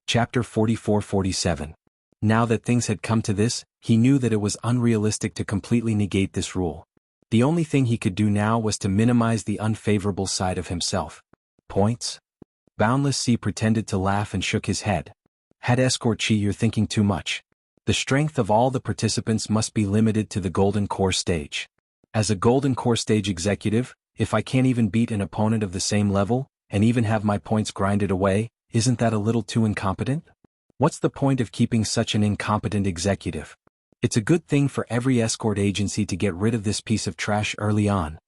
Chapter 44-47. Now that things had come to this, he knew that it was unrealistic to completely negate this rule. The only thing he could do now was to minimize the unfavorable side of himself. Points? Boundless Sea pretended to laugh and shook his head. Head Escort Chi, you're thinking too much. The strength of all the participants must be limited to the Golden Core stage. As a Golden Core stage executive, if I can't even beat an opponent of the same level, and even have my points grinded away, isn't that a little too incompetent? What's the point of keeping such an incompetent executive? It's a good thing for every escort agency to get rid of this piece of trash early on.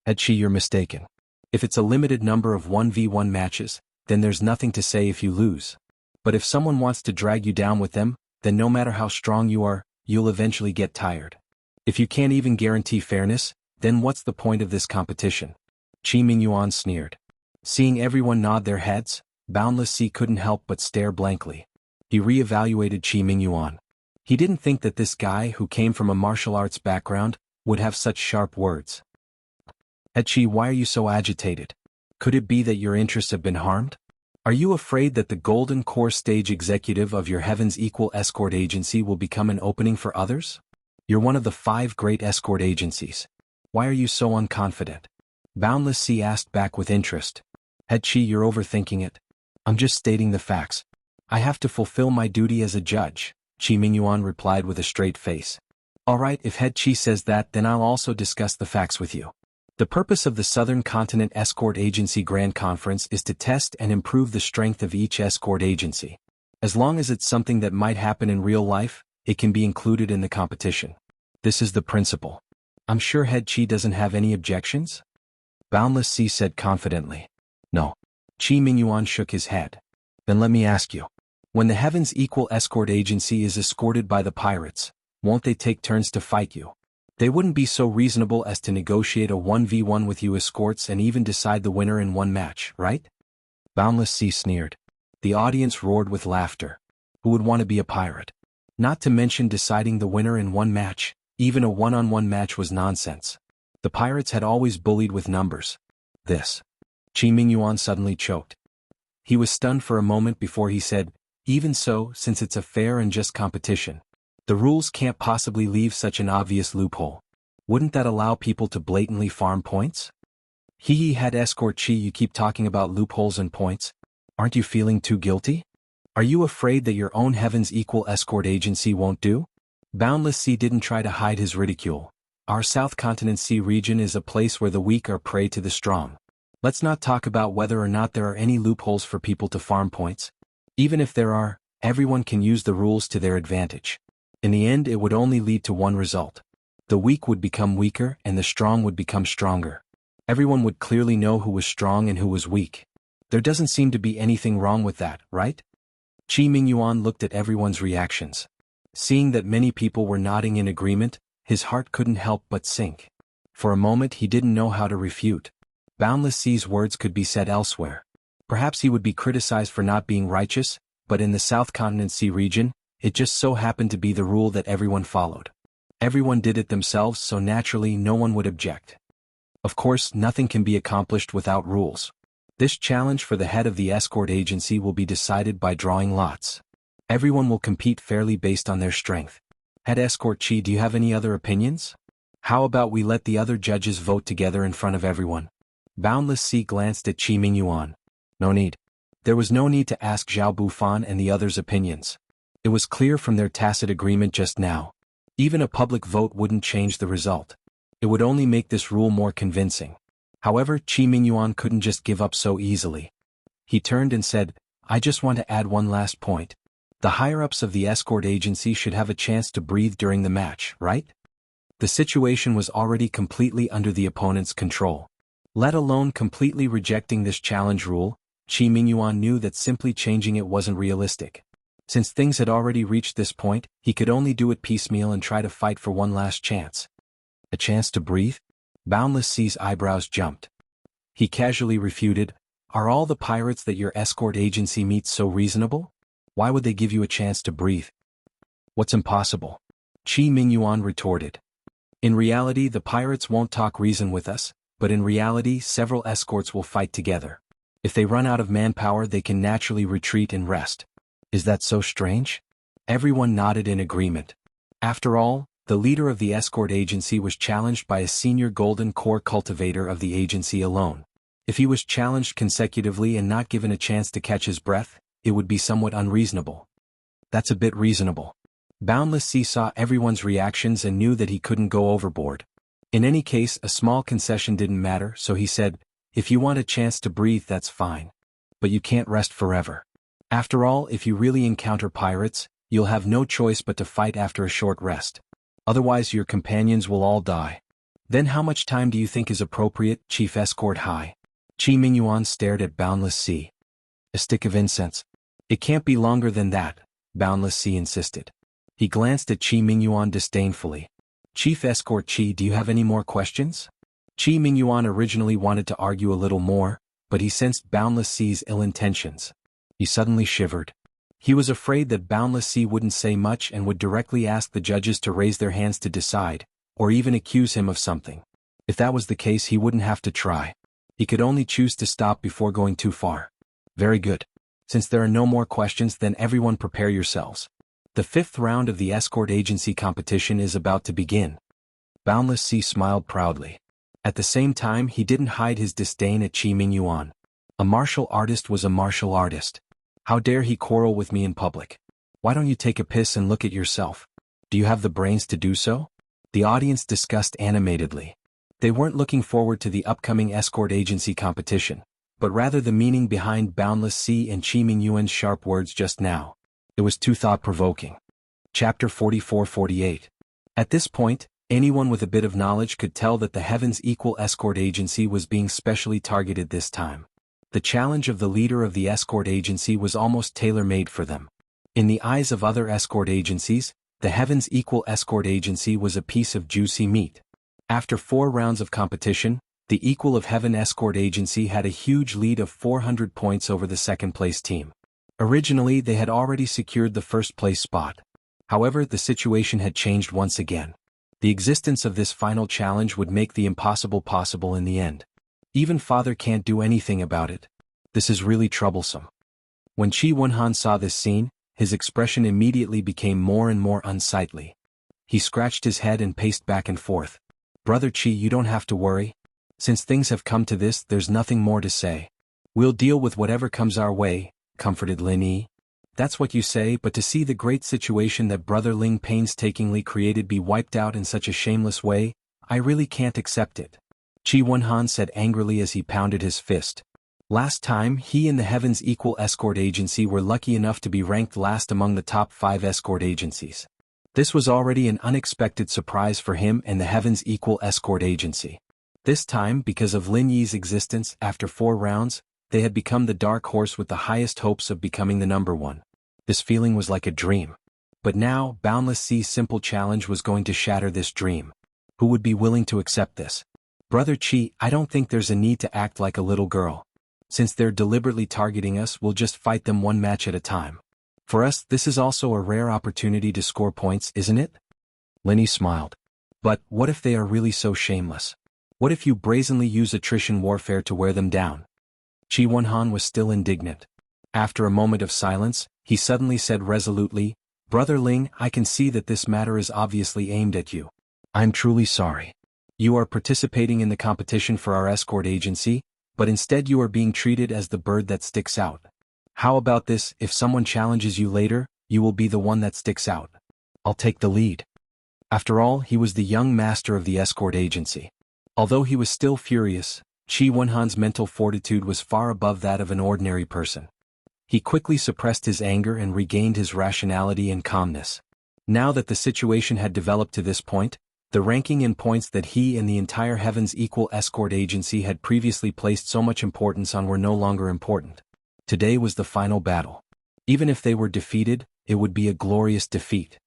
Head Chi, you're mistaken. If it's a limited number of 1v1 matches, then there's nothing to say if you lose. But if someone wants to drag you down with them, then no matter how strong you are, you'll eventually get tired. If you can't even guarantee fairness, then what's the point of this competition? Qi Mingyuan sneered. Seeing everyone nod their heads, Boundless Sea couldn't help but stare blankly. He re-evaluated Qi Mingyuan. He didn't think that this guy who came from a martial arts background would have such sharp words. Head Qi, why are you so agitated? Could it be that your interests have been harmed? Are you afraid that the Golden Core stage executive of your Heaven's Equal escort agency will become an opening for others? You're one of the 5 great escort agencies. Why are you so unconfident? Boundless Sea asked back with interest. Head Qi, you're overthinking it. I'm just stating the facts. I have to fulfill my duty as a judge, Qi Mingyuan replied with a straight face. Alright, if Head Qi says that, then I'll also discuss the facts with you. The purpose of the Southern Continent Escort Agency Grand Conference is to test and improve the strength of each escort agency. As long as it's something that might happen in real life, it can be included in the competition. This is the principle. I'm sure Head Qi doesn't have any objections? Boundless Sea said confidently. No. Qi Mingyuan shook his head. Then let me ask you. When the Heaven's Equal escort agency is escorted by the pirates, won't they take turns to fight you? They wouldn't be so reasonable as to negotiate a 1v1 with you escorts and even decide the winner in one match, right? Boundless Sea sneered. The audience roared with laughter. Who would want to be a pirate? Not to mention deciding the winner in one match, even a one-on-one match was nonsense. The pirates had always bullied with numbers. This. Qi Mingyuan suddenly choked. He was stunned for a moment before he said, even so, since it's a fair and just competition, the rules can't possibly leave such an obvious loophole. Wouldn't that allow people to blatantly farm points? He had Escort Qi, you keep talking about loopholes and points. Aren't you feeling too guilty? Are you afraid that your own Heaven's Equal escort agency won't do? Boundless Sea didn't try to hide his ridicule. Our South Continent Sea region is a place where the weak are prey to the strong. Let's not talk about whether or not there are any loopholes for people to farm points. Even if there are, everyone can use the rules to their advantage. In the end, it would only lead to one result. The weak would become weaker and the strong would become stronger. Everyone would clearly know who was strong and who was weak. There doesn't seem to be anything wrong with that, right? Qi Mingyuan looked at everyone's reactions. Seeing that many people were nodding in agreement, his heart couldn't help but sink. For a moment he didn't know how to refute. Boundless Sea's words could be said elsewhere. Perhaps he would be criticized for not being righteous, but in the South Continent Sea region, it just so happened to be the rule that everyone followed. Everyone did it themselves, so naturally no one would object. Of course, nothing can be accomplished without rules. This challenge for the head of the escort agency will be decided by drawing lots. Everyone will compete fairly based on their strength. Head Escort Qi, do you have any other opinions? How about we let the other judges vote together in front of everyone? Boundless Sea glanced at Qi Mingyuan. No need. There was no need to ask Zhao Bufan and the others' opinions. It was clear from their tacit agreement just now. Even a public vote wouldn't change the result. It would only make this rule more convincing. However, Qi Mingyuan couldn't just give up so easily. He turned and said, I just want to add one last point. The higher-ups of the escort agency should have a chance to breathe during the match, right? The situation was already completely under the opponent's control. Let alone completely rejecting this challenge rule, Qi Mingyuan knew that simply changing it wasn't realistic. Since things had already reached this point, he could only do it piecemeal and try to fight for one last chance. A chance to breathe? Boundless Sea's eyebrows jumped. He casually refuted, Are all the pirates that your escort agency meets so reasonable? Why would they give you a chance to breathe? What's impossible? Qi Mingyuan retorted. In reality, the pirates won't talk reason with us, but in reality, several escorts will fight together. If they run out of manpower, they can naturally retreat and rest. Is that so strange? Everyone nodded in agreement. After all, the leader of the escort agency was challenged by a senior golden core cultivator of the agency alone. If he was challenged consecutively and not given a chance to catch his breath, it would be somewhat unreasonable. That's a bit reasonable. Boundless Sea saw everyone's reactions and knew that he couldn't go overboard. In any case, a small concession didn't matter, so he said, "If you want a chance to breathe, that's fine. But you can't rest forever. After all, if you really encounter pirates, you'll have no choice but to fight after a short rest. Otherwise your companions will all die." "Then how much time do you think is appropriate, Chief Escort High?" Chi Mingyuan stared at Boundless Sea. "A stick of incense. It can't be longer than that," Boundless Sea insisted. He glanced at Chi Mingyuan disdainfully. "Chief Escort Chi, do you have any more questions?" Chi Mingyuan originally wanted to argue a little more, but he sensed Boundless Sea's ill intentions. He suddenly shivered. He was afraid that Boundless Sea wouldn't say much and would directly ask the judges to raise their hands to decide, or even accuse him of something. If that was the case, he wouldn't have to try. He could only choose to stop before going too far. "Very good. Since there are no more questions, then everyone prepare yourselves. The 5th round of the escort agency competition is about to begin." Boundless Sea smiled proudly. At the same time, he didn't hide his disdain at Chi Mingyuan. A martial artist was a martial artist. How dare he quarrel with me in public? Why don't you take a piss and look at yourself? Do you have the brains to do so? The audience discussed animatedly. They weren't looking forward to the upcoming escort agency competition, but rather the meaning behind Boundless Sea and Chi Mingyuan's sharp words just now. It was too thought-provoking. Chapter 44-48. At this point, anyone with a bit of knowledge could tell that the Heaven's Equal Escort Agency was being specially targeted this time. The challenge of the leader of the escort agency was almost tailor-made for them. In the eyes of other escort agencies, the Heaven's Equal Escort Agency was a piece of juicy meat. After 4 rounds of competition, the Equal of Heaven Escort Agency had a huge lead of 400 points over the second-place team. Originally, they had already secured the first-place spot. However, the situation had changed once again. The existence of this final challenge would make the impossible possible in the end. Even Father can't do anything about it. This is really troublesome. When Chi Wunhan saw this scene, his expression immediately became more and more unsightly. He scratched his head and paced back and forth. "Brother Chi, you don't have to worry. Since things have come to this, there's nothing more to say. We'll deal with whatever comes our way," comforted Lin Yi. "That's what you say, but to see the great situation that Brother Ling painstakingly created be wiped out in such a shameless way, I really can't accept it," Chi Wunhan said angrily as he pounded his fist. Last time, he and the Heaven's Equal Escort Agency were lucky enough to be ranked last among the top 5 escort agencies. This was already an unexpected surprise for him and the Heaven's Equal Escort Agency. This time, because of Lin Yi's existence, after 4 rounds, they had become the dark horse with the highest hopes of becoming the number 1. This feeling was like a dream. But now, Boundless Sea's simple challenge was going to shatter this dream. Who would be willing to accept this? "Brother Chi, I don't think there's a need to act like a little girl. Since they're deliberately targeting us, we'll just fight them 1 match at a time. For us, this is also a rare opportunity to score points, isn't it?" Lin Yi smiled. "But what if they are really so shameless? What if you brazenly use attrition warfare to wear them down?" Chi Wunhan was still indignant. After a moment of silence, he suddenly said resolutely, "Brother Ling, I can see that this matter is obviously aimed at you. I'm truly sorry. You are participating in the competition for our escort agency, but instead you are being treated as the bird that sticks out. How about this, if someone challenges you later, you will be the one that sticks out. I'll take the lead." After all, he was the young master of the escort agency. Although he was still furious, Chi Wunhan's mental fortitude was far above that of an ordinary person. He quickly suppressed his anger and regained his rationality and calmness. Now that the situation had developed to this point, the ranking in points that he and the entire Heaven's Equal Escort Agency had previously placed so much importance on were no longer important. Today was the final battle. Even if they were defeated, it would be a glorious defeat.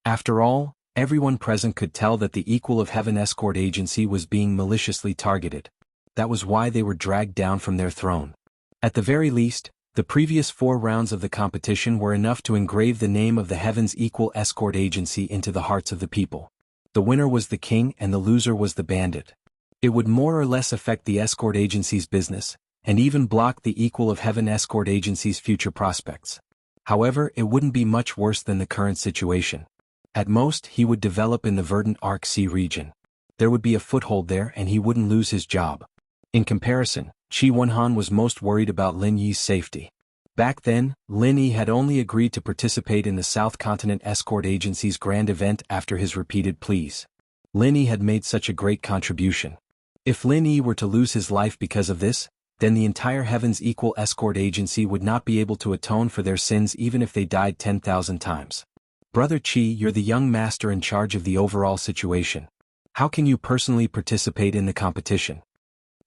After all, everyone present could tell that the Equal of Heaven Escort Agency was being maliciously targeted. That was why they were dragged down from their throne. At the very least, the previous 4 rounds of the competition were enough to engrave the name of the Heaven's Equal Escort Agency into the hearts of the people. The winner was the king and the loser was the bandit. It would more or less affect the escort agency's business, and even block the Equal of Heaven Escort Agency's future prospects. However, it wouldn't be much worse than the current situation. At most, he would develop in the verdant Arc Sea region. There would be a foothold there and he wouldn't lose his job. In comparison, Qi Wenhan was most worried about Lin Yi's safety. Back then, Lin Yi had only agreed to participate in the South Continent Escort Agency's grand event after his repeated pleas. Lin Yi had made such a great contribution. If Lin Yi were to lose his life because of this, then the entire Heaven's Equal Escort Agency would not be able to atone for their sins even if they died 10,000 times. Brother Qi, you're the young master in charge of the overall situation. How can you personally participate in the competition?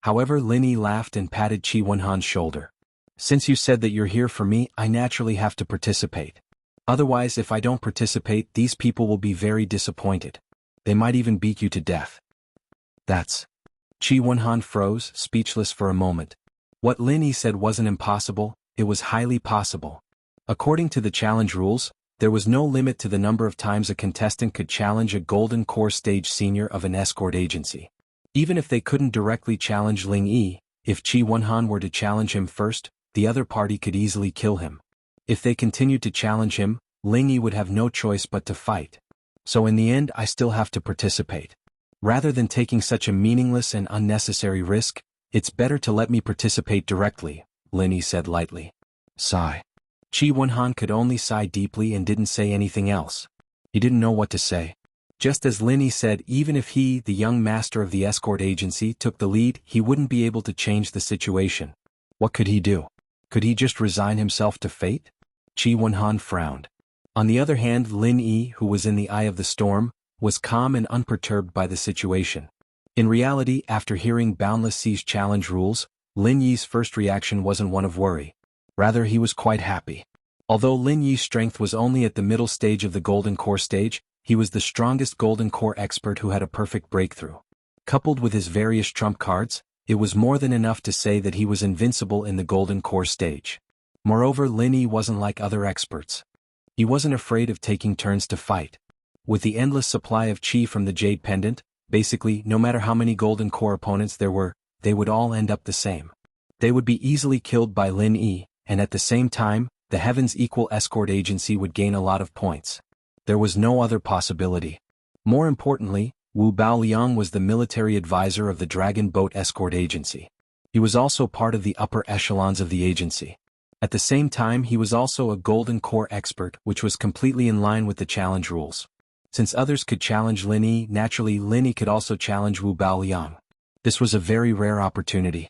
However, Lin Yi laughed and patted Qi Wenhan's shoulder. Since you said that you're here for me, I naturally have to participate. Otherwise, if I don't participate, these people will be very disappointed. They might even beat you to death. That's... Qi Wenhan froze, speechless for a moment. What Lin Yi said wasn't impossible, it was highly possible. According to the challenge rules, there was no limit to the number of times a contestant could challenge a Golden Core Stage senior of an escort agency. Even if they couldn't directly challenge Ling Yi, if Qi Wenhan were to challenge him first, the other party could easily kill him. If they continued to challenge him, Ling Yi would have no choice but to fight. So in the end, I still have to participate. Rather than taking such a meaningless and unnecessary risk, it's better to let me participate directly, Lin Yi said lightly. Sigh. Qi Wenhan could only sigh deeply and didn't say anything else. He didn't know what to say. Just as Lin Yi said, even if he, the young master of the escort agency, took the lead, he wouldn't be able to change the situation. What could he do? Could he just resign himself to fate? Qi Wenhan frowned. On the other hand, Lin Yi, who was in the eye of the storm, was calm and unperturbed by the situation. In reality, after hearing Boundless Sea's challenge rules, Lin Yi's first reaction wasn't one of worry. Rather, he was quite happy. Although Lin Yi's strength was only at the middle stage of the Golden Core stage, he was the strongest Golden Core expert who had a perfect breakthrough. Coupled with his various trump cards, it was more than enough to say that he was invincible in the Golden Core stage. Moreover, Lin Yi wasn't like other experts. He wasn't afraid of taking turns to fight. With the endless supply of Qi from the Jade Pendant, basically, no matter how many Golden Core opponents there were, they would all end up the same. They would be easily killed by Lin Yi, and at the same time, the Heaven's Equal Escort Agency would gain a lot of points. There was no other possibility. More importantly, Wu Baoliang was the military advisor of the Dragon Boat Escort Agency. He was also part of the upper echelons of the agency. At the same time, he was also a Golden Core expert, which was completely in line with the challenge rules. Since others could challenge Lin Yi, naturally Lin Yi could also challenge Wu Baoliang. This was a very rare opportunity.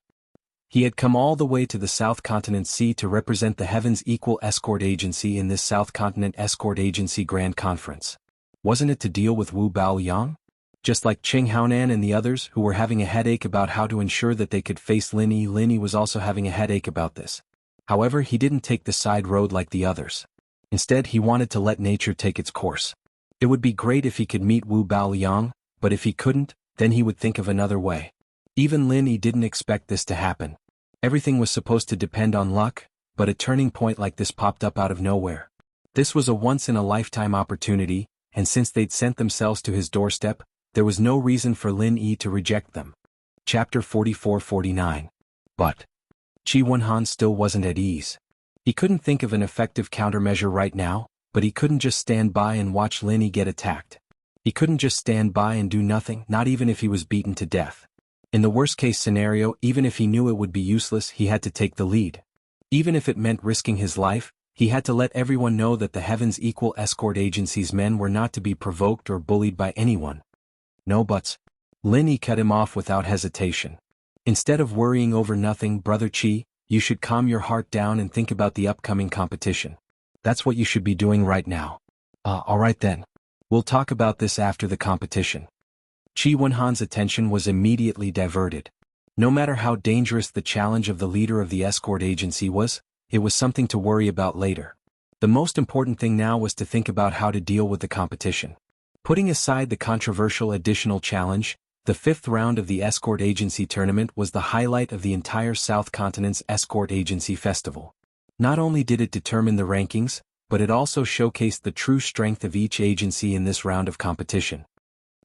He had come all the way to the South Continent Sea to represent the Heaven's Equal Escort Agency in this South Continent Escort Agency Grand Conference. Wasn't it to deal with Wu Baoliang? Just like Qing Haonan and the others who were having a headache about how to ensure that they could face Lin Yi was also having a headache about this. However, he didn't take the side road like the others. Instead, he wanted to let nature take its course. It would be great if he could meet Wu Baoliang, but if he couldn't, then he would think of another way. Even Lin Yi didn't expect this to happen. Everything was supposed to depend on luck, but a turning point like this popped up out of nowhere. This was a once-in-a-lifetime opportunity, and since they'd sent themselves to his doorstep, there was no reason for Lin Yi to reject them. Chapter 44-49. But Qi Wenhan still wasn't at ease. He couldn't think of an effective countermeasure right now, but he couldn't just stand by and watch Lin Yi get attacked. He couldn't just stand by and do nothing, not even if he was beaten to death. In the worst-case scenario, even if he knew it would be useless, he had to take the lead. Even if it meant risking his life, he had to let everyone know that the Heaven's Equal Escort Agency's men were not to be provoked or bullied by anyone. No buts. Lin Yi cut him off without hesitation. Instead of worrying over nothing, Brother Qi, you should calm your heart down and think about the upcoming competition. That's what you should be doing right now. Alright then. We'll talk about this after the competition. Qi Wenhan's attention was immediately diverted. No matter how dangerous the challenge of the leader of the escort agency was, it was something to worry about later. The most important thing now was to think about how to deal with the competition. Putting aside the controversial additional challenge, the fifth round of the escort agency tournament was the highlight of the entire South Continent's escort agency festival. Not only did it determine the rankings, but it also showcased the true strength of each agency in this round of competition.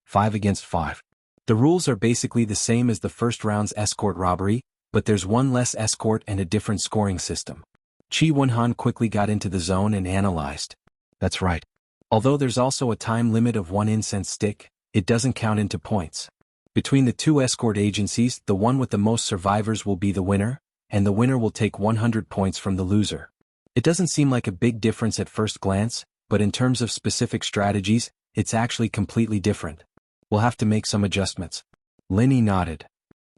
5 against 5. The rules are basically the same as the first round's escort robbery, but there's one less escort and a different scoring system. Qi Wenhan quickly got into the zone and analyzed. That's right. Although there's also a time limit of 1 incense stick, it doesn't count into points. Between the two escort agencies, the one with the most survivors will be the winner, and the winner will take 100 points from the loser. It doesn't seem like a big difference at first glance, but in terms of specific strategies, it's actually completely different. We'll have to make some adjustments. Linny nodded.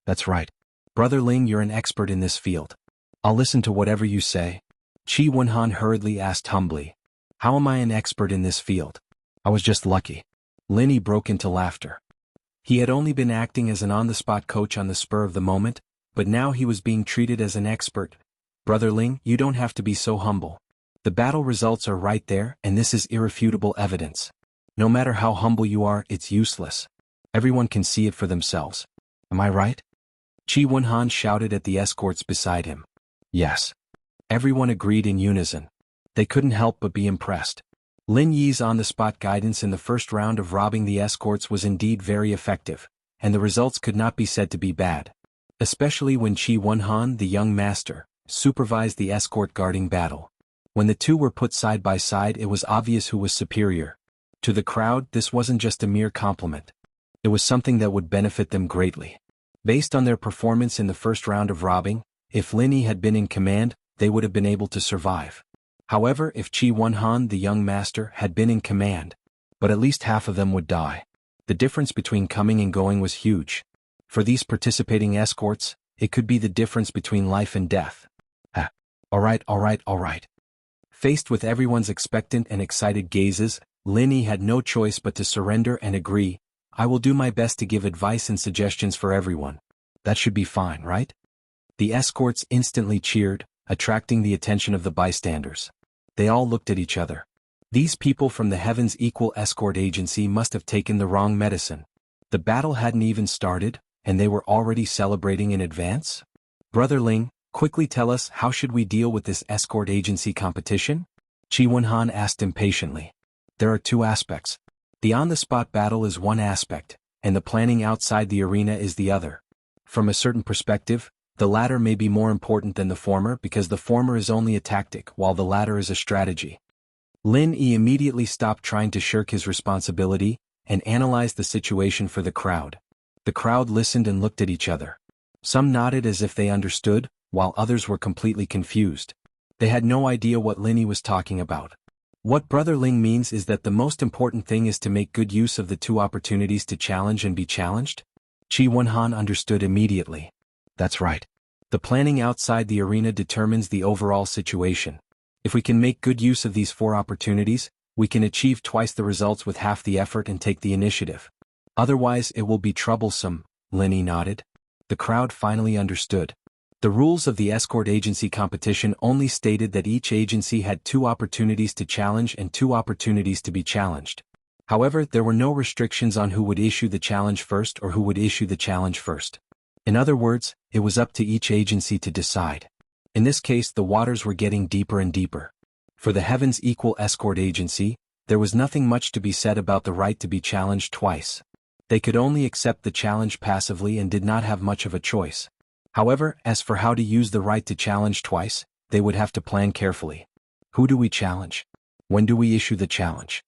That's right. Brother Ling, you're an expert in this field. I'll listen to whatever you say. Qi Wenhan hurriedly asked humbly. How am I an expert in this field? I was just lucky. Linny broke into laughter. He had only been acting as an on-the-spot coach on the spur of the moment, but now he was being treated as an expert. Brother Ling, you don't have to be so humble. The battle results are right there, and this is irrefutable evidence. No matter how humble you are, it's useless. Everyone can see it for themselves. Am I right? Qi Wenhan shouted at the escorts beside him. Yes. Everyone agreed in unison. They couldn't help but be impressed. Lin Yi's on-the-spot guidance in the first round of robbing the escorts was indeed very effective, and the results could not be said to be bad. Especially when Qi Wenhan, the young master, supervised the escort guarding battle. When the two were put side by side, it was obvious who was superior. To the crowd, this wasn't just a mere compliment. It was something that would benefit them greatly. Based on their performance in the first round of robbing, if Lin Yi had been in command, they would have been able to survive. However, if Qi Wenhan, the young master, had been in command, but at least half of them would die. The difference between coming and going was huge. For these participating escorts, it could be the difference between life and death. All right. Faced with everyone's expectant and excited gazes, Lin Yi had no choice but to surrender and agree. I will do my best to give advice and suggestions for everyone. That should be fine, right? The escorts instantly cheered, attracting the attention of the bystanders. They all looked at each other. These people from the Heaven's Equal Escort Agency must have taken the wrong medicine. The battle hadn't even started, and they were already celebrating in advance? Brother Ling, quickly tell us, how should we deal with this escort agency competition? Qi Wenhan asked impatiently. There are two aspects. The on-the-spot battle is one aspect, and the planning outside the arena is the other. From a certain perspective, the latter may be more important than the former because the former is only a tactic while the latter is a strategy. Lin Yi immediately stopped trying to shirk his responsibility and analyzed the situation for the crowd. The crowd listened and looked at each other. Some nodded as if they understood, while others were completely confused. They had no idea what Lin Yi was talking about. What Brother Ling means is that the most important thing is to make good use of the two opportunities to challenge and be challenged? Qi Wenhan understood immediately. That's right. The planning outside the arena determines the overall situation. If we can make good use of these 4 opportunities, we can achieve twice the results with half the effort and take the initiative. Otherwise, it will be troublesome, Lin Yi nodded. The crowd finally understood. The rules of the escort agency competition only stated that each agency had 2 opportunities to challenge and 2 opportunities to be challenged. However, there were no restrictions on who would issue the challenge first or who would issue the challenge first. In other words, it was up to each agency to decide. In this case, the waters were getting deeper and deeper. For the Heaven's Equal Escort Agency, there was nothing much to be said about the right to be challenged twice. They could only accept the challenge passively and did not have much of a choice. However, as for how to use the right to challenge twice, they would have to plan carefully. Who do we challenge? When do we issue the challenge?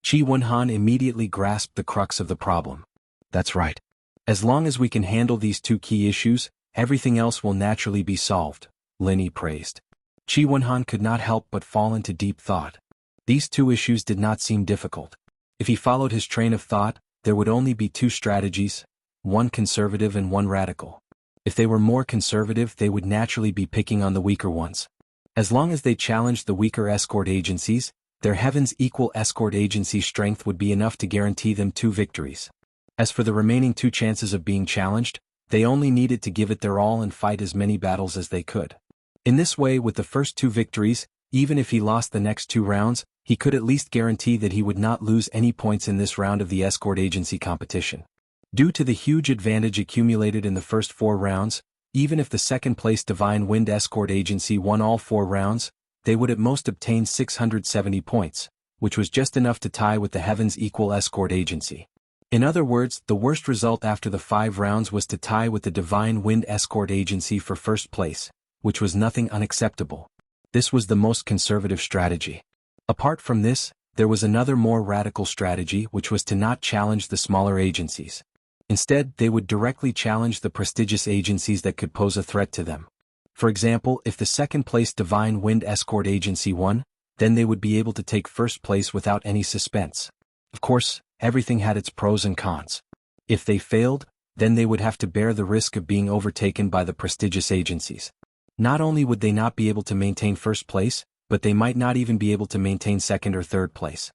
Qi Wenhan immediately grasped the crux of the problem. That's right. As long as we can handle these 2 key issues, everything else will naturally be solved, Lin Yi praised. Qi Wenhan could not help but fall into deep thought. These 2 issues did not seem difficult. If he followed his train of thought, there would only be 2 strategies, one conservative and one radical. If they were more conservative, they would naturally be picking on the weaker ones. As long as they challenged the weaker escort agencies, their Heaven's Equal Escort Agency strength would be enough to guarantee them 2 victories. As for the remaining 2 chances of being challenged, they only needed to give it their all and fight as many battles as they could. In this way, with the first 2 victories, even if he lost the next 2 rounds, he could at least guarantee that he would not lose any points in this round of the escort agency competition. Due to the huge advantage accumulated in the first 4 rounds, even if the second-place Divine Wind Escort Agency won all 4 rounds, they would at most obtain 670 points, which was just enough to tie with the Heaven's Equal Escort Agency. In other words, the worst result after the 5 rounds was to tie with the Divine Wind Escort Agency for first place, which was nothing unacceptable. This was the most conservative strategy. Apart from this, there was another more radical strategy, which was to not challenge the smaller agencies. Instead, they would directly challenge the prestigious agencies that could pose a threat to them. For example, if the second-place Divine Wind Escort Agency won, then they would be able to take first place without any suspense. Of course, everything had its pros and cons. If they failed, then they would have to bear the risk of being overtaken by the prestigious agencies. Not only would they not be able to maintain first place, but they might not even be able to maintain second or third place.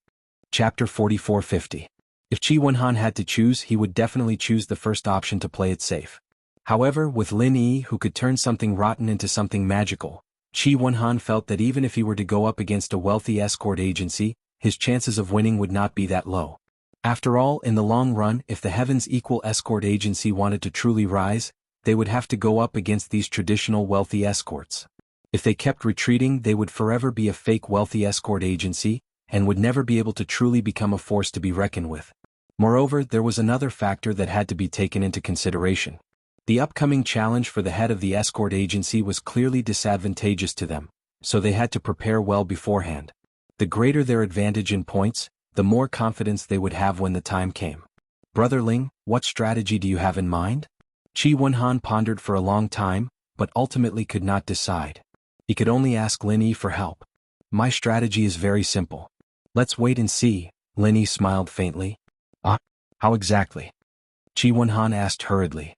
Chapter 4450. If Qi Wenhan had to choose, he would definitely choose the first option to play it safe. However, with Lin Yi, who could turn something rotten into something magical, Qi Wenhan felt that even if he were to go up against a wealthy escort agency, his chances of winning would not be that low. After all, in the long run, if the Heavens Equal Escort Agency wanted to truly rise, they would have to go up against these traditional wealthy escorts. If they kept retreating, they would forever be a fake wealthy escort agency, and would never be able to truly become a force to be reckoned with. Moreover, there was another factor that had to be taken into consideration. The upcoming challenge for the head of the escort agency was clearly disadvantageous to them, so they had to prepare well beforehand. The greater their advantage in points, the more confidence they would have when the time came. Brother Ling, what strategy do you have in mind? Qi Wenhan pondered for a long time, but ultimately could not decide. He could only ask Lin Yi for help. My strategy is very simple. Let's wait and see, Lin Yi smiled faintly. How exactly? Qi Wenhan asked hurriedly.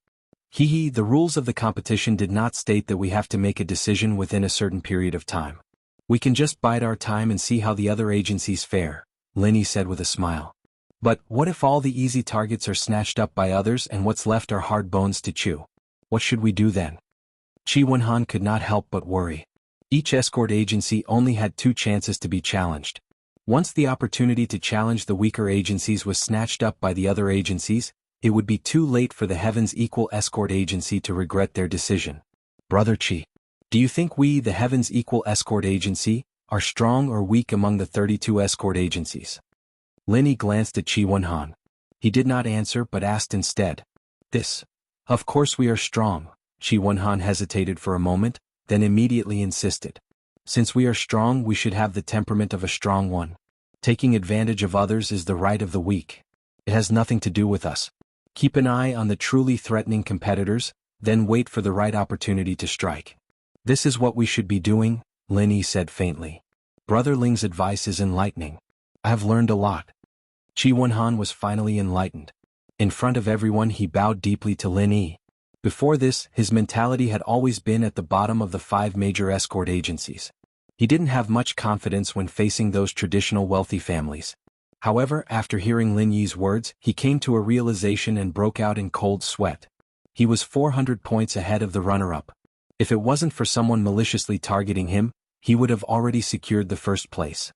The rules of the competition did not state that we have to make a decision within a certain period of time. We can just bide our time and see how the other agencies fare, Lin Yi said with a smile. But what if all the easy targets are snatched up by others and what's left are hard bones to chew? What should we do then? Qi Wenhan could not help but worry. Each escort agency only had 2 chances to be challenged. Once the opportunity to challenge the weaker agencies was snatched up by the other agencies, it would be too late for the Heavens Equal Escort Agency to regret their decision. Brother Qi, do you think we, the Heavens Equal Escort Agency, are strong or weak among the 32 escort agencies? Lin Yi glanced at Qi Wenhan. He did not answer but asked instead. Of course we are strong. Qi Wenhan hesitated for a moment, then immediately insisted. Since we are strong, we should have the temperament of a strong one. Taking advantage of others is the right of the weak. It has nothing to do with us. Keep an eye on the truly threatening competitors, then wait for the right opportunity to strike. This is what we should be doing, Lin Yi said faintly. Brother Ling's advice is enlightening. I have learned a lot. Qi Wenhan was finally enlightened. In front of everyone he bowed deeply to Lin Yi. Before this, his mentality had always been at the bottom of the 5 major escort agencies. He didn't have much confidence when facing those traditional wealthy families. However, after hearing Lin Yi's words, he came to a realization and broke out in cold sweat. He was 400 points ahead of the runner-up. If it wasn't for someone maliciously targeting him, he would have already secured the first place.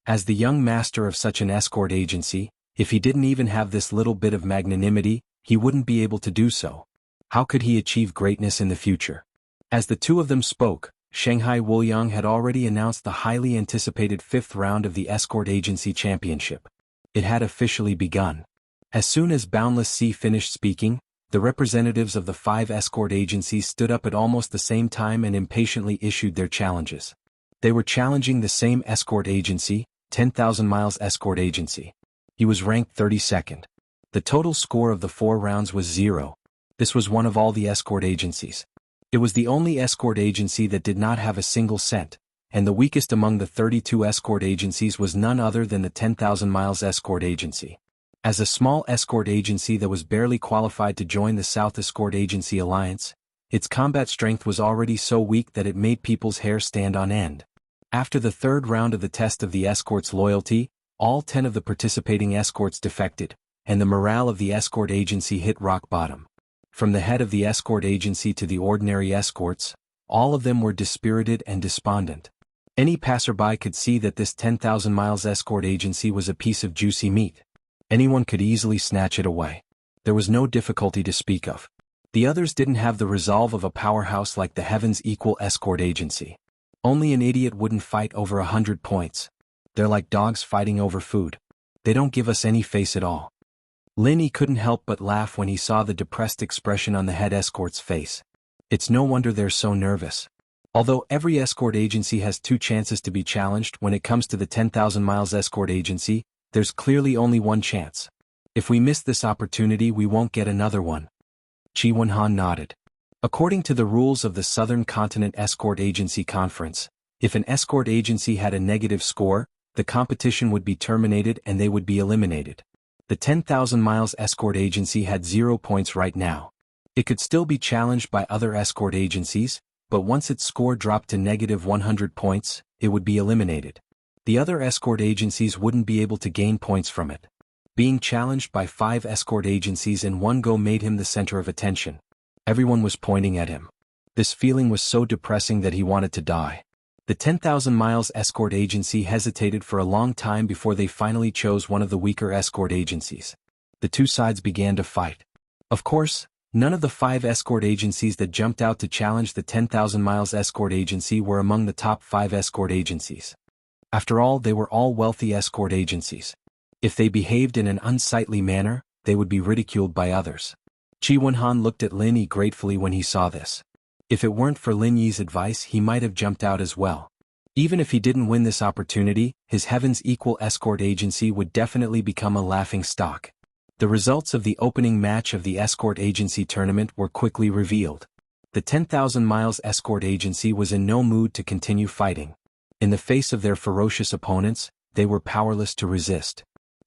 As the young master of such an escort agency, if he didn't even have this little bit of magnanimity, he wouldn't be able to do so. How could he achieve greatness in the future? As the two of them spoke, Shanghai Wuliang had already announced the highly anticipated 5th round of the Escort Agency Championship. It had officially begun. As soon as Boundless Sea finished speaking, the representatives of the 5 escort agencies stood up at almost the same time and impatiently issued their challenges. They were challenging the same escort agency, 10,000 Miles Escort Agency. He was ranked 32nd. The total score of the 4 rounds was 0. This was one of all the escort agencies. It was the only escort agency that did not have a single cent, and the weakest among the 32 escort agencies was none other than the 10,000 Miles Escort Agency. As a small escort agency that was barely qualified to join the South Escort Agency Alliance, its combat strength was already so weak that it made people's hair stand on end. After the 3rd round of the test of the escort's loyalty, all 10 of the participating escorts defected, and the morale of the escort agency hit rock bottom. From the head of the escort agency to the ordinary escorts, all of them were dispirited and despondent. Any passerby could see that this 10,000 Miles Escort Agency was a piece of juicy meat. Anyone could easily snatch it away. There was no difficulty to speak of. The others didn't have the resolve of a powerhouse like the Heavens Equal Escort Agency. Only an idiot wouldn't fight over 100 points. They're like dogs fighting over food. They don't give us any face at all. Lin Yi couldn't help but laugh when he saw the depressed expression on the head escort's face. It's no wonder they're so nervous. Although every escort agency has 2 chances to be challenged, when it comes to the 10,000 miles escort agency, there's clearly only one chance. If we miss this opportunity, we won't get another one. Qi Wenhan nodded. According to the rules of the Southern Continent Escort Agency Conference, if an escort agency had a negative score, the competition would be terminated and they would be eliminated. The 10,000 miles escort agency had 0 points right now. It could still be challenged by other escort agencies, but once its score dropped to negative 100 points, it would be eliminated. The other escort agencies wouldn't be able to gain points from it. Being challenged by 5 escort agencies in one go made him the center of attention. Everyone was pointing at him. This feeling was so depressing that he wanted to die. The 10,000 miles escort agency hesitated for a long time before they finally chose one of the weaker escort agencies. The two sides began to fight. Of course, none of the 5 escort agencies that jumped out to challenge the 10,000 miles escort agency were among the top 5 escort agencies. After all, they were all wealthy escort agencies. If they behaved in an unsightly manner, they would be ridiculed by others. Qi Wenhan looked at Lin Yi gratefully when he saw this. If it weren't for Lin Yi's advice, he might have jumped out as well. Even if he didn't win this opportunity, his Heaven's Equal escort agency would definitely become a laughing stock. The results of the opening match of the escort agency tournament were quickly revealed. The 10,000 miles escort agency was in no mood to continue fighting. In the face of their ferocious opponents, they were powerless to resist.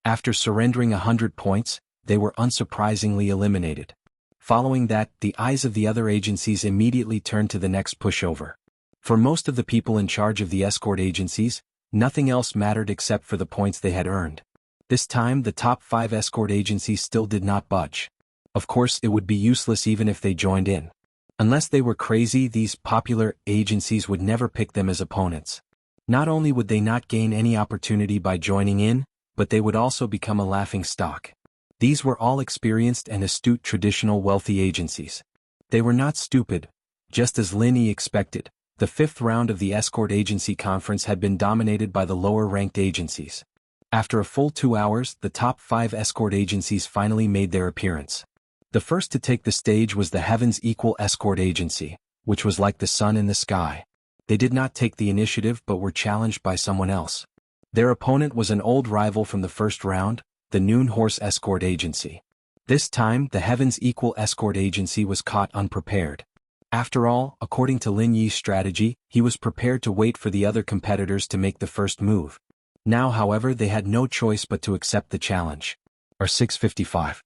After surrendering 100 points, they were unsurprisingly eliminated. Following that, the eyes of the other agencies immediately turned to the next pushover. For most of the people in charge of the escort agencies, nothing else mattered except for the points they had earned. This time, the top 5 escort agencies still did not budge. Of course, it would be useless even if they joined in. Unless they were crazy, these popular agencies would never pick them as opponents. Not only would they not gain any opportunity by joining in, but they would also become a laughing stock. These were all experienced and astute traditional wealthy agencies. They were not stupid. Just as Lin Yi expected, the 5th round of the escort agency conference had been dominated by the lower-ranked agencies. After a full 2 hours, the top 5 escort agencies finally made their appearance. The first to take the stage was the Heaven's Equal escort agency, which was like the sun in the sky. They did not take the initiative but were challenged by someone else. Their opponent was an old rival from the first round, the Noon Horse escort agency. This time, the Heaven's Equal escort agency was caught unprepared. After all, according to Lin Yi's strategy, he was prepared to wait for the other competitors to make the first move. Now, however, they had no choice but to accept the challenge. R655.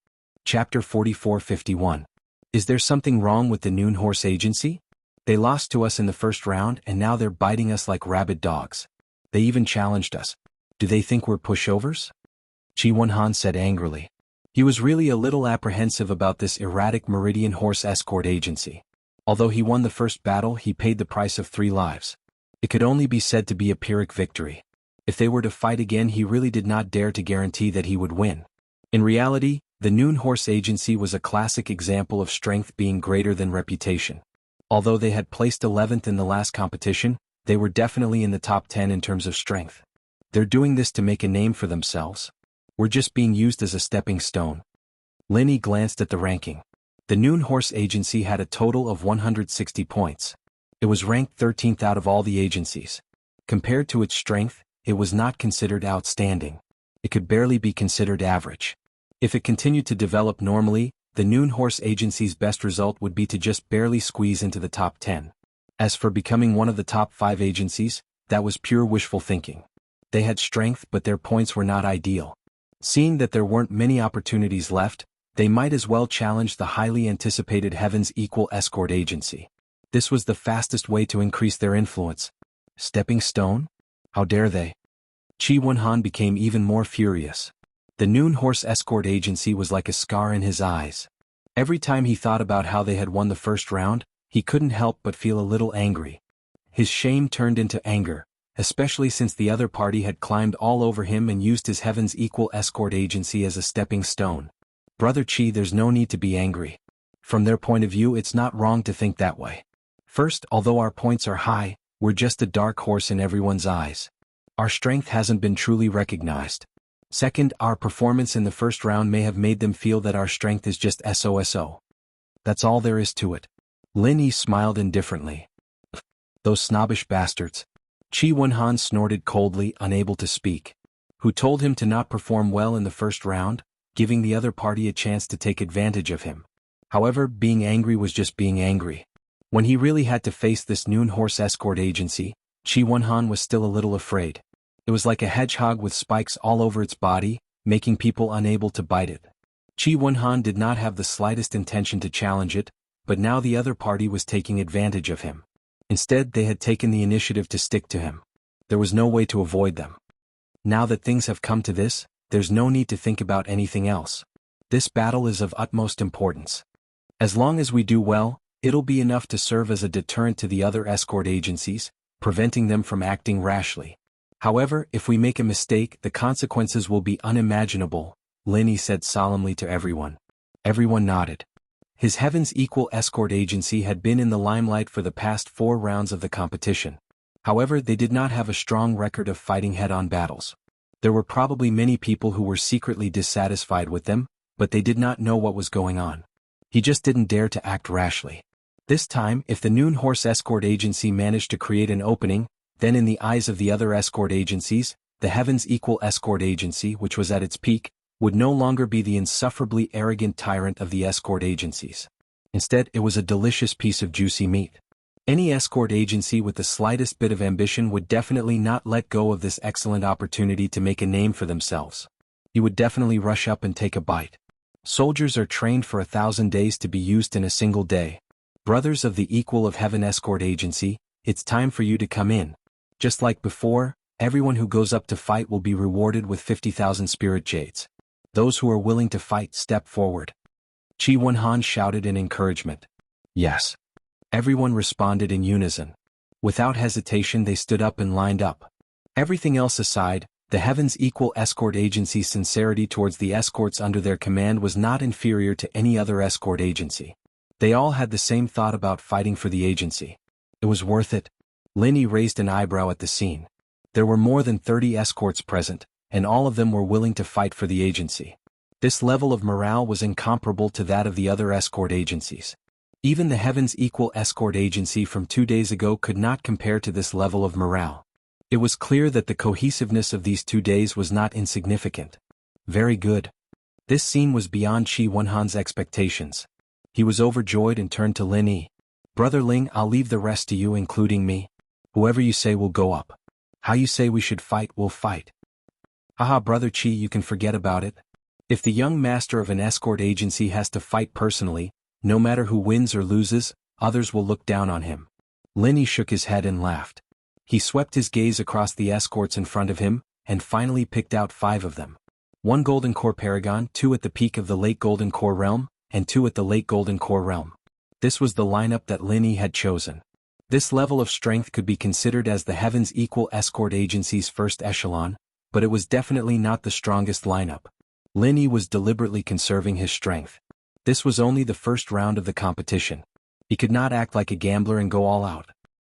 Chapter 4451. Is there something wrong with the Noon Horse agency? They lost to us in the first round and now they're biting us like rabid dogs. They even challenged us. Do they think we're pushovers? Qi Wenhan said angrily. He was really a little apprehensive about this erratic Meridian Horse escort agency. Although he won the first battle, he paid the price of 3 lives. It could only be said to be a Pyrrhic victory. If they were to fight again, he really did not dare to guarantee that he would win. In reality, the Noon Horse agency was a classic example of strength being greater than reputation. Although they had placed 11th in the last competition, they were definitely in the top 10 in terms of strength. They're doing this to make a name for themselves. We're just being used as a stepping stone. Lin Yi glanced at the ranking. The Noon Horse agency had a total of 160 points. It was ranked 13th out of all the agencies. Compared to its strength, it was not considered outstanding. It could barely be considered average. If it continued to develop normally, the Noon Horse agency's best result would be to just barely squeeze into the top 10. As for becoming one of the top 5 agencies, that was pure wishful thinking. They had strength but their points were not ideal. Seeing that there weren't many opportunities left, they might as well challenge the highly anticipated Heaven's Equal escort agency. This was the fastest way to increase their influence. Stepping stone? How dare they? Qi Wenhan became even more furious. The Noon Horse escort agency was like a scar in his eyes. Every time he thought about how they had won the first round, he couldn't help but feel a little angry. His shame turned into anger, especially since the other party had climbed all over him and used his Heaven's Equal escort agency as a stepping stone. Brother Qi, there's no need to be angry. From their point of view, it's not wrong to think that way. First, although our points are high, we're just a dark horse in everyone's eyes. Our strength hasn't been truly recognized. Second, our performance in the first round may have made them feel that our strength is just SOSO. That's all there is to it. Lin Yi smiled indifferently. Those snobbish bastards. Qi Wenhan snorted coldly, unable to speak. Who told him to not perform well in the first round, giving the other party a chance to take advantage of him. However, being angry was just being angry. When he really had to face this noon horse escort agency, Qi Wenhan was still a little afraid. It was like a hedgehog with spikes all over its body, making people unable to bite it. Qi Wenhan did not have the slightest intention to challenge it, but now the other party was taking advantage of him. Instead, they had taken the initiative to stick to him. There was no way to avoid them. Now that things have come to this, there's no need to think about anything else. This battle is of utmost importance. As long as we do well, it'll be enough to serve as a deterrent to the other escort agencies, preventing them from acting rashly. However, if we make a mistake, the consequences will be unimaginable, Linny said solemnly to everyone. Everyone nodded. His Heaven's Equal escort agency had been in the limelight for the past 4 rounds of the competition. However, they did not have a strong record of fighting head-on battles. There were probably many people who were secretly dissatisfied with them, but they did not know what was going on. He just didn't dare to act rashly. This time, if the Noon Horse escort agency managed to create an opening, then in the eyes of the other escort agencies, the Heaven's Equal escort agency, which was at its peak, would no longer be the insufferably arrogant tyrant of the escort agencies. Instead, it was a delicious piece of juicy meat. Any escort agency with the slightest bit of ambition would definitely not let go of this excellent opportunity to make a name for themselves. You would definitely rush up and take a bite. Soldiers are trained for 1,000 days to be used in a single day. Brothers of the Equal of Heaven escort agency, it's time for you to come in. Just like before, everyone who goes up to fight will be rewarded with 50,000 spirit jades. Those who are willing to fight step forward. Qi Wenhan shouted in encouragement. Yes. Everyone responded in unison. Without hesitation they stood up and lined up. Everything else aside, the Heaven's Equal escort agency's sincerity towards the escorts under their command was not inferior to any other escort agency. They all had the same thought about fighting for the agency. It was worth it. Linny raised an eyebrow at the scene. There were more than 30 escorts present, and all of them were willing to fight for the agency. This level of morale was incomparable to that of the other escort agencies. Even the Heaven's Equal escort agency from 2 days ago could not compare to this level of morale. It was clear that the cohesiveness of these 2 days was not insignificant. Very good. This scene was beyond Qi Wenhan's expectations. He was overjoyed and turned to Lin Yi. Brother Ling, I'll leave the rest to you, including me. Whoever you say will go up. How you say we should fight, we'll fight. Haha, Brother Qi, you can forget about it. If the young master of an escort agency has to fight personally, no matter who wins or loses, others will look down on him. Linny shook his head and laughed. He swept his gaze across the escorts in front of him, and finally picked out 5 of them. 1 Golden Core Paragon, 2 at the peak of the late Golden Core Realm, and 2 at the late Golden Core Realm. This was the lineup that Linny had chosen. This level of strength could be considered as the Heaven's Equal escort agency's first echelon, but it was definitely not the strongest lineup. Linny was deliberately conserving his strength. This was only the first round of the competition. He could not act like a gambler and go all out.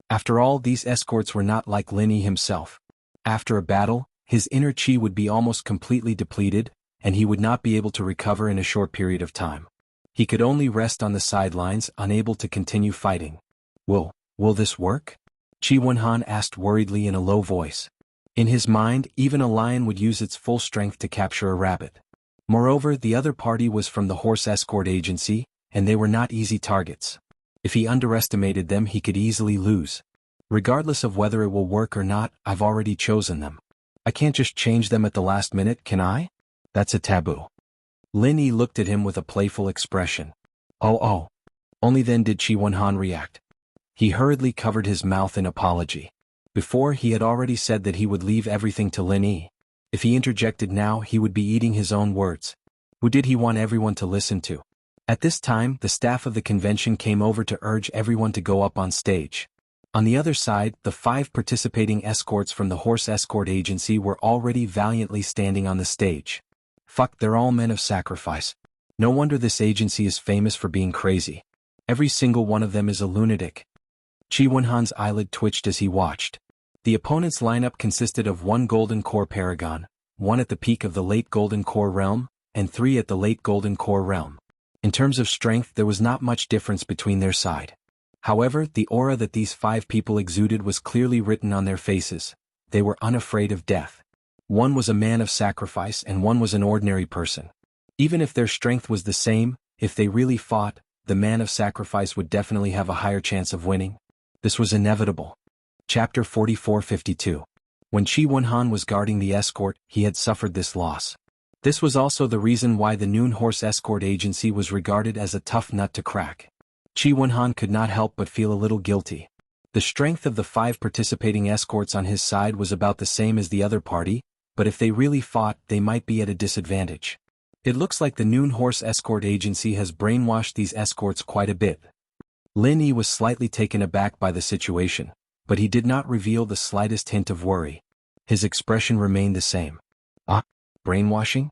After all, these escorts were not like Linny himself. After a battle, his inner chi would be almost completely depleted, and he would not be able to recover in a short period of time. He could only rest on the sidelines, unable to continue fighting. Will this work? Qi Wenhan asked worriedly in a low voice. In his mind, even a lion would use its full strength to capture a rabbit. Moreover, the other party was from the horse escort agency, and they were not easy targets. If he underestimated them, he could easily lose. Regardless of whether it will work or not, I've already chosen them. I can't just change them at the last minute, can I? That's a taboo. Lin Yi looked at him with a playful expression. Oh. Only then did Qi Wenhan react. He hurriedly covered his mouth in apology. Before, he had already said that he would leave everything to Lin Yi. If he interjected now, he would be eating his own words. Who did he want everyone to listen to? At this time, the staff of the convention came over to urge everyone to go up on stage. On the other side, the 5 participating escorts from the horse escort agency were already valiantly standing on the stage. Fuck, they're all men of sacrifice. No wonder this agency is famous for being crazy. Every single one of them is a lunatic. Qi Wenhan's eyelid twitched as he watched. The opponent's lineup consisted of 1 Golden Core Paragon, 1 at the peak of the late Golden Core Realm, and 3 at the late Golden Core Realm. In terms of strength, there was not much difference between their side. However, the aura that these 5 people exuded was clearly written on their faces. They were unafraid of death. One was a man of sacrifice and one was an ordinary person. Even if their strength was the same, if they really fought, the man of sacrifice would definitely have a higher chance of winning. This was inevitable. Chapter 44-52. When Qi Wenhan was guarding the escort, he had suffered this loss. This was also the reason why the Noon Horse Escort Agency was regarded as a tough nut to crack. Qi Wenhan could not help but feel a little guilty. The strength of the 5 participating escorts on his side was about the same as the other party, but if they really fought, they might be at a disadvantage. It looks like the Noon Horse Escort Agency has brainwashed these escorts quite a bit. Lin Yi was slightly taken aback by the situation, but he did not reveal the slightest hint of worry. His expression remained the same. Brainwashing?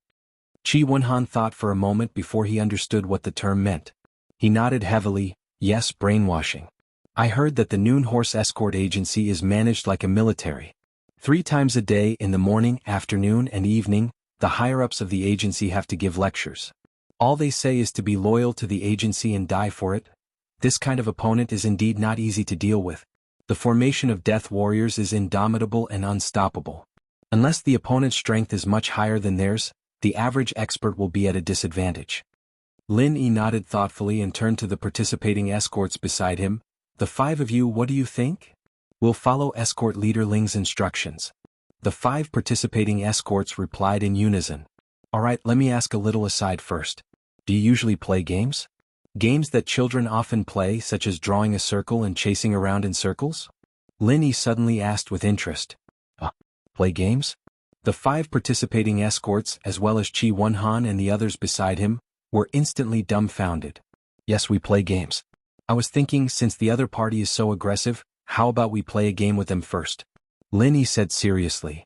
Qi Wenhan thought for a moment before he understood what the term meant. He nodded heavily. Yes, brainwashing. I heard that the Noon Horse Escort Agency is managed like a military. 3 times a day in the morning, afternoon, and evening, the higher-ups of the agency have to give lectures. All they say is to be loyal to the agency and die for it. This kind of opponent is indeed not easy to deal with. The formation of death warriors is indomitable and unstoppable. Unless the opponent's strength is much higher than theirs, the average expert will be at a disadvantage. Lin Yi nodded thoughtfully and turned to the participating escorts beside him. The 5 of you, what do you think? We'll follow escort leader Ling's instructions. The 5 participating escorts replied in unison. Alright, let me ask a little aside first. Do you usually play games? Games that children often play, such as drawing a circle and chasing around in circles? Lin Yi suddenly asked with interest. Play games? The 5 participating escorts, as well as Qi Wenhan and the others beside him, were instantly dumbfounded. Yes, we play games. I was thinking, since the other party is so aggressive, how about we play a game with them first? Lin Yi said seriously.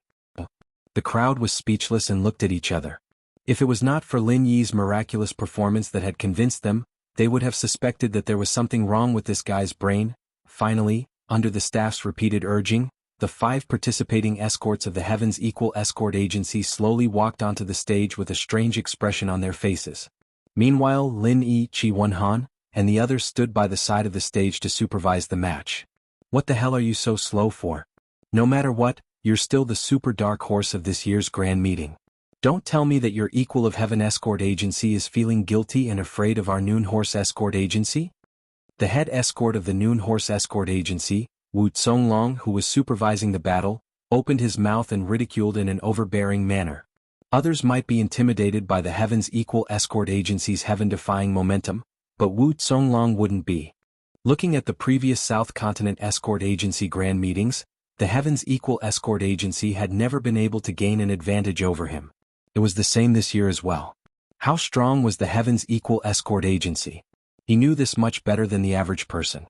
The crowd was speechless and looked at each other. If it was not for Lin Yi's miraculous performance that had convinced them, they would have suspected that there was something wrong with this guy's brain. Finally, under the staff's repeated urging, the 5 participating escorts of the Heaven's Equal Escort Agency slowly walked onto the stage with a strange expression on their faces. Meanwhile, Lin Yi, Qi Wenhan, and the others stood by the side of the stage to supervise the match. What the hell are you so slow for? No matter what, you're still the super dark horse of this year's grand meeting. Don't tell me that your Equal of Heaven Escort Agency is feeling guilty and afraid of our Noon Horse Escort Agency? The head escort of the Noon Horse Escort Agency, Wu Zonglong, who was supervising the battle, opened his mouth and ridiculed in an overbearing manner. Others might be intimidated by the Heaven's Equal Escort Agency's heaven-defying momentum, but Wu Zonglong wouldn't be. Looking at the previous South Continent Escort Agency grand meetings, the Heaven's Equal Escort Agency had never been able to gain an advantage over him. It was the same this year as well. How strong was the Heaven's Equal Escort Agency? He knew this much better than the average person.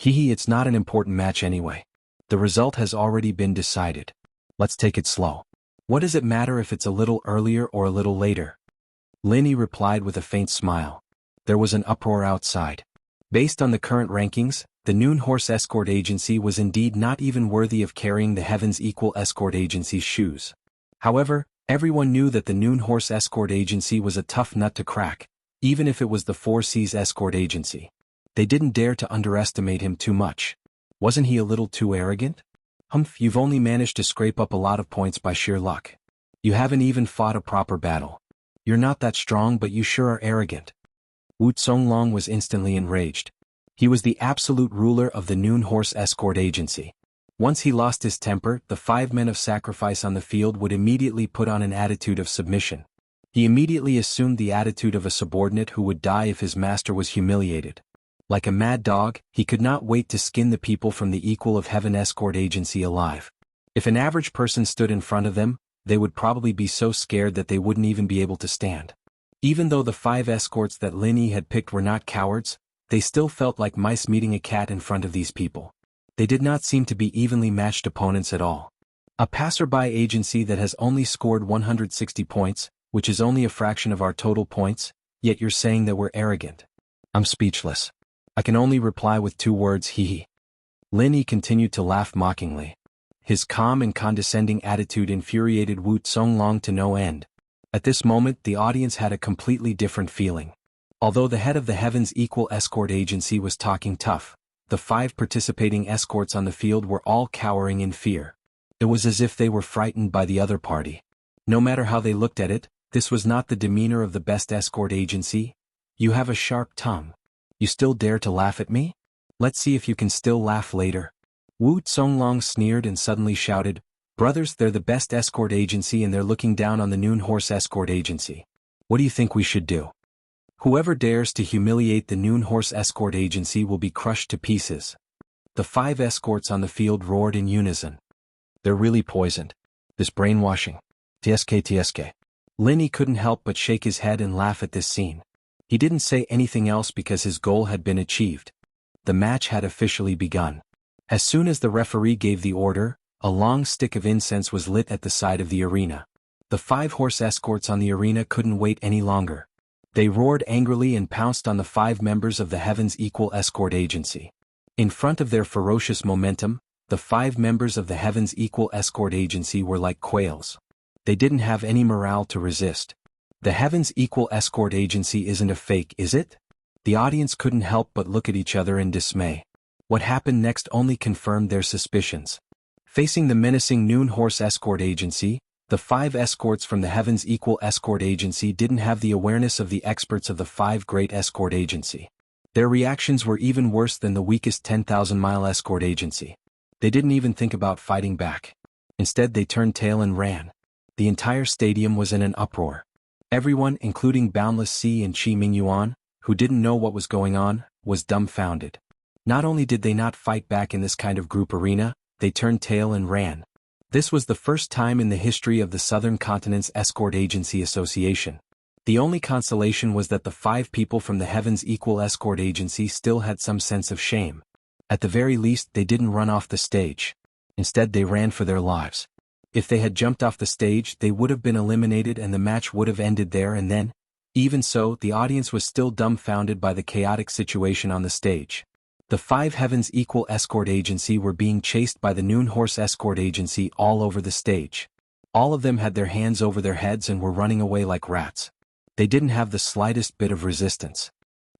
It's not an important match anyway. The result has already been decided. Let's take it slow. What does it matter if it's a little earlier or a little later? Lin Yi replied with a faint smile. There was an uproar outside. Based on the current rankings, the Noon Horse Escort Agency was indeed not even worthy of carrying the Heaven's Equal Escort Agency's shoes. However, everyone knew that the Noon Horse Escort Agency was a tough nut to crack, even if it was the 4 Seas Escort Agency. They didn't dare to underestimate him too much. Wasn't he a little too arrogant? Humph, you've only managed to scrape up a lot of points by sheer luck. You haven't even fought a proper battle. You're not that strong, but you sure are arrogant. Wu Zonglong was instantly enraged. He was the absolute ruler of the Noon Horse Escort Agency. Once he lost his temper, the 5 men of sacrifice on the field would immediately put on an attitude of submission. He immediately assumed the attitude of a subordinate who would die if his master was humiliated. Like a mad dog, he could not wait to skin the people from the Equal of Heaven Escort Agency alive. If an average person stood in front of them, they would probably be so scared that they wouldn't even be able to stand. Even though the 5 escorts that Lin Yi had picked were not cowards, they still felt like mice meeting a cat in front of these people. They did not seem to be evenly matched opponents at all. A passerby agency that has only scored 160 points, which is only a fraction of our total points, yet you're saying that we're arrogant. I'm speechless. I can only reply with 2 words, hee. Lin Yi continued to laugh mockingly. His calm and condescending attitude infuriated Wu Zonglong to no end. At this moment, the audience had a completely different feeling. Although the head of the Heaven's Equal Escort Agency was talking tough, the 5 participating escorts on the field were all cowering in fear. It was as if they were frightened by the other party. No matter how they looked at it, this was not the demeanor of the best escort agency. You have a sharp tongue. You still dare to laugh at me? Let's see if you can still laugh later. Wu Zonglong sneered and suddenly shouted, "Brothers, they're the best escort agency and they're looking down on the Noon Horse Escort Agency. What do you think we should do? Whoever dares to humiliate the Noon Horse Escort Agency will be crushed to pieces." The 5 escorts on the field roared in unison. "They're really poisoned. This brainwashing. TSK. Linny couldn't help but shake his head and laugh at this scene. He didn't say anything else because his goal had been achieved. The match had officially begun. As soon as the referee gave the order, a long stick of incense was lit at the side of the arena. The 5 horse escorts on the arena couldn't wait any longer. They roared angrily and pounced on the 5 members of the Heaven's Equal Escort Agency. In front of their ferocious momentum, the 5 members of the Heaven's Equal Escort Agency were like quails. They didn't have any morale to resist. The Heaven's Equal Escort Agency isn't a fake, is it? The audience couldn't help but look at each other in dismay. What happened next only confirmed their suspicions. Facing the menacing Noon Horse Escort Agency, the 5 escorts from the Heaven's Equal Escort Agency didn't have the awareness of the experts of the 5 Great Escort Agency. Their reactions were even worse than the weakest 10,000-mile escort agency. They didn't even think about fighting back. Instead they turned tail and ran. The entire stadium was in an uproar. Everyone, including Boundless Sea and Qi Mingyuan, who didn't know what was going on, was dumbfounded. Not only did they not fight back in this kind of group arena, they turned tail and ran. This was the first time in the history of the Southern Continent's Escort Agency Association. The only consolation was that the 5 people from the Heaven's Equal Escort Agency still had some sense of shame. At the very least, they didn't run off the stage. Instead, they ran for their lives. If they had jumped off the stage, they would have been eliminated and the match would have ended there and then. Even so, the audience was still dumbfounded by the chaotic situation on the stage. The 5 Heaven's Equal Escort Agency were being chased by the Noon Horse Escort Agency all over the stage. All of them had their hands over their heads and were running away like rats. They didn't have the slightest bit of resistance.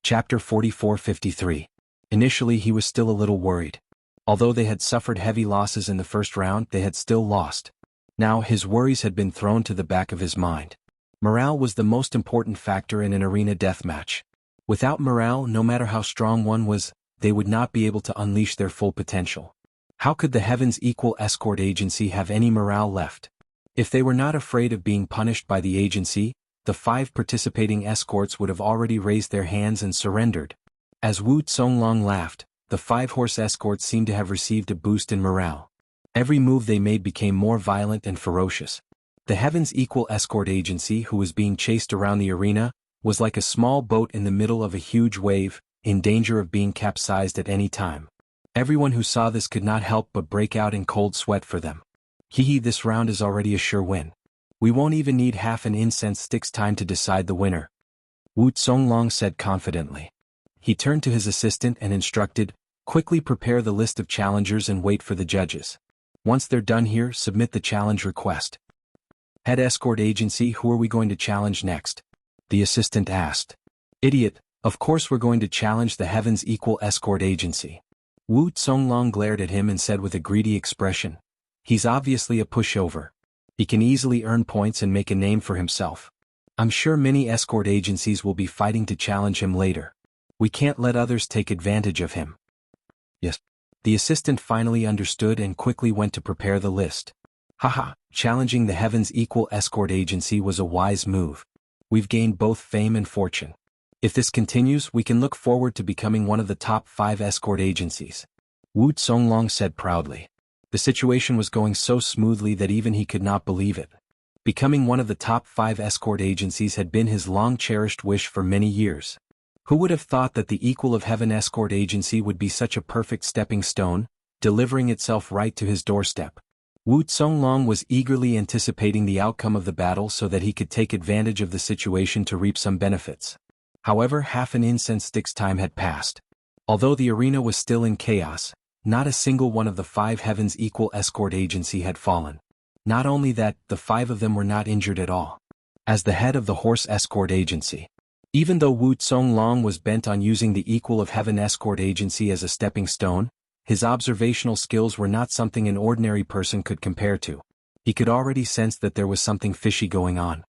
Chapter 44:53. Initially he was still a little worried. Although they had suffered heavy losses in the first round, they had still lost. Now his worries had been thrown to the back of his mind. Morale was the most important factor in an arena deathmatch. Without morale, no matter how strong one was, they would not be able to unleash their full potential. How could the Heaven's Equal Escort Agency have any morale left? If they were not afraid of being punished by the agency, the 5 participating escorts would have already raised their hands and surrendered. As Wu Zonglong laughed, the 5 horse escorts seemed to have received a boost in morale. Every move they made became more violent and ferocious. The Heaven's Equal Escort Agency, who was being chased around the arena, was like a small boat in the middle of a huge wave, in danger of being capsized at any time. Everyone who saw this could not help but break out in cold sweat for them. Hee, this round is already a sure win. We won't even need half an incense stick's time to decide the winner. Wu Zonglong said confidently. He turned to his assistant and instructed, "Quickly prepare the list of challengers and wait for the judges. Once they're done here, submit the challenge request." "Head Escort Agency, who are we going to challenge next?" the assistant asked. "Idiot, of course we're going to challenge the Heaven's Equal Escort Agency." Wu Zonglong glared at him and said with a greedy expression, "He's obviously a pushover. He can easily earn points and make a name for himself. I'm sure many escort agencies will be fighting to challenge him later. We can't let others take advantage of him." "Yes." The assistant finally understood and quickly went to prepare the list. "Haha, challenging the Heaven's Equal Escort Agency was a wise move. We've gained both fame and fortune. If this continues, we can look forward to becoming one of the top 5 escort agencies." Wu Zonglong said proudly. The situation was going so smoothly that even he could not believe it. Becoming one of the top 5 escort agencies had been his long-cherished wish for many years. Who would have thought that the Equal of Heaven Escort Agency would be such a perfect stepping stone, delivering itself right to his doorstep? Wu Zonglong was eagerly anticipating the outcome of the battle so that he could take advantage of the situation to reap some benefits. However, half an incense stick's time had passed. Although the arena was still in chaos, not a single one of the 5 Heaven's Equal Escort Agency had fallen. Not only that, the 5 of them were not injured at all. As the head of the Horse Escort Agency, Even though Wu Zonglong was bent on using the Equal of Heaven escort agency as a stepping stone, his observational skills were not something an ordinary person could compare to. He could already sense that there was something fishy going on.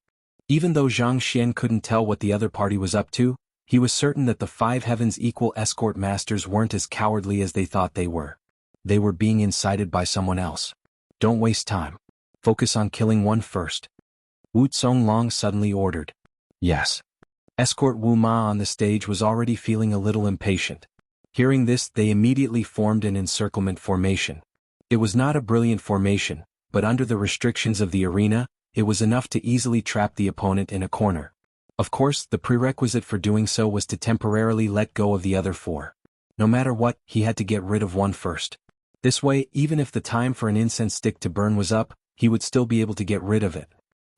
Even though Zhang Xian couldn't tell what the other party was up to, he was certain that the 5 Heavens Equal escort masters weren't as cowardly as they thought they were. They were being incited by someone else. Don't waste time. Focus on killing one first. Wu Zonglong suddenly ordered. Yes. Escort Wu Ma on the stage was already feeling a little impatient. Hearing this, they immediately formed an encirclement formation. It was not a brilliant formation, but under the restrictions of the arena, it was enough to easily trap the opponent in a corner. Of course, the prerequisite for doing so was to temporarily let go of the other 4. No matter what, he had to get rid of one first. This way, even if the time for an incense stick to burn was up, he would still be able to get rid of it.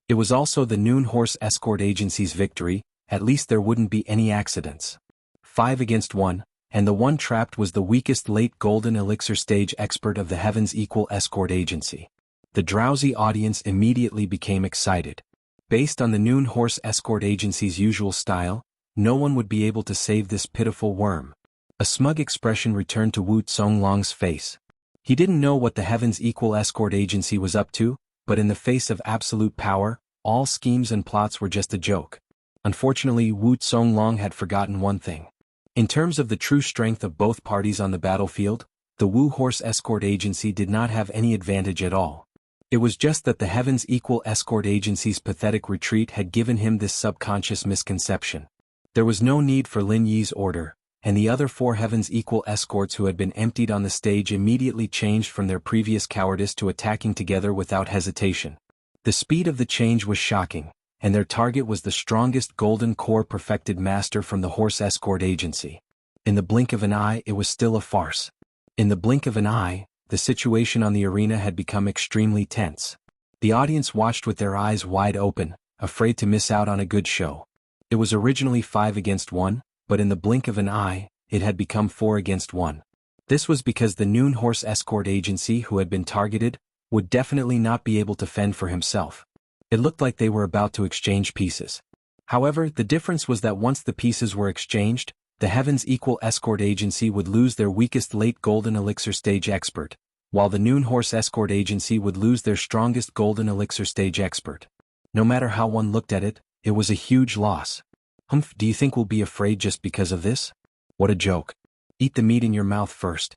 It was also the Noon Horse Escort Agency's victory, at least there wouldn't be any accidents. 5 against 1, and the one trapped was the weakest late Golden Elixir stage expert of the Heavens Equal Escort Agency. The drowsy audience immediately became excited. Based on the Noon Horse Escort Agency's usual style, no one would be able to save this pitiful worm. A smug expression returned to Wu Zonglong's face. He didn't know what the Heavens Equal Escort Agency was up to, but in the face of absolute power, all schemes and plots were just a joke. Unfortunately, Wu Zonglong had forgotten one thing. In terms of the true strength of both parties on the battlefield, the Wu Horse Escort Agency did not have any advantage at all. It was just that the Heavens Equal Escort Agency's pathetic retreat had given him this subconscious misconception. There was no need for Lin Yi's order, and the other 4 Heavens Equal escorts who had been emptied on the stage immediately changed from their previous cowardice to attacking together without hesitation. The speed of the change was shocking, and their target was the strongest Golden Core perfected master from the Horse Escort Agency. In the blink of an eye, it was still a farce. In the blink of an eye, the situation on the arena had become extremely tense. The audience watched with their eyes wide open, afraid to miss out on a good show. It was originally 5 against 1, but in the blink of an eye, it had become 4 against 1. This was because the Noon Horse Escort Agency who had been targeted would definitely not be able to fend for himself. It looked like they were about to exchange pieces. However, the difference was that once the pieces were exchanged, the Heavens Equal Escort Agency would lose their weakest late Golden Elixir stage expert, while the Noon Horse Escort Agency would lose their strongest Golden Elixir stage expert. No matter how one looked at it, it was a huge loss. Humph, do you think we'll be afraid just because of this? What a joke. Eat the meat in your mouth first.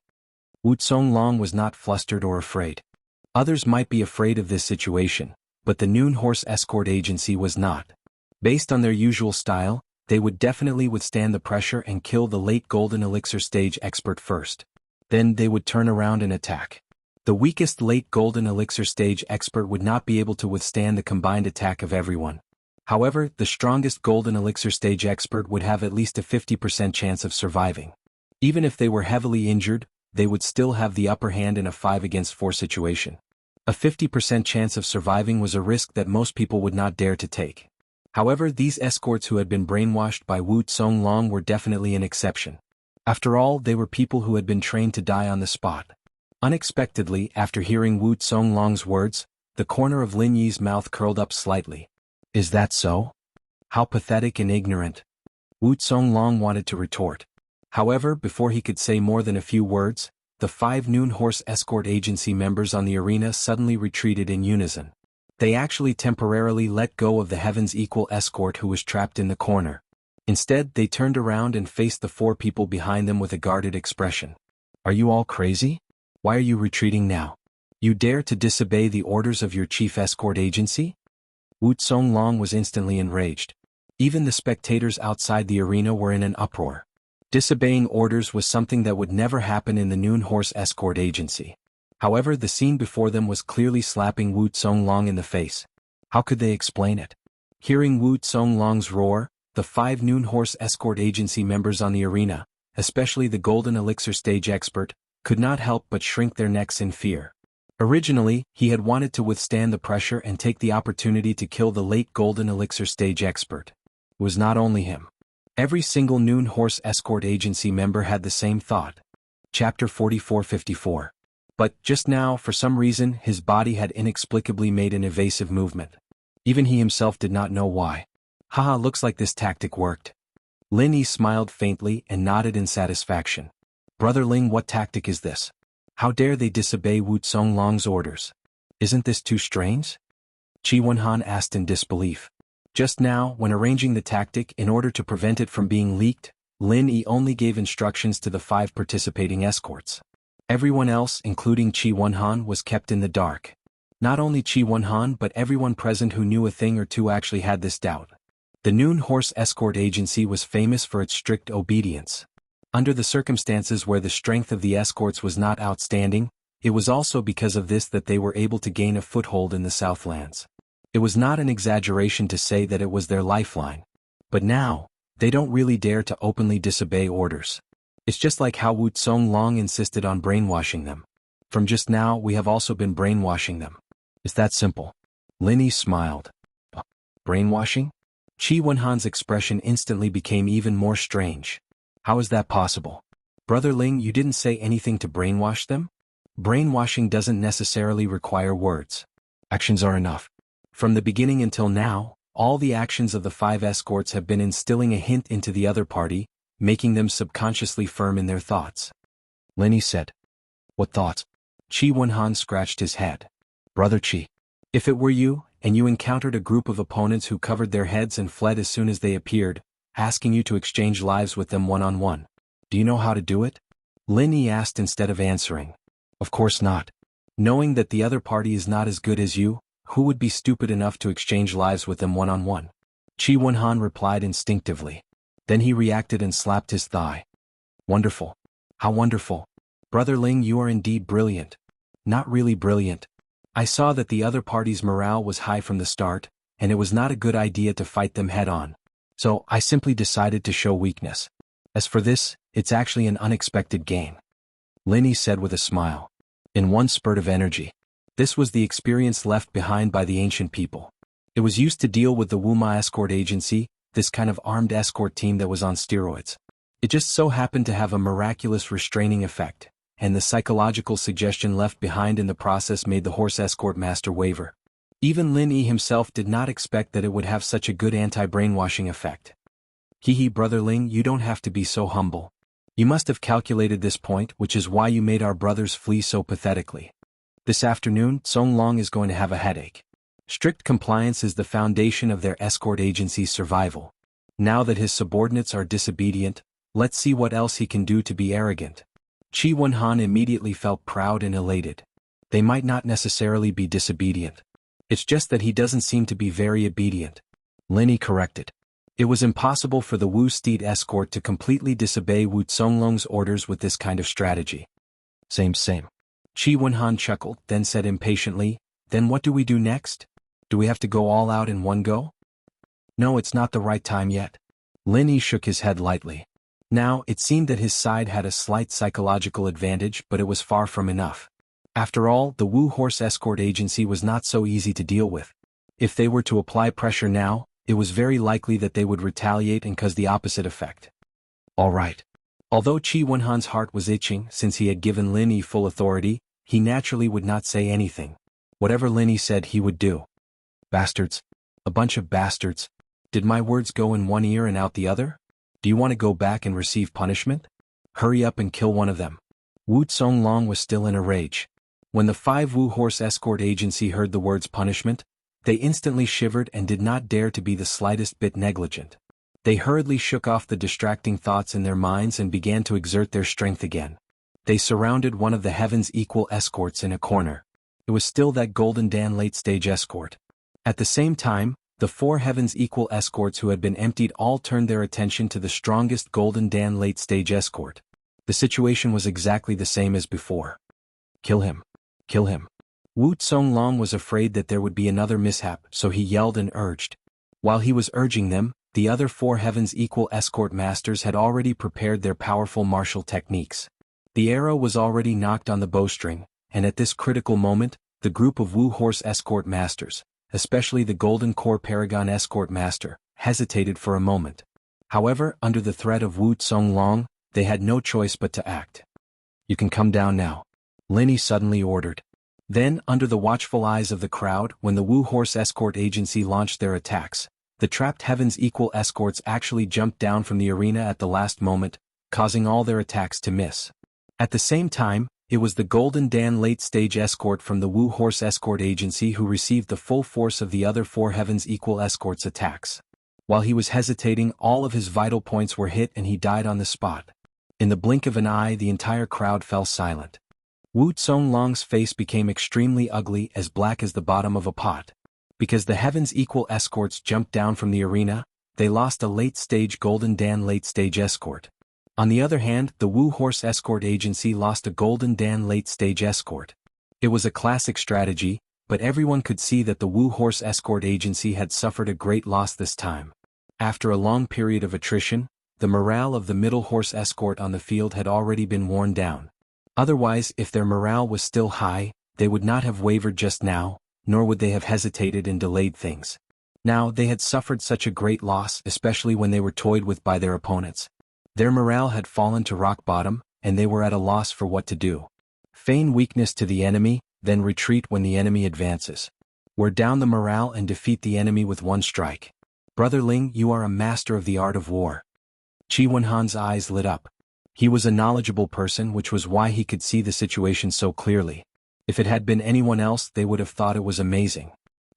Wu Zonglong was not flustered or afraid. Others might be afraid of this situation, but the Noon Horse Escort Agency was not. Based on their usual style, they would definitely withstand the pressure and kill the late Golden Elixir stage expert first. Then they would turn around and attack. The weakest late Golden Elixir stage expert would not be able to withstand the combined attack of everyone. However, the strongest Golden Elixir stage expert would have at least a 50% chance of surviving. Even if they were heavily injured, they would still have the upper hand in a 5 against 4 situation. A 50% chance of surviving was a risk that most people would not dare to take. However, these escorts who had been brainwashed by Wu Zonglong were definitely an exception. After all, they were people who had been trained to die on the spot. Unexpectedly, after hearing Wu Zonglong's words, the corner of Lin Yi's mouth curled up slightly. Is that so? How pathetic and ignorant. Wu Zonglong wanted to retort. However, before he could say more than a few words, the 5 Noon Horse Escort Agency members on the arena suddenly retreated in unison. They actually temporarily let go of the Heavens Equal escort who was trapped in the corner. Instead, they turned around and faced the 4 people behind them with a guarded expression. Are you all crazy? Why are you retreating now? You dare to disobey the orders of your chief escort agency? Wu Zonglong was instantly enraged. Even the spectators outside the arena were in an uproar. Disobeying orders was something that would never happen in the Noon Horse Escort Agency. However, the scene before them was clearly slapping Wu Zonglong in the face. How could they explain it? Hearing Wu Zonglong's roar, the 5 Noon Horse Escort Agency members on the arena, especially the Golden Elixir stage expert, could not help but shrink their necks in fear. Originally, he had wanted to withstand the pressure and take the opportunity to kill the late Golden Elixir stage expert. It was not only him. Every single Noon Horse Escort Agency member had the same thought. Chapter 44-54. But, just now, for some reason, his body had inexplicably made an evasive movement. Even he himself did not know why. Haha, looks like this tactic worked. Lin Yi smiled faintly and nodded in satisfaction. Brother Ling, what tactic is this? How dare they disobey Wu Zonglong's orders? Isn't this too strange? Qi Wenhan asked in disbelief. Just now, when arranging the tactic in order to prevent it from being leaked, Lin Yi only gave instructions to the 5 participating escorts. Everyone else, including Qi Wenhan, was kept in the dark. Not only Qi Wenhan but everyone present who knew a thing or two actually had this doubt. The Noon Horse Escort Agency was famous for its strict obedience. Under the circumstances where the strength of the escorts was not outstanding, it was also because of this that they were able to gain a foothold in the Southlands. It was not an exaggeration to say that it was their lifeline. But now, they don't really dare to openly disobey orders. It's just like how Wu Zonglong insisted on brainwashing them. From just now we have also been brainwashing them. It's that simple. Lin Yi smiled. Brainwashing? Qi Wenhan's expression instantly became even more strange. How is that possible? Brother Ling, you didn't say anything to brainwash them? Brainwashing doesn't necessarily require words. Actions are enough. From the beginning until now, all the actions of the 5 escorts have been instilling a hint into the other party, making them subconsciously firm in their thoughts. Lin Yi said. What thoughts? Qi Wenhan scratched his head. Brother Qi, if it were you, and you encountered a group of opponents who covered their heads and fled as soon as they appeared, asking you to exchange lives with them one-on-one, do you know how to do it? Lin Yi asked instead of answering. Of course not. Knowing that the other party is not as good as you, who would be stupid enough to exchange lives with them one-on-one? Qi Wenhan replied instinctively. Then he reacted and slapped his thigh. Wonderful. How wonderful. Brother Ling, you are indeed brilliant. Not really brilliant. I saw that the other party's morale was high from the start, and it was not a good idea to fight them head-on. So I simply decided to show weakness. As for this, it's actually an unexpected gain. Lin Yi said with a smile. In one spurt of energy. This was the experience left behind by the ancient people. It was used to deal with the Wuma Escort Agency, this kind of armed escort team that was on steroids. It just so happened to have a miraculous restraining effect, and the psychological suggestion left behind in the process made the horse escort master waver. Even Lin Yi himself did not expect that it would have such a good anti-brainwashing effect. Hee Brother Ling, you don't have to be so humble. You must have calculated this point, which is why you made our brothers flee so pathetically. This afternoon, Zonglong is going to have a headache. Strict compliance is the foundation of their escort agency's survival. Now that his subordinates are disobedient, let's see what else he can do to be arrogant. Qi Wenhan immediately felt proud and elated. They might not necessarily be disobedient. It's just that he doesn't seem to be very obedient. Lin Yi corrected. It was impossible for the Wu Steed escort to completely disobey Wu Zonglong's orders with this kind of strategy. Same. Qi Wenhan chuckled, then said impatiently, then what do we do next? Do we have to go all out in one go? No, it's not the right time yet. Lin Yi shook his head lightly. Now, it seemed that his side had a slight psychological advantage, but it was far from enough. After all, the Wu Horse Escort Agency was not so easy to deal with. If they were to apply pressure now, it was very likely that they would retaliate and cause the opposite effect. All right. Although Qi Wenhan's heart was itching since he had given Lin Yi full authority, he naturally would not say anything. Whatever Lin Yi said he would do. Bastards. A bunch of bastards. Did my words go in one ear and out the other? Do you want to go back and receive punishment? Hurry up and kill one of them. Wu Zonglong was still in a rage. When the 5 Wu Horse Escort Agency heard the words punishment, they instantly shivered and did not dare to be the slightest bit negligent. They hurriedly shook off the distracting thoughts in their minds and began to exert their strength again. They surrounded one of the Heaven's Equal escorts in a corner. It was still that Golden Dan late-stage escort. At the same time, the 4 Heaven's Equal escorts who had been emptied all turned their attention to the strongest Golden Dan late-stage escort. The situation was exactly the same as before. Kill him. Kill him. Wu Zonglong was afraid that there would be another mishap, so he yelled and urged. While he was urging them, the other 4 Heaven's Equal escort masters had already prepared their powerful martial techniques. The arrow was already knocked on the bowstring, and at this critical moment, the group of Wu Horse escort masters, especially the Golden Core Paragon escort master, hesitated for a moment. However, under the threat of Wu Zonglong, they had no choice but to act. You can come down now. Lin Yi suddenly ordered. Then, under the watchful eyes of the crowd, when the Wu Horse Escort Agency launched their attacks, The trapped Heaven's Equal escorts actually jumped down from the arena at the last moment, causing all their attacks to miss. At the same time, it was the Golden Dan late-stage escort from the Wu Horse Escort Agency who received the full force of the other 4 Heaven's Equal escorts' attacks. While he was hesitating, all of his vital points were hit and he died on the spot. In the blink of an eye, the entire crowd fell silent. Wu Zonglong's face became extremely ugly, as black as the bottom of a pot. Because the Heaven's Equal escorts jumped down from the arena, they lost a late-stage Golden Dan late-stage escort. On the other hand, the Wu Horse Escort Agency lost a Golden Dan late-stage escort. It was a classic strategy, but everyone could see that the Wu Horse Escort Agency had suffered a great loss this time. After a long period of attrition, the morale of the Middle Horse Escort on the field had already been worn down. Otherwise, if their morale was still high, they would not have wavered just now, nor would they have hesitated and delayed things. Now they had suffered such a great loss, especially when they were toyed with by their opponents. Their morale had fallen to rock bottom, and they were at a loss for what to do. Feign weakness to the enemy, then retreat when the enemy advances. Wear down the morale and defeat the enemy with one strike. Brother Ling, you are a master of the art of war. Qi Wenhan's eyes lit up. He was a knowledgeable person, which was why he could see the situation so clearly. If it had been anyone else, they would have thought it was amazing.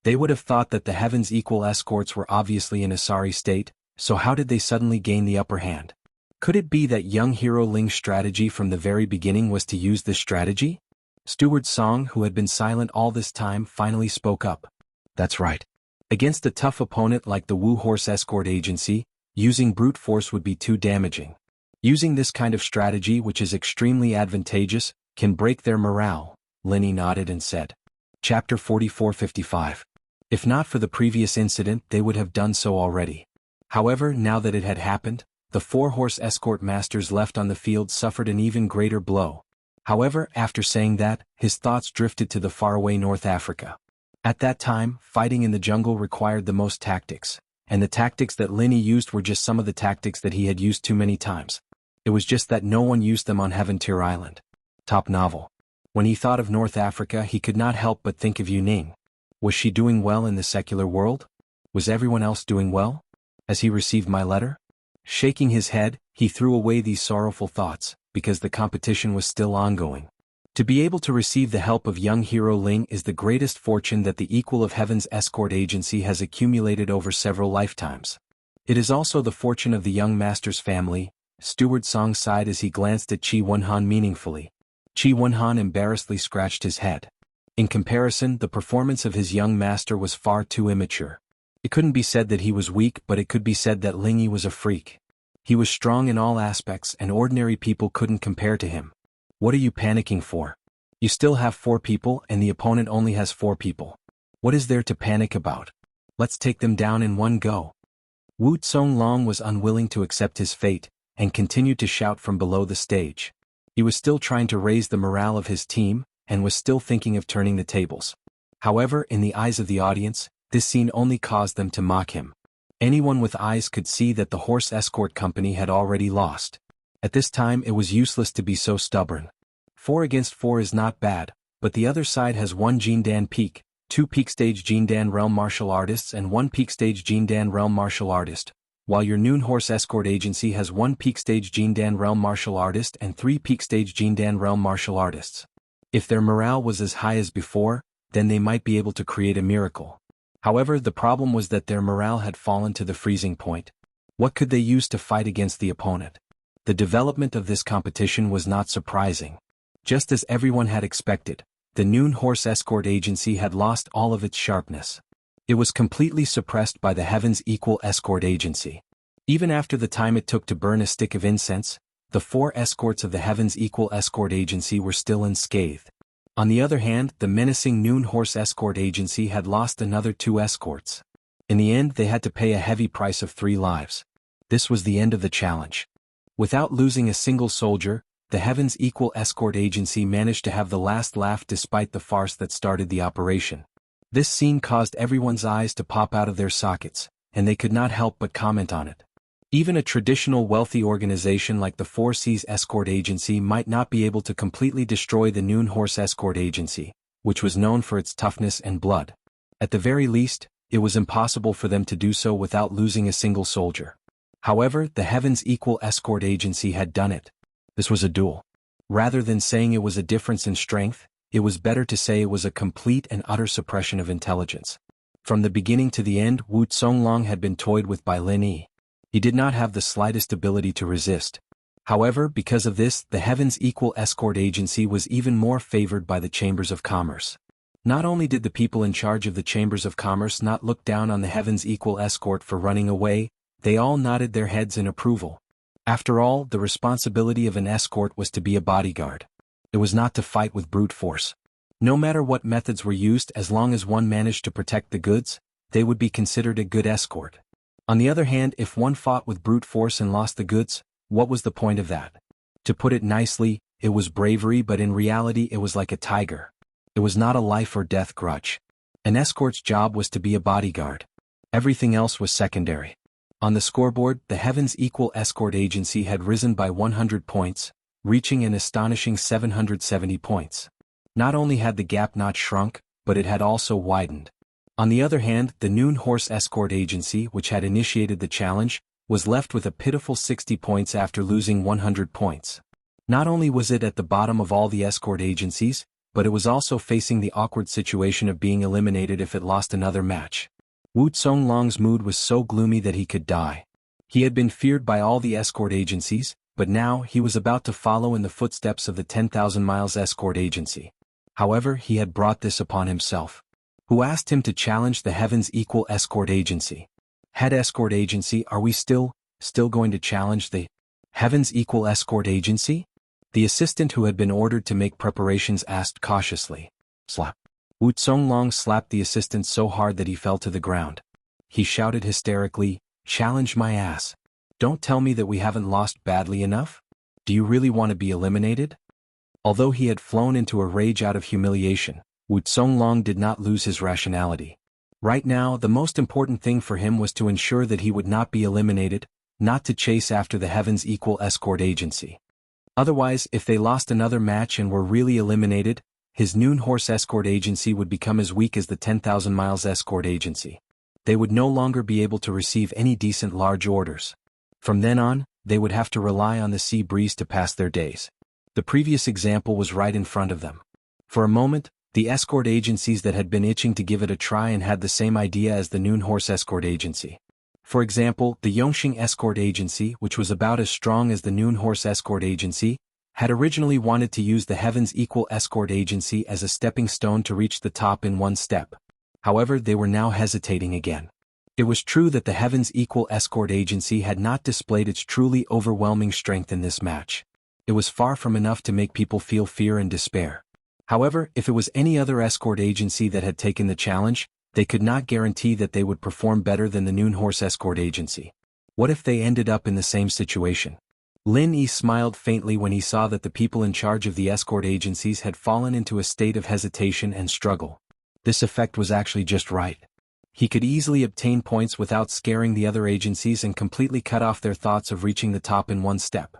They would have thought that the Heaven's Equal escorts were obviously in a sorry state, so how did they suddenly gain the upper hand? Could it be that young hero Ling's strategy from the very beginning was to use this strategy? Steward Song, who had been silent all this time, finally spoke up. That's right. Against a tough opponent like the Wu Horse Escort Agency, using brute force would be too damaging. Using this kind of strategy, which is extremely advantageous, can break their morale. Linny nodded and said. Chapter 44-55. If not for the previous incident, they would have done so already. However, now that it had happened, the 4 horse escort masters left on the field suffered an even greater blow. However, after saying that, his thoughts drifted to the faraway North Africa. At that time, fighting in the jungle required the most tactics, and the tactics that Linny used were just some of the tactics that he had used too many times. It was just that no one used them on Heaven Tier Island. Top novel. When he thought of North Africa, he could not help but think of Yuning. Was she doing well in the secular world? Was everyone else doing well? Has he received my letter? Shaking his head, he threw away these sorrowful thoughts, because the competition was still ongoing. To be able to receive the help of young hero Ling is the greatest fortune that the Equal of Heaven's Escort Agency has accumulated over several lifetimes. It is also the fortune of the young master's family. Steward Song sighed as he glanced at Qi Wenhan meaningfully. Qi Wenhan embarrassedly scratched his head. In comparison, the performance of his young master was far too immature. It couldn't be said that he was weak, but it could be said that Lingy was a freak. He was strong in all aspects and ordinary people couldn't compare to him. What are you panicking for? You still have 4 people and the opponent only has 4 people. What is there to panic about? Let's take them down in one go. Wu Zonglong was unwilling to accept his fate, and continued to shout from below the stage. He was still trying to raise the morale of his team, and was still thinking of turning the tables. However, in the eyes of the audience, this scene only caused them to mock him. Anyone with eyes could see that the horse escort company had already lost. At this time it was useless to be so stubborn. 4 against 4 is not bad, but the other side has 1 Jindan Peak, 2 Peak Stage Jindan Realm Martial Artists and 1 Peak Stage Jindan Realm Martial Artist, while your Noon Horse Escort Agency has 1 Peak Stage Jindan Realm Martial Artist and 3 Peak Stage Jindan Realm Martial Artists. If their morale was as high as before, then they might be able to create a miracle. However, the problem was that their morale had fallen to the freezing point. What could they use to fight against the opponent? The development of this competition was not surprising. Just as everyone had expected, the Noon Horse Escort Agency had lost all of its sharpness. It was completely suppressed by the Heaven's Equal Escort Agency. Even after the time it took to burn a stick of incense, the 4 escorts of the Heaven's Equal Escort Agency were still unscathed. On the other hand, the menacing Noon Horse Escort Agency had lost another 2 escorts. In the end, they had to pay a heavy price of 3 lives. This was the end of the challenge. Without losing a single soldier, the Heaven's Equal Escort Agency managed to have the last laugh despite the farce that started the operation. This scene caused everyone's eyes to pop out of their sockets, and they could not help but comment on it. Even a traditional wealthy organization like the 4 Seas Escort Agency might not be able to completely destroy the Noon Horse Escort Agency, which was known for its toughness and blood. At the very least, it was impossible for them to do so without losing a single soldier. However, the Heaven's Equal Escort Agency had done it. This was a duel. Rather than saying it was a difference in strength, it was better to say it was a complete and utter suppression of intelligence. From the beginning to the end, Wu Zonglong had been toyed with by Lin Yi. He did not have the slightest ability to resist. However, because of this, the Heaven's Equal Escort Agency was even more favored by the Chambers of Commerce. Not only did the people in charge of the Chambers of Commerce not look down on the Heaven's Equal Escort for running away, they all nodded their heads in approval. After all, the responsibility of an escort was to be a bodyguard. It was not to fight with brute force. No matter what methods were used, as long as one managed to protect the goods, they would be considered a good escort. On the other hand, if one fought with brute force and lost the goods, what was the point of that? To put it nicely, it was bravery, but in reality it was like a tiger. It was not a life or death grudge. An escort's job was to be a bodyguard. Everything else was secondary. On the scoreboard, the Heaven's Equal Escort Agency had risen by 100 points, reaching an astonishing 770 points. Not only had the gap not shrunk, but it had also widened. On the other hand, the Noon Horse Escort Agency, which had initiated the challenge, was left with a pitiful 60 points after losing 100 points. Not only was it at the bottom of all the escort agencies, but it was also facing the awkward situation of being eliminated if it lost another match. Wu Zonglong's mood was so gloomy that he could die. He had been feared by all the escort agencies, but now he was about to follow in the footsteps of the 10,000 Miles Escort Agency. However, he had brought this upon himself. Who asked him to challenge the Heaven's Equal Escort Agency? Head Escort Agency, are we still going to challenge the Heaven's Equal Escort Agency? The assistant who had been ordered to make preparations asked cautiously. Slap. Wu Zonglong slapped the assistant so hard that he fell to the ground. He shouted hysterically, "Challenge my ass. Don't tell me that we haven't lost badly enough? Do you really want to be eliminated?" Although he had flown into a rage out of humiliation, Wu Zonglong did not lose his rationality. Right now, the most important thing for him was to ensure that he would not be eliminated, not to chase after the Heaven's Equal Escort Agency. Otherwise, if they lost another match and were really eliminated, his Noon Horse Escort Agency would become as weak as the 10,000 Miles Escort Agency. They would no longer be able to receive any decent large orders. From then on, they would have to rely on the sea breeze to pass their days. The previous example was right in front of them. For a moment, the escort agencies that had been itching to give it a try and had the same idea as the Noon Horse Escort Agency. For example, the Yongxing Escort Agency, which was about as strong as the Noon Horse Escort Agency, had originally wanted to use the Heaven's Equal Escort Agency as a stepping stone to reach the top in one step. However, they were now hesitating again. It was true that the Heaven's Equal Escort Agency had not displayed its truly overwhelming strength in this match. It was far from enough to make people feel fear and despair. However, if it was any other escort agency that had taken the challenge, they could not guarantee that they would perform better than the Noon Horse Escort Agency. What if they ended up in the same situation? Lin Yi smiled faintly when he saw that the people in charge of the escort agencies had fallen into a state of hesitation and struggle. This effect was actually just right. He could easily obtain points without scaring the other agencies and completely cut off their thoughts of reaching the top in one step.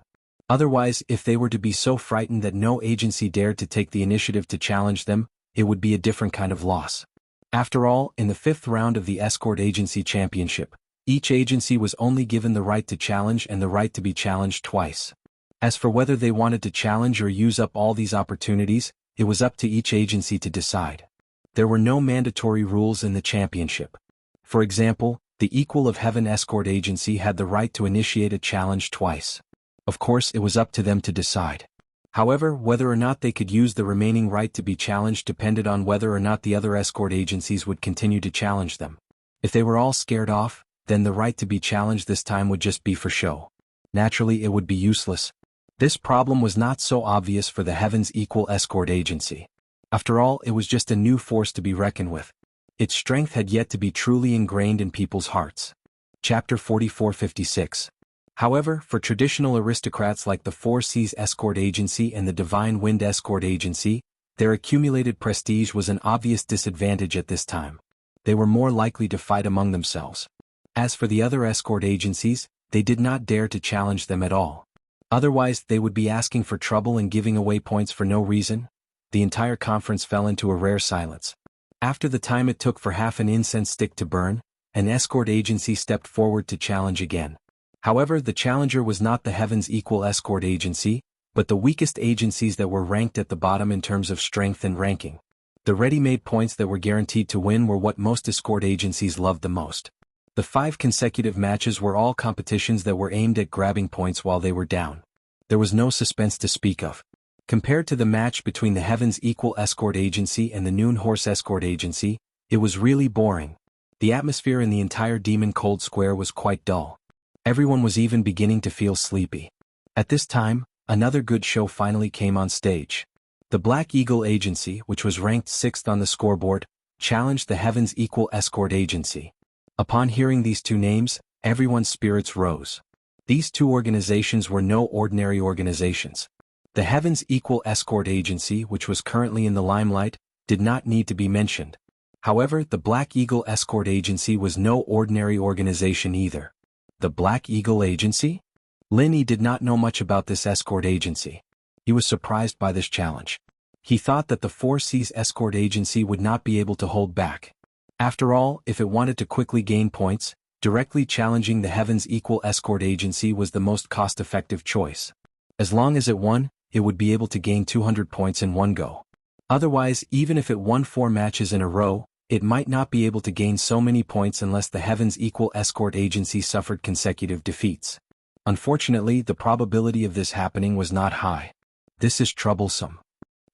Otherwise, if they were to be so frightened that no agency dared to take the initiative to challenge them, it would be a different kind of loss. After all, in the 5th round of the Escort Agency Championship, each agency was only given the right to challenge and the right to be challenged twice. As for whether they wanted to challenge or use up all these opportunities, it was up to each agency to decide. There were no mandatory rules in the championship. For example, the Equal of Heaven Escort Agency had the right to initiate a challenge twice. Of course, it was up to them to decide. However, whether or not they could use the remaining right to be challenged depended on whether or not the other escort agencies would continue to challenge them. If they were all scared off, then the right to be challenged this time would just be for show. Naturally, it would be useless. This problem was not so obvious for the Heaven's Equal Escort Agency. After all, it was just a new force to be reckoned with. Its strength had yet to be truly ingrained in people's hearts. Chapter 4456. However, for traditional aristocrats like the Four Seas Escort Agency and the Divine Wind Escort Agency, their accumulated prestige was an obvious disadvantage at this time. They were more likely to fight among themselves. As for the other escort agencies, they did not dare to challenge them at all. Otherwise, they would be asking for trouble and giving away points for no reason. The entire conference fell into a rare silence. After the time it took for half an incense stick to burn, an escort agency stepped forward to challenge again. However, the challenger was not the Heaven's Equal escort agency, but the weakest agencies that were ranked at the bottom in terms of strength and ranking. The ready-made points that were guaranteed to win were what most escort agencies loved the most. The 5 consecutive matches were all competitions that were aimed at grabbing points while they were down. There was no suspense to speak of. Compared to the match between the Heaven's Equal escort agency and the Noon Horse escort agency, it was really boring. The atmosphere in the entire Demon Cold Square was quite dull. Everyone was even beginning to feel sleepy. At this time, another good show finally came on stage. The Black Eagle Agency, which was ranked 6th on the scoreboard, challenged the Heaven's Equal escort agency. Upon hearing these two names, everyone's spirits rose. These two organizations were no ordinary organizations. The Heaven's Equal escort agency, which was currently in the limelight, did not need to be mentioned. However, the Black Eagle escort agency was no ordinary organization either. The Black Eagle agency? Linny did not know much about this escort agency. He was surprised by this challenge. He thought that the 4C's escort agency would not be able to hold back. After all, if it wanted to quickly gain points, directly challenging the Heaven's Equal escort agency was the most cost-effective choice. As long as it won, it would be able to gain 200 points in one go. Otherwise, even if it won 4 matches in a row, it might not be able to gain so many points unless the Heaven's Equal escort agency suffered consecutive defeats. Unfortunately, the probability of this happening was not high. This is troublesome.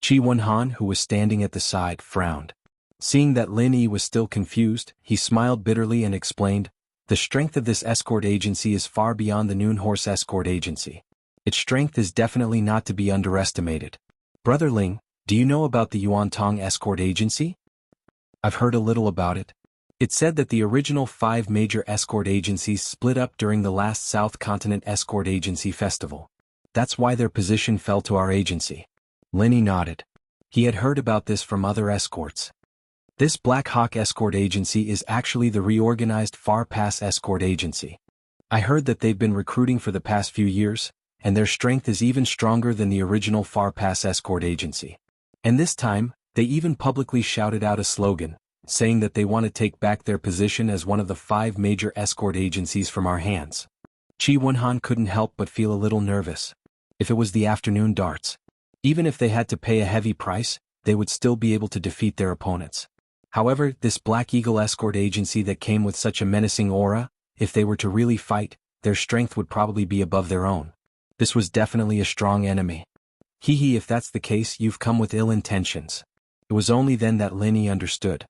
Chi Wenhan, who was standing at the side, frowned. Seeing that Lin Yi was still confused, he smiled bitterly and explained, "The strength of this escort agency is far beyond the Noon Horse escort agency. Its strength is definitely not to be underestimated. Brother Ling, do you know about the Yuantong escort agency?" "I've heard a little about it. It said that the original 5 major escort agencies split up during the last South Continent Escort Agency Festival. That's why their position fell to our agency." Linny nodded. He had heard about this from other escorts. This Black Hawk escort agency is actually the reorganized Far Pass escort agency. I heard that they've been recruiting for the past few years, and their strength is even stronger than the original Far Pass escort agency. And this time, they even publicly shouted out a slogan, saying that they want to take back their position as one of the 5 major escort agencies from our hands. Chi Wenhan couldn't help but feel a little nervous. If it was the afternoon darts, even if they had to pay a heavy price, they would still be able to defeat their opponents. However, this Black Eagle escort agency that came with such a menacing aura, if they were to really fight, their strength would probably be above their own. This was definitely a strong enemy. Hee, if that's the case, you've come with ill intentions. It was only then that Linny understood.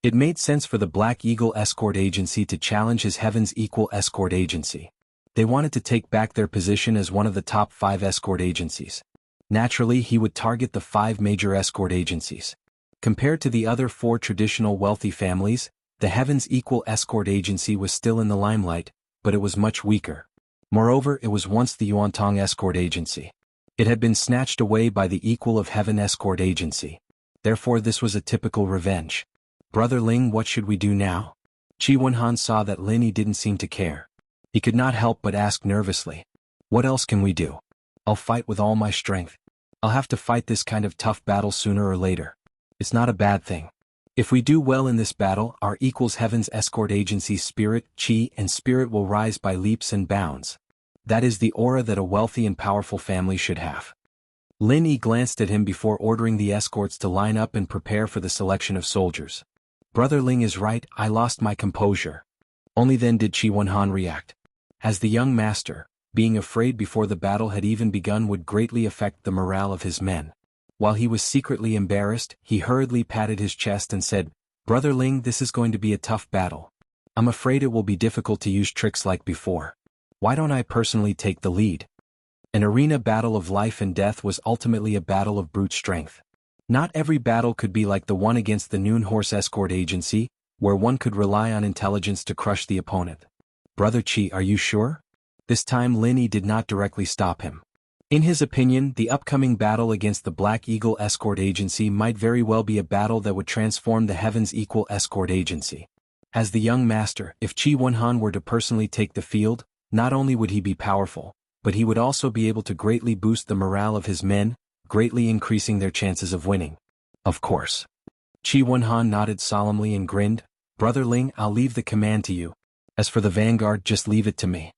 It made sense for the Black Eagle escort agency to challenge his Heaven's Equal escort agency. They wanted to take back their position as one of the top 5 escort agencies. Naturally, he would target the 5 major escort agencies. Compared to the other 4 traditional wealthy families, the Heaven's Equal escort agency was still in the limelight, but it was much weaker. Moreover, it was once the Yuantong escort agency. It had been snatched away by the Equal of Heaven escort agency. Therefore, this was a typical revenge. "Brother Ling, what should we do now?" Chi Wenhan saw that Linny didn't seem to care. He could not help but ask nervously, "What else can we do? I'll fight with all my strength. I'll have to fight this kind of tough battle sooner or later. It's not a bad thing. If we do well in this battle, our Equals Heaven's escort agency's spirit, chi, and spirit will rise by leaps and bounds. That is the aura that a wealthy and powerful family should have." Lin Yi glanced at him before ordering the escorts to line up and prepare for the selection of soldiers. "Brother Ling is right, I lost my composure." Only then did Chi Wenhan react. As the young master, being afraid before the battle had even begun would greatly affect the morale of his men. While he was secretly embarrassed, he hurriedly patted his chest and said, "Brother Ling, this is going to be a tough battle. I'm afraid it will be difficult to use tricks like before. Why don't I personally take the lead?" An arena battle of life and death was ultimately a battle of brute strength. Not every battle could be like the one against the Noon Horse escort agency, where one could rely on intelligence to crush the opponent. "Brother Chi, are you sure?" This time Linny did not directly stop him. In his opinion, the upcoming battle against the Black Eagle escort agency might very well be a battle that would transform the Heaven's Equal escort agency. As the young master, if Chi Wenhan were to personally take the field, not only would he be powerful, but he would also be able to greatly boost the morale of his men, greatly increasing their chances of winning. Of course. Qi Wenhan nodded solemnly and grinned. Brother Ling, I'll leave the command to you. As for the vanguard, just leave it to me.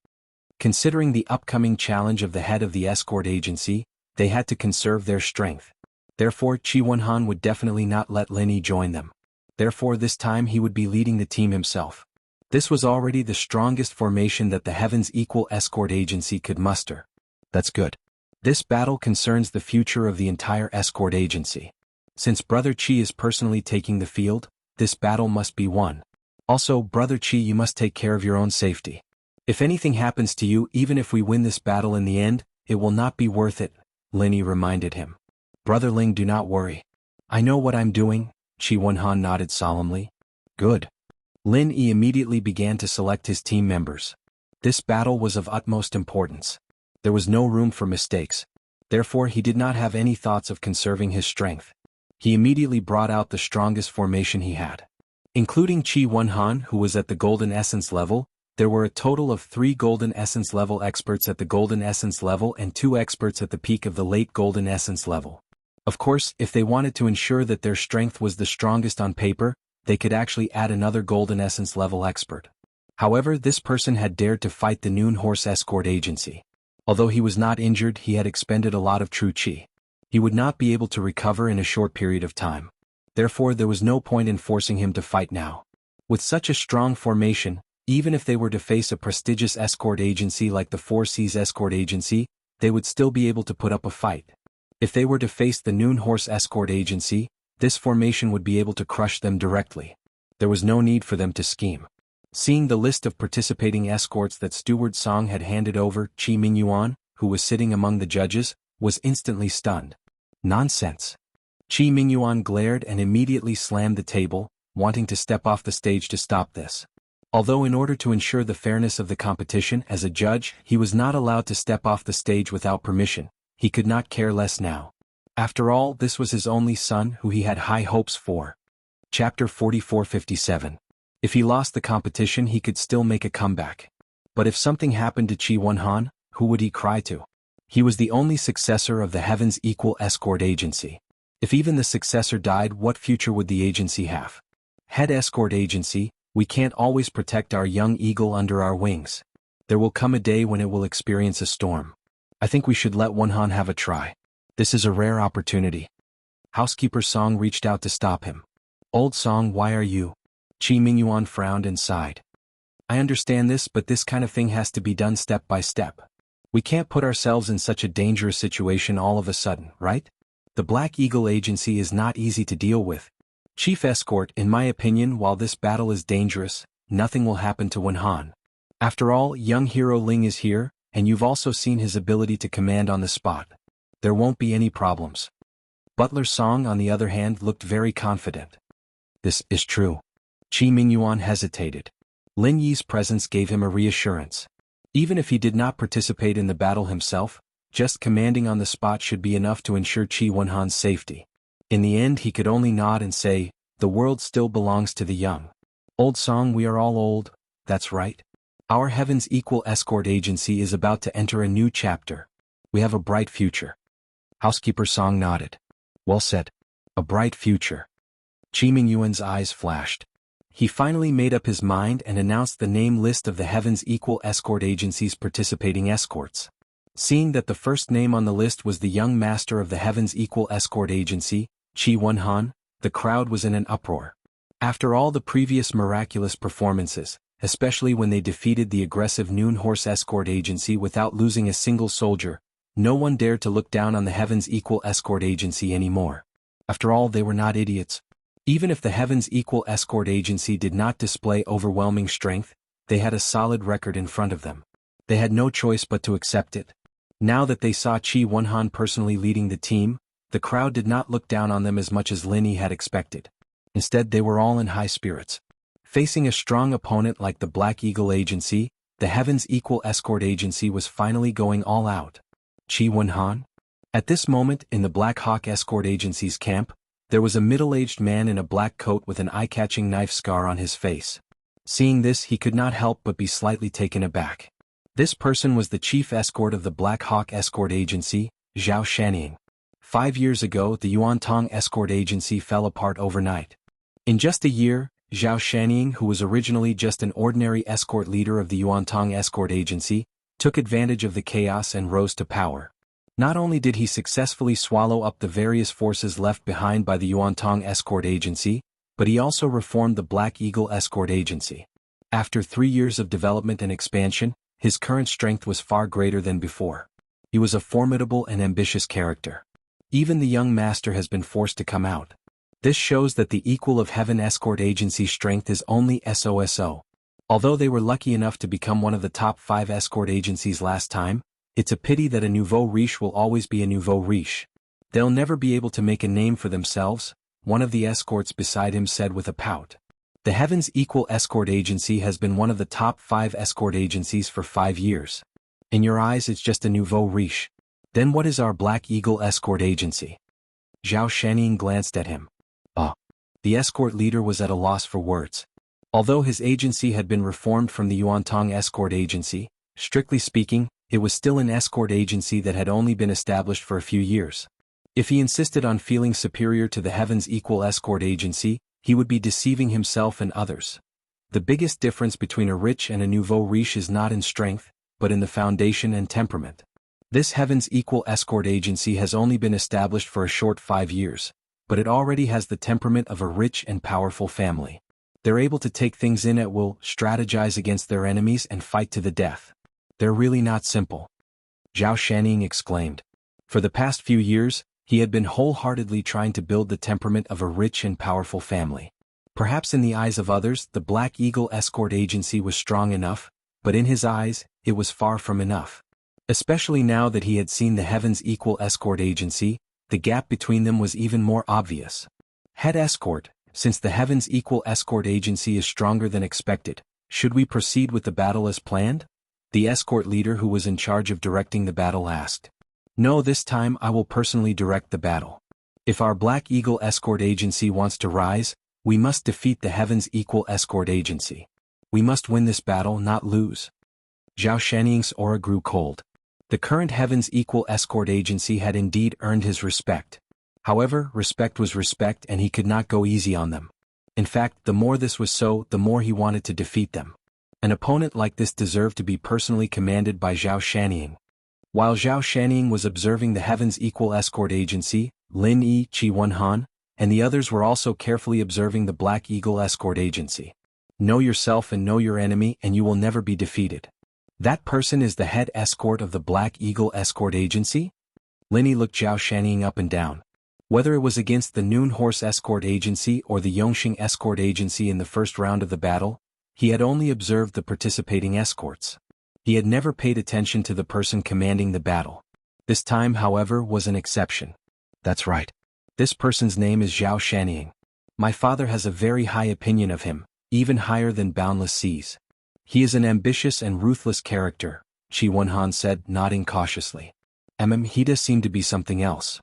Considering the upcoming challenge of the head of the escort agency, they had to conserve their strength. Therefore, Qi Wenhan would definitely not let Lin Yi join them. Therefore, this time he would be leading the team himself. This was already the strongest formation that the Heaven's Equal Escort Agency could muster. That's good. This battle concerns the future of the entire escort agency. Since Brother Qi is personally taking the field, this battle must be won. Also, Brother Qi, you must take care of your own safety. If anything happens to you, even if we win this battle in the end, it will not be worth it, Lin Yi reminded him. Brother Ling, do not worry. I know what I'm doing, Qi Wenhan nodded solemnly. Good. Lin Yi immediately began to select his team members. This battle was of utmost importance. There was no room for mistakes. Therefore, he did not have any thoughts of conserving his strength. He immediately brought out the strongest formation he had. Including Qi Wenhan, who was at the Golden Essence level, there were a total of 3 Golden Essence level experts at the Golden Essence level and 2 experts at the peak of the late Golden Essence level. Of course, if they wanted to ensure that their strength was the strongest on paper, they could actually add another Golden Essence level expert. However, this person had dared to fight the Noon Horse Escort Agency. Although he was not injured, he had expended a lot of true qi. He would not be able to recover in a short period of time. Therefore, there was no point in forcing him to fight now. With such a strong formation, even if they were to face a prestigious escort agency like the Four Seas Escort Agency, they would still be able to put up a fight. If they were to face the Noon Horse Escort Agency, this formation would be able to crush them directly. There was no need for them to scheme. Seeing the list of participating escorts that Steward Song had handed over, Qi Mingyuan, who was sitting among the judges, was instantly stunned. Nonsense. Qi Mingyuan glared and immediately slammed the table, wanting to step off the stage to stop this. Although in order to ensure the fairness of the competition as a judge, he was not allowed to step off the stage without permission, he could not care less now. After all, this was his only son who he had high hopes for. Chapter 4457. If he lost the competition, he could still make a comeback. But if something happened to Qi Wenhan, who would he cry to? He was the only successor of the Heaven's Equal Escort Agency. If even the successor died, what future would the agency have? Head Escort Agency, we can't always protect our young eagle under our wings. There will come a day when it will experience a storm. I think we should let Wenhan have a try. This is a rare opportunity. Housekeeper Song reached out to stop him. Old Song, why are you? Qi Mingyuan frowned and sighed. I understand this, but this kind of thing has to be done step by step. We can't put ourselves in such a dangerous situation all of a sudden, right? The Black Eagle Agency is not easy to deal with. Chief Escort, in my opinion, while this battle is dangerous, nothing will happen to Wenhan. After all, young hero Ling is here, and you've also seen his ability to command on the spot. There won't be any problems. Butler Song, on the other hand, looked very confident. This is true. Qi Mingyuan hesitated. Lin Yi's presence gave him a reassurance. Even if he did not participate in the battle himself, just commanding on the spot should be enough to ensure Qi Wenhan's safety. In the end, he could only nod and say, the world still belongs to the young. Old Song, we are all old, that's right. Our Heaven's Equal Escort Agency is about to enter a new chapter. We have a bright future. Housekeeper Song nodded. Well said. A bright future. Qi Mingyuan's eyes flashed. He finally made up his mind and announced the name list of the Heaven's Equal Escort Agency's participating escorts. Seeing that the first name on the list was the young master of the Heaven's Equal Escort Agency, Qi Wenhan, the crowd was in an uproar. After all the previous miraculous performances, especially when they defeated the aggressive Noon Horse Escort Agency without losing a single soldier, no one dared to look down on the Heaven's Equal Escort Agency anymore. After all, they were not idiots. Even if the Heaven's Equal Escort Agency did not display overwhelming strength, they had a solid record in front of them. They had no choice but to accept it. Now that they saw Qi Wenhan personally leading the team, the crowd did not look down on them as much as Lin Yi had expected. Instead, they were all in high spirits. Facing a strong opponent like the Black Eagle Agency, the Heaven's Equal Escort Agency was finally going all out. Qi Wenhan? At this moment, in the Black Hawk Escort Agency's camp, there was a middle-aged man in a black coat with an eye-catching knife scar on his face. Seeing this, he could not help but be slightly taken aback. This person was the chief escort of the Black Hawk Escort Agency, Zhao Shanying. 5 years ago, the Yuantong escort agency fell apart overnight. In just a year, Zhao Shanning, who was originally just an ordinary escort leader of the Yuantong escort agency, took advantage of the chaos and rose to power. Not only did he successfully swallow up the various forces left behind by the Yuantong escort agency, but he also reformed the Black Eagle escort agency. After 3 years of development and expansion, his current strength was far greater than before. He was a formidable and ambitious character. Even the young master has been forced to come out. This shows that the equal of Heaven escort agency strength is only SOSO. Although they were lucky enough to become one of the top 5 escort agencies last time, it's a pity that a nouveau riche will always be a nouveau riche. They'll never be able to make a name for themselves, one of the escorts beside him said with a pout. The Heavens Equal escort agency has been one of the top 5 escort agencies for 5 years. In your eyes it's just a nouveau riche. Then what is our Black Eagle escort agency? Zhao Shanning glanced at him. The escort leader was at a loss for words. Although his agency had been reformed from the Yuantong escort agency, strictly speaking, it was still an escort agency that had only been established for a few years. If he insisted on feeling superior to the Heavens Equal escort agency, he would be deceiving himself and others. The biggest difference between a rich and a nouveau riche is not in strength, but in the foundation and temperament. This Heavens Equal escort agency has only been established for a short 5 years, but it already has the temperament of a rich and powerful family. They're able to take things in at will, strategize against their enemies and fight to the death. They're really not simple. Zhao Shanning exclaimed. For the past few years, he had been wholeheartedly trying to build the temperament of a rich and powerful family. Perhaps in the eyes of others, the Black Eagle escort agency was strong enough, but in his eyes, it was far from enough. Especially now that he had seen the Heavens Equal escort agency, the gap between them was even more obvious. Head escort, since the Heavens Equal escort agency is stronger than expected, should we proceed with the battle as planned? The escort leader who was in charge of directing the battle asked. No, this time I will personally direct the battle. If our Black Eagle escort agency wants to rise, we must defeat the Heavens Equal escort agency. We must win this battle, not lose. Zhao Shanning's aura grew cold. The current Heavens Equal escort agency had indeed earned his respect. However, respect was respect and he could not go easy on them. In fact, the more this was so, the more he wanted to defeat them. An opponent like this deserved to be personally commanded by Zhao Shanning. While Zhao Shanning was observing the Heavens Equal escort agency, Lin Yi, Qi Wenhan, and the others were also carefully observing the Black Eagle escort agency. Know yourself and know your enemy and you will never be defeated. That person is the head escort of the Black Eagle escort agency? Lin Yi looked Zhao Shanning up and down. Whether it was against the Noon Horse escort agency or the Yongxing escort agency in the first round of the battle, he had only observed the participating escorts. He had never paid attention to the person commanding the battle. This time, however, was an exception. That's right. This person's name is Zhao Shanning. My father has a very high opinion of him, even higher than boundless seas. He is an ambitious and ruthless character, Qi Wenhan said, nodding cautiously. Hida seemed to be something else.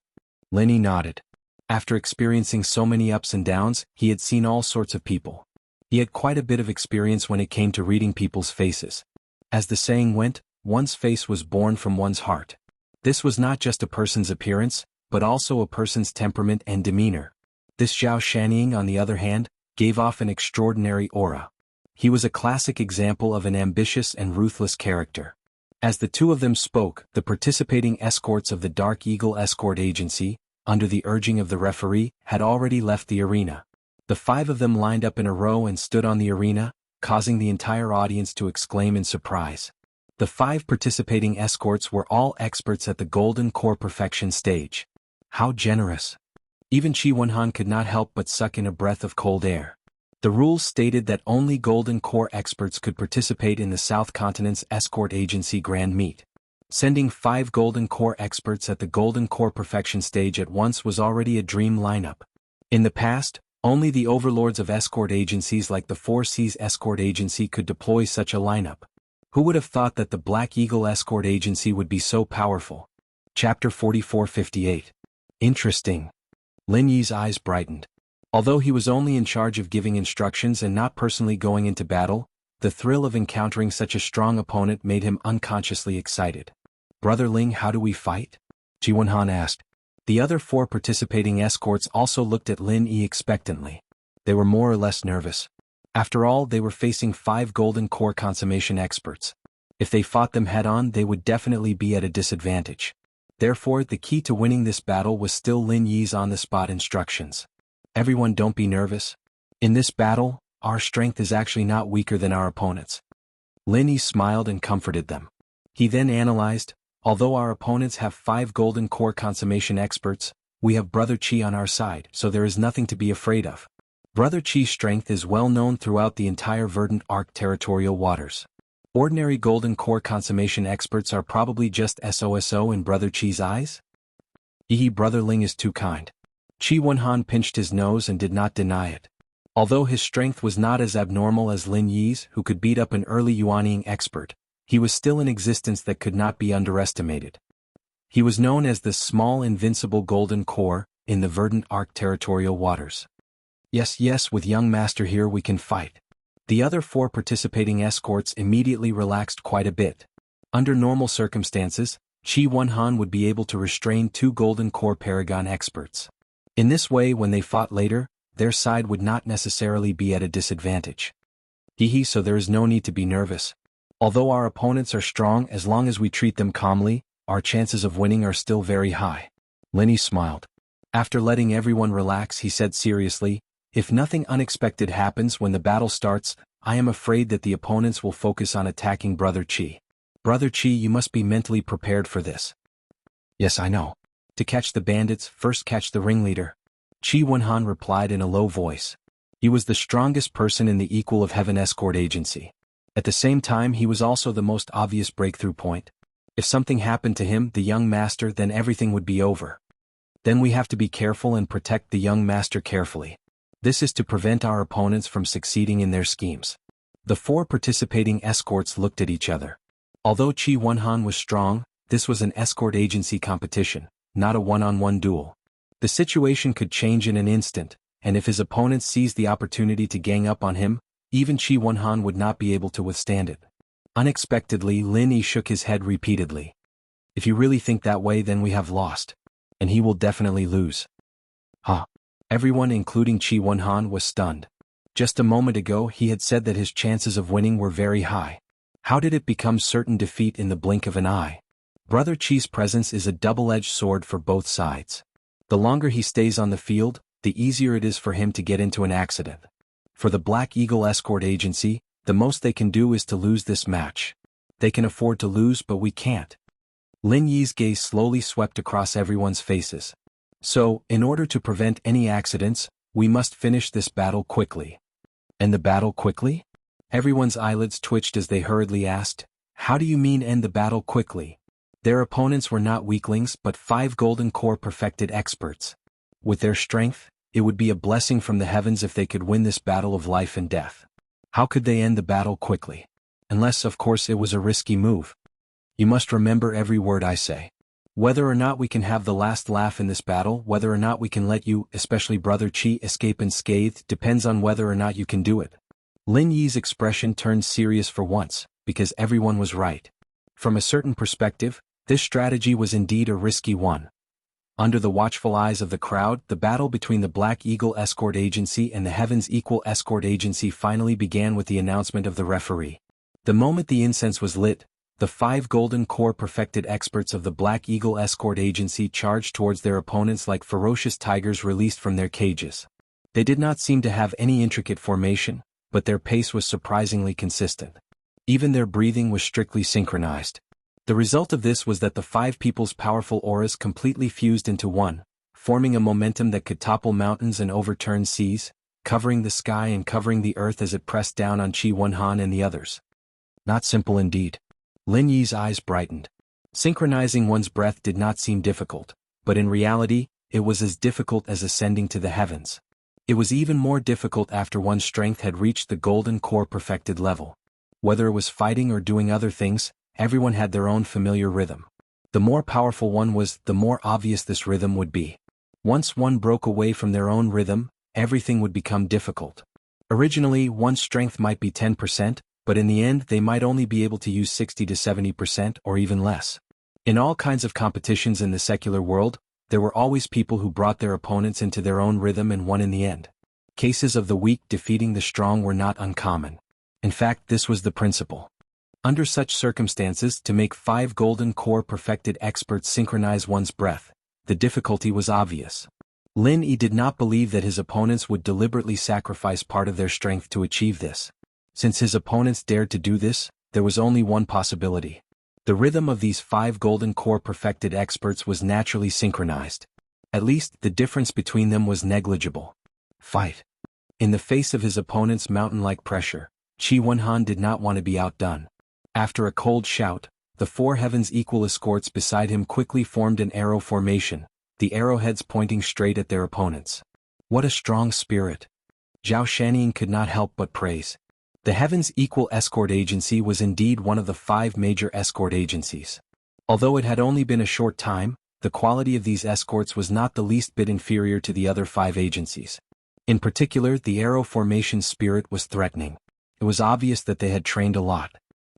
Lin Yi nodded. After experiencing so many ups and downs, he had seen all sorts of people. He had quite a bit of experience when it came to reading people's faces. As the saying went, one's face was born from one's heart. This was not just a person's appearance, but also a person's temperament and demeanor. This Zhao Shanning, on the other hand, gave off an extraordinary aura. He was a classic example of an ambitious and ruthless character. As the two of them spoke, the participating escorts of the Dark Eagle escort agency, under the urging of the referee, had already left the arena. The 5 of them lined up in a row and stood on the arena, causing the entire audience to exclaim in surprise. The 5 participating escorts were all experts at the Golden Core Perfection stage. How generous! Even Qi Wenhan could not help but suck in a breath of cold air. The rules stated that only Golden Core experts could participate in the South Continent's Escort Agency Grand Meet. Sending 5 Golden Core experts at the Golden Core Perfection stage at once was already a dream lineup. In the past, only the overlords of escort agencies like the Four Seas Escort Agency could deploy such a lineup. Who would have thought that the Black Eagle Escort Agency would be so powerful? Chapter 4458. Interesting. Lin Yi's eyes brightened. Although he was only in charge of giving instructions and not personally going into battle, the thrill of encountering such a strong opponent made him unconsciously excited. Brother Ling, how do we fight? Ji Wenhan asked. The other 4 participating escorts also looked at Lin Yi expectantly. They were more or less nervous. After all, they were facing 5 golden core consummation experts. If they fought them head-on, they would definitely be at a disadvantage. Therefore, the key to winning this battle was still Lin Yi's on-the-spot instructions. Everyone, don't be nervous. In this battle, our strength is actually not weaker than our opponents. Lin Yi smiled and comforted them. He then analyzed, although our opponents have 5 golden core consummation experts, we have Brother Qi on our side, so there is nothing to be afraid of. Brother Qi's strength is well known throughout the entire Verdant Arc territorial waters. Ordinary golden core consummation experts are probably just SOSO in Brother Qi's eyes? Brother Ling is too kind. Qi Wenhan pinched his nose and did not deny it. Although his strength was not as abnormal as Lin Yi's, who could beat up an early Yuanying expert, he was still in existence that could not be underestimated. He was known as the small invincible golden core in the Verdant Arc territorial waters. Yes, with young master here we can fight. The other 4 participating escorts immediately relaxed quite a bit. Under normal circumstances, Qi Wenhan would be able to restrain 2 golden core paragon experts. In this way, when they fought later, their side would not necessarily be at a disadvantage. So there is no need to be nervous. Although our opponents are strong, as long as we treat them calmly, our chances of winning are still very high. Lin Yi smiled. After letting everyone relax, he said seriously, if nothing unexpected happens when the battle starts, I am afraid that the opponents will focus on attacking Brother Qi. Brother Qi, you must be mentally prepared for this. Yes, I know. To catch the bandits, first catch the ringleader. Qi Wenhan replied in a low voice. He was the strongest person in the Equal of Heaven escort agency. At the same time, he was also the most obvious breakthrough point. If something happened to him, the young master, then everything would be over. Then we have to be careful and protect the young master carefully. This is to prevent our opponents from succeeding in their schemes. The 4 participating escorts looked at each other. Although Qi Wenhan was strong, this was an escort agency competition, not a one-on-one duel. The situation could change in an instant, and if his opponents seized the opportunity to gang up on him, even Qi Wenhan would not be able to withstand it. Unexpectedly, Lin Yi shook his head repeatedly. If you really think that way, then we have lost. And he will definitely lose. Everyone, including Qi Wenhan, was stunned. Just a moment ago he had said that his chances of winning were very high. How did it become certain defeat in the blink of an eye? Brother Qi's presence is a double-edged sword for both sides. The longer he stays on the field, the easier it is for him to get into an accident. For the Black Eagle Escort Agency, the most they can do is to lose this match. They can afford to lose, but we can't. Lin Yi's gaze slowly swept across everyone's faces. So, in order to prevent any accidents, we must finish this battle quickly. End the battle quickly? Everyone's eyelids twitched as they hurriedly asked, how do you mean end the battle quickly? Their opponents were not weaklings but 5 golden core perfected experts. With their strength, it would be a blessing from the heavens if they could win this battle of life and death. How could they end the battle quickly? Unless, of course, it was a risky move. You must remember every word I say. Whether or not we can have the last laugh in this battle, whether or not we can let you, especially Brother Qi, escape unscathed, depends on whether or not you can do it. Lin Yi's expression turned serious for once, because everyone was right. From a certain perspective, this strategy was indeed a risky one. Under the watchful eyes of the crowd, the battle between the Black Eagle Escort Agency and the Heavens Equal Escort Agency finally began with the announcement of the referee. The moment the incense was lit, the 5 golden core perfected experts of the Black Eagle Escort Agency charged towards their opponents like ferocious tigers released from their cages. They did not seem to have any intricate formation, but their pace was surprisingly consistent. Even their breathing was strictly synchronized. The result of this was that the 5 people's powerful auras completely fused into one, forming a momentum that could topple mountains and overturn seas, covering the sky and covering the earth as it pressed down on Qi Wenhan and the others. Not simple indeed. Lin Yi's eyes brightened. Synchronizing one's breath did not seem difficult, but in reality, it was as difficult as ascending to the heavens. It was even more difficult after one's strength had reached the golden core perfected level. Whether it was fighting or doing other things, everyone had their own familiar rhythm. The more powerful one was, the more obvious this rhythm would be. Once one broke away from their own rhythm, everything would become difficult. Originally, one's strength might be 10%, but in the end they might only be able to use 60 to 70% or even less. In all kinds of competitions in the secular world, There were always people who brought their opponents into their own rhythm and won in the end. Cases of the weak defeating the strong were not uncommon. In fact, this was the principle. Under such circumstances, to make 5 golden core perfected experts synchronize one's breath, the difficulty was obvious. Lin Yi did not believe that his opponents would deliberately sacrifice part of their strength to achieve this. Since his opponents dared to do this, there was only one possibility. The rhythm of these 5 golden core perfected experts was naturally synchronized. At least, the difference between them was negligible. Fight. In the face of his opponent's mountain-like pressure, Qi Wenhan did not want to be outdone. After a cold shout, the 4 heavens equal escorts beside him quickly formed an arrow formation, the arrowheads pointing straight at their opponents. What a strong spirit! Zhao Shanning could not help but praise. The Heavens Equal Escort Agency was indeed one of the 5 major escort agencies. Although it had only been a short time, the quality of these escorts was not the least bit inferior to the other 5 agencies. In particular, the arrow formation's spirit was threatening. It was obvious that they had trained a lot.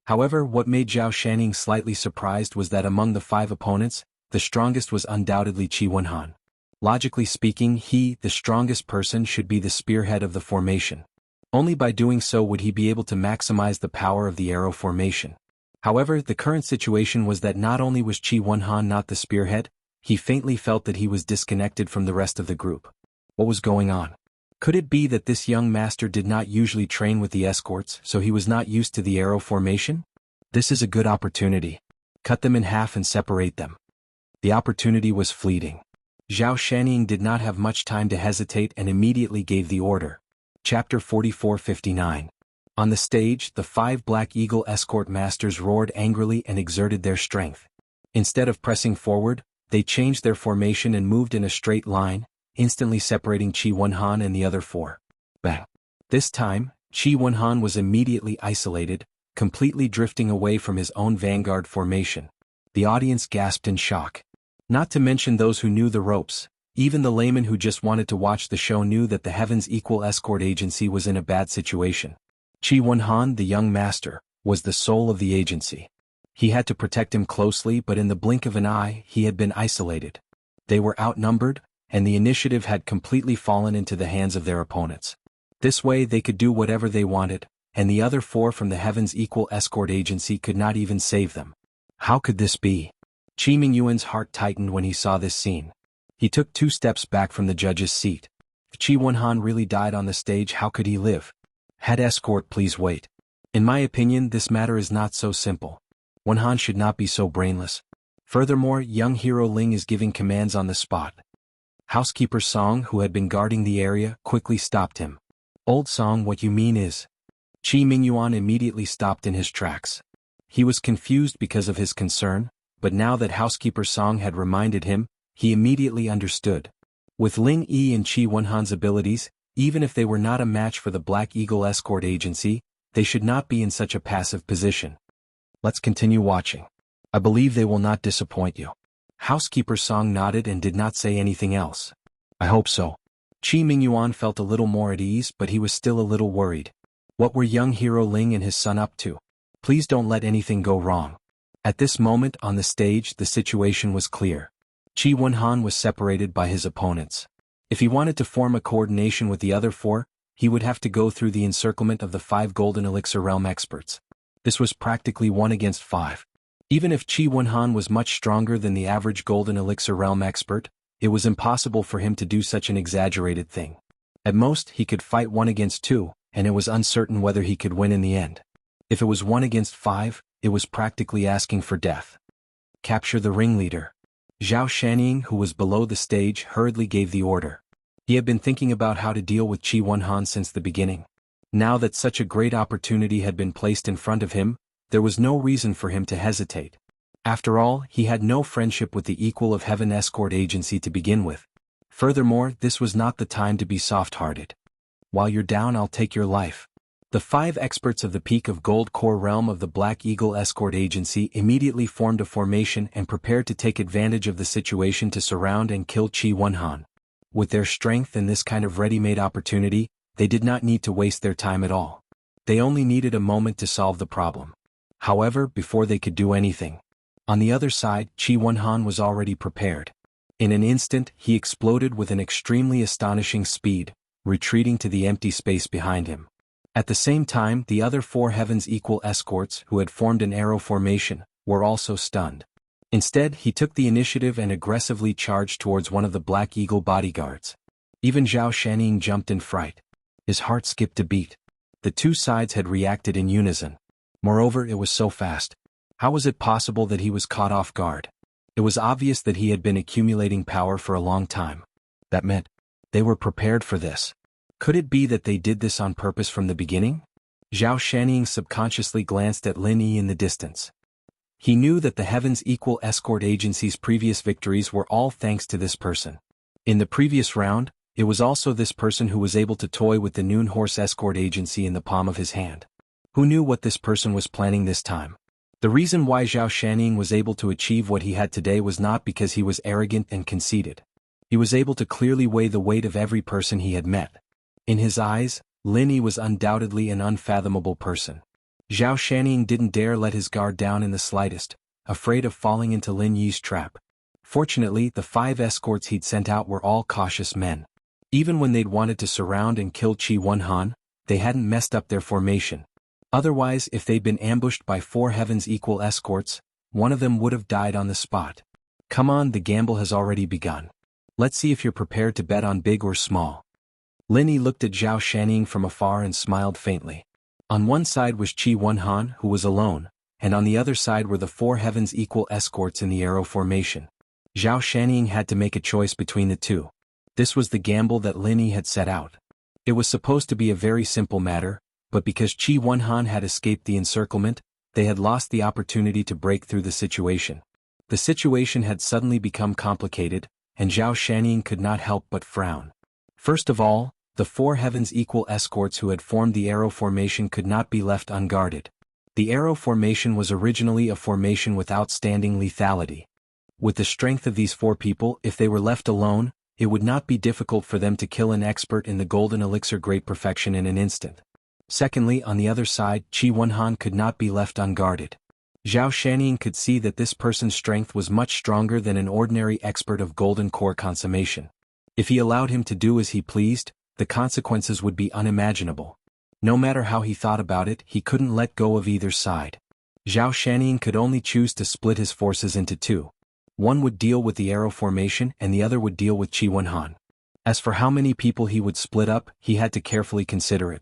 However, what made Zhao Shanning slightly surprised was that among the 5 opponents, the strongest was undoubtedly Qi Wenhan. Logically speaking, he, the strongest person, should be the spearhead of the formation. Only by doing so would he be able to maximize the power of the arrow formation. However, the current situation was that not only was Qi Wenhan not the spearhead, he faintly felt that he was disconnected from the rest of the group. What was going on? Could it be that this young master did not usually train with the escorts, so he was not used to the arrow formation? This is a good opportunity. Cut them in half and separate them. The opportunity was fleeting. Zhao Shanning did not have much time to hesitate and immediately gave the order. Chapter 44:59. On the stage, the 5 Black Eagle escort masters roared angrily and exerted their strength. Instead of pressing forward, they changed their formation and moved in a straight line, instantly separating Qi Wenhan and the other 4. Bang! This time, Qi Wenhan was immediately isolated, completely drifting away from his own vanguard formation. The audience gasped in shock. Not to mention those who knew the ropes. Even the layman who just wanted to watch the show knew that the Heavens Equal Escort Agency was in a bad situation. Qi Wenhan, the young master, was the soul of the agency. He had to protect him closely, but in the blink of an eye, he had been isolated. They were outnumbered, and the initiative had completely fallen into the hands of their opponents. This way they could do whatever they wanted, and the other 4 from the Heavens Equal Escort Agency could not even save them. How could this be? Qi Mingyuan's heart tightened when he saw this scene. He took 2 steps back from the judge's seat. If Qi Wenhan really died on the stage, how could he live? Head escort, please wait. In my opinion, this matter is not so simple. Wenhan should not be so brainless. Furthermore, young hero Ling is giving commands on the spot. Housekeeper Song, who had been guarding the area, quickly stopped him. Old Song, what you mean is? Qi Mingyuan immediately stopped in his tracks. He was confused because of his concern, but now that Housekeeper Song had reminded him, he immediately understood. With Lin Yi and Qi Wenhan's abilities, even if they were not a match for the Black Eagle Escort Agency, they should not be in such a passive position. Let's continue watching. I believe they will not disappoint you. Housekeeper Song nodded and did not say anything else. I hope so. Qi Mingyuan felt a little more at ease, but he was still a little worried. What were young hero Ling and his son up to? Please don't let anything go wrong. At this moment on the stage, the situation was clear. Qi Wenhan was separated by his opponents. If he wanted to form a coordination with the other 4, he would have to go through the encirclement of the 5 Golden Elixir Realm experts. This was practically 1 against 5. Even if Qi Wenhan was much stronger than the average Golden Elixir Realm expert, it was impossible for him to do such an exaggerated thing. At most, he could fight 1 against 2, and it was uncertain whether he could win in the end. If it was 1 against 5, it was practically asking for death. Capture the ringleader. Zhao Shanning, who was below the stage, hurriedly gave the order. He had been thinking about how to deal with Qi Wenhan since the beginning. Now that such a great opportunity had been placed in front of him, there was no reason for him to hesitate. After all, he had no friendship with the Equal of Heaven Escort Agency to begin with. Furthermore, this was not the time to be soft-hearted. While you're down, I'll take your life. The 5 experts of the Peak of Gold Core realm of the Black Eagle Escort Agency immediately formed a formation and prepared to take advantage of the situation to surround and kill Qi Wenhan. With their strength and this kind of ready-made opportunity, they did not need to waste their time at all. They only needed a moment to solve the problem. However, before they could do anything, on the other side, Qi Wenhan was already prepared. In an instant, he exploded with an extremely astonishing speed, retreating to the empty space behind him. At the same time, the other 4 Heaven's Equal escorts, who had formed an arrow formation, were also stunned. Instead, he took the initiative and aggressively charged towards one of the Black Eagle bodyguards. Even Zhao Shanning jumped in fright. His heart skipped a beat. The two sides had reacted in unison. Moreover, it was so fast. How was it possible that he was caught off guard? It was obvious that he had been accumulating power for a long time. That meant they were prepared for this. Could it be that they did this on purpose from the beginning? Zhao Shanning subconsciously glanced at Lin Yi in the distance. He knew that the Heaven's Equal escort agency's previous victories were all thanks to this person. In the previous round, it was also this person who was able to toy with the Noon Horse escort agency in the palm of his hand. Who knew what this person was planning this time? The reason why Zhao Shanning was able to achieve what he had today was not because he was arrogant and conceited. He was able to clearly weigh the weight of every person he had met. In his eyes, Lin Yi was undoubtedly an unfathomable person. Zhao Shanning didn't dare let his guard down in the slightest, afraid of falling into Lin Yi's trap. Fortunately, the 5 escorts he'd sent out were all cautious men. Even when they'd wanted to surround and kill Qi Wenhan, they hadn't messed up their formation. Otherwise, if they'd been ambushed by 4 Heaven's Equal escorts, one of them would have died on the spot. Come on, the gamble has already begun. Let's see if you're prepared to bet on big or small. Lin Yi looked at Zhao Shanning from afar and smiled faintly. On one side was Qi Wenhan, who was alone, and on the other side were the 4 Heaven's Equal escorts in the arrow formation. Zhao Shanning had to make a choice between the two. This was the gamble that Lin Yi had set out. It was supposed to be a very simple matter, but because Qi Wenhan had escaped the encirclement, they had lost the opportunity to break through the situation. The situation had suddenly become complicated, and Zhao Shanning could not help but frown. First of all, the 4 Heaven's Equal escorts who had formed the arrow formation could not be left unguarded. The arrow formation was originally a formation with outstanding lethality. With the strength of these 4 people, if they were left alone, it would not be difficult for them to kill an expert in the golden elixir Great Perfection in an instant. Secondly, on the other side, Qi Wenhan could not be left unguarded. Zhao Shanning could see that this person's strength was much stronger than an ordinary expert of golden core consummation. If he allowed him to do as he pleased, the consequences would be unimaginable. No matter how he thought about it, he couldn't let go of either side. Zhao Shanning could only choose to split his forces into 2. One would deal with the arrow formation and the other would deal with Qi Wenhan. As for how many people he would split up, he had to carefully consider it.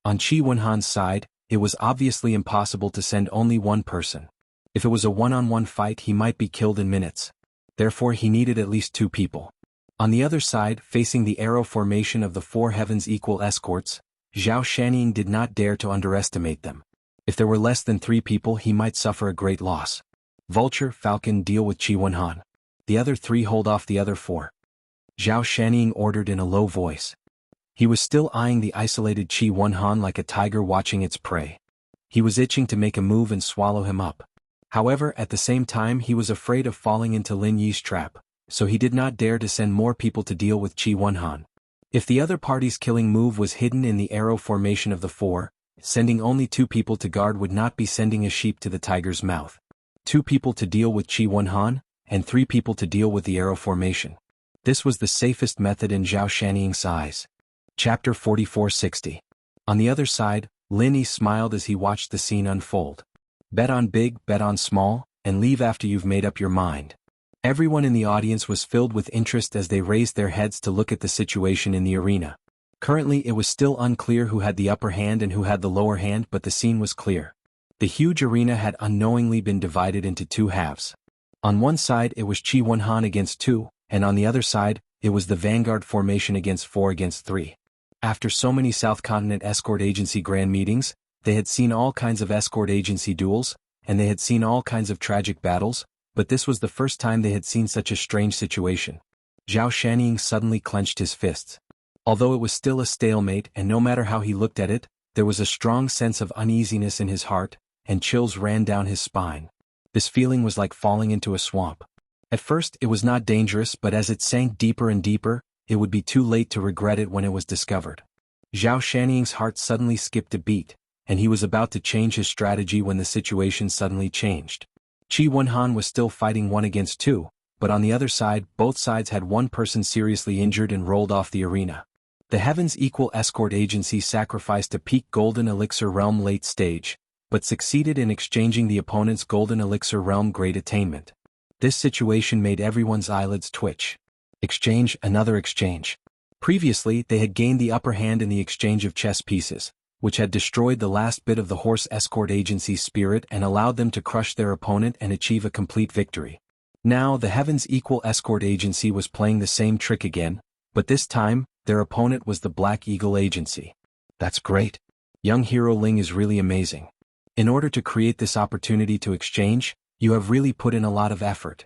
On Qi Wenhan's side, it was obviously impossible to send only one person. If it was a one-on-one fight, he might be killed in minutes. Therefore, he needed at least 2 people. On the other side, facing the arrow formation of the 4 Heaven's Equal escorts, Zhao Shanning did not dare to underestimate them. If there were less than 3 people, he might suffer a great loss. Vulture, Falcon, deal with Qi Wenhan. The other 3 hold off the other 4. Zhao Shanning ordered in a low voice. He was still eyeing the isolated Qi Wenhan like a tiger watching its prey. He was itching to make a move and swallow him up. However, at the same time he was afraid of falling into Lin Yi's trap, so he did not dare to send more people to deal with Qi Wenhan. If the other party's killing move was hidden in the arrow formation of the 4, sending only 2 people to guard would not be sending a sheep to the tiger's mouth. 2 people to deal with Qi Wenhan, and 3 people to deal with the arrow formation. This was the safest method in Zhao Shanning's eyes. Chapter 4460. On the other side, Lin Yi smiled as he watched the scene unfold. Bet on big, bet on small, and leave after you've made up your mind. Everyone in the audience was filled with interest as they raised their heads to look at the situation in the arena. Currently it was still unclear who had the upper hand and who had the lower hand, but the scene was clear. The huge arena had unknowingly been divided into 2 halves. On one side it was Qi Wenhan against 2, and on the other side, it was the Vanguard formation against 4 against 3. After so many South Continent Escort Agency grand meetings, they had seen all kinds of escort agency duels, and they had seen all kinds of tragic battles, but this was the first time they had seen such a strange situation. Zhao Shanning suddenly clenched his fists. Although it was still a stalemate and no matter how he looked at it, there was a strong sense of uneasiness in his heart, and chills ran down his spine. This feeling was like falling into a swamp. At first it was not dangerous, but as it sank deeper and deeper, it would be too late to regret it when it was discovered. Zhao Shanning's heart suddenly skipped a beat, and he was about to change his strategy when the situation suddenly changed. Qi Wenhan was still fighting 1 against 2, but on the other side, both sides had one person seriously injured and rolled off the arena. The Heavens Equal Escort Agency sacrificed a peak Golden Elixir Realm late stage, but succeeded in exchanging the opponent's Golden Elixir Realm Great Attainment. This situation made everyone's eyelids twitch. Exchange, another exchange. Previously, they had gained the upper hand in the exchange of chess pieces, which had destroyed the last bit of the Horse Escort Agency's spirit and allowed them to crush their opponent and achieve a complete victory. Now, the Heavens Equal Escort Agency was playing the same trick again, but this time, their opponent was the Black Eagle Agency. That's great. Young Hero Ling is really amazing. In order to create this opportunity to exchange, you have really put in a lot of effort.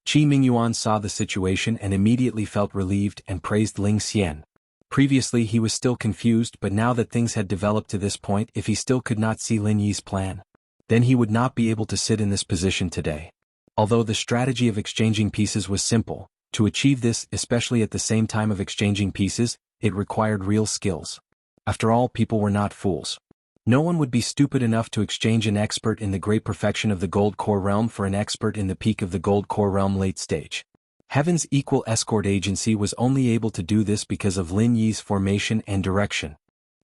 Qi Mingyuan saw the situation and immediately felt relieved and praised Ling Xian. Previously he was still confused, but now that things had developed to this point, if he still could not see Lin Yi's plan, then he would not be able to sit in this position today. Although the strategy of exchanging pieces was simple, to achieve this, especially at the same time of exchanging pieces, it required real skills. After all, people were not fools. No one would be stupid enough to exchange an expert in the great perfection of the Gold Core Realm for an expert in the peak of the Gold Core Realm late stage. Heaven's Equal Escort Agency was only able to do this because of Lin Yi's formation and direction.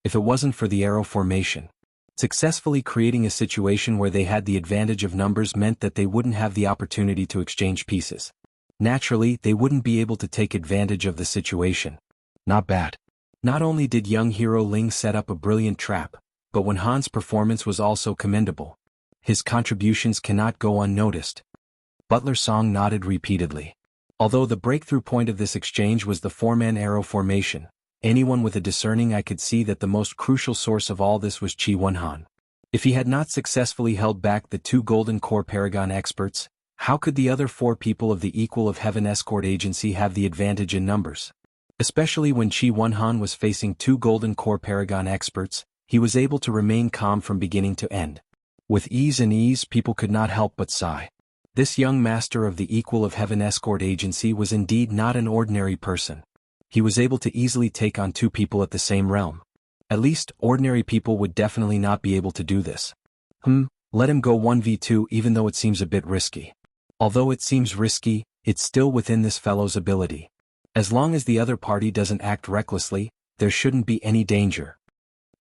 If it wasn't for the arrow formation, successfully creating a situation where they had the advantage of numbers meant that they wouldn't have the opportunity to exchange pieces. Naturally, they wouldn't be able to take advantage of the situation. Not bad. Not only did young hero Ling set up a brilliant trap, but Wen Han's performance was also commendable. His contributions cannot go unnoticed. Butler Song nodded repeatedly. Although the breakthrough point of this exchange was the four-man arrow formation, anyone with a discerning eye could see that the most crucial source of all this was Qi Wenhan. If he had not successfully held back the two Golden Core Paragon experts, how could the other four people of the Equal of Heaven Escort Agency have the advantage in numbers? Especially when Qi Wenhan was facing two Golden Core Paragon experts, he was able to remain calm from beginning to end. With ease, people could not help but sigh. This young master of the Equal of Heaven Escort Agency was indeed not an ordinary person. He was able to easily take on two people at the same realm. At least, ordinary people would definitely not be able to do this. Let him go 1v2 even though it seems a bit risky. Although it seems risky, it's still within this fellow's ability. As long as the other party doesn't act recklessly, there shouldn't be any danger.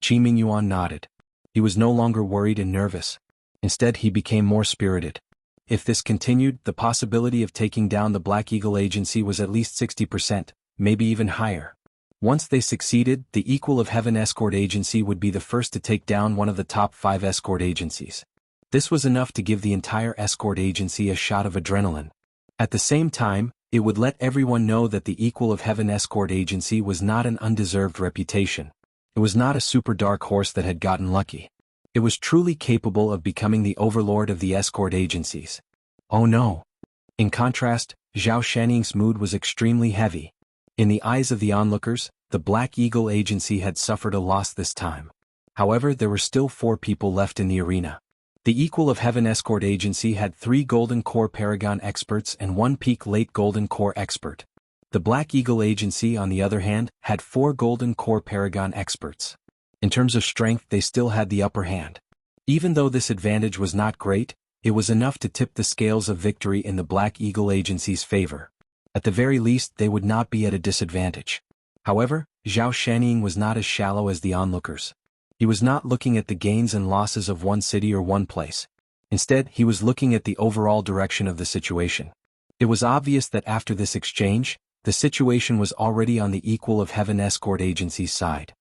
Qi Mingyuan nodded. He was no longer worried and nervous. Instead, he became more spirited. If this continued, the possibility of taking down the Black Eagle Agency was at least 60%, maybe even higher. Once they succeeded, the Equal of Heaven Escort Agency would be the first to take down one of the top 5 escort agencies. This was enough to give the entire escort agency a shot of adrenaline. At the same time, it would let everyone know that the Equal of Heaven Escort Agency was not an undeserved reputation. It was not a super dark horse that had gotten lucky. It was truly capable of becoming the overlord of the escort agencies. Oh no! In contrast, Zhao Shaning's mood was extremely heavy. In the eyes of the onlookers, the Black Eagle Agency had suffered a loss this time. However, there were still 4 people left in the arena. The Equal of Heaven Escort Agency had 3 Golden Core Paragon experts and 1 Peak Late Golden Core expert. The Black Eagle Agency, on the other hand, had 4 Golden Core Paragon experts. In terms of strength, they still had the upper hand. Even though this advantage was not great, it was enough to tip the scales of victory in the Black Eagle Agency's favor. At the very least, they would not be at a disadvantage. However, Zhao Shanning was not as shallow as the onlookers. He was not looking at the gains and losses of one city or one place. Instead, he was looking at the overall direction of the situation. It was obvious that after this exchange, the situation was already on the Equal of Heaven Escort Agency's side.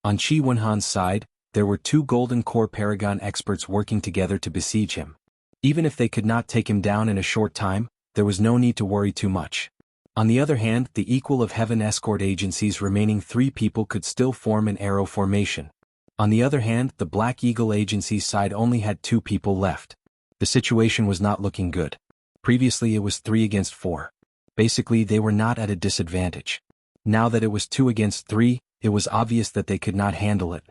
On Qi Wenhan's side, there were 2 Golden Core Paragon experts working together to besiege him. Even if they could not take him down in a short time, there was no need to worry too much. On the other hand, the Equal of Heaven Escort Agency's remaining 3 people could still form an arrow formation. On the other hand, the Black Eagle Agency's side only had 2 people left. The situation was not looking good. Previously it was 3 against 4. Basically, they were not at a disadvantage. Now that it was 2 against 3, it was obvious that they could not handle it.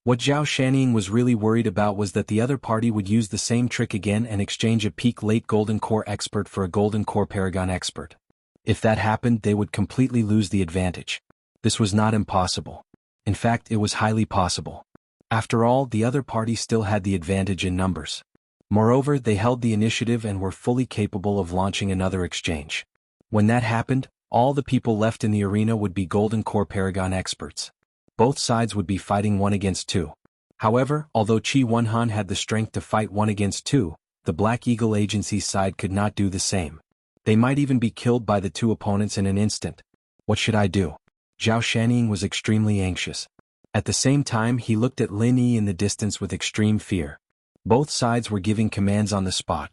What Zhao Shanning was really worried about was that the other party would use the same trick again and exchange a Peak Late Golden Core expert for a Golden Core Paragon expert. If that happened, they would completely lose the advantage. This was not impossible. In fact, it was highly possible. After all, the other party still had the advantage in numbers. Moreover, they held the initiative and were fully capable of launching another exchange. When that happened, all the people left in the arena would be Golden Core Paragon experts. Both sides would be fighting 1 against 2. However, although Qi Wenhan had the strength to fight 1 against 2, the Black Eagle Agency's side could not do the same. They might even be killed by the 2 opponents in an instant. What should I do? Zhao Shanning was extremely anxious. At the same time, he looked at Lin Yi in the distance with extreme fear. Both sides were giving commands on the spot.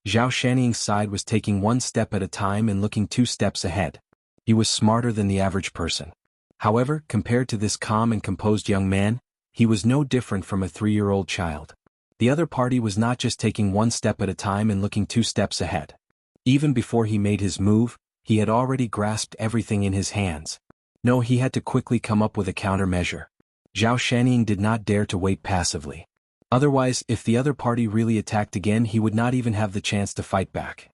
Zhao Shanning's side was taking 1 step at a time and looking 2 steps ahead. He was smarter than the average person. However, compared to this calm and composed young man, he was no different from a 3-year-old child. The other party was not just taking 1 step at a time and looking 2 steps ahead. Even before he made his move, he had already grasped everything in his hands. No, he had to quickly come up with a countermeasure. Zhao Shanning did not dare to wait passively. Otherwise, if the other party really attacked again, he would not even have the chance to fight back.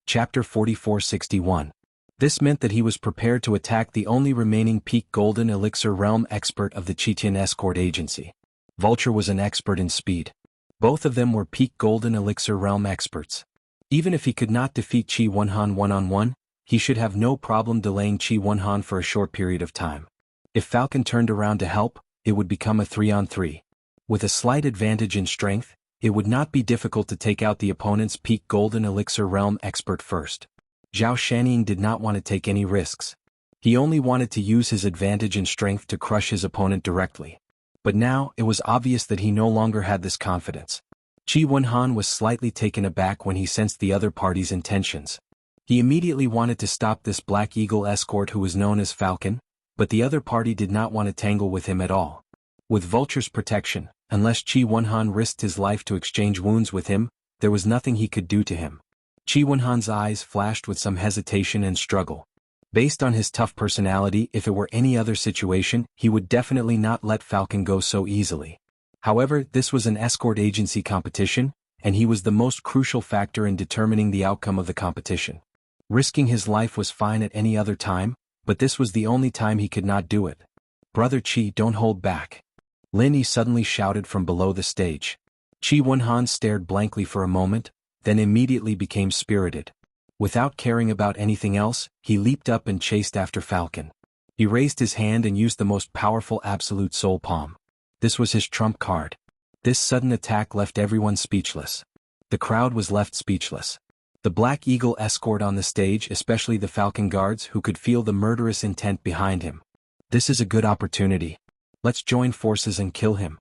Chapter 4461. This meant that he was prepared to attack the only remaining peak Golden Elixir Realm expert of the Cheetian Escort Agency. Vulture was an expert in speed. Both of them were peak Golden Elixir Realm experts. Even if he could not defeat Qi Wenhan 1-on-1, he should have no problem delaying Qi Wenhan for a short period of time. If Falcon turned around to help, it would become a 3-on-3. With a slight advantage in strength, it would not be difficult to take out the opponent's peak Golden Elixir Realm expert first. Zhao Shanning did not want to take any risks. He only wanted to use his advantage in strength to crush his opponent directly. But now, it was obvious that he no longer had this confidence. Qi Wenhan was slightly taken aback when he sensed the other party's intentions. He immediately wanted to stop this Black Eagle escort who was known as Falcon, but the other party did not want to tangle with him at all. With Vulture's protection, unless Qi Wenhan risked his life to exchange wounds with him, there was nothing he could do to him. Qi Wenhan's eyes flashed with some hesitation and struggle. Based on his tough personality, if it were any other situation, he would definitely not let Falcon go so easily. However, this was an escort agency competition, and he was the most crucial factor in determining the outcome of the competition. Risking his life was fine at any other time, but this was the only time he could not do it. "Brother Qi, don't hold back." Lin Yi suddenly shouted from below the stage. Qi Wenhan stared blankly for a moment, then immediately became spirited. Without caring about anything else, he leaped up and chased after Falcon. He raised his hand and used the most powerful Absolute Soul Palm. This was his trump card. This sudden attack left everyone speechless. The crowd was left speechless. The Black Eagle escort on the stage, especially the Falcon guards who could feel the murderous intent behind him. This is a good opportunity. Let's join forces and kill him.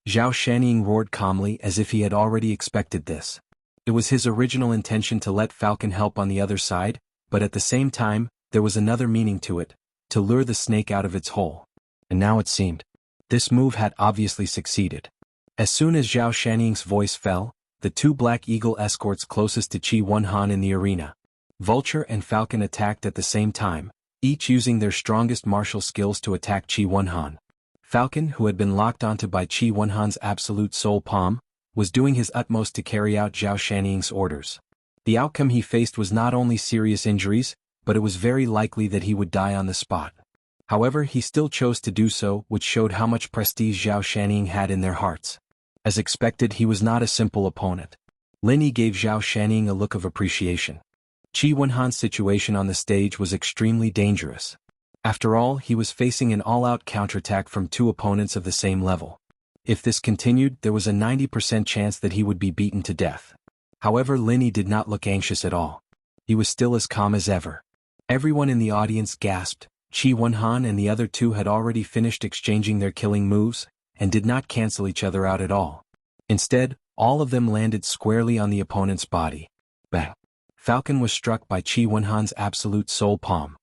Zhao Shanning roared calmly as if he had already expected this. It was his original intention to let Falcon help on the other side, but at the same time, there was another meaning to it, to lure the snake out of its hole. And now it seemed. This move had obviously succeeded. As soon as Zhao Shanning's voice fell, the 2 Black Eagle escorts closest to Qi Wenhan in the arena, Vulture and Falcon, attacked at the same time, each using their strongest martial skills to attack Qi Wenhan. Falcon, who had been locked onto by Qi Wenhan's Absolute Soul Palm, was doing his utmost to carry out Zhao Shanning's orders. The outcome he faced was not only serious injuries, but it was very likely that he would die on the spot. However, he still chose to do so, which showed how much prestige Zhao Shanning had in their hearts. As expected, he was not a simple opponent. Lin Yi gave Zhao Shanning a look of appreciation. Qi Wenhan's situation on the stage was extremely dangerous. After all, he was facing an all-out counterattack from 2 opponents of the same level. If this continued, there was a 90% chance that he would be beaten to death. However, Lin Yi did not look anxious at all. He was still as calm as ever. Everyone in the audience gasped. Qi Wenhan and the other 2 had already finished exchanging their killing moves, and did not cancel each other out at all. Instead, all of them landed squarely on the opponent's body. Bang! Falcon was struck by Qi Wenhan's Absolute Soul Palm.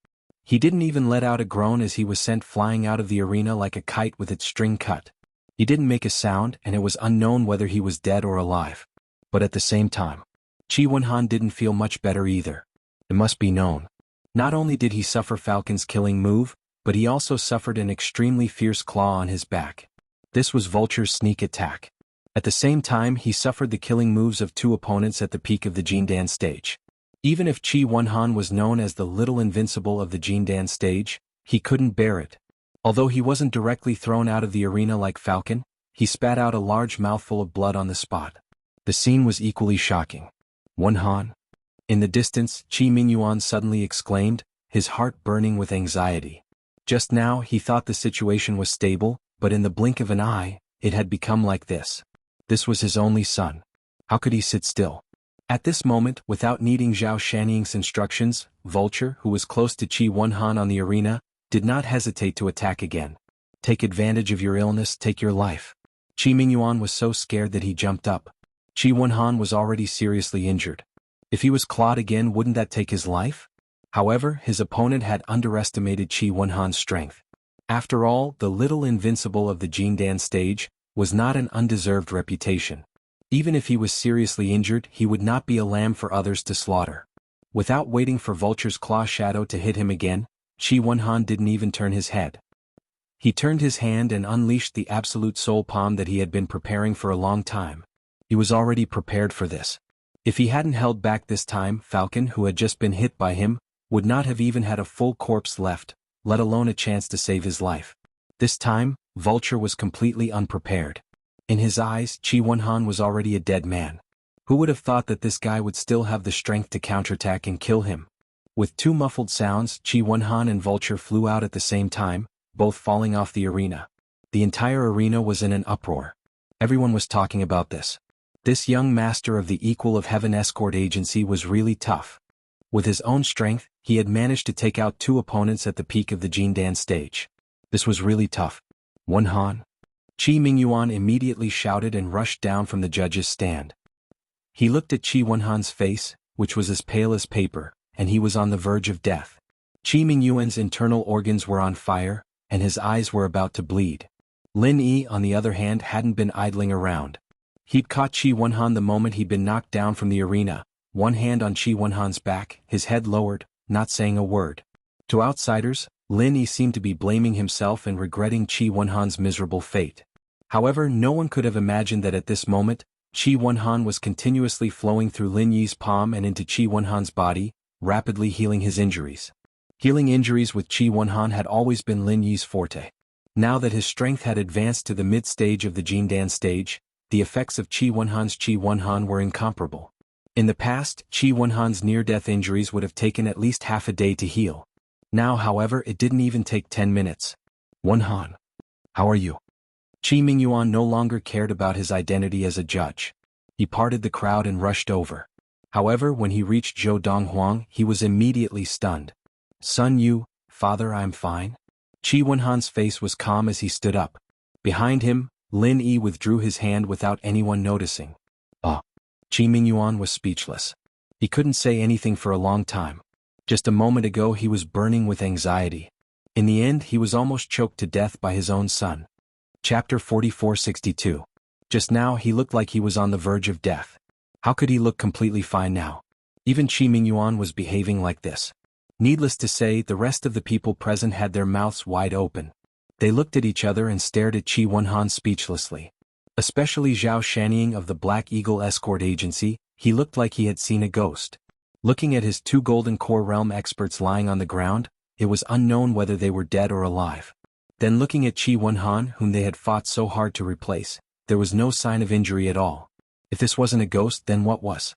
He didn't even let out a groan as he was sent flying out of the arena like a kite with its string cut. He didn't make a sound, and it was unknown whether he was dead or alive. But at the same time, Qi Wenhan didn't feel much better either. It must be known. Not only did he suffer Falcon's killing move, but he also suffered an extremely fierce claw on his back. This was Vulture's sneak attack. At the same time, he suffered the killing moves of 2 opponents at the peak of the Jindan stage. Even if Qi Wenhan was known as the Little Invincible of the Jindan stage, he couldn't bear it. Although he wasn't directly thrown out of the arena like Falcon, he spat out a large mouthful of blood on the spot. The scene was equally shocking. Wen Han? In the distance, Qi Mingyuan suddenly exclaimed, his heart burning with anxiety. Just now he thought the situation was stable, but in the blink of an eye, it had become like this. This was his only son. How could he sit still? At this moment, without needing Zhao Shanying's instructions, Vulture, who was close to Qi Wenhan on the arena, did not hesitate to attack again. Take advantage of your illness, take your life. Qi Mingyuan was so scared that he jumped up. Qi Wenhan was already seriously injured. If he was clawed again, wouldn't that take his life? However, his opponent had underestimated Qi Wenhan's strength. After all, the little invincible of the Jindan stage was not an undeserved reputation. Even if he was seriously injured, he would not be a lamb for others to slaughter. Without waiting for Vulture's claw shadow to hit him again, Qi Wenhan didn't even turn his head. He turned his hand and unleashed the absolute soul palm that he had been preparing for a long time. He was already prepared for this. If he hadn't held back this time, Falcon, who had just been hit by him, would not have even had a full corpse left, let alone a chance to save his life. This time, Vulture was completely unprepared. In his eyes, Qi Wenhan was already a dead man. Who would have thought that this guy would still have the strength to counterattack and kill him? With two muffled sounds, Qi Wenhan and Vulture flew out at the same time, both falling off the arena. The entire arena was in an uproar. Everyone was talking about this. This young master of the Equal of Heaven escort agency was really tough. With his own strength, he had managed to take out two opponents at the peak of the Jindan stage. This was really tough. Wen Han? Qi Mingyuan immediately shouted and rushed down from the judge's stand. He looked at Qi Wenhan's face, which was as pale as paper, and he was on the verge of death. Qi Mingyuan's internal organs were on fire, and his eyes were about to bleed. Lin Yi, on the other hand, hadn't been idling around. He'd caught Qi Wenhan the moment he'd been knocked down from the arena, one hand on Qi Wenhan's back, his head lowered, not saying a word. To outsiders, Lin Yi seemed to be blaming himself and regretting Qi Wenhan's miserable fate. However, no one could have imagined that at this moment, Qi Wenhan was continuously flowing through Lin Yi's palm and into Qi Wenhan's body, rapidly healing his injuries. Healing injuries with Qi Wenhan had always been Lin Yi's forte. Now that his strength had advanced to the mid-stage of the Jindan stage, the effects of Qi Wenhan were incomparable. In the past, Qi Wenhan's near-death injuries would have taken at least half a day to heal. Now, however, it didn't even take 10 minutes. Wen Han. How are you? Qi Mingyuan no longer cared about his identity as a judge. He parted the crowd and rushed over. However, when he reached Zhou Donghuang, he was immediately stunned. Son Yu, father, I'm fine. Qi Wenhan's face was calm as he stood up. Behind him, Lin Yi withdrew his hand without anyone noticing. Qi Mingyuan was speechless. He couldn't say anything for a long time. Just a moment ago he was burning with anxiety. In the end he was almost choked to death by his own son. Chapter 4462. Just now he looked like he was on the verge of death. How could he look completely fine now? Even Qi Mingyuan was behaving like this. Needless to say, the rest of the people present had their mouths wide open. They looked at each other and stared at Qi Wenhan speechlessly. Especially Zhao Shanying of the Black Eagle Escort Agency, he looked like he had seen a ghost. Looking at his two Golden Core Realm experts lying on the ground, it was unknown whether they were dead or alive. Then looking at Qi Wenhan, whom they had fought so hard to replace, there was no sign of injury at all. If this wasn't a ghost, then what was?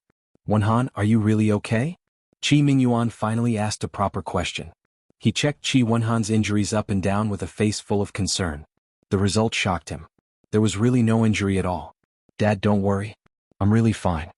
Wenhan, are you really okay? Qi Mingyuan finally asked a proper question. He checked Qi Wenhan's injuries up and down with a face full of concern. The result shocked him. There was really no injury at all. Dad, don't worry. I'm really fine.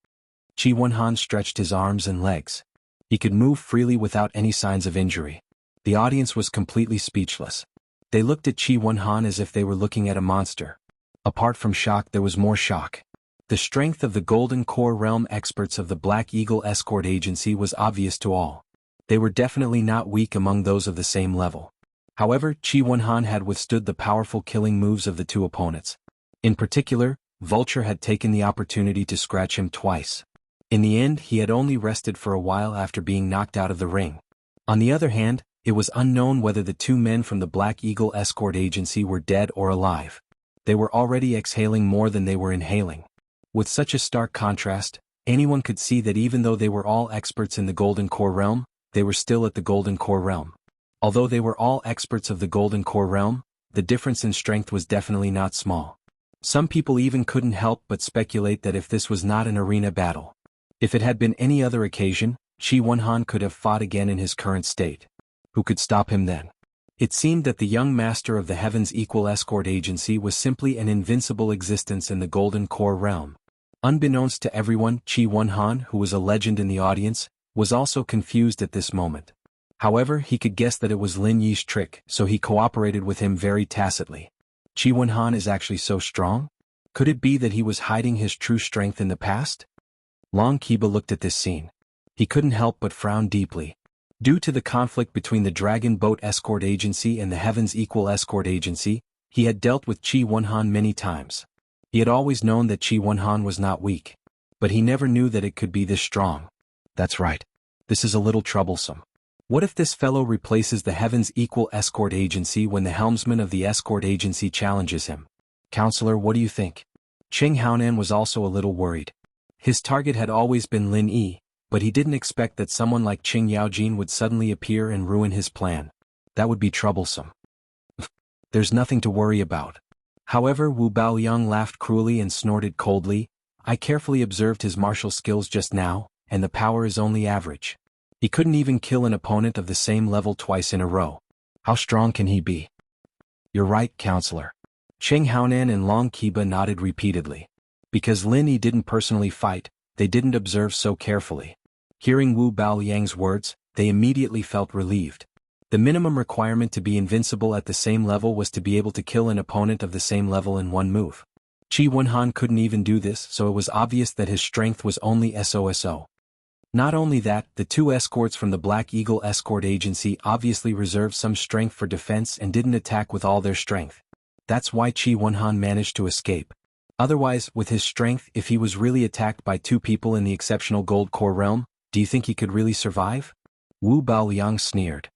Qi Wenhan stretched his arms and legs. He could move freely without any signs of injury. The audience was completely speechless. They looked at Qi Wenhan as if they were looking at a monster. Apart from shock, there was more shock. The strength of the Golden Core Realm experts of the Black Eagle Escort Agency was obvious to all. They were definitely not weak among those of the same level. However, Qi Wenhan had withstood the powerful killing moves of the two opponents. In particular, Vulture had taken the opportunity to scratch him twice. In the end, he had only rested for a while after being knocked out of the ring. On the other hand, it was unknown whether the two men from the Black Eagle Escort Agency were dead or alive. They were already exhaling more than they were inhaling. With such a stark contrast, anyone could see that even though they were all experts in the Golden Core Realm, they were still at the Golden Core Realm. Although they were all experts of the Golden Core Realm, the difference in strength was definitely not small. Some people even couldn't help but speculate that if this was not an arena battle, if it had been any other occasion, Qi Wenhan could have fought again in his current state. Who could stop him then? It seemed that the young master of the Heaven's Equal Escort Agency was simply an invincible existence in the Golden Core realm. Unbeknownst to everyone, Qi Wenhan, who was a legend in the audience, was also confused at this moment. However, he could guess that it was Lin Yi's trick, so he cooperated with him very tacitly. Qi Wenhan is actually so strong? Could it be that he was hiding his true strength in the past? Long Kiba looked at this scene. He couldn't help but frown deeply. Due to the conflict between the Dragon Boat Escort Agency and the Heaven's Equal Escort Agency, he had dealt with Qi Wenhan many times. He had always known that Qi Wenhan was not weak. But he never knew that it could be this strong. That's right. This is a little troublesome. What if this fellow replaces the Heaven's Equal Escort Agency when the helmsman of the escort agency challenges him? Counselor, what do you think? Cheng Haonan was also a little worried. His target had always been Lin Yi, but he didn't expect that someone like Qing Yaojin would suddenly appear and ruin his plan. That would be troublesome. There's nothing to worry about. However, Wu Baoyang laughed cruelly and snorted coldly. I carefully observed his martial skills just now, and the power is only average. He couldn't even kill an opponent of the same level twice in a row. How strong can he be? You're right, Counselor. Cheng Haonan and Long Kiba nodded repeatedly. Because Lin Yi didn't personally fight, they didn't observe so carefully. Hearing Wu Baoyang's words, they immediately felt relieved. The minimum requirement to be invincible at the same level was to be able to kill an opponent of the same level in one move. Qi Wenhan couldn't even do this, so it was obvious that his strength was only SOSO. Not only that, the two escorts from the Black Eagle Escort Agency obviously reserved some strength for defense and didn't attack with all their strength. That's why Qi Wenhan managed to escape. Otherwise, with his strength, if he was really attacked by two people in the exceptional Gold Core realm, do you think he could really survive? Wu Baoyang sneered.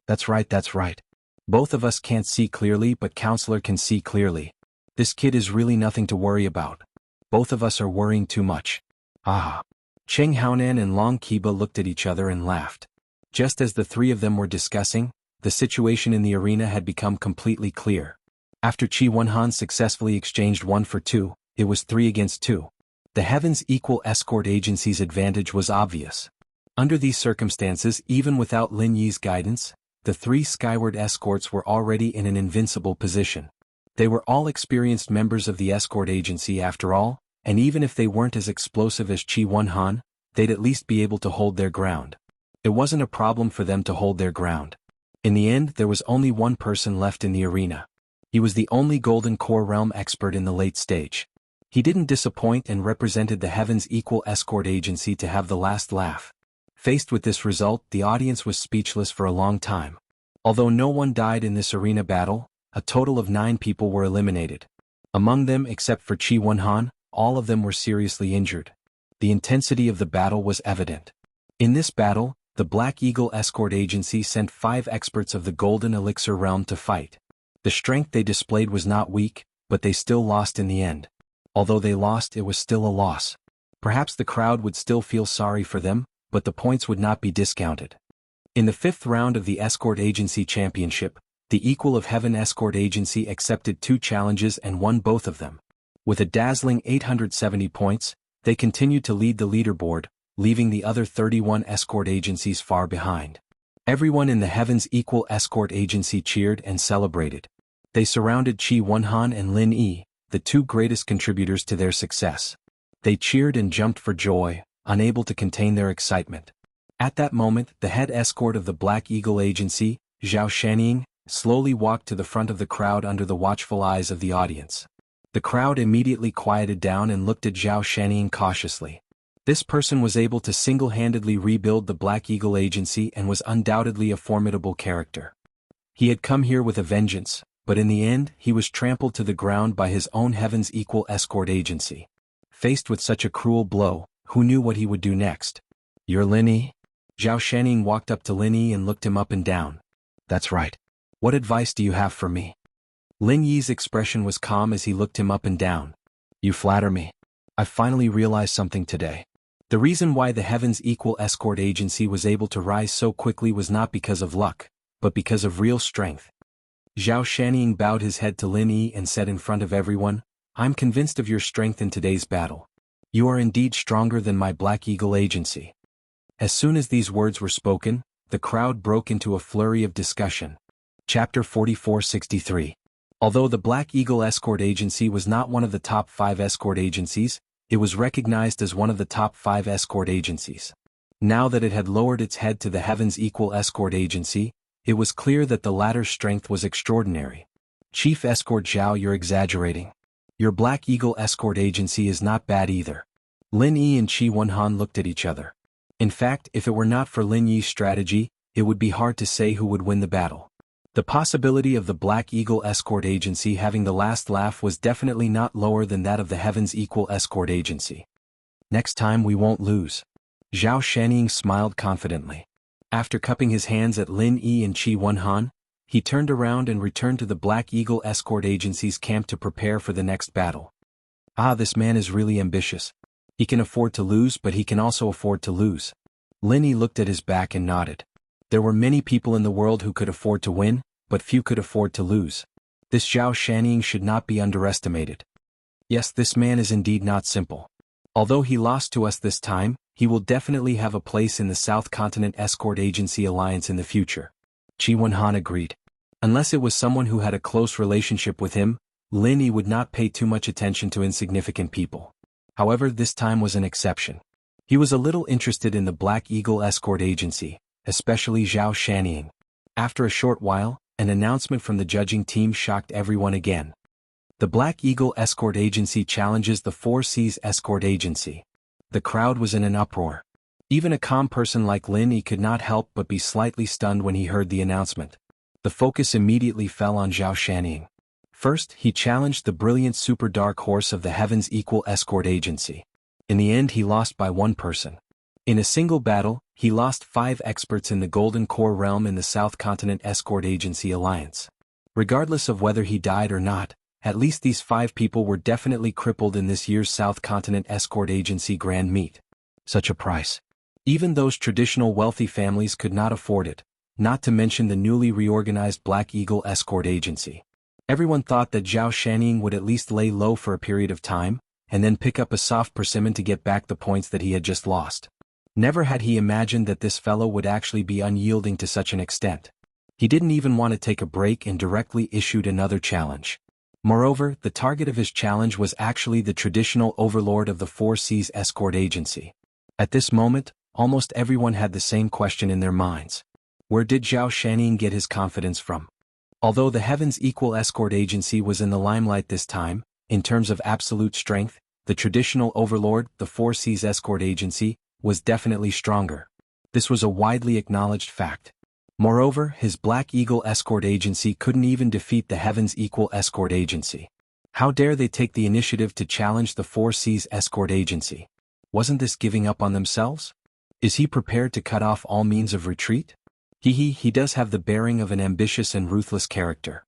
That's right. Both of us can't see clearly, but Counselor can see clearly. This kid is really nothing to worry about. Both of us are worrying too much. Ah. Cheng Haonan and Long Kiba looked at each other and laughed. Just as the three of them were discussing, the situation in the arena had become completely clear. After Qi Wenhan successfully exchanged 1 for 2, it was 3 against 2. The Heaven's Equal Escort Agency's advantage was obvious. Under these circumstances, even without Lin Yi's guidance, the 3 skyward escorts were already in an invincible position. They were all experienced members of the escort agency after all, and even if they weren't as explosive as Qi Wenhan, they'd at least be able to hold their ground. It wasn't a problem for them to hold their ground. In the end, there was only one person left in the arena. He was the only Golden Core Realm expert in the late stage. He didn't disappoint and represented the Heaven's Equal Escort Agency to have the last laugh. Faced with this result, the audience was speechless for a long time. Although no one died in this arena battle, a total of 9 people were eliminated. Among them, except for Qi Wenhan, all of them were seriously injured. The intensity of the battle was evident. In this battle, the Black Eagle Escort Agency sent 5 experts of the Golden Elixir realm to fight. The strength they displayed was not weak, but they still lost in the end. Although they lost, it was still a loss. Perhaps the crowd would still feel sorry for them, but the points would not be discounted. In the 5th round of the Escort Agency Championship, the Equal of Heaven Escort Agency accepted 2 challenges and won both of them. With a dazzling 870 points, they continued to lead the leaderboard, leaving the other 31 escort agencies far behind. Everyone in the Heaven's Equal Escort Agency cheered and celebrated. They surrounded Qi Wenhan and Lin Yi, the 2 greatest contributors to their success. They cheered and jumped for joy, unable to contain their excitement. At that moment, the head escort of the Black Eagle Agency, Zhao Shanning, slowly walked to the front of the crowd under the watchful eyes of the audience. The crowd immediately quieted down and looked at Zhao Shanning cautiously. This person was able to single-handedly rebuild the Black Eagle Agency and was undoubtedly a formidable character. He had come here with a vengeance, but in the end, he was trampled to the ground by his own Heaven's Equal Escort Agency. Faced with such a cruel blow, who knew what he would do next? You're Lin Yi? Zhao Shanning walked up to Lin Yi and looked him up and down. That's right. What advice do you have for me? Lin Yi's expression was calm as he looked him up and down. You flatter me. I finally realized something today. The reason why the Heaven's Equal Escort Agency was able to rise so quickly was not because of luck, but because of real strength. Zhao Shanning bowed his head to Lin Yi and said in front of everyone, I'm convinced of your strength in today's battle. You are indeed stronger than my Black Eagle agency." As soon as these words were spoken, the crowd broke into a flurry of discussion. Chapter 4463. Although the Black Eagle Escort Agency was not one of the top 5 escort agencies, it was recognized as one of the top 5 escort agencies. Now that it had lowered its head to the Heaven's Equal Escort Agency, it was clear that the latter's strength was extraordinary. "Chief Escort Zhao, you're exaggerating. Your Black Eagle Escort Agency is not bad either." Lin Yi and Qi Wenhan looked at each other. In fact, if it were not for Lin Yi's strategy, it would be hard to say who would win the battle. The possibility of the Black Eagle Escort Agency having the last laugh was definitely not lower than that of the Heaven's Equal Escort Agency. "Next time we won't lose." Zhao Shanning smiled confidently. After cupping his hands at Lin Yi and Qi Wenhan, he turned around and returned to the Black Eagle Escort Agency's camp to prepare for the next battle. "Ah, this man is really ambitious. He can afford to lose, but he can also afford to lose." Lin Yi looked at his back and nodded. There were many people in the world who could afford to win, but few could afford to lose. This Zhao Shanning should not be underestimated. Yes, this man is indeed not simple. Although he lost to us this time, he will definitely have a place in the South Continent Escort Agency Alliance in the future. Qi Wenhan agreed. Unless it was someone who had a close relationship with him, Lin Yi would not pay too much attention to insignificant people. However, this time was an exception. He was a little interested in the Black Eagle Escort Agency, especially Zhao Shanning. After a short while, an announcement from the judging team shocked everyone again. "The Black Eagle Escort Agency challenges the Four Seas Escort Agency." The crowd was in an uproar. Even a calm person like Lin Yi could not help but be slightly stunned when he heard the announcement. The focus immediately fell on Zhao Shanning. First, he challenged the brilliant super dark horse of the Heaven's Equal Escort Agency. In the end, he lost by one person. In a single battle, he lost 5 experts in the Golden Core realm in the South Continent Escort Agency Alliance. Regardless of whether he died or not, at least these 5 people were definitely crippled in this year's South Continent Escort Agency Grand Meet. Such a price. Even those traditional wealthy families could not afford it, not to mention the newly reorganized Black Eagle Escort Agency. Everyone thought that Zhao Shanning would at least lay low for a period of time, and then pick up a soft persimmon to get back the points that he had just lost. Never had he imagined that this fellow would actually be unyielding to such an extent. He didn't even want to take a break and directly issued another challenge. Moreover, the target of his challenge was actually the traditional overlord of the Four Seas Escort Agency. At this moment, almost everyone had the same question in their minds. Where did Zhao Shanning get his confidence from? Although the Heaven's Equal Escort Agency was in the limelight this time, in terms of absolute strength, the traditional overlord, the Four Seas Escort Agency, was definitely stronger. This was a widely acknowledged fact. Moreover, his Black Eagle Escort Agency couldn't even defeat the Heaven's Equal Escort Agency. How dare they take the initiative to challenge the Four Seas Escort Agency? Wasn't this giving up on themselves? Is he prepared to cut off all means of retreat? He does have the bearing of an ambitious and ruthless character.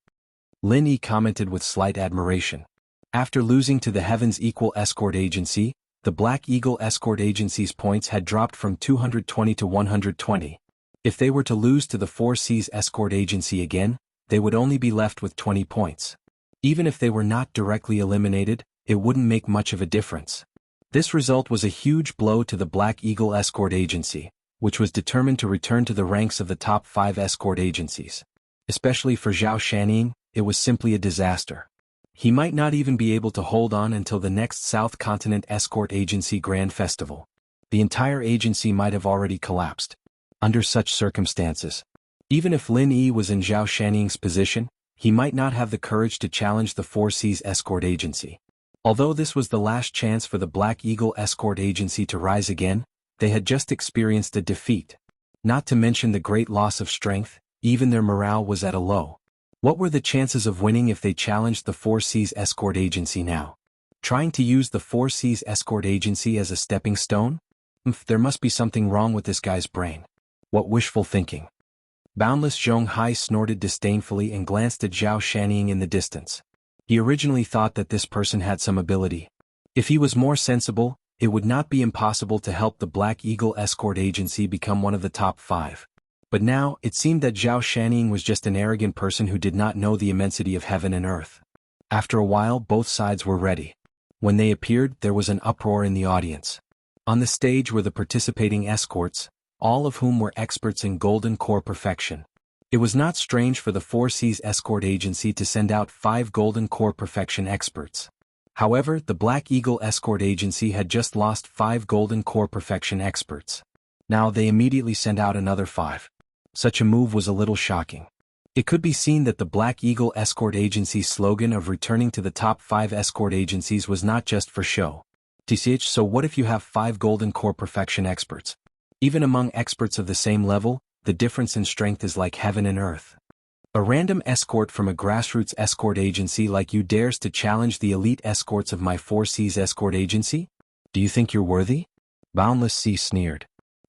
Lin Yi commented with slight admiration. After losing to the Heaven's Equal Escort Agency, the Black Eagle Escort Agency's points had dropped from 220 to 120. If they were to lose to the Four Seas Escort Agency again, they would only be left with 20 points. Even if they were not directly eliminated, it wouldn't make much of a difference. This result was a huge blow to the Black Eagle Escort Agency, which was determined to return to the ranks of the top 5 escort agencies. Especially for Zhao Shanning, it was simply a disaster. He might not even be able to hold on until the next South Continent Escort Agency Grand Festival. The entire agency might have already collapsed. Under such circumstances, even if Lin Yi was in Zhao Shanning's position, he might not have the courage to challenge the Four Seas Escort Agency. Although this was the last chance for the Black Eagle Escort Agency to rise again, they had just experienced a defeat. Not to mention the great loss of strength, even their morale was at a low. What were the chances of winning if they challenged the Four Seas Escort Agency now? Trying to use the Four Seas Escort Agency as a stepping stone? There must be something wrong with this guy's brain. What wishful thinking. Boundless Zhonghai snorted disdainfully and glanced at Zhao Shanning in the distance. He originally thought that this person had some ability. If he was more sensible, it would not be impossible to help the Black Eagle Escort Agency become one of the top 5. But now, it seemed that Zhao Shanning was just an arrogant person who did not know the immensity of heaven and earth. After a while both sides were ready. When they appeared there was an uproar in the audience. On the stage were the participating escorts, all of whom were experts in golden core perfection. It was not strange for the 4C's escort agency to send out 5 golden core perfection experts. However, the Black Eagle escort agency had just lost 5 golden core perfection experts. Now they immediately sent out another 5. Such a move was a little shocking. It could be seen that the Black Eagle escort agency's slogan of returning to the top 5 escort agencies was not just for show. So what if you have 5 golden core perfection experts? Even among experts of the same level, the difference in strength is like heaven and earth. A random escort from a grassroots escort agency like you dares to challenge the elite escorts of my 4C's escort agency? Do you think you're worthy? Boundless Sea sneered.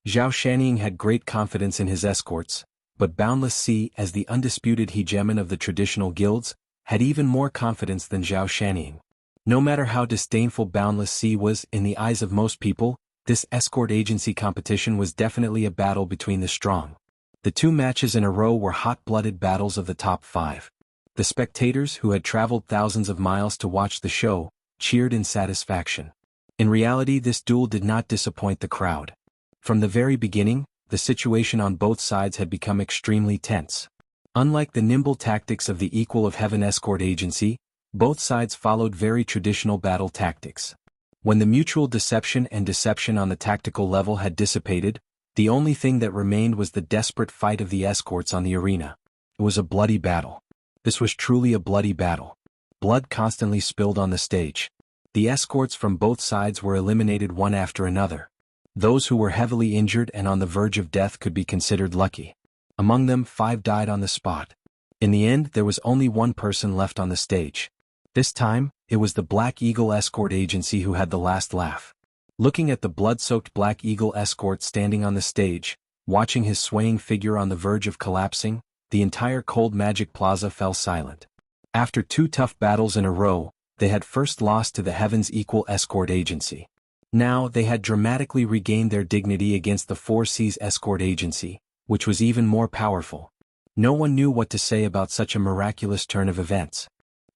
Zhao Shanning had great confidence in his escorts, but Boundless Sea, as the undisputed hegemon of the traditional guilds, had even more confidence than Zhao Shanning. No matter how disdainful Boundless Sea was in the eyes of most people, this escort agency competition was definitely a battle between the strong. The 2 matches in a row were hot-blooded battles of the top 5. The spectators, who had traveled thousands of miles to watch the show, cheered in satisfaction. In reality, this duel did not disappoint the crowd. From the very beginning, the situation on both sides had become extremely tense. Unlike the nimble tactics of the Equal of Heaven escort agency, both sides followed very traditional battle tactics. When the mutual deception and deception on the tactical level had dissipated, the only thing that remained was the desperate fight of the escorts on the arena. It was a bloody battle. This was truly a bloody battle. Blood constantly spilled on the stage. The escorts from both sides were eliminated one after another. Those who were heavily injured and on the verge of death could be considered lucky. Among them, 5 died on the spot. In the end, there was only one person left on the stage. This time, it was the Black Eagle escort agency who had the last laugh. Looking at the blood-soaked Black Eagle escort standing on the stage, watching his swaying figure on the verge of collapsing, the entire Cold Magic Plaza fell silent. After 2 tough battles in a row, they had first lost to the Heaven's Equal escort agency. Now they had dramatically regained their dignity against the 4C's escort agency, which was even more powerful. No one knew what to say about such a miraculous turn of events.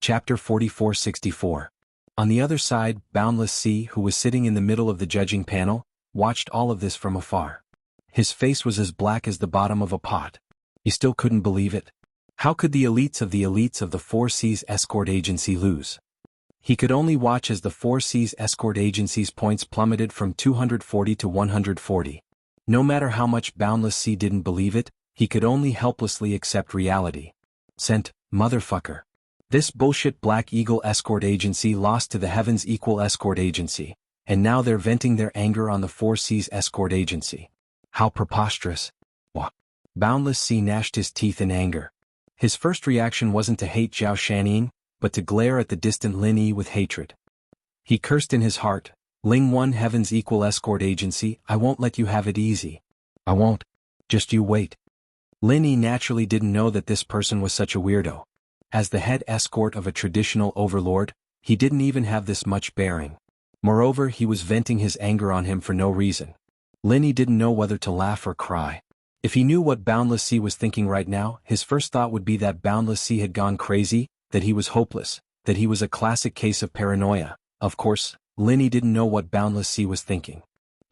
Chapter 4464. On the other side, Boundless Sea, who was sitting in the middle of the judging panel, watched all of this from afar. His face was as black as the bottom of a pot. He still couldn't believe it. How could the elites of the 4C's escort agency lose? He could only watch as the 4C's escort agency's points plummeted from 240 to 140. No matter how much Boundless Sea didn't believe it, he could only helplessly accept reality. Sent, motherfucker. This bullshit Black Eagle escort agency lost to the Heaven's Equal escort agency, and now they're venting their anger on the 4C's escort agency. How preposterous. Wah. Boundless Sea gnashed his teeth in anger. His first reaction wasn't to hate Zhao Shanning, but to glare at the distant Lin Yi with hatred. He cursed in his heart, Ling 1 Heaven's Equal escort agency, I won't let you have it easy. I won't. Just you wait. Lin Yi naturally didn't know that this person was such a weirdo. As the head escort of a traditional overlord, he didn't even have this much bearing. Moreover, he was venting his anger on him for no reason. Lin Yi didn't know whether to laugh or cry. If he knew what Boundless Sea was thinking right now, his first thought would be that Boundless Sea had gone crazy, that he was hopeless, that he was a classic case of paranoia. Of course, Lin Yi didn't know what Boundless Sea was thinking.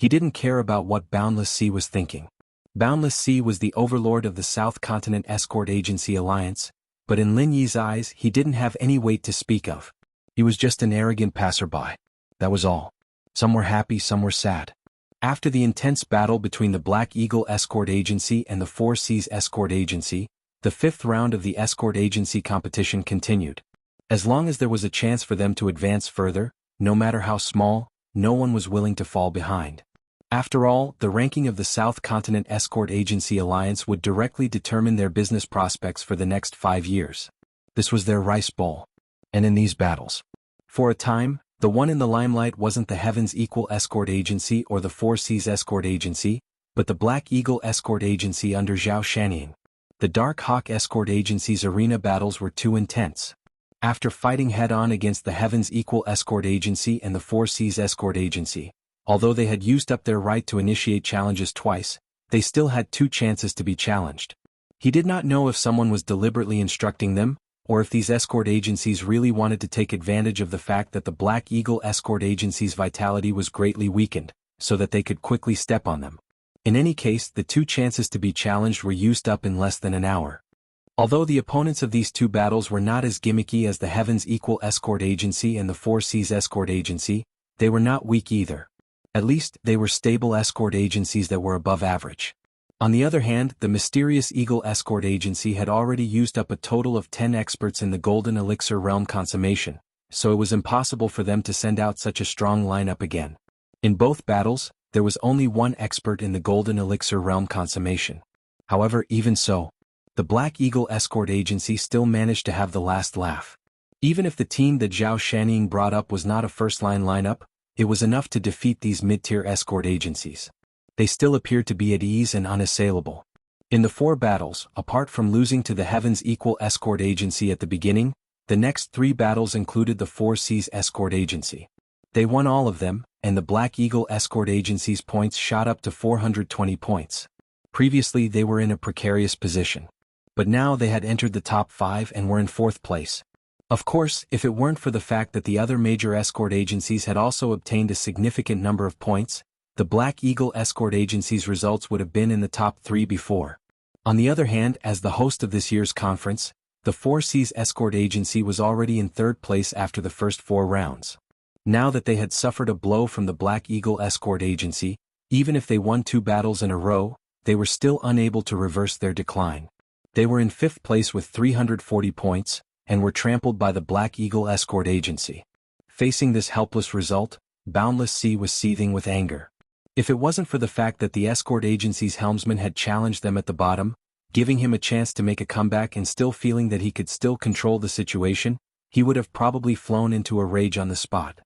He didn't care about what Boundless Sea was thinking. Boundless Sea was the overlord of the South Continent Escort Agency Alliance, but in Lin Yi's eyes he didn't have any weight to speak of. He was just an arrogant passerby. That was all. Some were happy, some were sad. After the intense battle between the Black Eagle Escort Agency and the 4C's Escort Agency, the 5th round of the Escort Agency competition continued. As long as there was a chance for them to advance further, no matter how small, no one was willing to fall behind. After all, the ranking of the South Continent Escort Agency Alliance would directly determine their business prospects for the next 5 years. This was their rice bowl. And in these battles, for a time, the one in the limelight wasn't the Heaven's Equal Escort Agency or the 4C's Escort Agency, but the Black Eagle Escort Agency under Zhao Shanning. The Dark Hawk Escort Agency's arena battles were too intense. After fighting head-on against the Heaven's Equal Escort Agency and the 4C's Escort Agency, although they had used up their right to initiate challenges twice, they still had 2 chances to be challenged. He did not know if someone was deliberately instructing them, or if these escort agencies really wanted to take advantage of the fact that the Black Eagle escort agency's vitality was greatly weakened, so that they could quickly step on them. In any case, the two chances to be challenged were used up in less than an hour. Although the opponents of these two battles were not as gimmicky as the Heaven's Equal Escort Agency and the Four Seas Escort Agency, they were not weak either. At least, they were stable escort agencies that were above average. On the other hand, the Mysterious Eagle Escort Agency had already used up a total of 10 experts in the Golden Elixir Realm Consummation, so it was impossible for them to send out such a strong lineup again. In both battles, there was only one expert in the Golden Elixir Realm Consummation. However, even so, the Black Eagle Escort Agency still managed to have the last laugh. Even if the team that Zhao Shanning brought up was not a first-line lineup, it was enough to defeat these mid-tier escort agencies. They still appeared to be at ease and unassailable. In the 4 battles, apart from losing to the Heaven's Equal Escort Agency at the beginning, the next 3 battles included the Four Seas Escort Agency. They won all of them, and the Black Eagle Escort Agency's points shot up to 420 points. Previously they were in a precarious position. But now they had entered the top 5 and were in 4th place. Of course, if it weren't for the fact that the other major escort agencies had also obtained a significant number of points, the Black Eagle Escort Agency's results would have been in the top 3 before. On the other hand, as the host of this year's conference, the Four Seas Escort Agency was already in 3rd place after the first 4 rounds. Now that they had suffered a blow from the Black Eagle Escort Agency, even if they won 2 battles in a row, they were still unable to reverse their decline. They were in 5th place with 340 points, and were trampled by the Black Eagle Escort Agency. Facing this helpless result, Boundless Sea was seething with anger. If it wasn't for the fact that the escort agency's helmsman had challenged them at the bottom, giving him a chance to make a comeback and still feeling that he could still control the situation, he would have probably flown into a rage on the spot.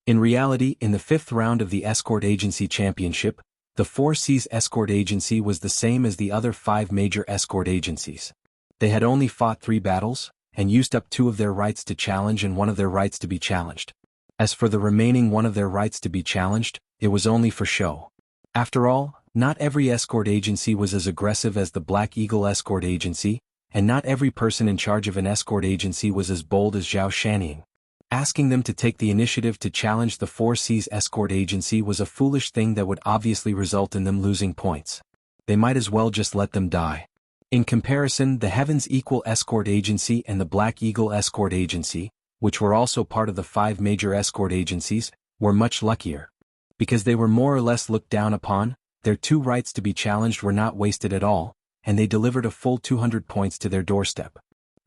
In reality, in the 5th round of the Escort Agency Championship, the Four Seas Escort Agency was the same as the other 5 major escort agencies. They had only fought 3 battles, and used up 2 of their rights to challenge and 1 of their rights to be challenged. As for the remaining 1 of their rights to be challenged, it was only for show. After all, not every escort agency was as aggressive as the Black Eagle Escort Agency, and not every person in charge of an escort agency was as bold as Zhao Shanning. Asking them to take the initiative to challenge the Four Seas Escort Agency was a foolish thing that would obviously result in them losing points. They might as well just let them die. In comparison, the Heaven's Equal Escort Agency and the Black Eagle Escort Agency, which were also part of the 5 major escort agencies, were much luckier. Because they were more or less looked down upon, their 2 rights to be challenged were not wasted at all, and they delivered a full 200 points to their doorstep.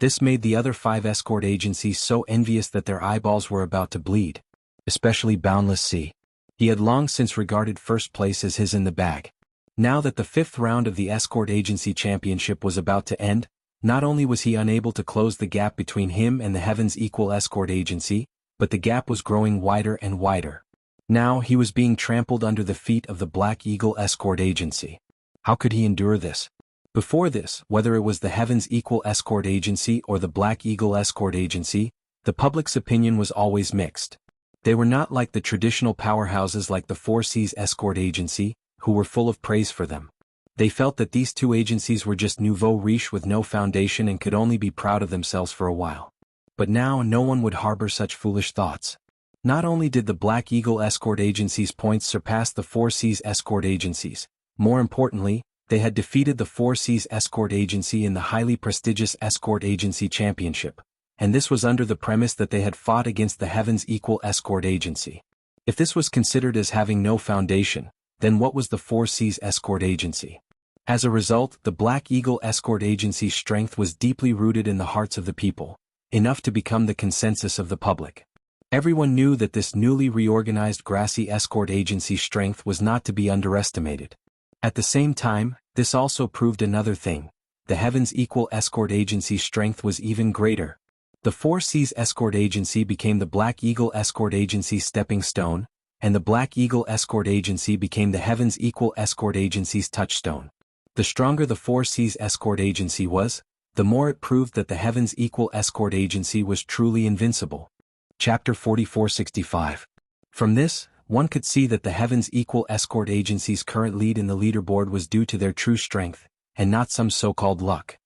This made the other 5 escort agencies so envious that their eyeballs were about to bleed. Especially Boundless Sea. He had long since regarded 1st place as his in the bag. Now that the 5th round of the Escort Agency Championship was about to end, not only was he unable to close the gap between him and the Heaven's Equal Escort Agency, but the gap was growing wider and wider. Now he was being trampled under the feet of the Black Eagle Escort Agency. How could he endure this? Before this, whether it was the Heaven's Equal Escort Agency or the Black Eagle Escort Agency, the public's opinion was always mixed. They were not like the traditional powerhouses like the Four Seas Escort Agency, who were full of praise for them. They felt that these 2 agencies were just nouveau riche with no foundation and could only be proud of themselves for a while. But now no one would harbor such foolish thoughts. Not only did the Black Eagle Escort Agency's points surpass the Four Seas Escort Agency's, more importantly, they had defeated the Four Seas Escort Agency in the highly prestigious Escort Agency Championship, and this was under the premise that they had fought against the Heaven's Equal Escort Agency. If this was considered as having no foundation, then what was the Four Seas Escort Agency? As a result, the Black Eagle Escort Agency's strength was deeply rooted in the hearts of the people, enough to become the consensus of the public. Everyone knew that this newly reorganized Grassy Escort Agency's strength was not to be underestimated. At the same time, this also proved another thing. The Heaven's Equal Escort Agency's strength was even greater. The Four Seas Escort Agency became the Black Eagle Escort Agency's stepping stone, and the Black Eagle Escort Agency became the Heaven's Equal Escort Agency's touchstone. The stronger the Four Seas Escort Agency was, the more it proved that the Heaven's Equal Escort Agency was truly invincible. Chapter 4465. From this, one could see that the Heaven's Equal Escort Agency's current lead in the leaderboard was due to their true strength, and not some so-called luck.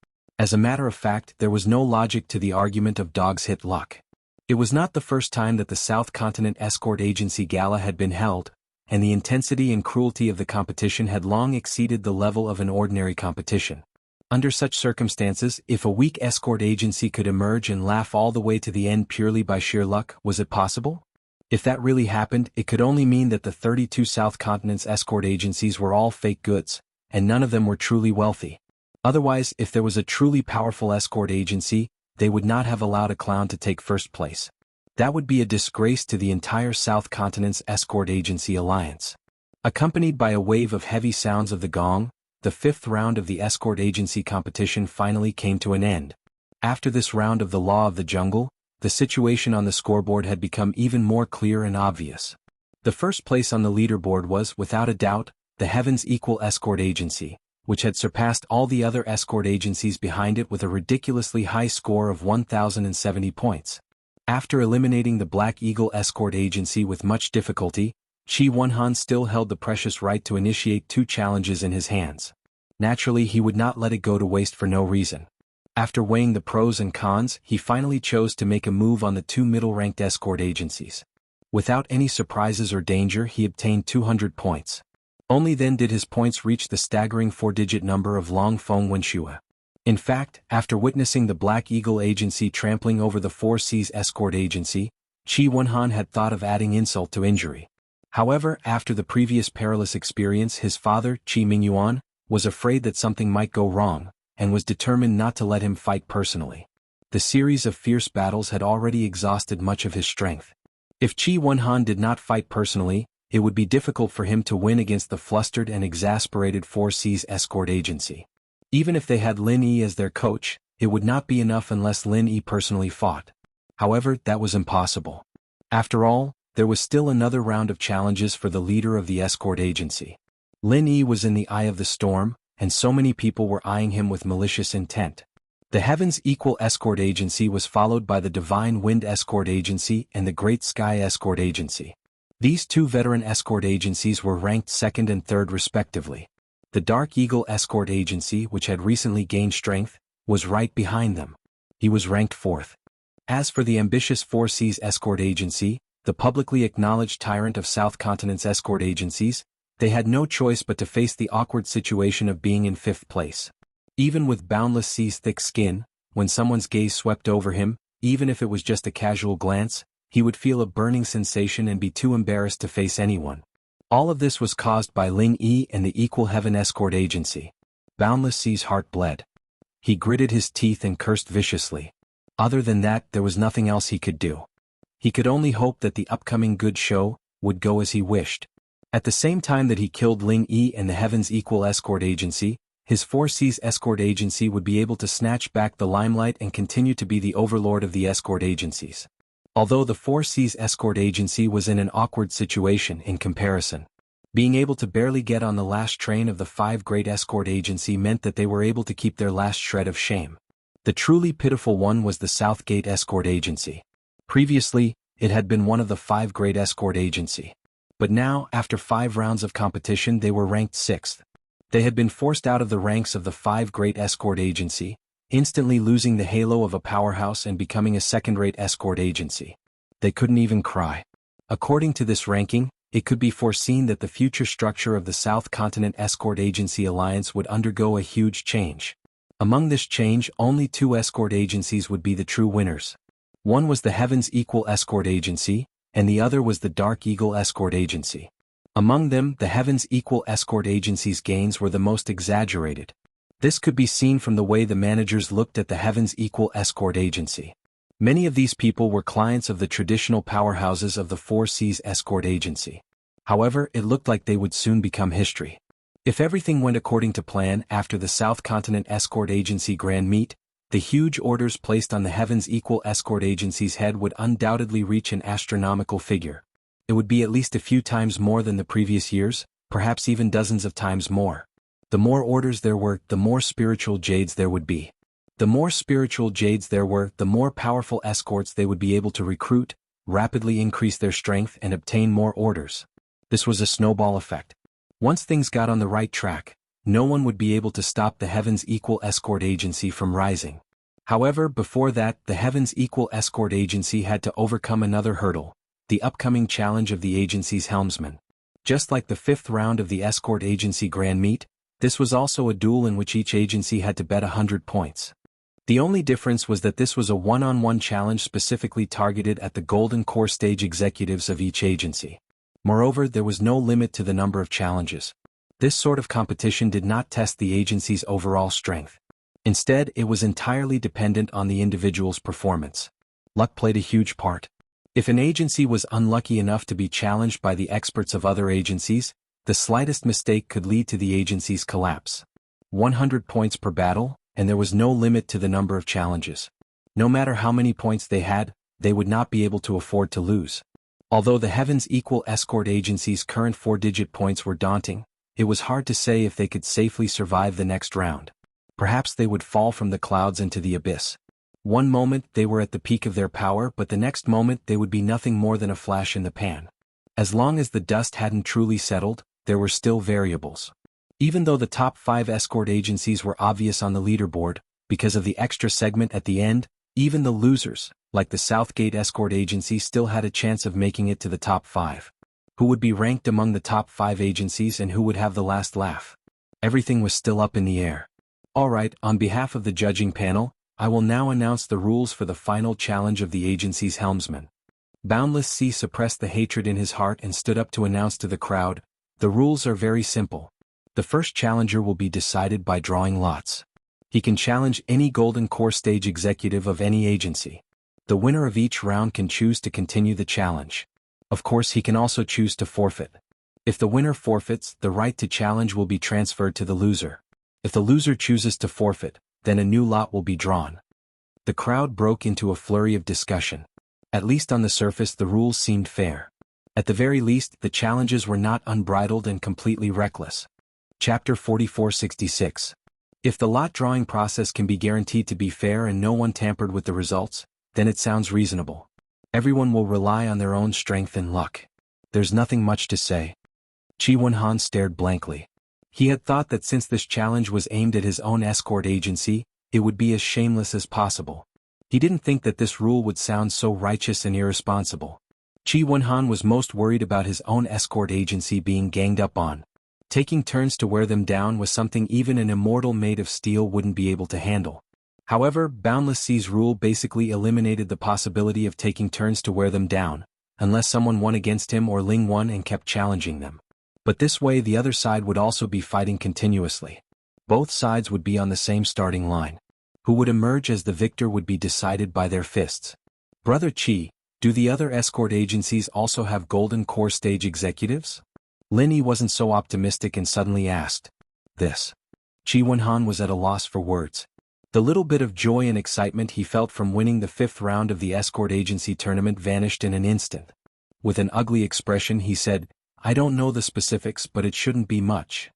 As a matter of fact, there was no logic to the argument of dogs hit luck. It was not the first time that the South Continent Escort Agency Gala had been held, and the intensity and cruelty of the competition had long exceeded the level of an ordinary competition. Under such circumstances, if a weak escort agency could emerge and laugh all the way to the end purely by sheer luck, was it possible? If that really happened, it could only mean that the 32 South Continent's escort agencies were all fake goods, and none of them were truly wealthy. Otherwise, if there was a truly powerful escort agency, they would not have allowed a clown to take first place. That would be a disgrace to the entire South Continent's escort agency alliance. Accompanied by a wave of heavy sounds of the gong, the fifth round of the escort agency competition finally came to an end. After this round of the Law of the Jungle, the situation on the scoreboard had become even more clear and obvious. The first place on the leaderboard was, without a doubt, the Heavens Equal Escort Agency, which had surpassed all the other escort agencies behind it with a ridiculously high score of 1,070 points. After eliminating the Black Eagle Escort Agency with much difficulty, Chi Wonhan still held the precious right to initiate 2 challenges in his hands. Naturally, he would not let it go to waste for no reason. After weighing the pros and cons, he finally chose to make a move on the 2 middle-ranked escort agencies. Without any surprises or danger, he obtained 200 points. Only then did his points reach the staggering 4-digit number of Long Feng Wenxue. In fact, after witnessing the Black Eagle Agency trampling over the 4 Seas Escort Agency, Chi Wonhan had thought of adding insult to injury. However, after the previous perilous experience, his father, Chi Mingyuan, was afraid that something might go wrong, and was determined not to let him fight personally. The series of fierce battles had already exhausted much of his strength. If Chi Wonhan did not fight personally, it would be difficult for him to win against the flustered and exasperated 4 Seas Escort Agency. Even if they had Lin Yi as their coach, it would not be enough unless Lin Yi personally fought. However, that was impossible. After all, there was still another round of challenges for the leader of the escort agency. Lin Yi was in the eye of the storm, and so many people were eyeing him with malicious intent. The Heavens Equal Escort Agency was followed by the Divine Wind Escort Agency and the Great Sky Escort Agency. These 2 veteran escort agencies were ranked 2nd and 3rd respectively. The Dark Eagle Escort Agency, which had recently gained strength, was right behind them. He was ranked 4th. As for the ambitious 4 Seas Escort Agency, the publicly acknowledged tyrant of South Continent's escort agencies, they had no choice but to face the awkward situation of being in 5th place. Even with Boundless Sea's thick skin, when someone's gaze swept over him, even if it was just a casual glance, he would feel a burning sensation and be too embarrassed to face anyone. All of this was caused by Ling Yi and the Equal Heaven Escort Agency. Boundless Sea's heart bled. He gritted his teeth and cursed viciously. Other than that, there was nothing else he could do. He could only hope that the upcoming good show would go as he wished. At the same time that he killed Ling Yi and the Heavens Equal Escort Agency, his 4 Seas Escort Agency would be able to snatch back the limelight and continue to be the overlord of the escort agencies. Although the 4 Seas Escort Agency was in an awkward situation in comparison. Being able to barely get on the last train of the 5 Great Escort Agency meant that they were able to keep their last shred of shame. The truly pitiful one was the Southgate Escort Agency. Previously, it had been one of the 5 Great Escort Agency. But now, after 5 rounds of competition, they were ranked 6th. They had been forced out of the ranks of the 5 Great Escort Agency, instantly losing the halo of a powerhouse and becoming a second-rate escort agency. They couldn't even cry. According to this ranking, it could be foreseen that the future structure of the South Continent Escort Agency Alliance would undergo a huge change. Among this change, only 2 escort agencies would be the true winners. One was the Heavens Equal Escort Agency, and the other was the Dark Eagle Escort Agency. Among them, the Heavens Equal Escort Agency's gains were the most exaggerated. This could be seen from the way the managers looked at the Heavens Equal Escort Agency. Many of these people were clients of the traditional powerhouses of the 4 Seas Escort Agency. However, it looked like they would soon become history. If everything went according to plan after the South Continent Escort Agency Grand Meet, the huge orders placed on the Heavens Equal Escort Agency's head would undoubtedly reach an astronomical figure. It would be at least a few times more than the previous years, perhaps even dozens of times more. The more orders there were, the more spiritual jades there would be. The more spiritual jades there were, the more powerful escorts they would be able to recruit, rapidly increase their strength and obtain more orders. This was a snowball effect. Once things got on the right track, no one would be able to stop the Heavens Equal Escort Agency from rising. However, before that, the Heavens Equal Escort Agency had to overcome another hurdle, the upcoming challenge of the agency's helmsman. Just like the 5th round of the Escort Agency Grand Meet, this was also a duel in which each agency had to bet 100 points. The only difference was that this was a one-on-one challenge specifically targeted at the Golden Core Stage executives of each agency. Moreover, there was no limit to the number of challenges. This sort of competition did not test the agency's overall strength. Instead, it was entirely dependent on the individual's performance. Luck played a huge part. If an agency was unlucky enough to be challenged by the experts of other agencies, the slightest mistake could lead to the agency's collapse. 100 points per battle, and there was no limit to the number of challenges. No matter how many points they had, they would not be able to afford to lose. Although the Heavens Equal Escort Agency's current 4-digit points were daunting, it was hard to say if they could safely survive the next round. Perhaps they would fall from the clouds into the abyss. One moment they were at the peak of their power, but the next moment they would be nothing more than a flash in the pan. As long as the dust hadn't truly settled, there were still variables. Even though the top 5 escort agencies were obvious on the leaderboard, because of the extra segment at the end, even the losers, like the Southgate Escort Agency, still had a chance of making it to the top 5. Who would be ranked among the top 5 agencies and who would have the last laugh? Everything was still up in the air. Alright, on behalf of the judging panel, I will now announce the rules for the final challenge of the agency's helmsman. Boundless Sea suppressed the hatred in his heart and stood up to announce to the crowd, the rules are very simple. The first challenger will be decided by drawing lots. He can challenge any Golden Core Stage executive of any agency. The winner of each round can choose to continue the challenge. Of course, he can also choose to forfeit. If the winner forfeits, the right to challenge will be transferred to the loser. If the loser chooses to forfeit, then a new lot will be drawn. The crowd broke into a flurry of discussion. At least on the surface, the rules seemed fair. At the very least, the challenges were not unbridled and completely reckless. Chapter 4466. If the lot drawing process can be guaranteed to be fair and no one tampered with the results, then it sounds reasonable. Everyone will rely on their own strength and luck. There's nothing much to say. Chi Wenhan stared blankly. He had thought that since this challenge was aimed at his own escort agency, it would be as shameless as possible. He didn't think that this rule would sound so righteous and irresponsible. Chi Wenhan was most worried about his own escort agency being ganged up on. Taking turns to wear them down was something even an immortal made of steel wouldn't be able to handle. However, Boundless Sea's rule basically eliminated the possibility of taking turns to wear them down, unless someone won against him or Ling won and kept challenging them. But this way the other side would also be fighting continuously. Both sides would be on the same starting line. Who would emerge as the victor would be decided by their fists. Brother Chi, do the other escort agencies also have Golden Core Stage executives? Lin Yi wasn't so optimistic and suddenly asked. This. Chi Wenhan was at a loss for words. The little bit of joy and excitement he felt from winning the 5th round of the escort agency tournament vanished in an instant. With an ugly expression he said, I don't know the specifics, but it shouldn't be much.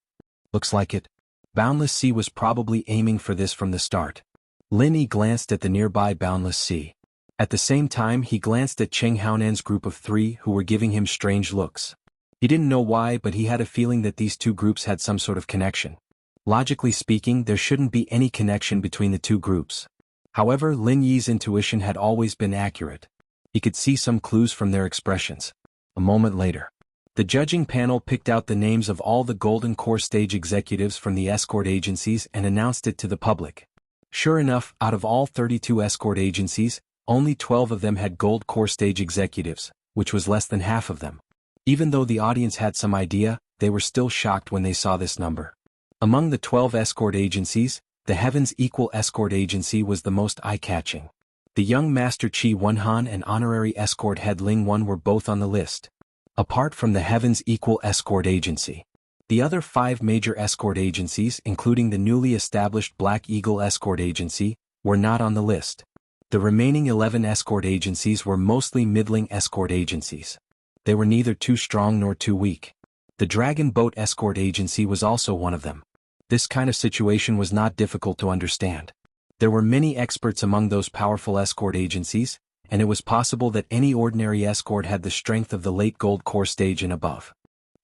Looks like it. Boundless Sea was probably aiming for this from the start. Lin Yi glanced at the nearby Boundless Sea. At the same time he glanced at Cheng Haonan's group of 3 who were giving him strange looks. He didn't know why, but he had a feeling that these two groups had some sort of connection. Logically speaking, there shouldn't be any connection between the two groups. However, Lin Yi's intuition had always been accurate. He could see some clues from their expressions. A moment later, the judging panel picked out the names of all the Golden Core Stage executives from the escort agencies and announced it to the public. Sure enough, out of all 32 escort agencies, only 12 of them had Gold Core Stage executives, which was less than half of them. Even though the audience had some idea, they were still shocked when they saw this number. Among the 12 escort agencies, the Heavens Equal Escort Agency was the most eye-catching. The young Master Chi Wenhan and honorary escort head Ling Wen were both on the list. Apart from the Heavens Equal Escort Agency, the other 5 major escort agencies, including the newly established Black Eagle Escort Agency, were not on the list. The remaining 11 escort agencies were mostly middling escort agencies. They were neither too strong nor too weak. The Dragon Boat Escort Agency was also one of them. This kind of situation was not difficult to understand. There were many experts among those powerful escort agencies, and it was possible that any ordinary escort had the strength of the late Gold Core Stage and above.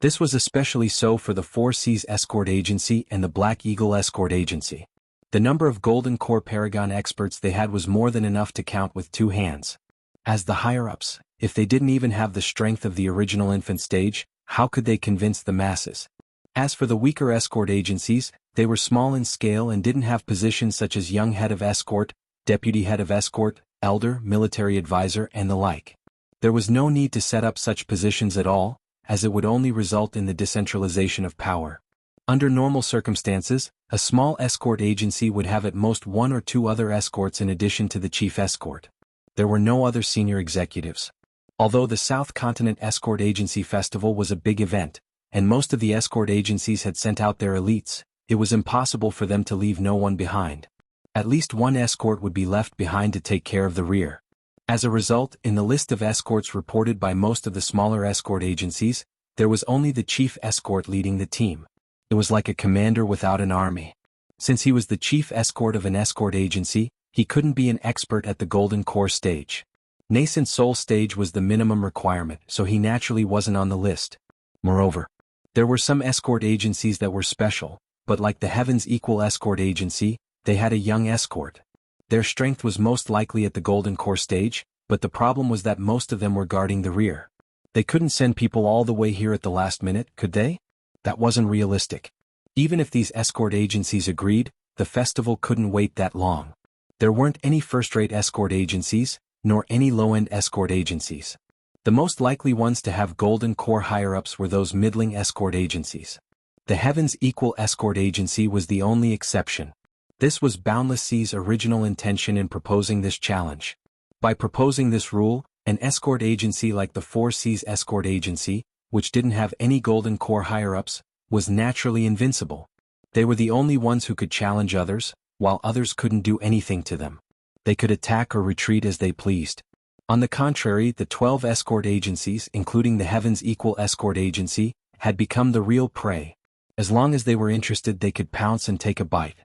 This was especially so for the Four Seas Escort Agency and the Black Eagle Escort Agency. The number of Golden Core Paragon experts they had was more than enough to count with two hands. As the higher-ups, if they didn't even have the strength of the original infant stage, how could they convince the masses? As for the weaker escort agencies, they were small in scale and didn't have positions such as young head of escort, deputy head of escort, elder, military advisor, and the like. There was no need to set up such positions at all, as it would only result in the decentralization of power. Under normal circumstances, a small escort agency would have at most one or two other escorts in addition to the chief escort. There were no other senior executives. Although the South Continent Escort Agency Festival was a big event, and most of the escort agencies had sent out their elites, it was impossible for them to leave no one behind. At least one escort would be left behind to take care of the rear. As a result, in the list of escorts reported by most of the smaller escort agencies, there was only the chief escort leading the team. It was like a commander without an army. Since he was the chief escort of an escort agency, he couldn't be an expert at the Golden Core stage. Nascent Soul stage was the minimum requirement, so he naturally wasn't on the list. Moreover, there were some escort agencies that were special, but like the Heavens Equal Escort Agency, they had a young escort. Their strength was most likely at the Golden Core stage, but the problem was that most of them were guarding the rear. They couldn't send people all the way here at the last minute, could they? That wasn't realistic. Even if these escort agencies agreed, the festival couldn't wait that long. There weren't any first-rate escort agencies, nor any low-end escort agencies. The most likely ones to have Golden Core higher-ups were those middling escort agencies. The Heavens Equal Escort Agency was the only exception. This was Boundless Sea's original intention in proposing this challenge. By proposing this rule, an escort agency like the Four Seas Escort Agency, which didn't have any Golden Core higher-ups, was naturally invincible. They were the only ones who could challenge others, while others couldn't do anything to them. They could attack or retreat as they pleased. On the contrary, the 12 escort agencies, including the Heavens Equal Escort Agency, had become the real prey. As long as they were interested, they could pounce and take a bite.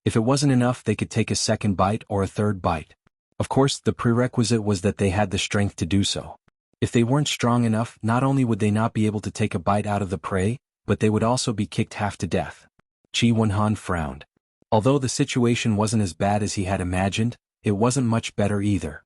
If it wasn't enough, they could take a second bite or a third bite. Of course, the prerequisite was that they had the strength to do so. If they weren't strong enough, not only would they not be able to take a bite out of the prey, but they would also be kicked half to death. Qi Wenhan frowned. Although the situation wasn't as bad as he had imagined, it wasn't much better either.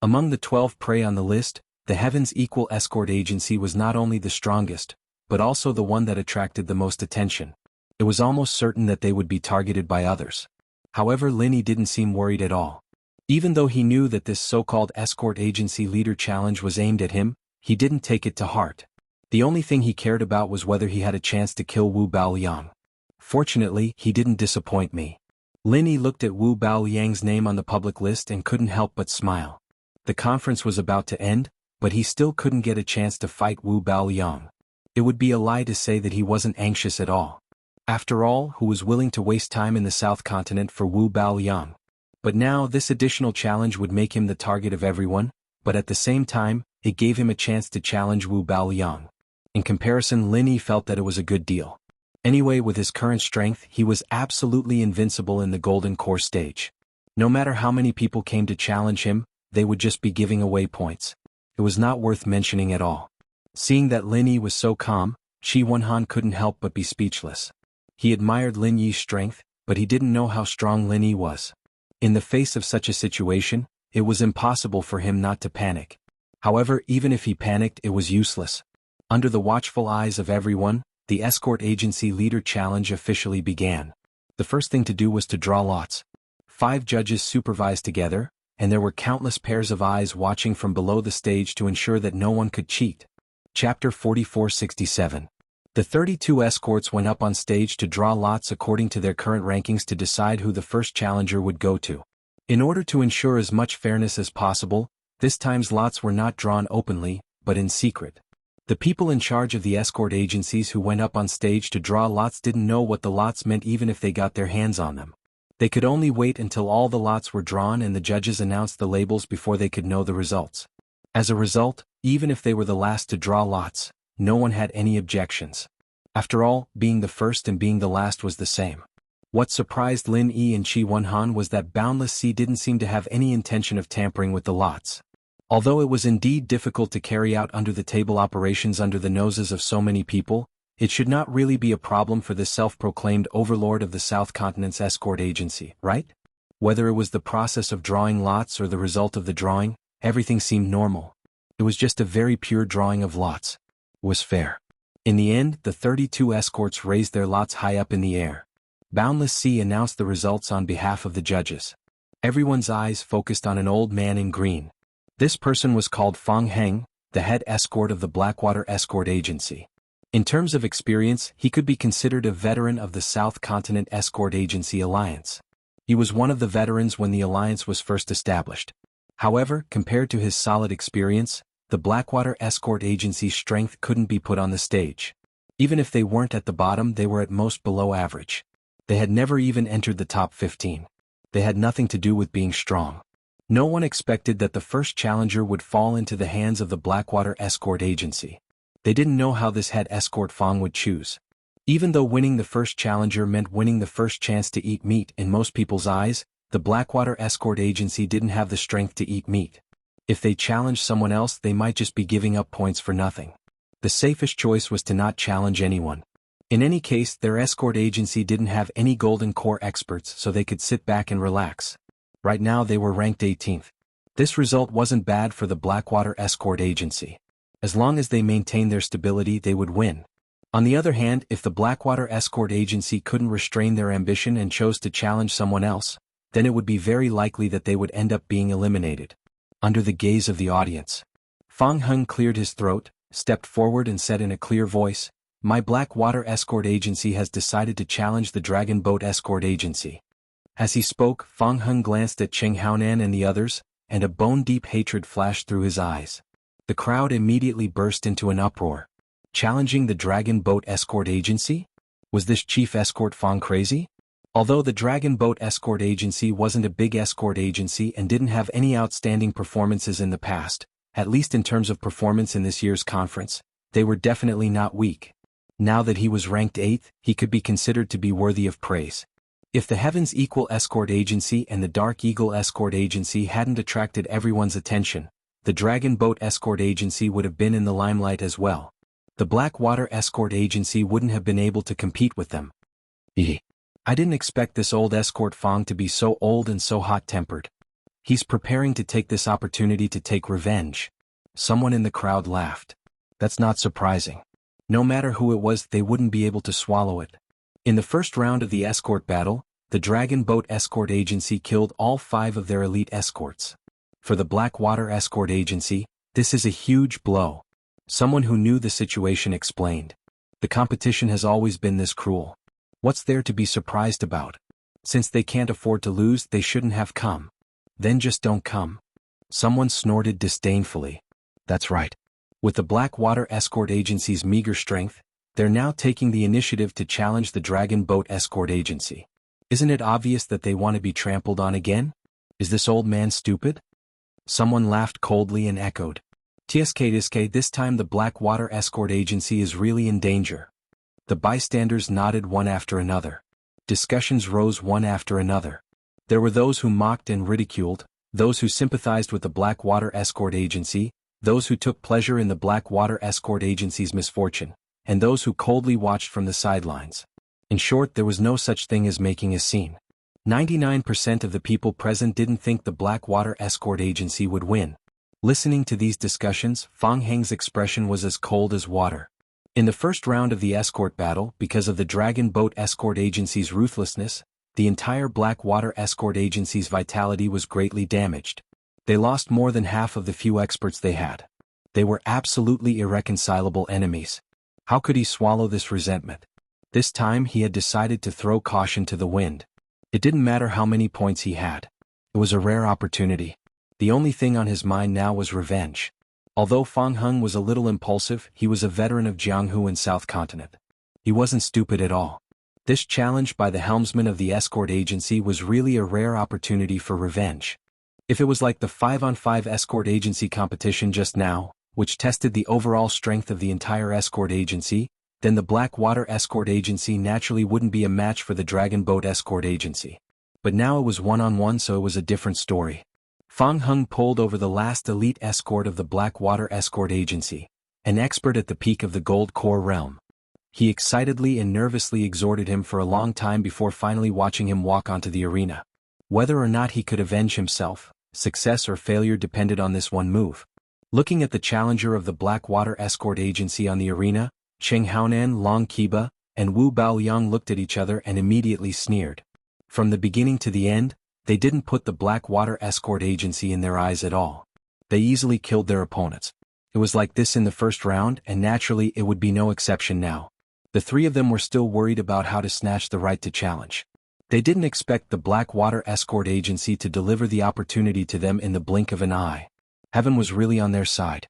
Among the 12 prey on the list, the Heavens Equal Escort Agency was not only the strongest, but also the one that attracted the most attention. It was almost certain that they would be targeted by others. However, Linny didn't seem worried at all. Even though he knew that this so-called escort agency leader challenge was aimed at him, he didn't take it to heart. The only thing he cared about was whether he had a chance to kill Wu Baoliang. Fortunately, he didn't disappoint me. Linny looked at Wu Baoliang's name on the public list and couldn't help but smile. The conference was about to end, but he still couldn't get a chance to fight Wu Baoliang. It would be a lie to say that he wasn't anxious at all. After all, who was willing to waste time in the South Continent for Wu Baoliang? But now this additional challenge would make him the target of everyone, but at the same time, it gave him a chance to challenge Wu Baoliang. In comparison, Linny felt that it was a good deal. Anyway, with his current strength, he was absolutely invincible in the Golden Core stage. No matter how many people came to challenge him, they would just be giving away points. It was not worth mentioning at all. Seeing that Linny was so calm, Qi Wenhan couldn't help but be speechless. He admired Lin Yi's strength, but he didn't know how strong Lin Yi was. In the face of such a situation, it was impossible for him not to panic. However, even if he panicked, it was useless. Under the watchful eyes of everyone, the escort agency leader challenge officially began. The first thing to do was to draw lots. 5 judges supervised together, and there were countless pairs of eyes watching from below the stage to ensure that no one could cheat. Chapter 4467. The 32 escorts went up on stage to draw lots according to their current rankings to decide who the first challenger would go to. In order to ensure as much fairness as possible, this time's lots were not drawn openly, but in secret. The people in charge of the escort agencies who went up on stage to draw lots didn't know what the lots meant even if they got their hands on them. They could only wait until all the lots were drawn and the judges announced the labels before they could know the results. As a result, even if they were the last to draw lots, no one had any objections. After all, being the first and being the last was the same. What surprised Lin Yi and Qi Wenhan was that Boundless Sea didn't seem to have any intention of tampering with the lots. Although it was indeed difficult to carry out under-the-table operations under the noses of so many people, It should not really be a problem for the self-proclaimed overlord of the South Continent's escort agency, right? Whether it was the process of drawing lots or the result of the drawing, everything seemed normal. It was just a very pure drawing of lots. It was fair. In the end, the 32 escorts raised their lots high up in the air. Boundless Sea announced the results on behalf of the judges. Everyone's eyes focused on an old man in green. This person was called Fang Heng, the head escort of the Blackwater Escort Agency. In terms of experience, he could be considered a veteran of the South Continent Escort Agency Alliance. He was one of the veterans when the alliance was first established. However, compared to his solid experience, the Blackwater Escort Agency's strength couldn't be put on the stage. Even if they weren't at the bottom, they were at most below average. They had never even entered the top 15. They had nothing to do with being strong. No one expected that the first challenger would fall into the hands of the Blackwater Escort Agency. They didn't know how this head escort Fang would choose. Even though winning the first challenger meant winning the first chance to eat meat in most people's eyes, the Blackwater Escort Agency didn't have the strength to eat meat. If they challenged someone else, they might just be giving up points for nothing. The safest choice was to not challenge anyone. In any case, their escort agency didn't have any Golden Core experts, so they could sit back and relax. Right now they were ranked 18th. This result wasn't bad for the Blackwater Escort Agency. As long as they maintained their stability, they would win. On the other hand, if the Blackwater Escort Agency couldn't restrain their ambition and chose to challenge someone else, then it would be very likely that they would end up being eliminated. Under the gaze of the audience, Fang Heng cleared his throat, stepped forward and said in a clear voice, "My Blackwater Escort Agency has decided to challenge the Dragon Boat Escort Agency." As he spoke, Fang Heng glanced at Cheng Haonan and the others, and a bone-deep hatred flashed through his eyes. The crowd immediately burst into an uproar. Challenging the Dragon Boat Escort Agency? Was this Chief Escort Fang crazy? Although the Dragon Boat Escort Agency wasn't a big escort agency and didn't have any outstanding performances in the past, at least in terms of performance in this year's conference, they were definitely not weak. Now that he was ranked 8th, he could be considered to be worthy of praise. If the Heavens Equal Escort Agency and the Dark Eagle Escort Agency hadn't attracted everyone's attention, the Dragon Boat Escort Agency would have been in the limelight as well. The Blackwater Escort Agency wouldn't have been able to compete with them. I didn't expect this old escort Fang to be so old and so hot-tempered. He's preparing to take this opportunity to take revenge. Someone in the crowd laughed. That's not surprising. No matter who it was, they wouldn't be able to swallow it. In the first round of the escort battle, the Dragon Boat Escort Agency killed all 5 of their elite escorts. For the Blackwater Escort Agency, this is a huge blow. Someone who knew the situation explained. The competition has always been this cruel. What's there to be surprised about? Since they can't afford to lose, they shouldn't have come. Then just don't come. Someone snorted disdainfully. That's right. With the Blackwater Escort Agency's meager strength, they're now taking the initiative to challenge the Dragon Boat Escort Agency. Isn't it obvious that they want to be trampled on again? Is this old man stupid? Someone laughed coldly and echoed. TSK, this time the Blackwater Escort Agency is really in danger. The bystanders nodded one after another. Discussions rose one after another. There were those who mocked and ridiculed, those who sympathized with the Blackwater Escort Agency, those who took pleasure in the Blackwater Escort Agency's misfortune, and those who coldly watched from the sidelines. In short, there was no such thing as making a scene. 99% of the people present didn't think the Blackwater Escort Agency would win. Listening to these discussions, Fang Heng's expression was as cold as water. In the first round of the escort battle, because of the Dragon Boat Escort Agency's ruthlessness, the entire Blackwater Escort Agency's vitality was greatly damaged. They lost more than half of the few experts they had. They were absolutely irreconcilable enemies. How could he swallow this resentment? This time he had decided to throw caution to the wind. It didn't matter how many points he had. It was a rare opportunity. The only thing on his mind now was revenge. Although Fang Heng was a little impulsive, he was a veteran of Jianghu and South Continent. He wasn't stupid at all. This challenge by the helmsman of the escort agency was really a rare opportunity for revenge. If it was like the 5-on-5 escort agency competition just now, which tested the overall strength of the entire escort agency, then the Blackwater Escort Agency naturally wouldn't be a match for the Dragon Boat Escort Agency. But now it was one-on-one, so it was a different story. Fang Heng pulled over the last elite escort of the Blackwater Escort Agency, an expert at the peak of the Gold Core realm. He excitedly and nervously exhorted him for a long time before finally watching him walk onto the arena. Whether or not he could avenge himself, success or failure depended on this one move. Looking at the challenger of the Blackwater Escort Agency on the arena, Cheng Haonan, Long Qiba, and Wu Baoliang looked at each other and immediately sneered. From the beginning to the end, they didn't put the Blackwater Escort Agency in their eyes at all. They easily killed their opponents. It was like this in the first round, and naturally it would be no exception now. The three of them were still worried about how to snatch the right to challenge. They didn't expect the Blackwater Escort Agency to deliver the opportunity to them in the blink of an eye. Heaven was really on their side.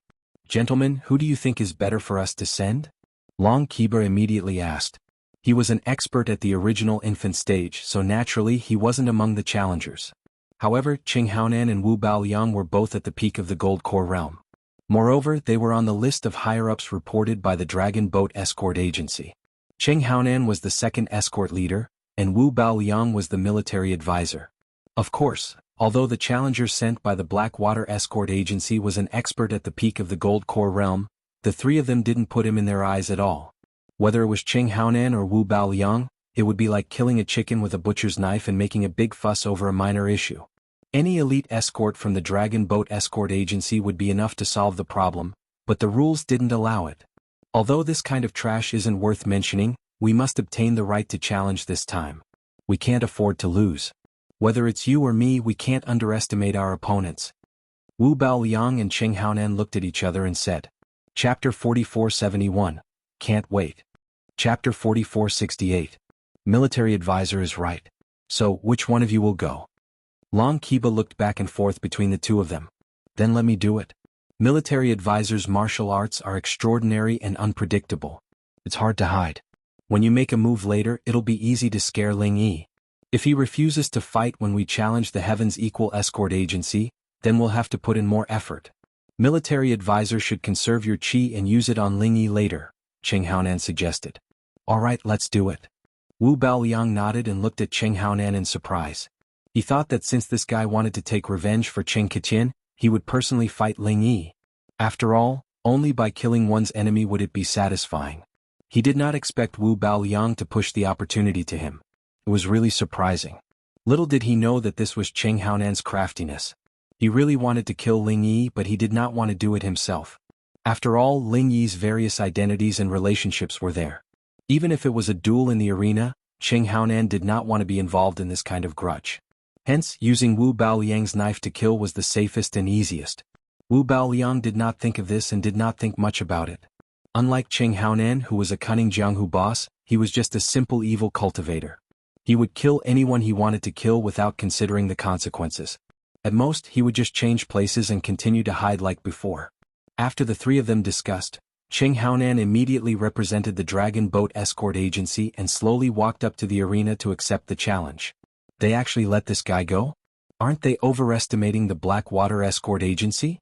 "Gentlemen, who do you think is better for us to send?" Long Qiba immediately asked. He was an expert at the original infant stage, so naturally he wasn't among the challengers. However, Cheng Haonan and Wu Baoliang were both at the peak of the Gold Core realm. Moreover, they were on the list of higher-ups reported by the Dragon Boat Escort Agency. Cheng Haonan was the second escort leader, and Wu Baoliang was the military advisor. Of course, although the challenger sent by the Blackwater Escort Agency was an expert at the peak of the Gold Core realm, the three of them didn't put him in their eyes at all. Whether it was Cheng Haonan or Wu Baoliang, it would be like killing a chicken with a butcher's knife and making a big fuss over a minor issue. Any elite escort from the Dragon Boat Escort Agency would be enough to solve the problem, but the rules didn't allow it. Although this kind of trash isn't worth mentioning, we must obtain the right to challenge this time. We can't afford to lose. Whether it's you or me, we can't underestimate our opponents. Wu Baoliang and Cheng Haonan looked at each other and said. Chapter 4471. Can't wait. Chapter 4468. Military advisor is right. So, which one of you will go? Long Qiba looked back and forth between the two of them. Then let me do it. Military advisors' martial arts are extraordinary and unpredictable. It's hard to hide. When you make a move later, it'll be easy to scare Ling Yi. If he refuses to fight when we challenge the Heaven's Equal Escort Agency, then we'll have to put in more effort. Military advisor should conserve your qi and use it on Ling Yi later, Cheng Haonan suggested. All right, let's do it. Wu Baoliang nodded and looked at Cheng Haonan in surprise. He thought that since this guy wanted to take revenge for Cheng Qiqin, he would personally fight Ling Yi. After all, only by killing one's enemy would it be satisfying. He did not expect Wu Baoliang to push the opportunity to him. It was really surprising. Little did he know that this was Cheng Haonan's craftiness. He really wanted to kill Ling Yi, but he did not want to do it himself. After all, Ling Yi's various identities and relationships were there. Even if it was a duel in the arena, Cheng Haonan did not want to be involved in this kind of grudge. Hence, using Wu Baoliang's knife to kill was the safest and easiest. Wu Baoliang did not think of this and did not think much about it. Unlike Cheng Haonan, who was a cunning Jianghu boss, he was just a simple evil cultivator. He would kill anyone he wanted to kill without considering the consequences. At most, he would just change places and continue to hide like before. After the three of them discussed, Cheng Haonan immediately represented the Dragon Boat Escort Agency and slowly walked up to the arena to accept the challenge. They actually let this guy go? Aren't they overestimating the Blackwater Escort Agency?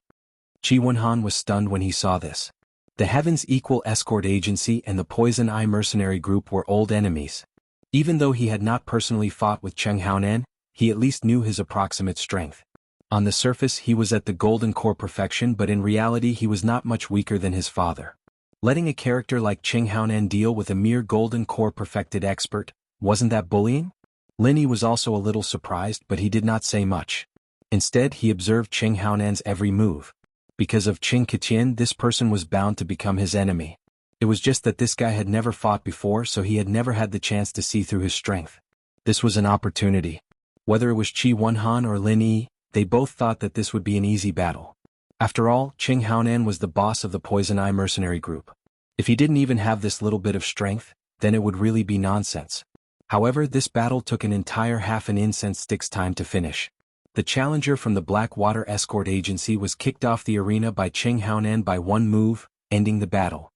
Qi Wenhan was stunned when he saw this. The Heaven's Equal Escort Agency and the Poison Eye Mercenary Group were old enemies. Even though he had not personally fought with Cheng Haonan, he at least knew his approximate strength. On the surface he was at the Golden Core perfection, but in reality he was not much weaker than his father. Letting a character like Cheng Haonan deal with a mere Golden Core perfected expert, wasn't that bullying? Lin Yi was also a little surprised, but he did not say much. Instead, he observed Cheng Haonan's every move. Because of Cheng Qiqin, this person was bound to become his enemy. It was just that this guy had never fought before, so he had never had the chance to see through his strength. This was an opportunity. Whether it was Qi Wenhan or Lin Yi, they both thought that this would be an easy battle. After all, Cheng Haonan was the boss of the Poison Eye Mercenary Group. If he didn't even have this little bit of strength, then it would really be nonsense. However, this battle took an entire half an incense stick's time to finish. The challenger from the Blackwater Escort Agency was kicked off the arena by Cheng Haonan by one move, ending the battle.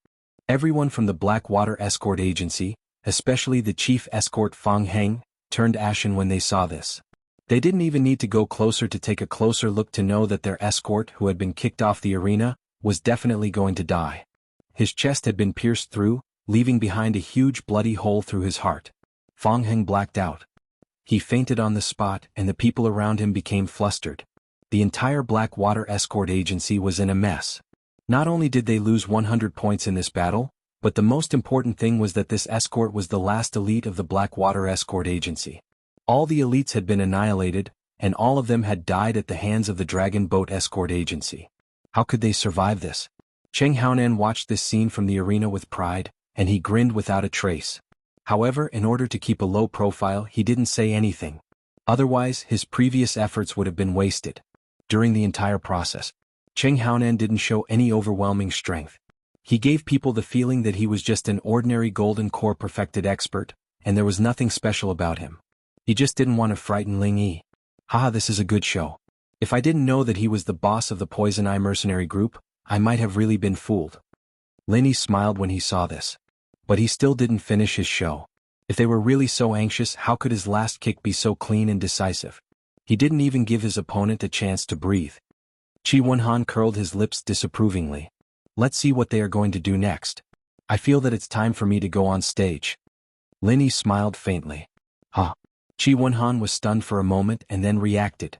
Everyone from the Blackwater Escort Agency, especially the chief escort Fang Heng, turned ashen when they saw this. They didn't even need to go closer to take a closer look to know that their escort, who had been kicked off the arena, was definitely going to die. His chest had been pierced through, leaving behind a huge bloody hole through his heart. Fang Heng blacked out. He fainted on the spot, and the people around him became flustered. The entire Blackwater Escort Agency was in a mess. Not only did they lose 100 points in this battle, But the most important thing was that this escort was the last elite of the Blackwater Escort Agency. All the elites had been annihilated, and all of them had died at the hands of the Dragon Boat Escort Agency. How could they survive this? Cheng Haonan watched this scene from the arena with pride, and he grinned without a trace. However, in order to keep a low profile, he didn't say anything. Otherwise, his previous efforts would have been wasted. During the entire process, Cheng Haonan didn't show any overwhelming strength. He gave people the feeling that he was just an ordinary Golden Core perfected expert, and there was nothing special about him. He just didn't want to frighten Ling Yi. Haha, this is a good show. If I didn't know that he was the boss of the Poison Eye mercenary group, I might have really been fooled. Lin Yi smiled when he saw this. But he still didn't finish his show. If they were really so anxious, how could his last kick be so clean and decisive? He didn't even give his opponent a chance to breathe. Qi Wenhan curled his lips disapprovingly. Let's see what they are going to do next. I feel that it's time for me to go on stage. Lin Yi smiled faintly. Huh. Qi Wenhan was stunned for a moment and then reacted.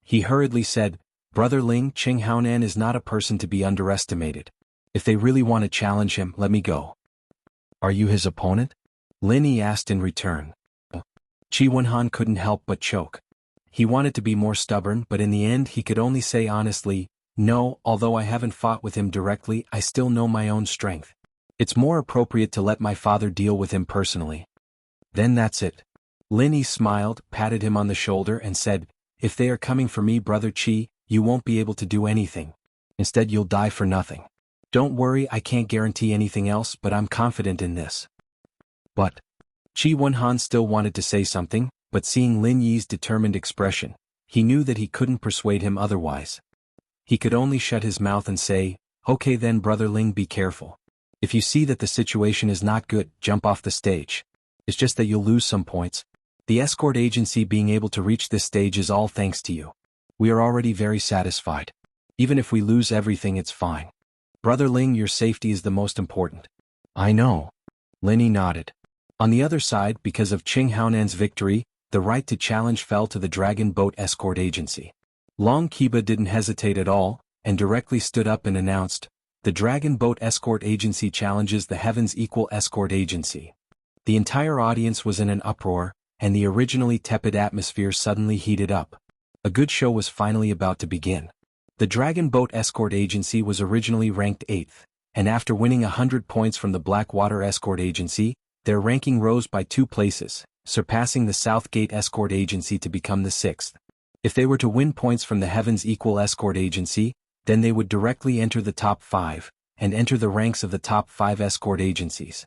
He hurriedly said, Brother Ling, Cheng Haonan is not a person to be underestimated. If they really want to challenge him, let me go. Are you his opponent? Lin Yi asked in return. Qi Wenhan couldn't help but choke. He wanted to be more stubborn, but in the end he could only say honestly, no, although I haven't fought with him directly, I still know my own strength. It's more appropriate to let my father deal with him personally. Then that's it. Lin Yi smiled, patted him on the shoulder and said, if they are coming for me, Brother Qi, you won't be able to do anything. Instead you'll die for nothing. Don't worry, I can't guarantee anything else, but I'm confident in this. But Qi Wenhan still wanted to say something, but seeing Lin Yi's determined expression, he knew that he couldn't persuade him otherwise. He could only shut his mouth and say, okay then Brother Ling, be careful. If you see that the situation is not good, jump off the stage. It's just that you'll lose some points. The escort agency being able to reach this stage is all thanks to you. We are already very satisfied. Even if we lose everything, it's fine. Brother Ling, your safety is the most important. I know. Lin Yi nodded. On the other side, because of Cheng Haonan's victory, the right to challenge fell to the Dragon Boat Escort Agency. Long Kiba didn't hesitate at all, and directly stood up and announced, the Dragon Boat Escort Agency challenges the Heavens Equal Escort Agency. The entire audience was in an uproar, and the originally tepid atmosphere suddenly heated up. A good show was finally about to begin. The Dragon Boat Escort Agency was originally ranked 8th, and after winning 100 points from the Blackwater Escort Agency, their ranking rose by 2 places, surpassing the Southgate Escort Agency to become the 6th. If they were to win points from the Heavens Equal Escort Agency, then they would directly enter the top 5, and enter the ranks of the top 5 escort agencies.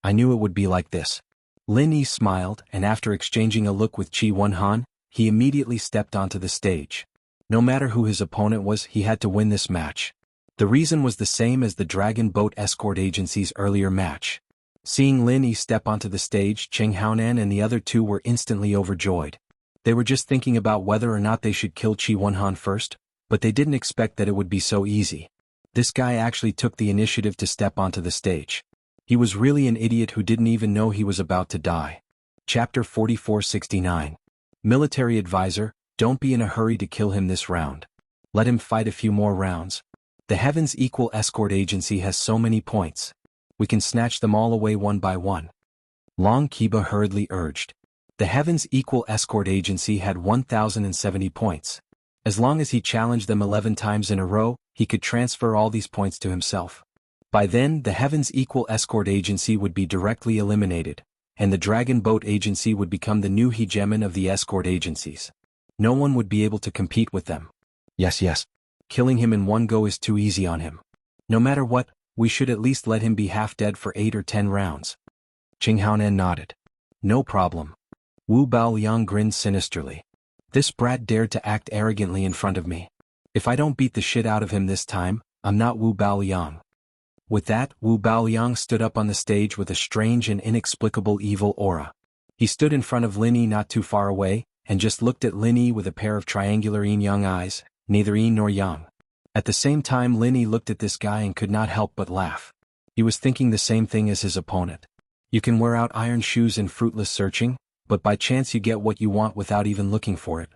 I knew it would be like this. Lin Yi smiled, and after exchanging a look with Qi Wenhan, he immediately stepped onto the stage. No matter who his opponent was, he had to win this match. The reason was the same as the Dragon Boat Escort Agency's earlier match. Seeing Lin Yi step onto the stage, Cheng Haonan and the other two were instantly overjoyed. They were just thinking about whether or not they should kill Qi Wenhan first, but they didn't expect that it would be so easy. This guy actually took the initiative to step onto the stage. He was really an idiot who didn't even know he was about to die. Chapter 4469. Military Advisor, don't be in a hurry to kill him this round. Let him fight a few more rounds. The Heavens Equal Escort Agency has so many points. We can snatch them all away one by one. Long Kiba hurriedly urged. The Heavens Equal Escort Agency had 1,070 points. As long as he challenged them 11 times in a row, he could transfer all these points to himself. By then, the Heavens Equal Escort Agency would be directly eliminated, and the Dragon Boat Agency would become the new hegemon of the escort agencies. No one would be able to compete with them. Yes. Killing him in one go is too easy on him. No matter what, we should at least let him be half dead for 8 or 10 rounds. Cheng Haonan nodded. No problem. Wu Baoliang grinned sinisterly. This brat dared to act arrogantly in front of me. If I don't beat the shit out of him this time, I'm not Wu Baoliang. With that, Wu Baoliang stood up on the stage with a strange and inexplicable evil aura. He stood in front of Lin Yi not too far away, and just looked at Lin Yi with a pair of triangular yin-yang eyes, neither yin nor yang. At the same time, Lin Yi looked at this guy and could not help but laugh. He was thinking the same thing as his opponent. You can wear out iron shoes in fruitless searching, but by chance you get what you want without even looking for it.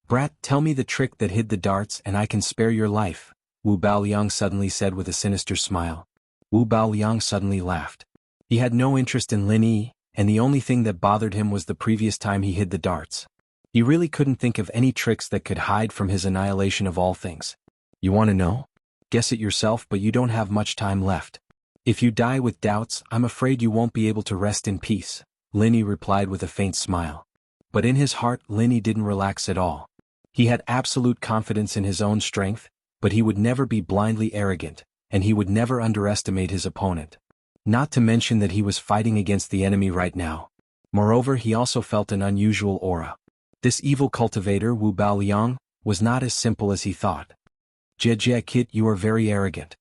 Brat, tell me the trick that hid the darts and I can spare your life, Wu Baoliang suddenly said with a sinister smile. Wu Baoliang suddenly laughed. He had no interest in Lin Yi, and the only thing that bothered him was the previous time he hid the darts. He really couldn't think of any tricks that could hide from his annihilation of all things. You want to know? Guess it yourself, but you don't have much time left. If you die with doubts, I'm afraid you won't be able to rest in peace, Lin Yi replied with a faint smile. But in his heart, Lin Yi didn't relax at all. He had absolute confidence in his own strength, but he would never be blindly arrogant, and he would never underestimate his opponent. Not to mention that he was fighting against the enemy right now. Moreover, he also felt an unusual aura. This evil cultivator, Wu Baoliang, was not as simple as he thought. Jie Kit, you are very arrogant.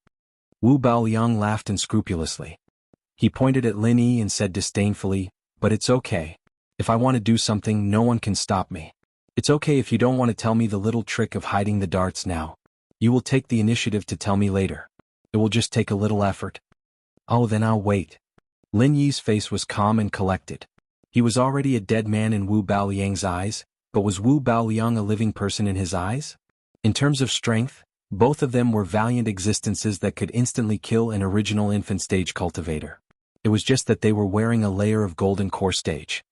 Wu Baoliang laughed unscrupulously. He pointed at Lin Yi and said disdainfully, but it's okay. If I want to do something, no one can stop me. It's okay if you don't want to tell me the little trick of hiding the darts now. You will take the initiative to tell me later. It will just take a little effort. Oh, then I'll wait. Lin Yi's face was calm and collected. He was already a dead man in Wu Baoliang's eyes, but was Wu Baoliang a living person in his eyes? In terms of strength, both of them were valiant existences that could instantly kill an original infant-stage cultivator. It was just that they were wearing a layer of golden core stage.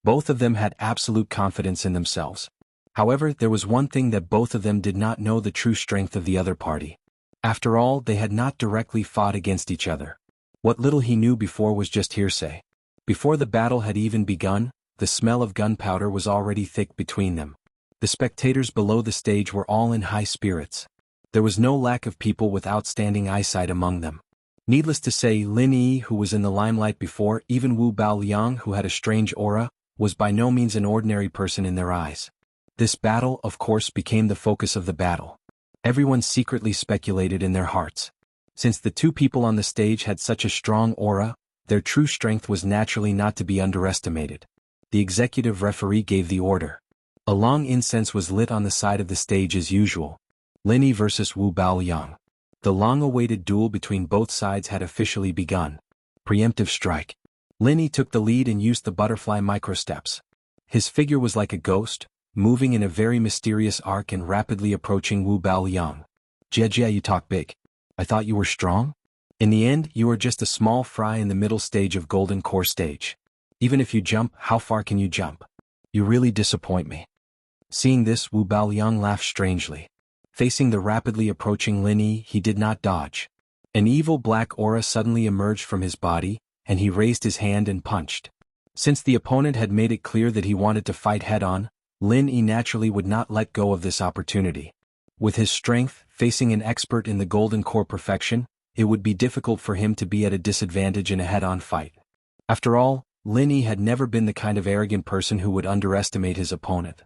Both of them had absolute confidence in themselves. However, there was one thing that both of them did not know: the true strength of the other party. After all, they had not directly fought against each other. What little he knew before was just hearsay. Before the battle had even begun, the smell of gunpowder was already thick between them. The spectators below the stage were all in high spirits. There was no lack of people with outstanding eyesight among them. Needless to say, Lin Yi, who was in the limelight before, even Wu Baoliang, who had a strange aura, was by no means an ordinary person in their eyes. This battle, of course, became the focus of the battle. Everyone secretly speculated in their hearts. Since the two people on the stage had such a strong aura, their true strength was naturally not to be underestimated. The executive referee gave the order. A long incense was lit on the side of the stage as usual. Lin Yi versus Wu Baoliang. The long-awaited duel between both sides had officially begun. Preemptive strike. Lin Yi took the lead and used the butterfly microsteps. His figure was like a ghost, moving in a very mysterious arc and rapidly approaching Wu Baoliang. Jie, you talk big. I thought you were strong? In the end, you are just a small fry in the middle stage of Golden Core stage. Even if you jump, how far can you jump? You really disappoint me. Seeing this, Wu Baoliang laughed strangely. Facing the rapidly approaching Lin Yi, he did not dodge. An evil black aura suddenly emerged from his body, and he raised his hand and punched. Since the opponent had made it clear that he wanted to fight head-on, Lin Yi naturally would not let go of this opportunity. With his strength, facing an expert in the Golden Core perfection, it would be difficult for him to be at a disadvantage in a head-on fight. After all, Lin Yi had never been the kind of arrogant person who would underestimate his opponent.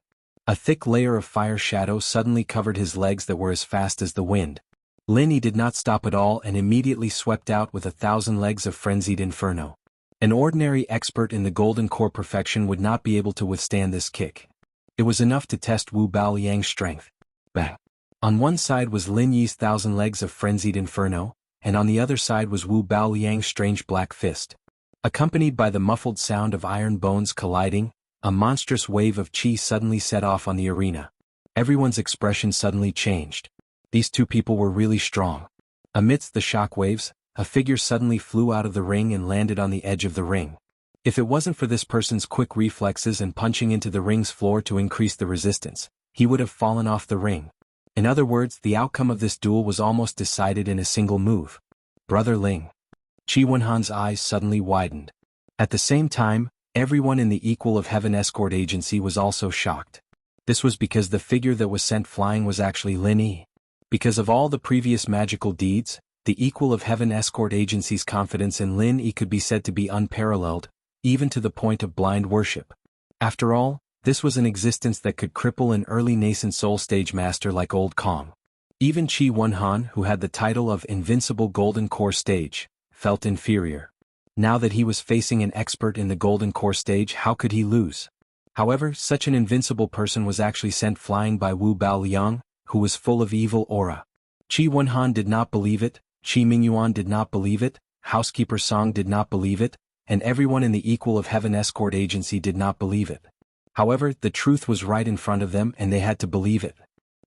A thick layer of fire shadow suddenly covered his legs that were as fast as the wind. Lin Yi did not stop at all and immediately swept out with 1,000 legs of frenzied inferno. An ordinary expert in the Golden Core perfection would not be able to withstand this kick. It was enough to test Wu Baoliang's strength. Bang! On one side was Lin Yi's 1,000 legs of frenzied inferno, and on the other side was Wu Baoliang's strange black fist. Accompanied by the muffled sound of iron bones colliding, a monstrous wave of chi suddenly set off on the arena. Everyone's expression suddenly changed. These two people were really strong. Amidst the shock waves, a figure suddenly flew out of the ring and landed on the edge of the ring. If it wasn't for this person's quick reflexes and punching into the ring's floor to increase the resistance, he would have fallen off the ring. In other words, the outcome of this duel was almost decided in a single move. Brother Ling. Qi Wenhan's eyes suddenly widened. At the same time, everyone in the Equal of Heaven escort agency was also shocked. This was because the figure that was sent flying was actually Lin Yi. Because of all the previous magical deeds, the Equal of Heaven escort agency's confidence in Lin Yi could be said to be unparalleled, even to the point of blind worship. After all, this was an existence that could cripple an early nascent soul stage master like Old Kong. Even Qi Wenhan, who had the title of Invincible Golden Core Stage, felt inferior. Now that he was facing an expert in the Golden Core stage, how could he lose? However, such an invincible person was actually sent flying by Wu Baoliang, who was full of evil aura. Qi Wenhan did not believe it, Qi Mingyuan did not believe it, Housekeeper Song did not believe it, and everyone in the Equal of Heaven escort agency did not believe it. However, the truth was right in front of them and they had to believe it.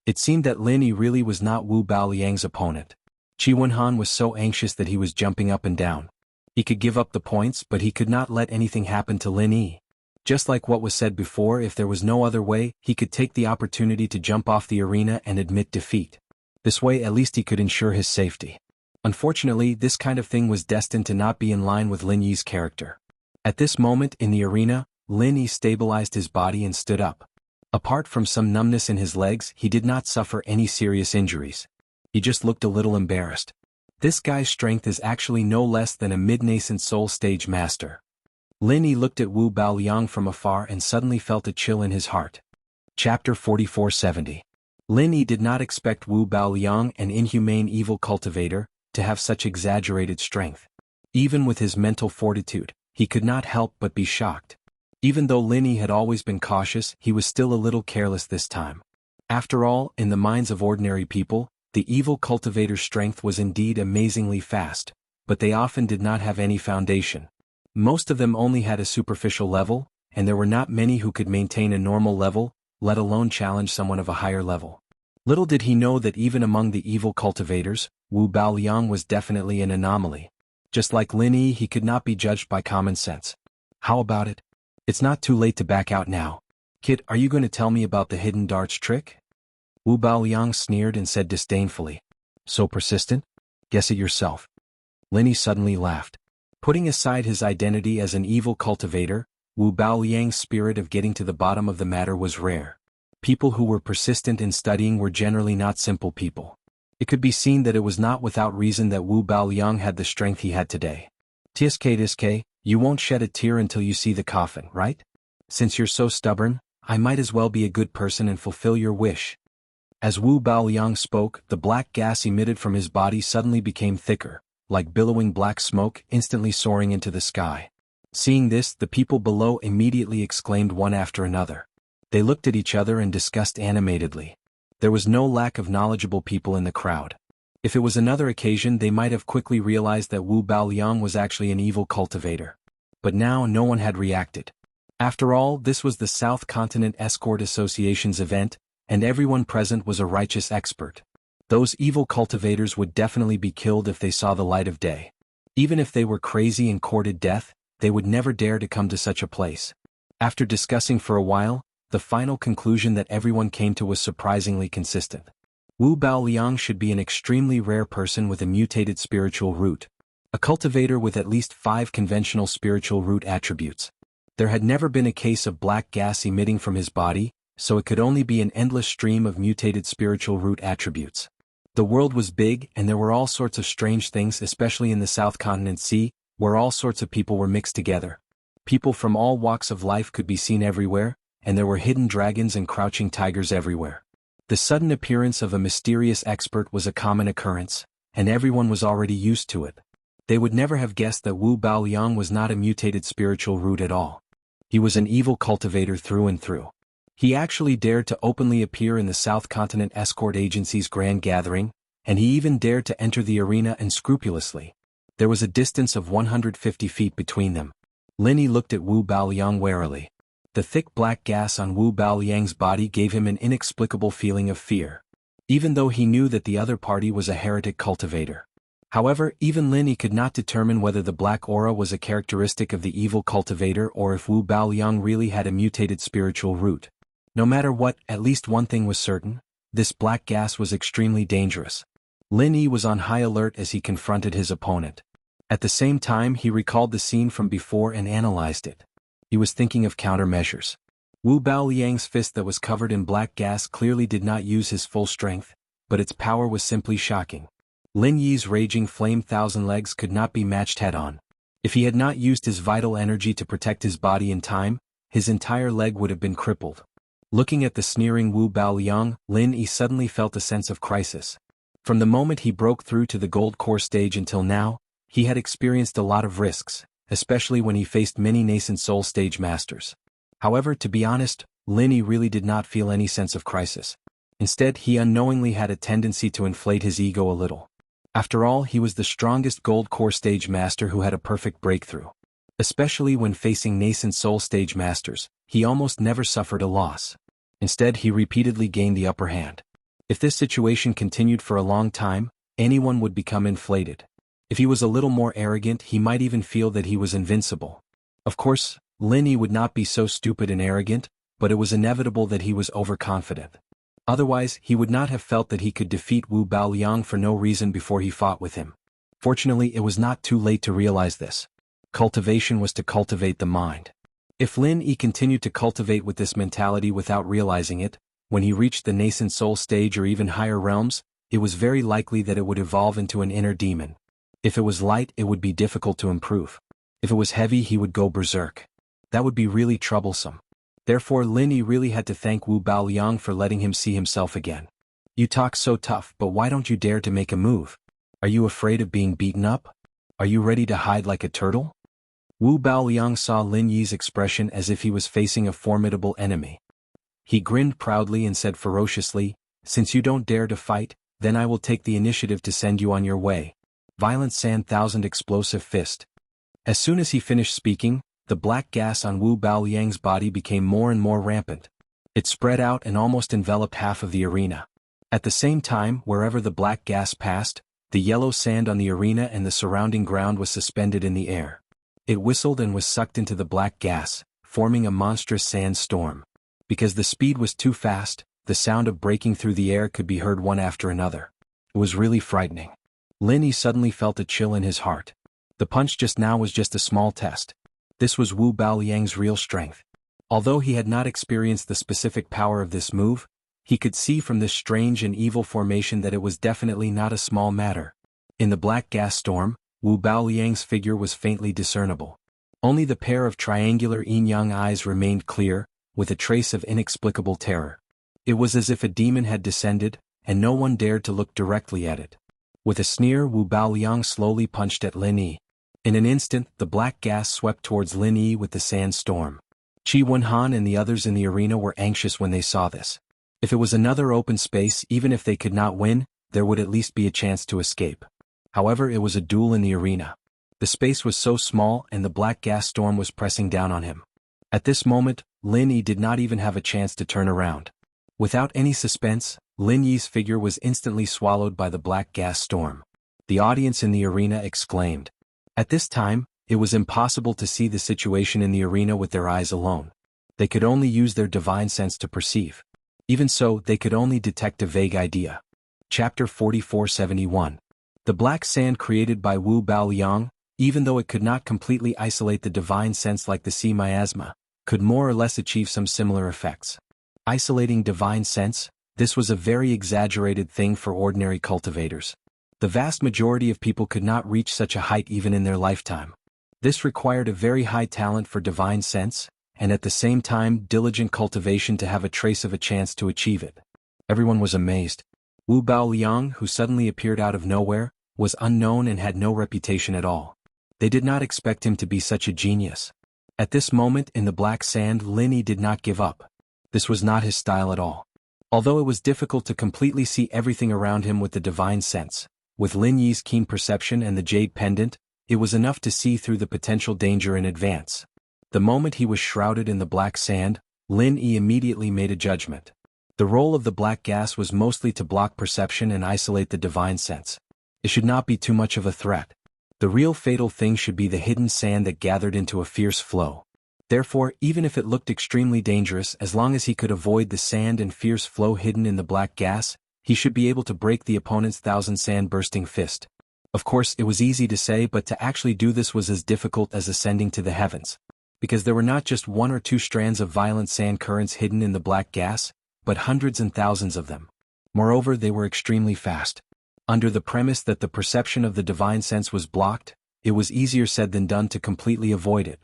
It seemed that Lin Yi really was not Wu Baoliang's opponent. Qi Wenhan was so anxious that he was jumping up and down. He could give up the points, but he could not let anything happen to Lin Yi. Just like what was said before, if there was no other way, he could take the opportunity to jump off the arena and admit defeat. This way at least he could ensure his safety. Unfortunately, this kind of thing was destined to not be in line with Lin Yi's character. At this moment in the arena, Lin Yi stabilized his body and stood up. Apart from some numbness in his legs, he did not suffer any serious injuries. He just looked a little embarrassed. This guy's strength is actually no less than a mid-nascent soul stage master. Lin Yi looked at Wu Baoliang from afar and suddenly felt a chill in his heart. Chapter 4470. Lin Yi did not expect Wu Baoliang, an inhumane evil cultivator, to have such exaggerated strength. Even with his mental fortitude, he could not help but be shocked. Even though Lin Yi had always been cautious, he was still a little careless this time. After all, in the minds of ordinary people, the evil cultivator's strength was indeed amazingly fast, but they often did not have any foundation. Most of them only had a superficial level, and there were not many who could maintain a normal level, let alone challenge someone of a higher level. Little did he know that even among the evil cultivators, Wu Baoliang was definitely an anomaly. Just like Lin Yi, he could not be judged by common sense. How about it? It's not too late to back out now. Kid, are you going to tell me about the hidden darts trick? Wu Baoliang sneered and said disdainfully. So persistent? Guess it yourself. Lin Yi suddenly laughed. Putting aside his identity as an evil cultivator, Wu Baoliang's spirit of getting to the bottom of the matter was rare. People who were persistent in studying were generally not simple people. It could be seen that it was not without reason that Wu Baoliang had the strength he had today. Tiske, you won't shed a tear until you see the coffin, right? Since you're so stubborn, I might as well be a good person and fulfill your wish. As Wu Baoliang spoke, the black gas emitted from his body suddenly became thicker, like billowing black smoke instantly soaring into the sky. Seeing this, the people below immediately exclaimed one after another. They looked at each other and discussed animatedly. There was no lack of knowledgeable people in the crowd. If it was another occasion, they might have quickly realized that Wu Baoliang was actually an evil cultivator. But now no one had reacted. After all, this was the South Continent Escort Association's event, and everyone present was a righteous expert. Those evil cultivators would definitely be killed if they saw the light of day. Even if they were crazy and courted death, they would never dare to come to such a place. After discussing for a while, the final conclusion that everyone came to was surprisingly consistent. Wu Baoliang should be an extremely rare person with a mutated spiritual root. A cultivator with at least 5 conventional spiritual root attributes. There had never been a case of black gas emitting from his body, so it could only be an endless stream of mutated spiritual root attributes. The world was big and there were all sorts of strange things, especially in the South Continent Sea, where all sorts of people were mixed together. People from all walks of life could be seen everywhere, and there were hidden dragons and crouching tigers everywhere. The sudden appearance of a mysterious expert was a common occurrence, and everyone was already used to it. They would never have guessed that Wu Baoliang was not a mutated spiritual root at all. He was an evil cultivator through and through. He actually dared to openly appear in the South Continent Escort Agency's grand gathering, and he even dared to enter the arena unscrupulously. There was a distance of 150 feet between them. Lin Yi looked at Wu Baoliang warily. The thick black gas on Wu Baoliang's body gave him an inexplicable feeling of fear, even though he knew that the other party was a heretic cultivator. However, even Lin Yi could not determine whether the black aura was a characteristic of the evil cultivator or if Wu Baoliang really had a mutated spiritual root. No matter what, at least one thing was certain: this black gas was extremely dangerous. Lin Yi was on high alert as he confronted his opponent. At the same time, he recalled the scene from before and analyzed it. He was thinking of countermeasures. Wu Baoliang's fist that was covered in black gas clearly did not use his full strength, but its power was simply shocking. Lin Yi's raging flame thousand legs could not be matched head-on. If he had not used his vital energy to protect his body in time, his entire leg would have been crippled. Looking at the sneering Wu Baoliang, Lin Yi suddenly felt a sense of crisis. From the moment he broke through to the gold core stage until now, he had experienced a lot of risks, especially when he faced many nascent soul stage masters. However, to be honest, Lin Yi really did not feel any sense of crisis. Instead, he unknowingly had a tendency to inflate his ego a little. After all, he was the strongest gold core stage master who had a perfect breakthrough. Especially when facing nascent soul stage masters, he almost never suffered a loss. Instead, he repeatedly gained the upper hand. If this situation continued for a long time, anyone would become inflated. If he was a little more arrogant, he might even feel that he was invincible. Of course, Lin Yi would not be so stupid and arrogant, but it was inevitable that he was overconfident. Otherwise, he would not have felt that he could defeat Wu Baoliang for no reason before he fought with him. Fortunately, it was not too late to realize this. Cultivation was to cultivate the mind. If Lin Yi continued to cultivate with this mentality without realizing it, when he reached the nascent soul stage or even higher realms, it was very likely that it would evolve into an inner demon. If it was light, it would be difficult to improve. If it was heavy, he would go berserk. That would be really troublesome. Therefore, Lin Yi really had to thank Wu Baoliang for letting him see himself again. You talk so tough, but why don't you dare to make a move? Are you afraid of being beaten up? Are you ready to hide like a turtle? Wu Baoliang saw Lin Yi's expression as if he was facing a formidable enemy. He grinned proudly and said ferociously, "Since you don't dare to fight, then I will take the initiative to send you on your way." Violent Sand Thousand Explosive Fist. As soon as he finished speaking, the black gas on Wu Baoliang's body became more and more rampant. It spread out and almost enveloped half of the arena. At the same time, wherever the black gas passed, the yellow sand on the arena and the surrounding ground was suspended in the air. It whistled and was sucked into the black gas, forming a monstrous sand storm. Because the speed was too fast, the sound of breaking through the air could be heard one after another. It was really frightening. Lin Yi suddenly felt a chill in his heart. The punch just now was just a small test. This was Wu Baoliang's real strength. Although he had not experienced the specific power of this move, he could see from this strange and evil formation that it was definitely not a small matter. In the black gas storm, Wu Baoliang's figure was faintly discernible. Only the pair of triangular yin-yang eyes remained clear, with a trace of inexplicable terror. It was as if a demon had descended, and no one dared to look directly at it. With a sneer, Wu Baoliang slowly punched at Lin Yi. In an instant, the black gas swept towards Lin Yi with the sand storm. Qi Wenhan and the others in the arena were anxious when they saw this. If it was another open space, even if they could not win, there would at least be a chance to escape. However, it was a duel in the arena. The space was so small and the black gas storm was pressing down on him. At this moment, Lin Yi did not even have a chance to turn around. Without any suspense, Lin Yi's figure was instantly swallowed by the black gas storm. The audience in the arena exclaimed. At this time, it was impossible to see the situation in the arena with their eyes alone. They could only use their divine sense to perceive. Even so, they could only detect a vague idea. Chapter 4471. The black sand created by Wu Baoliang, even though it could not completely isolate the divine sense like the sea miasma, could more or less achieve some similar effects. Isolating divine sense, this was a very exaggerated thing for ordinary cultivators. The vast majority of people could not reach such a height even in their lifetime. This required a very high talent for divine sense, and at the same time diligent cultivation to have a trace of a chance to achieve it. Everyone was amazed. Wu Baoliang, who suddenly appeared out of nowhere, was unknown and had no reputation at all. They did not expect him to be such a genius. At this moment in the black sand, Lin Yi did not give up. This was not his style at all. Although it was difficult to completely see everything around him with the divine sense, with Lin Yi's keen perception and the jade pendant, it was enough to see through the potential danger in advance. The moment he was shrouded in the black sand, Lin Yi immediately made a judgment. The role of the black gas was mostly to block perception and isolate the divine sense. It should not be too much of a threat. The real fatal thing should be the hidden sand that gathered into a fierce flow. Therefore, even if it looked extremely dangerous, as long as he could avoid the sand and fierce flow hidden in the black gas, he should be able to break the opponent's thousand sand-bursting fist. Of course, it was easy to say, but to actually do this was as difficult as ascending to the heavens. Because there were not just one or two strands of violent sand currents hidden in the black gas, but hundreds and thousands of them. Moreover, they were extremely fast. Under the premise that the perception of the divine sense was blocked, it was easier said than done to completely avoid it.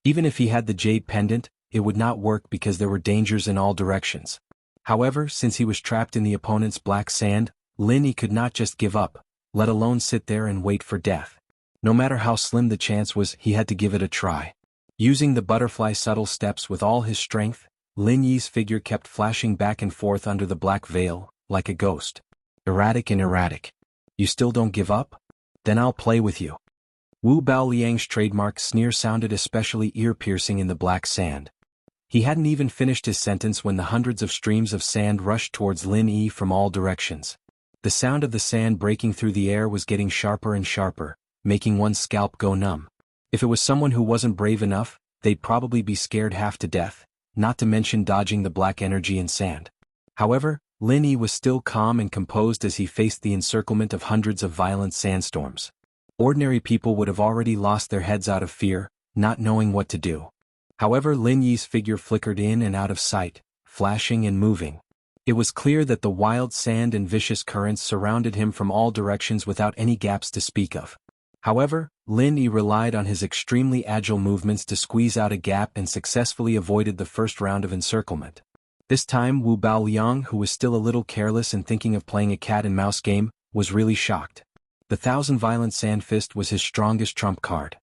Even if he had the jade pendant, it would not work because there were dangers in all directions. However, since he was trapped in the opponent's black sand, Lin Yi could not just give up, let alone sit there and wait for death. No matter how slim the chance was, he had to give it a try. Using the butterfly subtle steps with all his strength, Lin Yi's figure kept flashing back and forth under the black veil, like a ghost. Erratic and erratic. You still don't give up? Then I'll play with you. Wu Baoliang's trademark sneer sounded especially ear-piercing in the black sand. He hadn't even finished his sentence when the hundreds of streams of sand rushed towards Lin Yi from all directions. The sound of the sand breaking through the air was getting sharper and sharper, making one's scalp go numb. If it was someone who wasn't brave enough, they'd probably be scared half to death, not to mention dodging the black energy and sand. However, Lin Yi was still calm and composed as he faced the encirclement of hundreds of violent sandstorms. Ordinary people would have already lost their heads out of fear, not knowing what to do. However, Lin Yi's figure flickered in and out of sight, flashing and moving. It was clear that the wild sand and vicious currents surrounded him from all directions without any gaps to speak of. However, Lin Yi relied on his extremely agile movements to squeeze out a gap and successfully avoided the first round of encirclement. This time Wu Baoliang, who was still a little careless and thinking of playing a cat-and-mouse game, was really shocked. The Thousand Violent Sand Fist was his strongest trump card.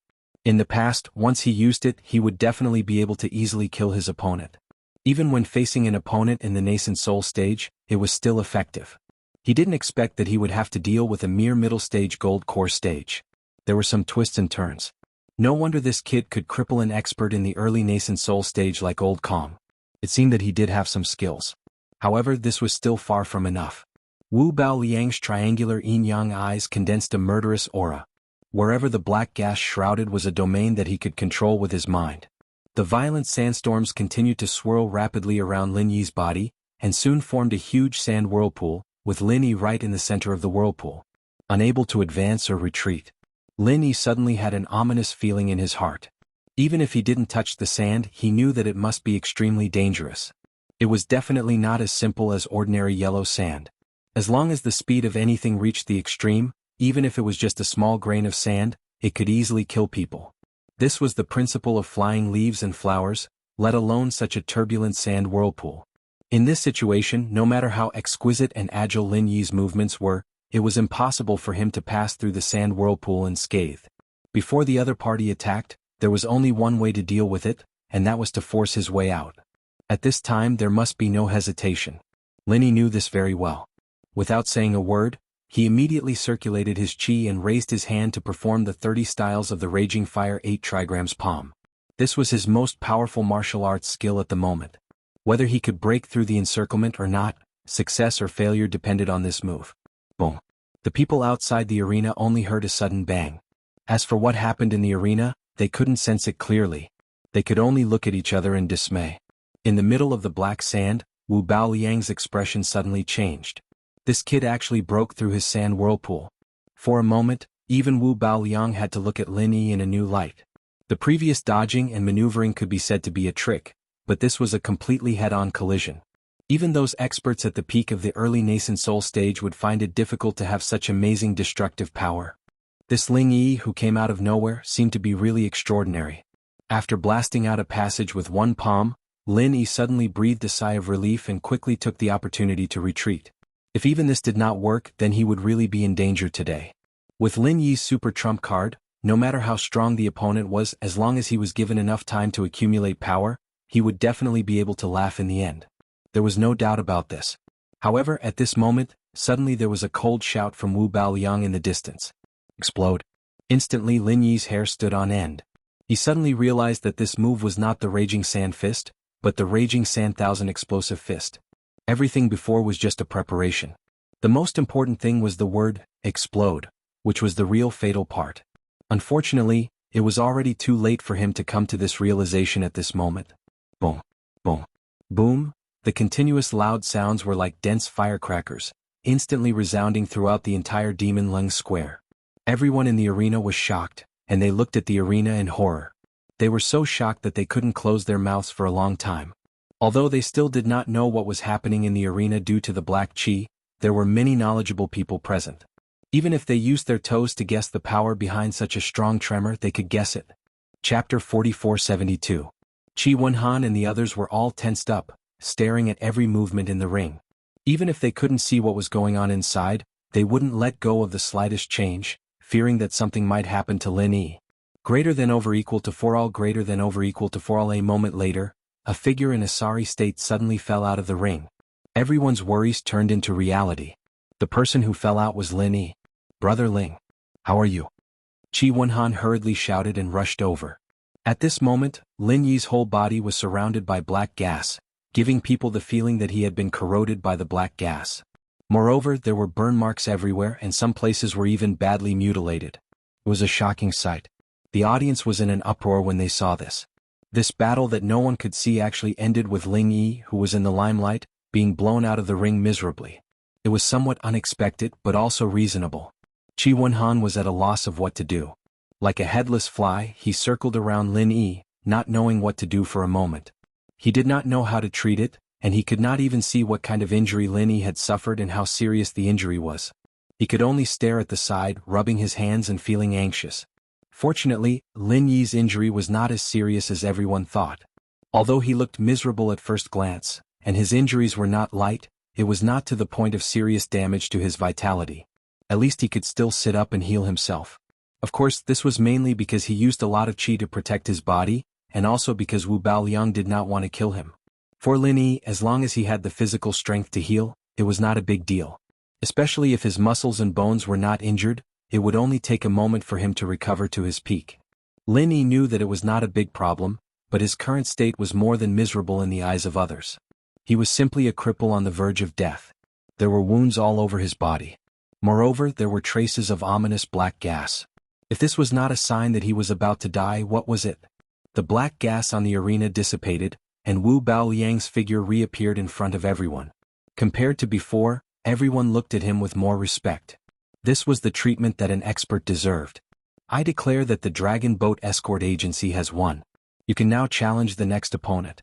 In the past, once he used it, he would definitely be able to easily kill his opponent. Even when facing an opponent in the nascent soul stage, it was still effective. He didn't expect that he would have to deal with a mere middle stage gold core stage. There were some twists and turns. No wonder this kid could cripple an expert in the early nascent soul stage like Old Kong. It seemed that he did have some skills. However, this was still far from enough. Wu Baoliang's triangular yin-yang eyes condensed a murderous aura. Wherever the black gas shrouded was a domain that he could control with his mind. The violent sandstorms continued to swirl rapidly around Lin Yi's body, and soon formed a huge sand whirlpool, with Lin Yi right in the center of the whirlpool. Unable to advance or retreat, Lin Yi suddenly had an ominous feeling in his heart. Even if he didn't touch the sand, he knew that it must be extremely dangerous. It was definitely not as simple as ordinary yellow sand. As long as the speed of anything reached the extreme, even if it was just a small grain of sand, it could easily kill people. This was the principle of flying leaves and flowers, let alone such a turbulent sand whirlpool. In this situation, no matter how exquisite and agile Lin Yi's movements were, it was impossible for him to pass through the sand whirlpool unscathed. Before the other party attacked, there was only one way to deal with it, and that was to force his way out. At this time there must be no hesitation. Lin Yi knew this very well. Without saying a word, he immediately circulated his qi and raised his hand to perform the 30 styles of the Raging Fire 8 trigrams palm. This was his most powerful martial arts skill at the moment. Whether he could break through the encirclement or not, success or failure depended on this move. Boom. The people outside the arena only heard a sudden bang. As for what happened in the arena, they couldn't sense it clearly. They could only look at each other in dismay. In the middle of the black sand, Wu Baoliang's expression suddenly changed. This kid actually broke through his sand whirlpool. For a moment, even Wu Baoliang had to look at Lin Yi in a new light. The previous dodging and maneuvering could be said to be a trick, but this was a completely head-on collision. Even those experts at the peak of the early nascent soul stage would find it difficult to have such amazing destructive power. This Lin Yi who came out of nowhere seemed to be really extraordinary. After blasting out a passage with one palm, Lin Yi suddenly breathed a sigh of relief and quickly took the opportunity to retreat. If even this did not work, then he would really be in danger today. With Lin Yi's super trump card, no matter how strong the opponent was, as long as he was given enough time to accumulate power, he would definitely be able to laugh in the end. There was no doubt about this. However, at this moment, suddenly there was a cold shout from Wu Baoliang in the distance. Explode. Instantly Lin Yi's hair stood on end. He suddenly realized that this move was not the Raging Sand Fist, but the Raging Sand Thousand Explosive Fist. Everything before was just a preparation. The most important thing was the word, explode, which was the real fatal part. Unfortunately, it was already too late for him to come to this realization at this moment. Boom, boom, boom. The continuous loud sounds were like dense firecrackers, instantly resounding throughout the entire Demon Lung Square. Everyone in the arena was shocked, and they looked at the arena in horror. They were so shocked that they couldn't close their mouths for a long time. Although they still did not know what was happening in the arena due to the black qi, there were many knowledgeable people present. Even if they used their toes to guess the power behind such a strong tremor, they could guess it. Chapter 4472. Qi Wenhan and the others were all tensed up, staring at every movement in the ring. Even if they couldn't see what was going on inside, they wouldn't let go of the slightest change, fearing that something might happen to Lin Yi. Greater than over equal to 4 all greater than over equal to 4 all. A moment later, a figure in a sorry state suddenly fell out of the ring. Everyone's worries turned into reality. The person who fell out was Lin Yi. Brother Ling. How are you? Qi Wenhan hurriedly shouted and rushed over. At this moment, Lin Yi's whole body was surrounded by black gas, giving people the feeling that he had been corroded by the black gas. Moreover, there were burn marks everywhere and some places were even badly mutilated. It was a shocking sight. The audience was in an uproar when they saw this. This battle that no one could see actually ended with Ling Yi, who was in the limelight, being blown out of the ring miserably. It was somewhat unexpected but also reasonable. Qi Wenhan was at a loss of what to do. Like a headless fly, he circled around Lin Yi, not knowing what to do for a moment. He did not know how to treat it, and he could not even see what kind of injury Lin Yi had suffered and how serious the injury was. He could only stare at the side, rubbing his hands and feeling anxious. Fortunately, Lin Yi's injury was not as serious as everyone thought. Although he looked miserable at first glance, and his injuries were not light, it was not to the point of serious damage to his vitality. At least he could still sit up and heal himself. Of course, this was mainly because he used a lot of qi to protect his body, and also because Wu Baoliang did not want to kill him. For Lin Yi, as long as he had the physical strength to heal, it was not a big deal. Especially if his muscles and bones were not injured, it would only take a moment for him to recover to his peak. Lin Yi knew that it was not a big problem, but his current state was more than miserable in the eyes of others. He was simply a cripple on the verge of death. There were wounds all over his body. Moreover, there were traces of ominous black gas. If this was not a sign that he was about to die, what was it? The black gas on the arena dissipated, and Wu Baoliang's figure reappeared in front of everyone. Compared to before, everyone looked at him with more respect. This was the treatment that an expert deserved. I declare that the Dragon Boat Escort Agency has won. You can now challenge the next opponent.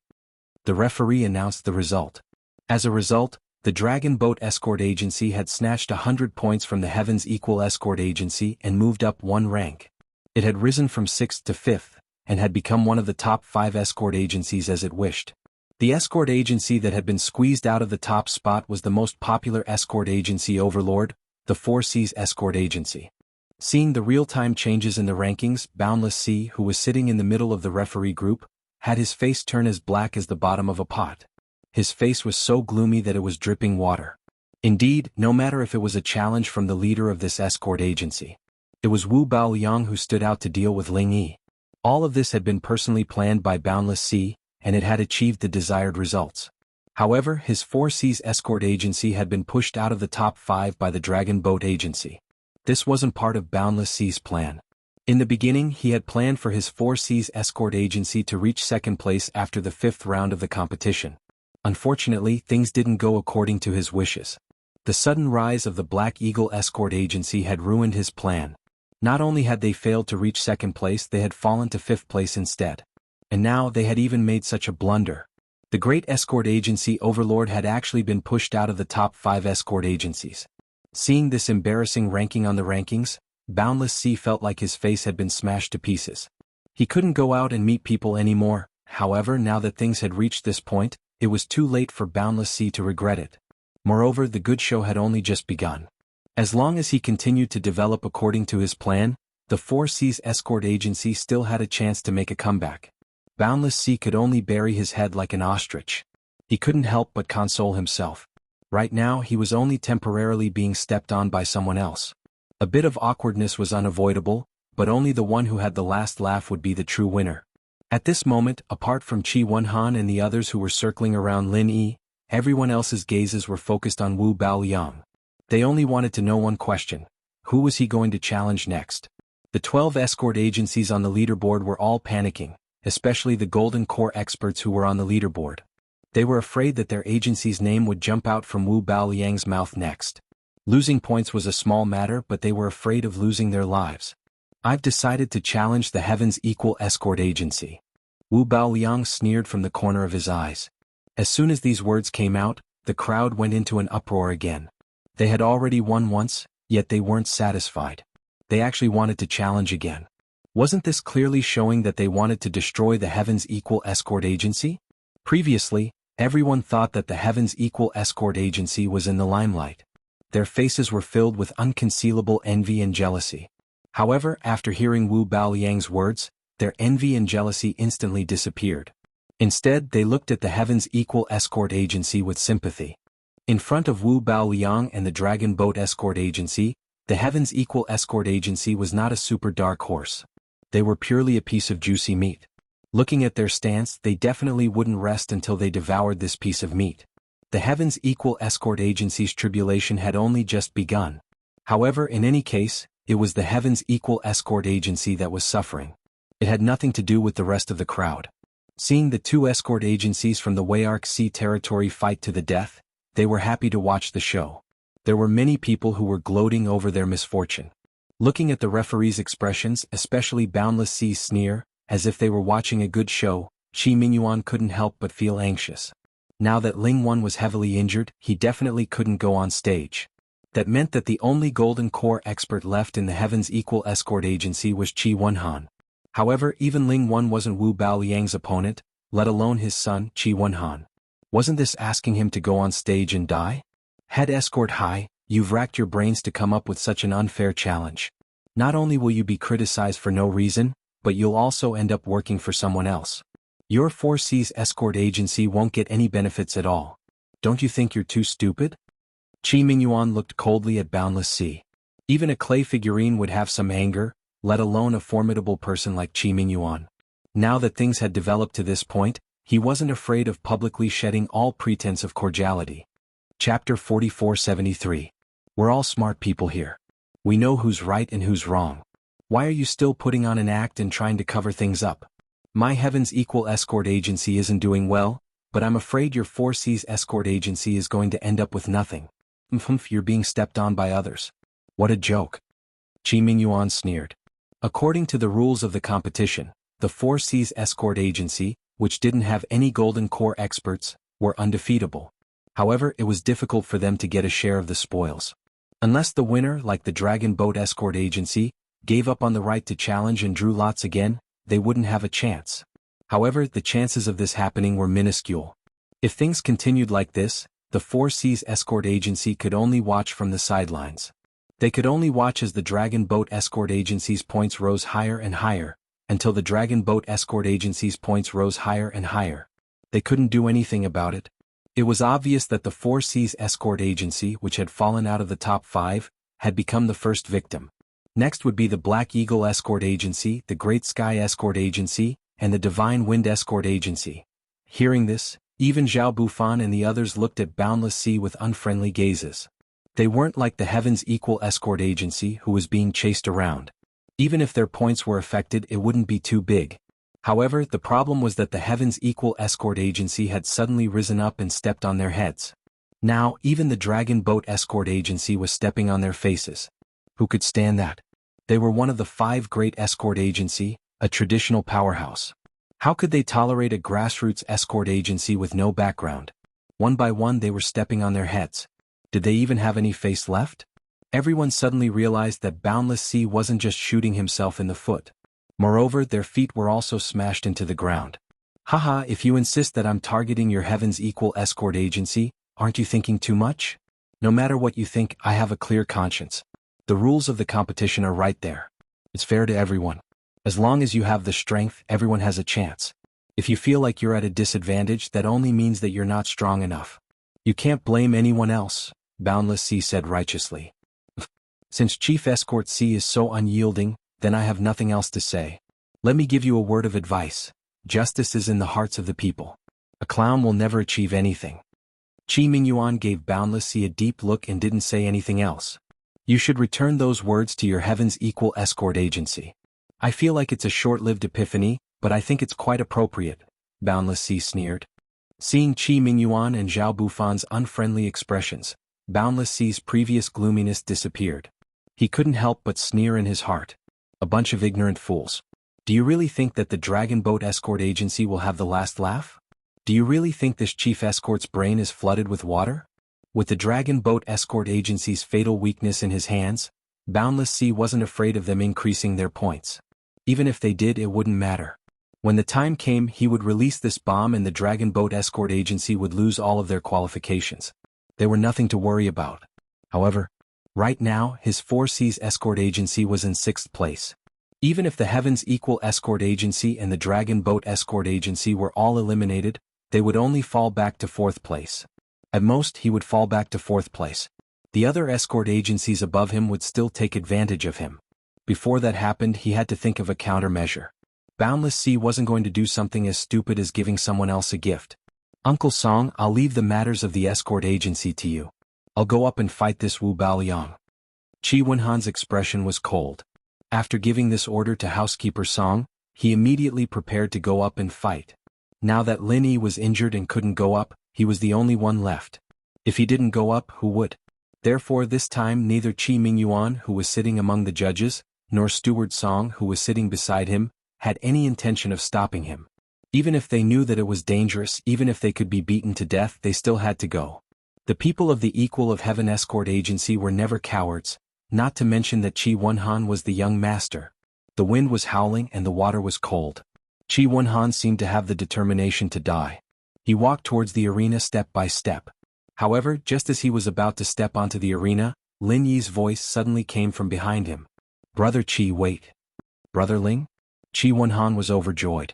The referee announced the result. As a result, the Dragon Boat Escort Agency had snatched 100 points from the Heavens Equal Escort Agency and moved up one rank. It had risen from 6th to 5th, and had become one of the top 5 escort agencies as it wished. The escort agency that had been squeezed out of the top spot was the most popular escort agency overlord, the 4 Seas Escort Agency. Seeing the real-time changes in the rankings, Boundless Sea, who was sitting in the middle of the referee group, had his face turn as black as the bottom of a pot. His face was so gloomy that it was dripping water. Indeed, no matter if it was a challenge from the leader of this escort agency. It was Wu Baoliang who stood out to deal with Ling Yi. All of this had been personally planned by Boundless Sea, and it had achieved the desired results. However, his 4 Seas Escort Agency had been pushed out of the top 5 by the Dragon Boat Agency. This wasn't part of Boundless Sea's plan. In the beginning, he had planned for his 4 Seas Escort Agency to reach 2nd place after the 5th round of the competition. Unfortunately, things didn't go according to his wishes. The sudden rise of the Black Eagle Escort Agency had ruined his plan. Not only had they failed to reach 2nd place, they had fallen to 5th place instead. And now they had even made such a blunder. The Great Escort Agency Overlord had actually been pushed out of the top 5 escort agencies. Seeing this embarrassing ranking on the rankings, Boundless Sea felt like his face had been smashed to pieces. He couldn't go out and meet people anymore. However, now that things had reached this point, it was too late for Boundless Sea to regret it. Moreover, the good show had only just begun. As long as he continued to develop according to his plan, the 4 Seas Escort Agency still had a chance to make a comeback. Boundless Sea could only bury his head like an ostrich. He couldn't help but console himself. Right now, he was only temporarily being stepped on by someone else. A bit of awkwardness was unavoidable, but only the one who had the last laugh would be the true winner. At this moment, apart from Qi Wenhan and the others who were circling around Lin Yi, everyone else's gazes were focused on Wu Baoliang. They only wanted to know one question: who was he going to challenge next? The 12 escort agencies on the leaderboard were all panicking, especially the Golden Core experts who were on the leaderboard. They were afraid that their agency's name would jump out from Wu Baoliang's mouth next. Losing points was a small matter, but they were afraid of losing their lives. I've decided to challenge the Heavens Equal Escort Agency. Wu Baoliang sneered from the corner of his eyes. As soon as these words came out, the crowd went into an uproar again. They had already won once, yet they weren't satisfied. They actually wanted to challenge again. Wasn't this clearly showing that they wanted to destroy the Heavens Equal Escort Agency? Previously, everyone thought that the Heavens Equal Escort Agency was in the limelight. Their faces were filled with unconcealable envy and jealousy. However, after hearing Wu Baoliang's words, their envy and jealousy instantly disappeared. Instead, they looked at the Heavens Equal Escort Agency with sympathy. In front of Wu Baoliang and the Dragon Boat Escort Agency, the Heavens Equal Escort Agency was not a super dark horse. They were purely a piece of juicy meat. Looking at their stance, they definitely wouldn't rest until they devoured this piece of meat. The Heavens Equal Escort Agency's tribulation had only just begun. However, in any case, it was the Heavens Equal Escort Agency that was suffering. It had nothing to do with the rest of the crowd. Seeing the two escort agencies from the Wayark Sea territory fight to the death, they were happy to watch the show. There were many people who were gloating over their misfortune. Looking at the referee's expressions, especially Boundless Sea's sneer, as if they were watching a good show, Qi Mingyuan couldn't help but feel anxious. Now that Ling Wan was heavily injured, he definitely couldn't go on stage. That meant that the only Golden Core expert left in the Heavens Equal Escort Agency was Qi Wenhan. However, even Ling Wan wasn't Wu Baoliang's opponent, let alone his son, Qi Wenhan. Wasn't this asking him to go on stage and die? Head Escort High, you've racked your brains to come up with such an unfair challenge. Not only will you be criticized for no reason, but you'll also end up working for someone else. Your 4C's escort agency won't get any benefits at all. Don't you think you're too stupid? Qi Mingyuan looked coldly at Boundless Sea. Even a clay figurine would have some anger, let alone a formidable person like Qi Mingyuan. Now that things had developed to this point, he wasn't afraid of publicly shedding all pretense of cordiality. Chapter 4473. We're all smart people here. We know who's right and who's wrong. Why are you still putting on an act and trying to cover things up? My Heavens Equal Escort Agency isn't doing well, but I'm afraid your 4C's escort agency is going to end up with nothing. You're being stepped on by others. What a joke. Qi Mingyuan sneered. According to the rules of the competition, the 4C's escort agency, which didn't have any Golden Core experts, were undefeatable. However, it was difficult for them to get a share of the spoils. Unless the winner, like the Dragon Boat Escort Agency, gave up on the right to challenge and drew lots again, they wouldn't have a chance. However, the chances of this happening were minuscule. If things continued like this, the 4C's escort agency could only watch from the sidelines. They could only watch as the Dragon Boat Escort Agency's points rose higher and higher, until the Dragon Boat Escort Agency's points rose higher and higher. They couldn't do anything about it. It was obvious that the 4C's escort agency, which had fallen out of the top 5, had become the first victim. Next would be the Black Eagle Escort Agency, the Great Sky Escort Agency, and the Divine Wind Escort Agency. Hearing this, even Zhao Bufan and the others looked at Boundless Sea with unfriendly gazes. They weren't like the Heavens Equal Escort Agency who was being chased around. Even if their points were affected, it wouldn't be too big. However, the problem was that the Heavens Equal Escort Agency had suddenly risen up and stepped on their heads. Now, even the Dragon Boat Escort Agency was stepping on their faces. Who could stand that? They were one of the 5 great escort agency, a traditional powerhouse. How could they tolerate a grassroots escort agency with no background? One by one they were stepping on their heads. Did they even have any face left? Everyone suddenly realized that Boundless Sea wasn't just shooting himself in the foot. Moreover, their feet were also smashed into the ground. Haha, if you insist that I'm targeting your Heavens Equal Escort Agency, aren't you thinking too much? No matter what you think, I have a clear conscience. The rules of the competition are right there. It's fair to everyone. As long as you have the strength, everyone has a chance. If you feel like you're at a disadvantage, that only means that you're not strong enough. You can't blame anyone else, Boundless Sea said righteously. Since Chief Escort C is so unyielding, then I have nothing else to say. Let me give you a word of advice. Justice is in the hearts of the people. A clown will never achieve anything. Qi Mingyuan gave Boundless Sea a deep look and didn't say anything else. You should return those words to your Heavens Equal Escort Agency. I feel like it's a short-lived epiphany, but I think it's quite appropriate, Boundless Sea sneered. Seeing Qi Mingyuan and Zhao Bufan's unfriendly expressions, Boundless Sea's previous gloominess disappeared. He couldn't help but sneer in his heart. A bunch of ignorant fools. Do you really think that the Dragon Boat Escort Agency will have the last laugh? Do you really think this Chief Escort's brain is flooded with water? With the Dragon Boat Escort Agency's fatal weakness in his hands, Boundless Sea wasn't afraid of them increasing their points. Even if they did, it wouldn't matter. When the time came, he would release this bomb and the Dragon Boat Escort Agency would lose all of their qualifications. They were nothing to worry about. However, right now, his 4C's escort agency was in 6th place. Even if the Heavens Equal Escort Agency and the Dragon Boat Escort Agency were all eliminated, they would only fall back to 4th place. At most, he would fall back to 4th place. The other escort agencies above him would still take advantage of him. Before that happened, he had to think of a countermeasure. Boundless Sea wasn't going to do something as stupid as giving someone else a gift. Uncle Song, I'll leave the matters of the escort agency to you. I'll go up and fight this Wu Baoliang. Qi Wenhan's expression was cold. After giving this order to housekeeper Song, he immediately prepared to go up and fight. Now that Lin Yi was injured and couldn't go up, he was the only one left. If he didn't go up, who would? Therefore this time neither Qi Mingyuan, who was sitting among the judges, nor Steward Song, who was sitting beside him, had any intention of stopping him. Even if they knew that it was dangerous, even if they could be beaten to death, they still had to go. The people of the Equal of Heaven Escort Agency were never cowards, not to mention that Qi Wenhan was the young master. The wind was howling and the water was cold. Qi Wenhan seemed to have the determination to die. He walked towards the arena step by step. However, just as he was about to step onto the arena, Lin Yi's voice suddenly came from behind him. "Brother Qi, wait." "Brother Ling?" Qi Wenhan was overjoyed.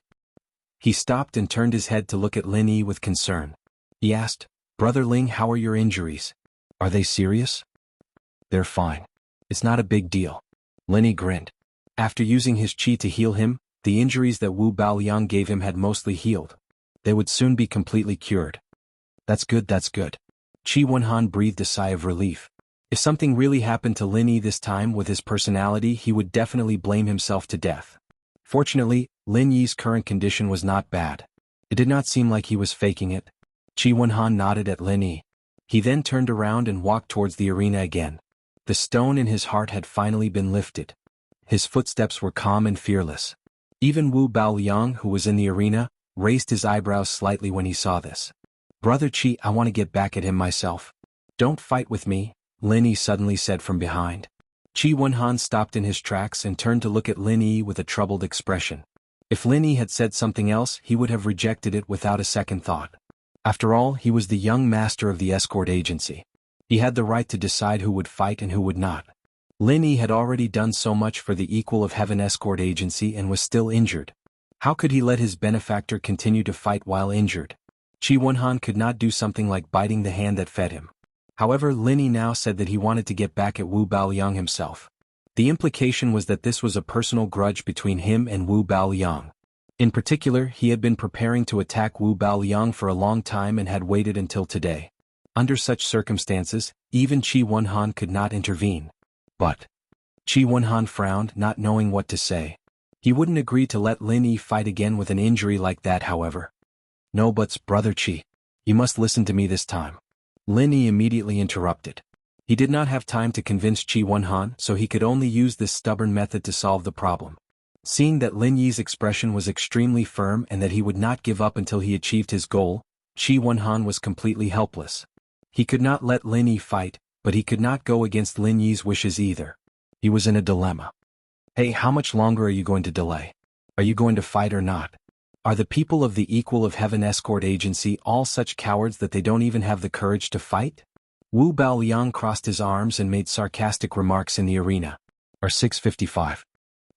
He stopped and turned his head to look at Lin Yi with concern. He asked, "Brother Ling, how are your injuries? Are they serious?" "They're fine. It's not a big deal." Lin Yi grinned. After using his qi to heal him, the injuries that Wu Baoliang gave him had mostly healed. They would soon be completely cured. That's good, that's good. Qi Wenhan breathed a sigh of relief. If something really happened to Lin Yi this time with his personality, he would definitely blame himself to death. Fortunately, Lin Yi's current condition was not bad. It did not seem like he was faking it. Qi Wenhan nodded at Lin Yi. He then turned around and walked towards the arena again. The stone in his heart had finally been lifted. His footsteps were calm and fearless. Even Wu Baoliang, who was in the arena, raised his eyebrows slightly when he saw this. "Brother Qi, I want to get back at him myself." "Don't fight with me," Lin Yi suddenly said from behind. Qi Wenhan stopped in his tracks and turned to look at Lin Yi with a troubled expression. If Lin Yi had said something else, he would have rejected it without a second thought. After all, he was the young master of the escort agency. He had the right to decide who would fight and who would not. Lin Yi had already done so much for the Equal of Heaven escort agency and was still injured. How could he let his benefactor continue to fight while injured? Qi Wenhan could not do something like biting the hand that fed him. However, Lin Yi now said that he wanted to get back at Wu Baoliang himself. The implication was that this was a personal grudge between him and Wu Baoliang. In particular, he had been preparing to attack Wu Baoliang for a long time and had waited until today. Under such circumstances, even Qi Wenhan could not intervene. But Qi Wenhan frowned, not knowing what to say. He wouldn't agree to let Lin Yi fight again with an injury like that, however. "No buts, Brother Qi. You must listen to me this time." Lin Yi immediately interrupted. He did not have time to convince Qi Wenhan, so he could only use this stubborn method to solve the problem. Seeing that Lin Yi's expression was extremely firm and that he would not give up until he achieved his goal, Qi Wenhan was completely helpless. He could not let Lin Yi fight, but he could not go against Lin Yi's wishes either. He was in a dilemma. "Hey, how much longer are you going to delay? Are you going to fight or not? Are the people of the Equal of Heaven escort agency all such cowards that they don't even have the courage to fight?" Wu Baoliang crossed his arms and made sarcastic remarks in the arena. R655.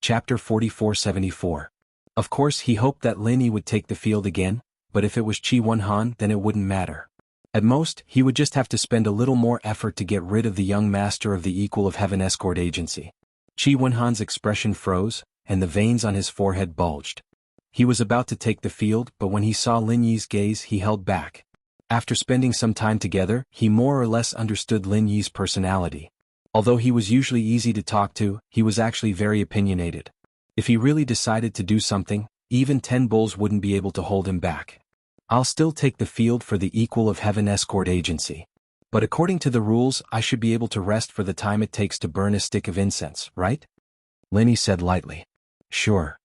Chapter 4474. Of course he hoped that Lin Yi would take the field again, but if it was Qi Wenhan then it wouldn't matter. At most, he would just have to spend a little more effort to get rid of the young master of the Equal of Heaven escort agency. Qi Wenhan's expression froze, and the veins on his forehead bulged. He was about to take the field, but when he saw Lin Yi's gaze he held back. After spending some time together, he more or less understood Lin Yi's personality. Although he was usually easy to talk to, he was actually very opinionated. If he really decided to do something, even 10 bulls wouldn't be able to hold him back. "I'll still take the field for the Equal of Heaven escort agency. But according to the rules, I should be able to rest for the time it takes to burn a stick of incense, right?" Lin Yi said lightly. "Sure."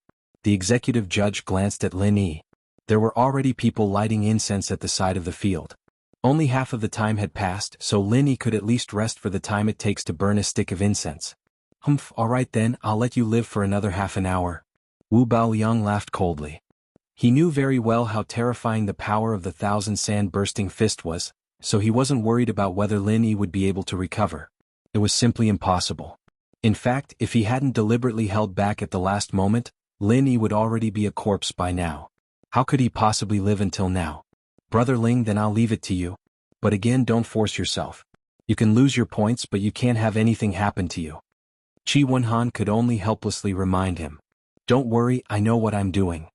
The executive judge glanced at Lin Yi. There were already people lighting incense at the side of the field. Only half of the time had passed, so Lin Yi could at least rest for the time it takes to burn a stick of incense. "Humph, alright then, I'll let you live for another half an hour." Wu Baoliang laughed coldly. He knew very well how terrifying the power of the 1,000-sand-bursting fist was, so he wasn't worried about whether Lin Yi would be able to recover. It was simply impossible. In fact, if he hadn't deliberately held back at the last moment, Lin Yi would already be a corpse by now. How could he possibly live until now? "Brother Ling, then I'll leave it to you. But again, don't force yourself. You can lose your points, but you can't have anything happen to you." Qi Wenhan could only helplessly remind him. "Don't worry, I know what I'm doing."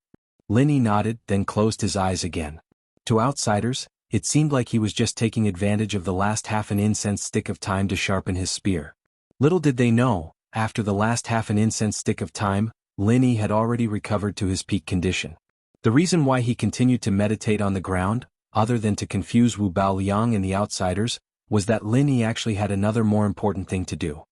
Lin Yi nodded, then closed his eyes again. To outsiders, it seemed like he was just taking advantage of the last half an incense stick of time to sharpen his spear. Little did they know, after the last half an incense stick of time, Lin Yi had already recovered to his peak condition. The reason why he continued to meditate on the ground, other than to confuse Wu Baoliang and the outsiders, was that Lin Yi actually had another more important thing to do.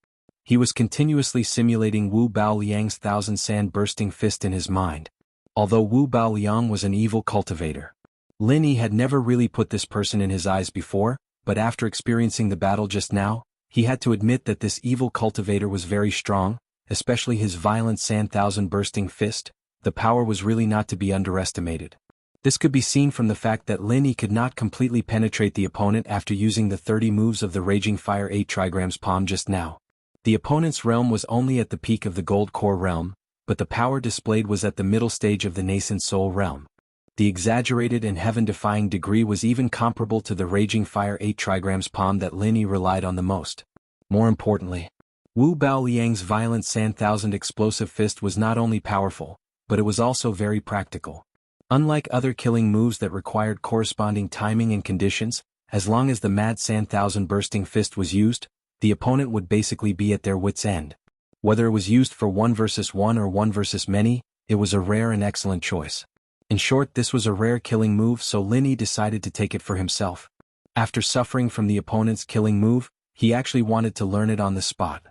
He was continuously simulating Wu Baoliang's thousand sand bursting fist in his mind. Although Wu Baoliang was an evil cultivator, Lin Yi had never really put this person in his eyes before, but after experiencing the battle just now, he had to admit that this evil cultivator was very strong, especially his violent sand thousand bursting fist. The power was really not to be underestimated. This could be seen from the fact that Lin Yi could not completely penetrate the opponent after using the 30 moves of the Raging Fire 8 trigrams palm just now. The opponent's realm was only at the peak of the Gold Core realm, but the power displayed was at the middle stage of the nascent Soul realm. The exaggerated and heaven-defying degree was even comparable to the Raging Fire 8 trigrams palm that Lin Yi relied on the most. More importantly, Wu Baoliang's violent Sand Thousand explosive fist was not only powerful, but it was also very practical. Unlike other killing moves that required corresponding timing and conditions, as long as the Mad Sand Thousand bursting fist was used, the opponent would basically be at their wits' end. Whether it was used for 1 versus 1 or 1 versus many, it was a rare and excellent choice. In short, this was a rare killing move, so Lin Yi decided to take it for himself. After suffering from the opponent's killing move, he actually wanted to learn it on the spot.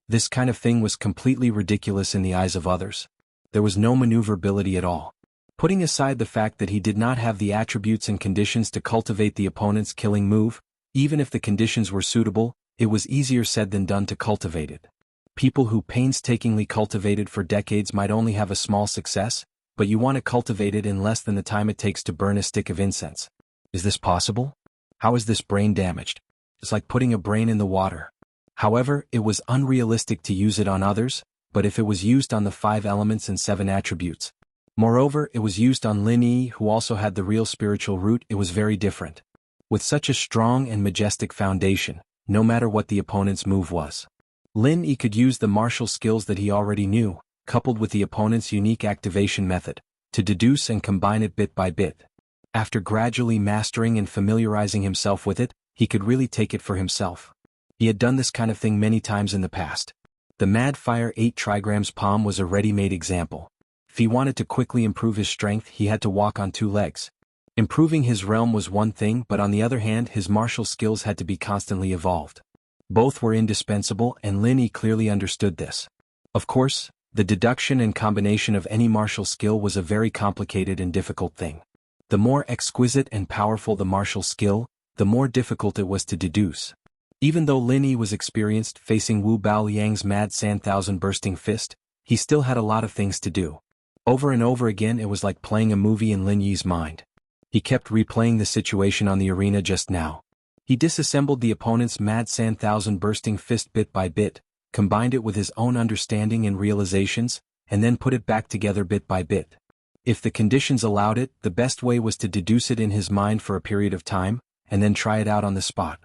This kind of thing was completely ridiculous in the eyes of others. There was no maneuverability at all. Putting aside the fact that he did not have the attributes and conditions to cultivate the opponent's killing move, even if the conditions were suitable, it was easier said than done to cultivate it. People who painstakingly cultivated for decades might only have a small success, but you want to cultivate it in less than the time it takes to burn a stick of incense. Is this possible? How is this brain damaged? It's like putting a brain in the water. However, it was unrealistic to use it on others, but if it was used on the 5 elements and 7 attributes. Moreover, it was used on Lin Yi, who also had the real spiritual root. It was very different. With such a strong and majestic foundation, no matter what the opponent's move was, Lin Yi could use the martial skills that he already knew, coupled with the opponent's unique activation method, to deduce and combine it bit by bit. After gradually mastering and familiarizing himself with it, he could really take it for himself. He had done this kind of thing many times in the past. The Mad Fire 8 trigrams palm was a ready-made example. If he wanted to quickly improve his strength, he had to walk on 2 legs. Improving his realm was one thing, but on the other hand, his martial skills had to be constantly evolved. Both were indispensable, and Lin Yi clearly understood this. Of course, the deduction and combination of any martial skill was a very complicated and difficult thing. The more exquisite and powerful the martial skill, the more difficult it was to deduce. Even though Lin Yi was experienced facing Wu Baoliang's Mad Sand Thousand bursting fist, he still had a lot of things to do. Over and over again, it was like playing a movie in Lin Yi's mind. He kept replaying the situation on the arena just now. He disassembled the opponent's Mad Sand Thousand bursting fist bit by bit, combined it with his own understanding and realizations, and then put it back together bit by bit. If the conditions allowed it, the best way was to deduce it in his mind for a period of time, and then try it out on the spot.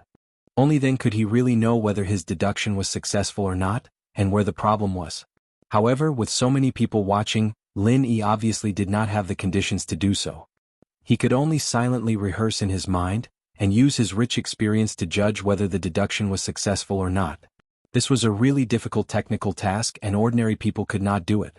Only then could he really know whether his deduction was successful or not, and where the problem was. However, with so many people watching, Lin Yi obviously did not have the conditions to do so. He could only silently rehearse in his mind, and use his rich experience to judge whether the deduction was successful or not. This was a really difficult technical task, and ordinary people could not do it.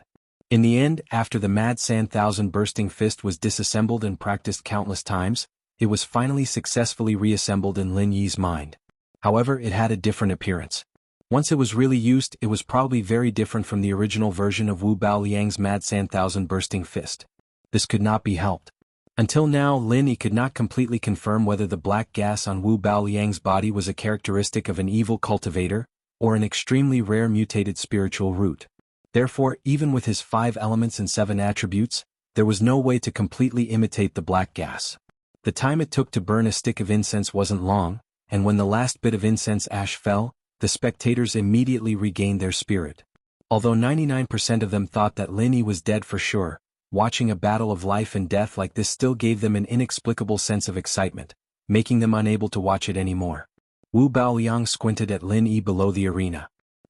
In the end, after the Mad Sand Thousand bursting fist was disassembled and practiced countless times, it was finally successfully reassembled in Lin Yi's mind. However, it had a different appearance. Once it was really used, it was probably very different from the original version of Wu Baoliang's Mad Sand Thousand bursting fist. This could not be helped. Until now, Lin Yi could not completely confirm whether the black gas on Wu Baoliang's body was a characteristic of an evil cultivator, or an extremely rare mutated spiritual root. Therefore, even with his 5 elements and 7 attributes, there was no way to completely imitate the black gas. The time it took to burn a stick of incense wasn't long, and when the last bit of incense ash fell, the spectators immediately regained their spirit. Although 99% of them thought that Lin Yi was dead for sure, watching a battle of life and death like this still gave them an inexplicable sense of excitement, making them unable to watch it anymore. Wu Baoliang squinted at Lin Yi below the arena.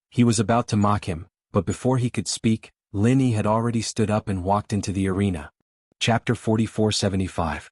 He was about to mock him, but before he could speak, Lin Yi had already stood up and walked into the arena. Chapter 4475.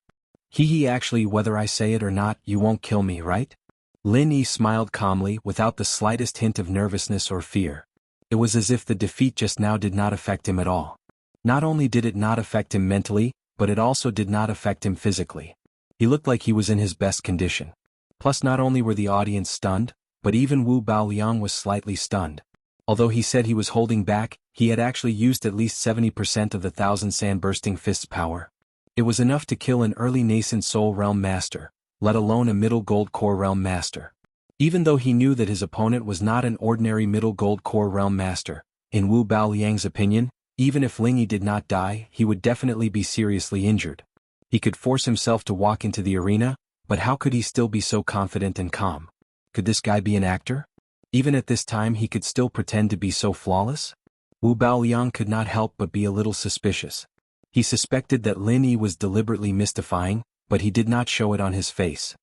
He actually, whether I say it or not, you won't kill me, right? Lin Yi smiled calmly without the slightest hint of nervousness or fear. It was as if the defeat just now did not affect him at all. Not only did it not affect him mentally, but it also did not affect him physically. He looked like he was in his best condition. Plus not only were the audience stunned, but even Wu Baoliang was slightly stunned. Although he said he was holding back, he had actually used at least 70% of the 1,000 sand-bursting fists power. It was enough to kill an early nascent Soul Realm Master, let alone a middle Gold Core Realm Master. Even though he knew that his opponent was not an ordinary middle Gold Core Realm Master, in Wu Baoliang's opinion, even if Ling Yi did not die, he would definitely be seriously injured. He could force himself to walk into the arena, but how could he still be so confident and calm? Could this guy be an actor? Even at this time he could still pretend to be so flawless? Wu Baoliang could not help but be a little suspicious. He suspected that Lin Yi was deliberately mystifying, but he did not show it on his face.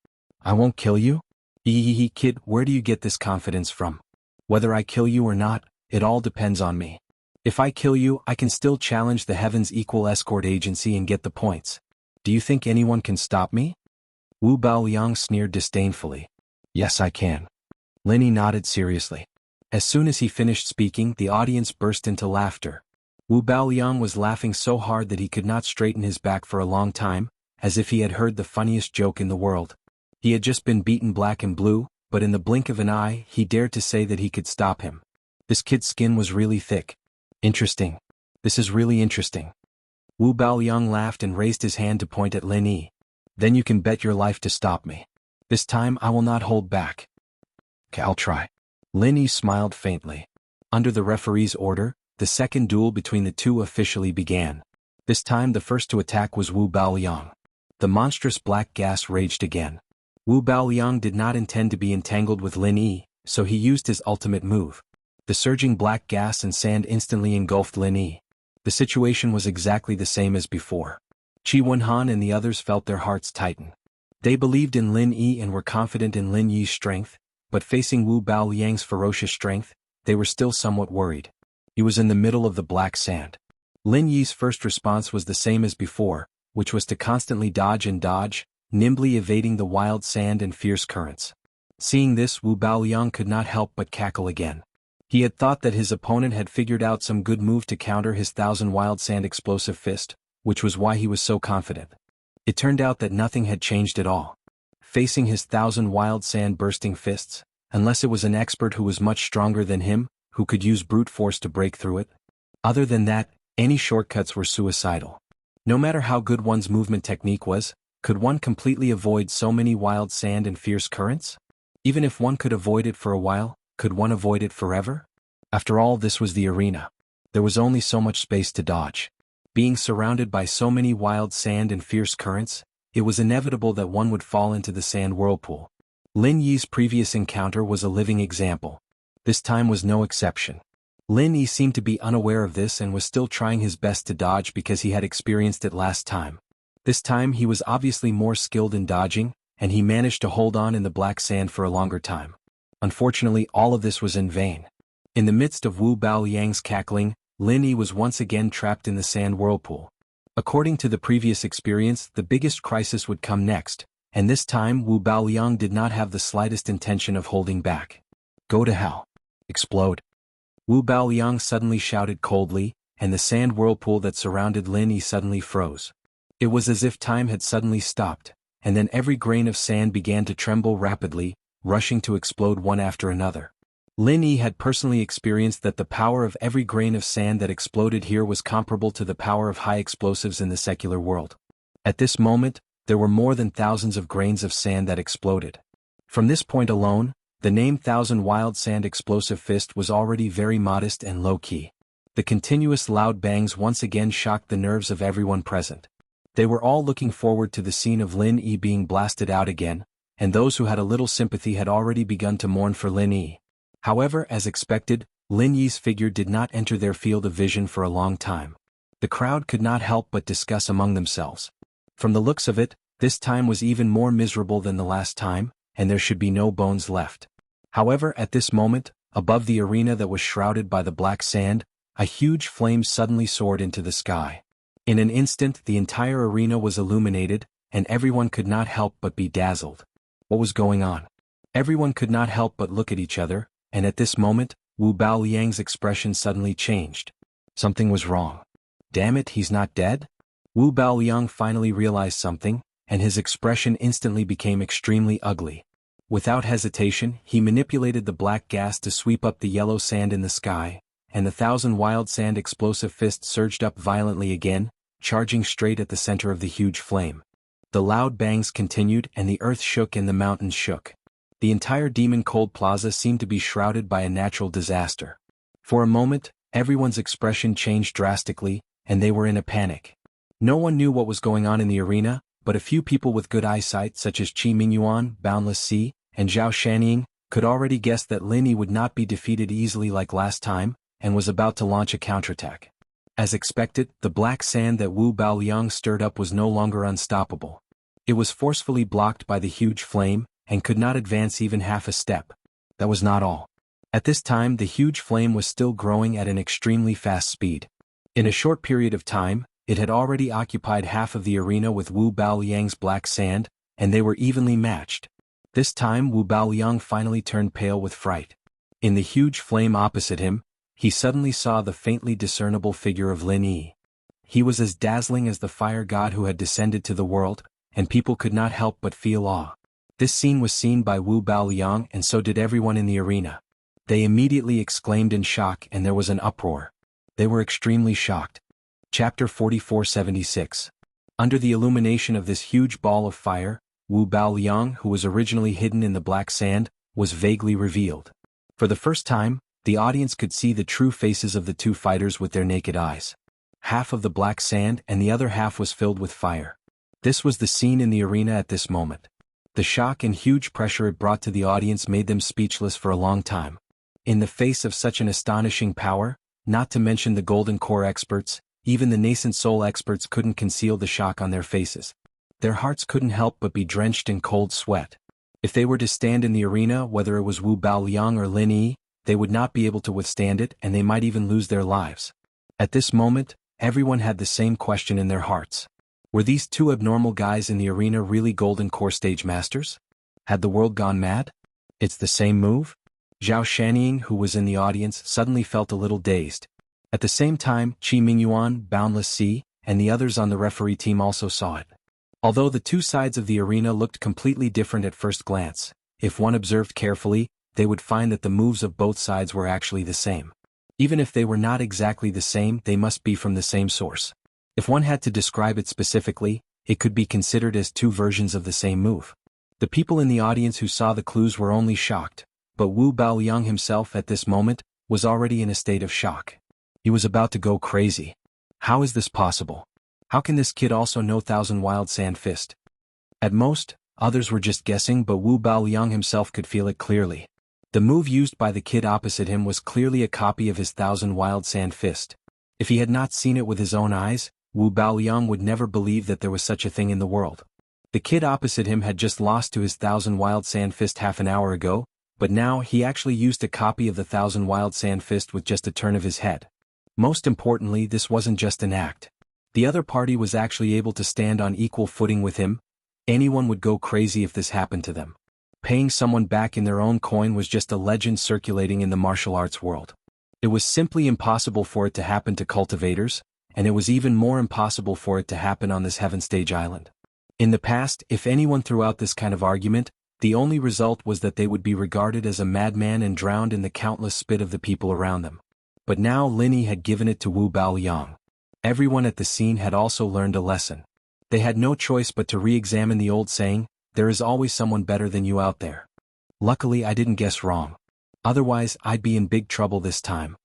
I won't kill you? Kid, where do you get this confidence from? Whether I kill you or not, it all depends on me. If I kill you, I can still challenge the Heaven's Equal Escort Agency and get the points. Do you think anyone can stop me? Wu Baoliang sneered disdainfully. Yes, I can. Lin Yi nodded seriously. As soon as he finished speaking, the audience burst into laughter. Wu Baoliang was laughing so hard that he could not straighten his back for a long time, as if he had heard the funniest joke in the world. He had just been beaten black and blue, but in the blink of an eye, he dared to say that he could stop him. This kid's skin was really thick. Interesting. This is really interesting. Wu Baoliang laughed and raised his hand to point at Lin Yi. Then you can bet your life to stop me. This time I will not hold back. Okay, I'll try. Lin Yi smiled faintly. Under the referee's order, the second duel between the two officially began. This time the first to attack was Wu Baoliang. The monstrous black gas raged again. Wu Baoliang did not intend to be entangled with Lin Yi, so he used his ultimate move. The surging black gas and sand instantly engulfed Lin Yi. The situation was exactly the same as before. Qi Wenhan and the others felt their hearts tighten. They believed in Lin Yi and were confident in Lin Yi's strength, but facing Wu Baoliang's ferocious strength, they were still somewhat worried. He was in the middle of the black sand. Lin Yi's first response was the same as before, which was to constantly dodge and dodge, nimbly evading the wild sand and fierce currents. Seeing this, Wu Baoliang could not help but cackle again. He had thought that his opponent had figured out some good move to counter his 1,000 wild sand explosive fist, which was why he was so confident. It turned out that nothing had changed at all. Facing his 1,000 wild sand bursting fists, unless it was an expert who was much stronger than him, who could use brute force to break through it. Other than that, any shortcuts were suicidal. No matter how good one's movement technique was, could one completely avoid so many wild sand and fierce currents? Even if one could avoid it for a while, could one avoid it forever? After all, this was the arena. There was only so much space to dodge. Being surrounded by so many wild sand and fierce currents, it was inevitable that one would fall into the sand whirlpool. Lin Yi's previous encounter was a living example. This time was no exception. Lin Yi seemed to be unaware of this and was still trying his best to dodge because he had experienced it last time. This time he was obviously more skilled in dodging, and he managed to hold on in the black sand for a longer time. Unfortunately, all of this was in vain. In the midst of Wu Baoliang's cackling, Lin Yi was once again trapped in the sand whirlpool. According to the previous experience, the biggest crisis would come next, and this time Wu Baoliang did not have the slightest intention of holding back. Go to hell. Explode. Wu Baoliang suddenly shouted coldly, and the sand whirlpool that surrounded Lin Yi suddenly froze. It was as if time had suddenly stopped, and then every grain of sand began to tremble rapidly, rushing to explode one after another. Lin Yi had personally experienced that the power of every grain of sand that exploded here was comparable to the power of high explosives in the secular world. At this moment, there were more than thousands of grains of sand that exploded. From this point alone, the name 1,000 Wild Sand Explosive Fist was already very modest and low-key. The continuous loud bangs once again shocked the nerves of everyone present. They were all looking forward to the scene of Lin Yi being blasted out again, and those who had a little sympathy had already begun to mourn for Lin Yi. However, as expected, Lin Yi's figure did not enter their field of vision for a long time. The crowd could not help but discuss among themselves. From the looks of it, this time was even more miserable than the last time, and there should be no bones left. However, at this moment, above the arena that was shrouded by the black sand, a huge flame suddenly soared into the sky. In an instant, the entire arena was illuminated, and everyone could not help but be dazzled. What was going on? Everyone could not help but look at each other, and at this moment, Wu Baoliang's expression suddenly changed. Something was wrong. Damn it, he's not dead? Wu Baoliang finally realized something, and his expression instantly became extremely ugly. Without hesitation, he manipulated the black gas to sweep up the yellow sand in the sky, and the 1,000 wild sand explosive fist surged up violently again, charging straight at the center of the huge flame. The loud bangs continued and the earth shook and the mountains shook. The entire Demon Cold Plaza seemed to be shrouded by a natural disaster. For a moment, everyone's expression changed drastically, and they were in a panic. No one knew what was going on in the arena, but a few people with good eyesight such as Qi Mingyuan, Boundless Sea, and Zhao Shanning, could already guess that Lin Yi would not be defeated easily like last time, and was about to launch a counterattack. As expected, the black sand that Wu Baoliang stirred up was no longer unstoppable. It was forcefully blocked by the huge flame, and could not advance even half a step. That was not all. At this time the huge flame was still growing at an extremely fast speed. In a short period of time, it had already occupied half of the arena with Wu Baoliang's black sand, and they were evenly matched. This time Wu Baoliang finally turned pale with fright. In the huge flame opposite him, he suddenly saw the faintly discernible figure of Lin Yi. He was as dazzling as the fire god who had descended to the world, and people could not help but feel awe. This scene was seen by Wu Baoliang and so did everyone in the arena. They immediately exclaimed in shock and there was an uproar. They were extremely shocked. Chapter 4476. Under the illumination of this huge ball of fire, Wu Baoliang, who was originally hidden in the black sand, was vaguely revealed. For the first time, the audience could see the true faces of the two fighters with their naked eyes. Half of the black sand and the other half was filled with fire. This was the scene in the arena at this moment. The shock and huge pressure it brought to the audience made them speechless for a long time. In the face of such an astonishing power, not to mention the Golden Core experts, even the nascent soul experts couldn't conceal the shock on their faces. Their hearts couldn't help but be drenched in cold sweat. If they were to stand in the arena, whether it was Wu Baoliang or Lin Yi, they would not be able to withstand it and they might even lose their lives. At this moment, everyone had the same question in their hearts. Were these two abnormal guys in the arena really Golden Core stage masters? Had the world gone mad? It's the same move? Zhao Shanning, who was in the audience, suddenly felt a little dazed. At the same time, Qi Mingyuan, Boundless Sea, and the others on the referee team also saw it. Although the two sides of the arena looked completely different at first glance, if one observed carefully, they would find that the moves of both sides were actually the same. Even if they were not exactly the same, they must be from the same source. If one had to describe it specifically, it could be considered as two versions of the same move. The people in the audience who saw the clues were only shocked, but Wu Baoliang himself at this moment was already in a state of shock. He was about to go crazy. How is this possible? How can this kid also know 1,000 Wild Sand Fist? At most, others were just guessing, but Wu Baoliang himself could feel it clearly. The move used by the kid opposite him was clearly a copy of his 1,000 Wild Sand Fist. If he had not seen it with his own eyes, Wu Baoliang would never believe that there was such a thing in the world. The kid opposite him had just lost to his 1,000 Wild Sand Fist half an hour ago, but now he actually used a copy of the 1,000 Wild Sand Fist with just a turn of his head. Most importantly, this wasn't just an act. The other party was actually able to stand on equal footing with him. Anyone would go crazy if this happened to them. Paying someone back in their own coin was just a legend circulating in the martial arts world. It was simply impossible for it to happen to cultivators, and it was even more impossible for it to happen on this Heaven Stage Island. In the past, if anyone threw out this kind of argument, the only result was that they would be regarded as a madman and drowned in the countless spit of the people around them. But now Lin Yi had given it to Wu Baoliang. Everyone at the scene had also learned a lesson. They had no choice but to re-examine the old saying, "There is always someone better than you out there." Luckily I didn't guess wrong. Otherwise I'd be in big trouble this time.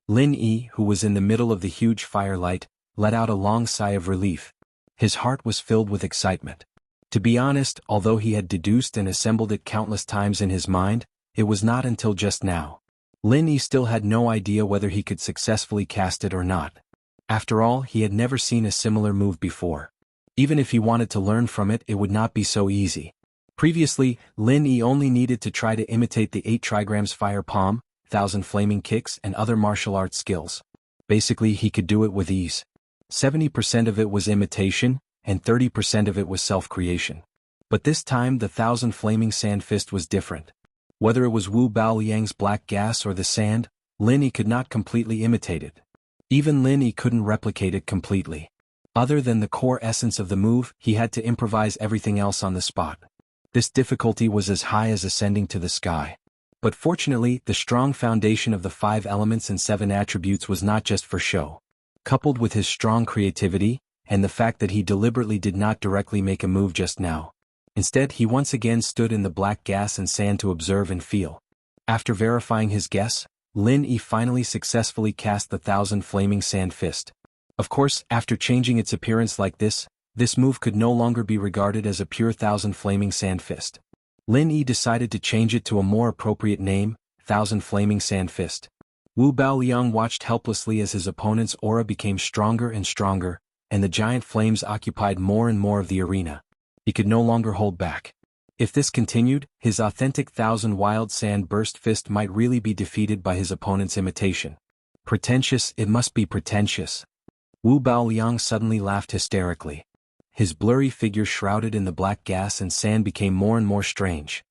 Lin Yi, who was in the middle of the huge firelight, let out a long sigh of relief. His heart was filled with excitement. To be honest, although he had deduced and assembled it countless times in his mind, it was not until just now. Lin Yi still had no idea whether he could successfully cast it or not. After all, he had never seen a similar move before. Even if he wanted to learn from it, it would not be so easy. Previously, Lin Yi only needed to try to imitate the 8 trigrams fire palm, 1,000 flaming kicks and other martial arts skills. Basically he could do it with ease. 70% of it was imitation, and 30% of it was self-creation. But this time the 1,000 flaming sand fist was different. Whether it was Wu Baoliang's black gas or the sand, Lin Yi could not completely imitate it. Even Lin Yi couldn't replicate it completely. Other than the core essence of the move, he had to improvise everything else on the spot. This difficulty was as high as ascending to the sky. But fortunately, the strong foundation of the 5 elements and 7 attributes was not just for show. Coupled with his strong creativity, and the fact that he deliberately did not directly make a move just now. Instead, he once again stood in the black gas and sand to observe and feel. After verifying his guess, Lin Yi finally successfully cast the 1,000 flaming sand fist. Of course, after changing its appearance like this move could no longer be regarded as a pure 1,000 flaming sand fist. Lin Yi decided to change it to a more appropriate name, 1,000 flaming sand fist. Wu Baoliang watched helplessly as his opponent's aura became stronger and stronger, and the giant flames occupied more and more of the arena. He could no longer hold back. If this continued, his authentic 1,000 wild sand burst fist might really be defeated by his opponent's imitation. Pretentious, it must be pretentious. Wu Baoliang suddenly laughed hysterically. His blurry figure shrouded in the black gas and sand became more and more strange.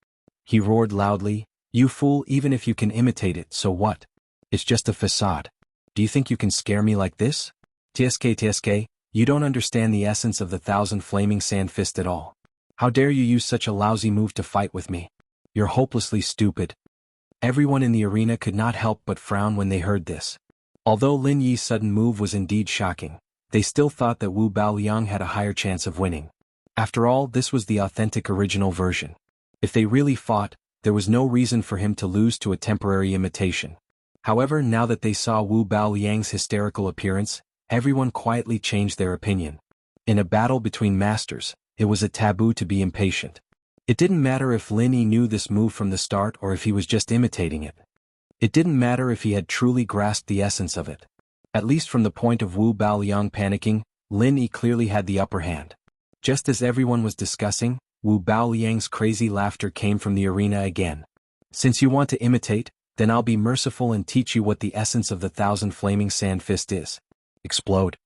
He roared loudly, "You fool, even if you can imitate it, so what? It's just a facade. Do you think you can scare me like this? TSK, you don't understand the essence of the 1,000 flaming sand fist at all. How dare you use such a lousy move to fight with me? You're hopelessly stupid." Everyone in the arena could not help but frown when they heard this. Although Lin Yi's sudden move was indeed shocking, they still thought that Wu Baoliang had a higher chance of winning. After all, this was the authentic original version. If they really fought, there was no reason for him to lose to a temporary imitation. However, now that they saw Wu Baoliang's hysterical appearance, everyone quietly changed their opinion. In a battle between masters, it was a taboo to be impatient. It didn't matter if Lin Yi knew this move from the start or if he was just imitating it. It didn't matter if he had truly grasped the essence of it. At least from the point of Wu Baoliang panicking, Lin Yi clearly had the upper hand. Just as everyone was discussing, Wu Baoliang's crazy laughter came from the arena again. "Since you want to imitate, then I'll be merciful and teach you what the essence of the 1,000 flaming sand fist is." Explode.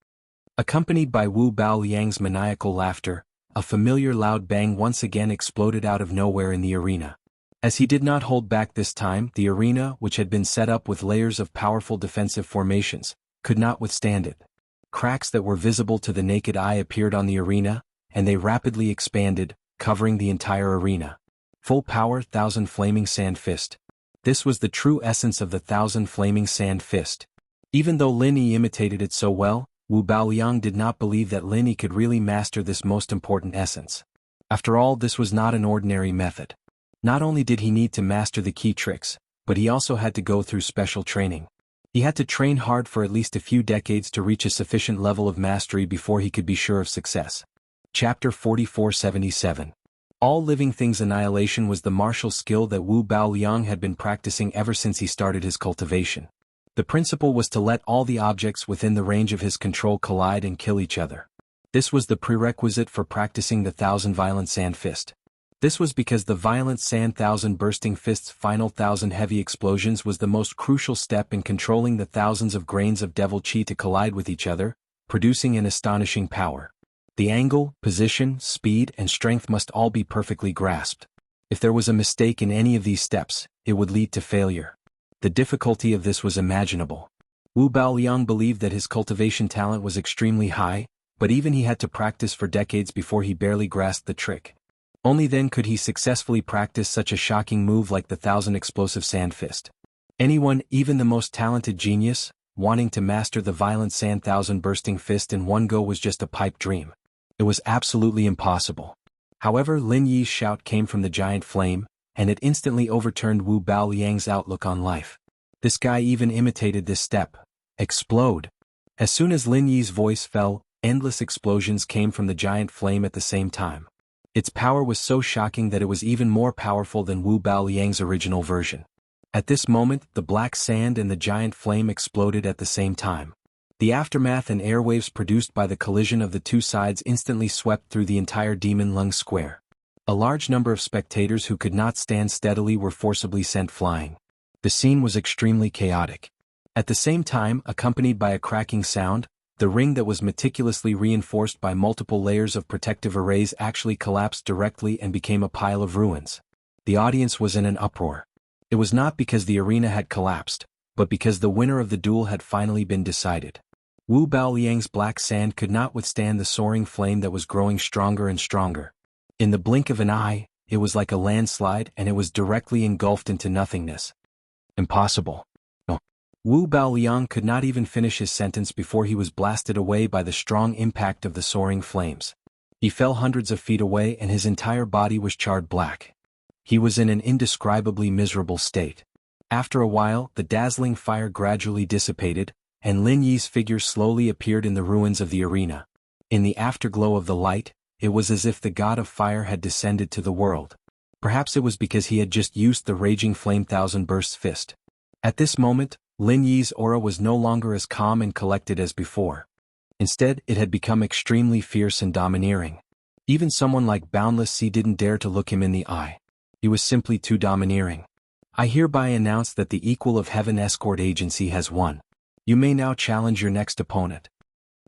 Accompanied by Wu Baoliang's maniacal laughter, a familiar loud bang once again exploded out of nowhere in the arena. As he did not hold back this time, the arena, which had been set up with layers of powerful defensive formations, could not withstand it. Cracks that were visible to the naked eye appeared on the arena, and they rapidly expanded, covering the entire arena. Full power 1,000 flaming sand fist. This was the true essence of the 1,000 flaming sand fist. Even though Lin Yi imitated it so well, Wu Baoliang did not believe that Lin Yi could really master this most important essence. After all, this was not an ordinary method. Not only did he need to master the key tricks, but he also had to go through special training. He had to train hard for at least a few decades to reach a sufficient level of mastery before he could be sure of success. Chapter 4477. All living things annihilation was the martial skill that Wu Baoliang had been practicing ever since he started his cultivation. The principle was to let all the objects within the range of his control collide and kill each other. This was the prerequisite for practicing the 1,000 violent sand fist. This was because the violent sand 1,000 bursting fist's final 1,000 heavy explosions was the most crucial step in controlling the thousands of grains of devil chi to collide with each other, producing an astonishing power. The angle, position, speed, and strength must all be perfectly grasped. If there was a mistake in any of these steps, it would lead to failure. The difficulty of this was imaginable. Wu Baoliang believed that his cultivation talent was extremely high, but even he had to practice for decades before he barely grasped the trick. Only then could he successfully practice such a shocking move like the 1,000 explosive sand fist. Anyone, even the most talented genius, wanting to master the violent sand 1,000 bursting fist in one go was just a pipe dream. It was absolutely impossible. However, Lin Yi's shout came from the giant flame, and it instantly overturned Wu Baoliang's outlook on life. This guy even imitated this step. Explode. As soon as Lin Yi's voice fell, endless explosions came from the giant flame at the same time. Its power was so shocking that it was even more powerful than Wu Baoliang's original version. At this moment, the black sand and the giant flame exploded at the same time. The aftermath and airwaves produced by the collision of the two sides instantly swept through the entire Demon Lung Square. A large number of spectators who could not stand steadily were forcibly sent flying. The scene was extremely chaotic. At the same time, accompanied by a cracking sound, The ring that was meticulously reinforced by multiple layers of protective arrays actually collapsed directly and became a pile of ruins. The audience was in an uproar. It was not because the arena had collapsed, but because the winner of the duel had finally been decided. Wu Baoliang's black sand could not withstand the soaring flame that was growing stronger and stronger. In the blink of an eye, it was like a landslide and it was directly engulfed into nothingness. Impossible. No. Wu Baoliang could not even finish his sentence before he was blasted away by the strong impact of the soaring flames. He fell hundreds of feet away and his entire body was charred black. He was in an indescribably miserable state. After a while, the dazzling fire gradually dissipated, and Lin Yi's figure slowly appeared in the ruins of the arena. In the afterglow of the light, it was as if the god of fire had descended to the world. Perhaps it was because he had just used the raging flame thousand bursts fist. At this moment, Lin Yi's aura was no longer as calm and collected as before. Instead, it had become extremely fierce and domineering. Even someone like Boundless Sea didn't dare to look him in the eye. He was simply too domineering. I hereby announce that the Equal of Heaven Escort Agency has won. You may now challenge your next opponent.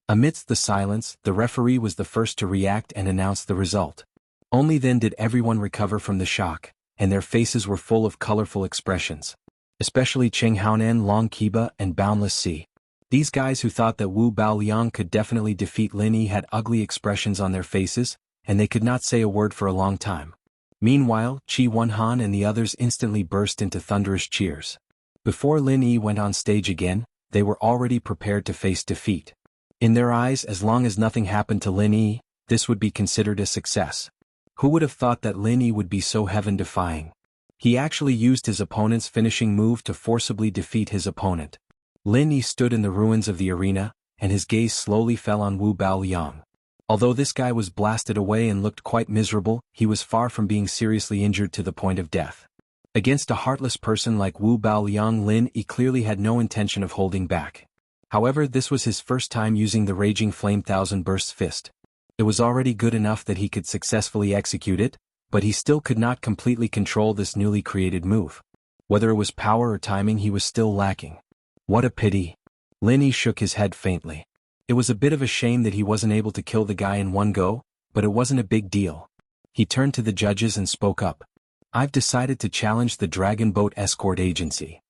Amidst the silence, the referee was the first to react and announce the result. Only then did everyone recover from the shock, and their faces were full of colorful expressions. Especially Cheng Haonan, Long Kiba, and Boundless Sea. These guys who thought that Wu Baoliang could definitely defeat Lin Yi had ugly expressions on their faces, and they could not say a word for a long time. Meanwhile, Qi Wenhan and the others instantly burst into thunderous cheers. Before Lin Yi went on stage again, they were already prepared to face defeat. In their eyes, as long as nothing happened to Lin Yi, this would be considered a success. Who would have thought that Lin Yi would be so heaven-defying? He actually used his opponent's finishing move to forcibly defeat his opponent. Lin Yi stood in the ruins of the arena, and his gaze slowly fell on Wu Baoliang. Although this guy was blasted away and looked quite miserable, he was far from being seriously injured to the point of death. Against a heartless person like Wu Baoliang, Lin Yi clearly had no intention of holding back. However, this was his first time using the Raging Flame Thousand Bursts fist. It was already good enough that he could successfully execute it, but he still could not completely control this newly created move. Whether it was power or timing, he was still lacking. What a pity. Lin Yi shook his head faintly. It was a bit of a shame that he wasn't able to kill the guy in one go, but it wasn't a big deal. He turned to the judges and spoke up. I've decided to challenge the Dragon Boat Escort Agency.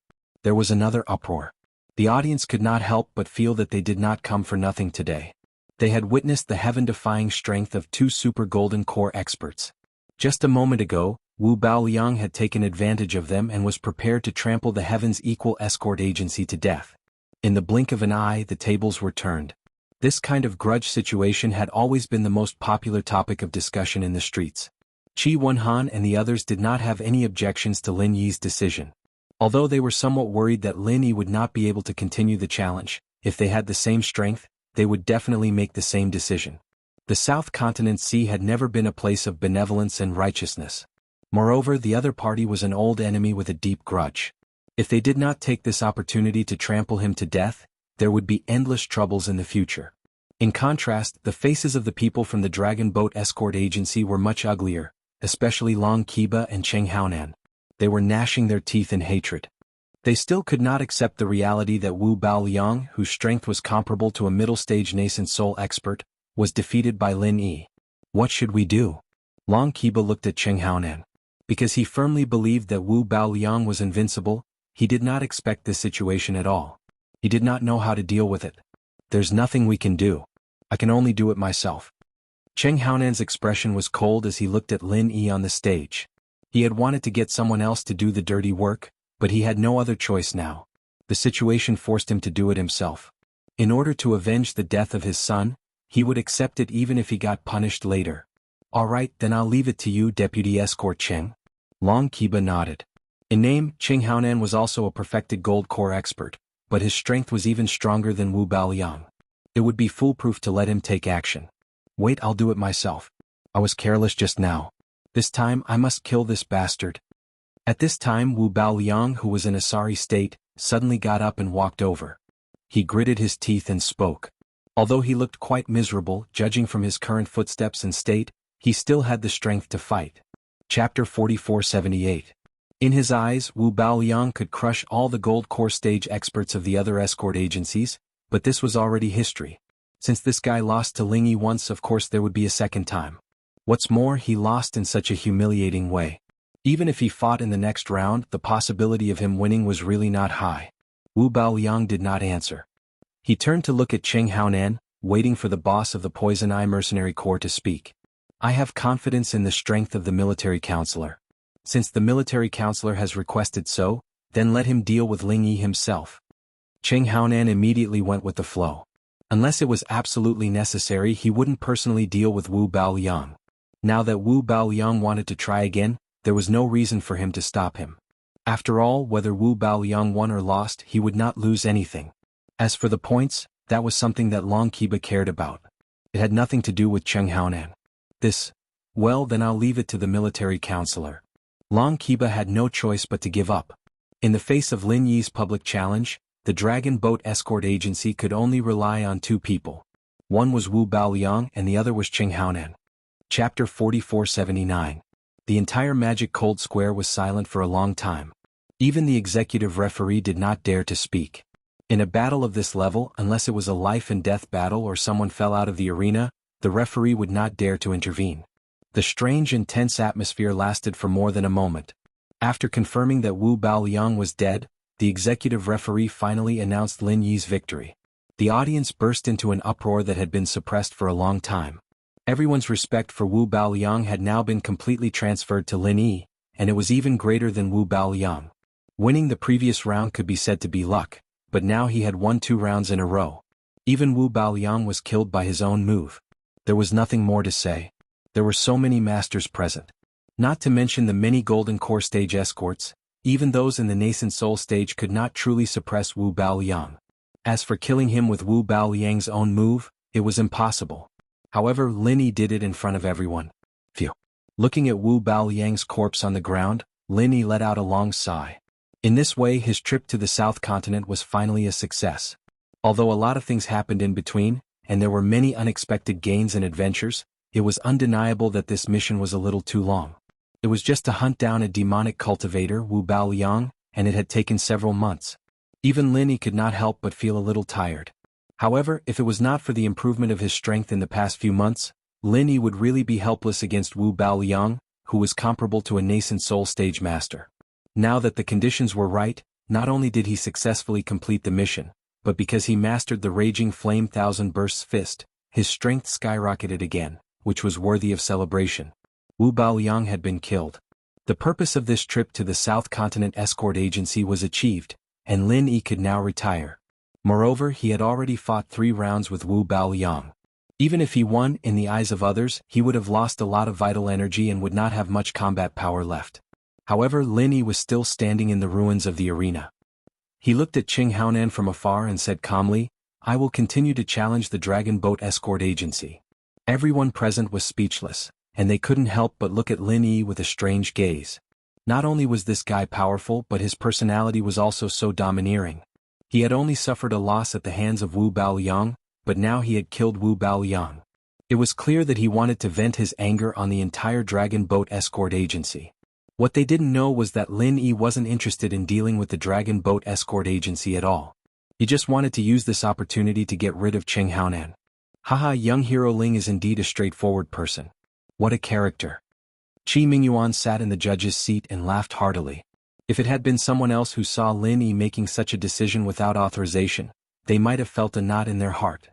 There was another uproar. The audience could not help but feel that they did not come for nothing today. They had witnessed the heaven-defying strength of two super golden core experts. Just a moment ago, Wu Baoliang had taken advantage of them and was prepared to trample the Heaven's Equal Escort Agency to death. In the blink of an eye, the tables were turned. This kind of grudge situation had always been the most popular topic of discussion in the streets. Qi Wenhan and the others did not have any objections to Lin Yi's decision. Although they were somewhat worried that Lin Yi would not be able to continue the challenge, if they had the same strength, they would definitely make the same decision. The South Continent Sea had never been a place of benevolence and righteousness. Moreover, the other party was an old enemy with a deep grudge. If they did not take this opportunity to trample him to death, there would be endless troubles in the future. In contrast, the faces of the people from the Dragon Boat Escort Agency were much uglier, especially Long Kiba and Cheng Haonan. They were gnashing their teeth in hatred. They still could not accept the reality that Wu Baoliang, whose strength was comparable to a middle-stage nascent soul expert, was defeated by Lin Yi. What should we do? Long Kiba looked at Cheng Haonan. Because he firmly believed that Wu Baoliang was invincible, he did not expect this situation at all. He did not know how to deal with it. There's nothing we can do. I can only do it myself. Cheng Haonan's expression was cold as he looked at Lin Yi on the stage. He had wanted to get someone else to do the dirty work, but he had no other choice now. The situation forced him to do it himself. In order to avenge the death of his son, he would accept it even if he got punished later. All right, then I'll leave it to you, Deputy Escort Cheng. Long Kiba nodded. In name, Cheng Haonan was also a perfected gold core expert, but his strength was even stronger than Wu Baoliang. It would be foolproof to let him take action. Wait, I'll do it myself. I was careless just now. This time I must kill this bastard. At this time Wu Baoliang, who was in a sorry state, suddenly got up and walked over. He gritted his teeth and spoke. Although he looked quite miserable, judging from his current footsteps and state, he still had the strength to fight. Chapter 4478. In his eyes, Wu Baoliang could crush all the gold core stage experts of the other escort agencies, but this was already history. Since this guy lost to Ling Yi once, of course there would be a second time. What's more, he lost in such a humiliating way. Even if he fought in the next round, the possibility of him winning was really not high. Wu Baoliang did not answer. He turned to look at Cheng Haonan, waiting for the boss of the Poison Eye Mercenary Corps to speak. I have confidence in the strength of the military counselor. Since the military counselor has requested so, then let him deal with Ling Yi himself. Cheng Haonan immediately went with the flow. Unless it was absolutely necessary, he wouldn't personally deal with Wu Baoliang. Now that Wu Baoliang wanted to try again, there was no reason for him to stop him. After all, whether Wu Baoliang won or lost, he would not lose anything. As for the points, that was something that Long Qiba cared about. It had nothing to do with Cheng Haonan. Well, then I'll leave it to the military counselor. Long Qiba had no choice but to give up. In the face of Lin Yi's public challenge, the Dragon Boat Escort Agency could only rely on two people. One was Wu Baoliang and the other was Cheng Haonan. Chapter 4479. The entire Magic Cold Square was silent for a long time. Even the executive referee did not dare to speak. In a battle of this level, unless it was a life-and-death battle or someone fell out of the arena, the referee would not dare to intervene. The strange and tense atmosphere lasted for more than a moment. After confirming that Wu Baoliang was dead, the executive referee finally announced Lin Yi's victory. The audience burst into an uproar that had been suppressed for a long time. Everyone's respect for Wu Baoliang had now been completely transferred to Lin Yi, and it was even greater than Wu Baoliang. Winning the previous round could be said to be luck, but now he had won 2 rounds in a row. Even Wu Baoliang was killed by his own move. There was nothing more to say. There were so many masters present. Not to mention the many Golden Core stage escorts, even those in the nascent soul stage could not truly suppress Wu Baoliang. As for killing him with Wu Baoliang's own move, it was impossible. However, Lin Yi did it in front of everyone. Phew. Looking at Wu Baoliang's corpse on the ground, Lin Yi let out a long sigh. In this way, his trip to the South Continent was finally a success. Although a lot of things happened in between, and there were many unexpected gains and adventures, it was undeniable that this mission was a little too long. It was just to hunt down a demonic cultivator, Wu Baoliang, and it had taken several months. Even Lin Yi could not help but feel a little tired. However, if it was not for the improvement of his strength in the past few months, Lin Yi would really be helpless against Wu Baoliang, who was comparable to a nascent soul stage master. Now that the conditions were right, not only did he successfully complete the mission, but because he mastered the Raging Flame Thousand Bursts fist, his strength skyrocketed again, which was worthy of celebration. Wu Baoliang had been killed. The purpose of this trip to the South Continent Escort Agency was achieved, and Lin Yi could now retire. Moreover, he had already fought 3 rounds with Wu Baoliang. Even if he won, in the eyes of others, he would have lost a lot of vital energy and would not have much combat power left. However, Lin Yi was still standing in the ruins of the arena. He looked at Cheng Haonan from afar and said calmly, "I will continue to challenge the Dragon Boat Escort Agency." Everyone present was speechless, and they couldn't help but look at Lin Yi with a strange gaze. Not only was this guy powerful, but his personality was also so domineering. He had only suffered a loss at the hands of Wu Baoliang, but now he had killed Wu Baoliang. It was clear that he wanted to vent his anger on the entire Dragon Boat Escort Agency. What they didn't know was that Lin Yi wasn't interested in dealing with the Dragon Boat Escort Agency at all. He just wanted to use this opportunity to get rid of Cheng Haonan. Haha, young hero Ling is indeed a straightforward person. What a character. Qi Mingyuan sat in the judge's seat and laughed heartily. If it had been someone else who saw Lin Yi making such a decision without authorization, they might have felt a knot in their heart.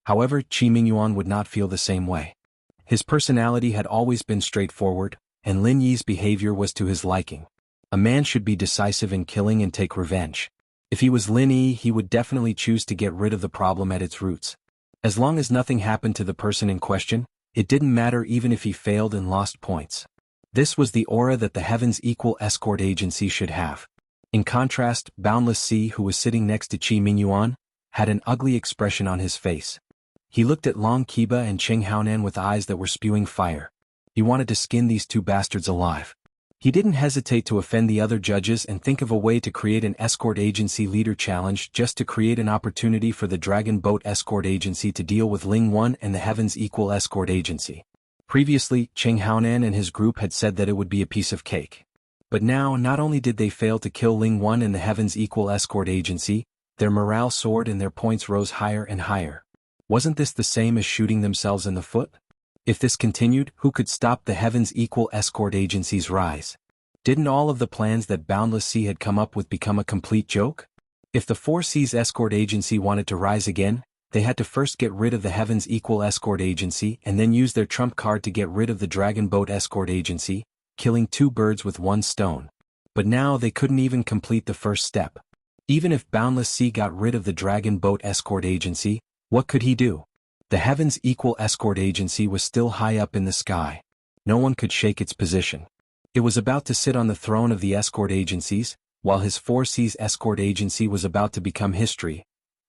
However, Qi Mingyuan would not feel the same way. His personality had always been straightforward, and Lin Yi's behavior was to his liking. A man should be decisive in killing and take revenge. If he was Lin Yi, he would definitely choose to get rid of the problem at its roots. As long as nothing happened to the person in question, it didn't matter even if he failed and lost points. This was the aura that the Heaven's Equal Escort Agency should have. In contrast, Boundless Sea, who was sitting next to Qi Mingyuan, had an ugly expression on his face. He looked at Long Qiba and Cheng Haonan with eyes that were spewing fire. He wanted to skin these 2 bastards alive. He didn't hesitate to offend the other judges and think of a way to create an escort agency leader challenge just to create an opportunity for the Dragon Boat Escort Agency to deal with Ling One and the Heaven's Equal Escort Agency. Previously, Cheng Haonan and his group had said that it would be a piece of cake. But now, not only did they fail to kill Ling One and the Heaven's Equal Escort Agency, their morale soared and their points rose higher and higher. Wasn't this the same as shooting themselves in the foot? If this continued, who could stop the Heavens Equal Escort Agency's rise? Didn't all of the plans that Boundless Sea had come up with become a complete joke? If the Four Seas Escort Agency wanted to rise again, they had to first get rid of the Heavens Equal Escort Agency and then use their trump card to get rid of the Dragon Boat Escort Agency, killing two birds with one stone. But now they couldn't even complete the first step. Even if Boundless Sea got rid of the Dragon Boat Escort Agency, what could he do? The Heavens Equal Escort Agency was still high up in the sky. No one could shake its position. It was about to sit on the throne of the escort agencies, while his Four Seas Escort Agency was about to become history.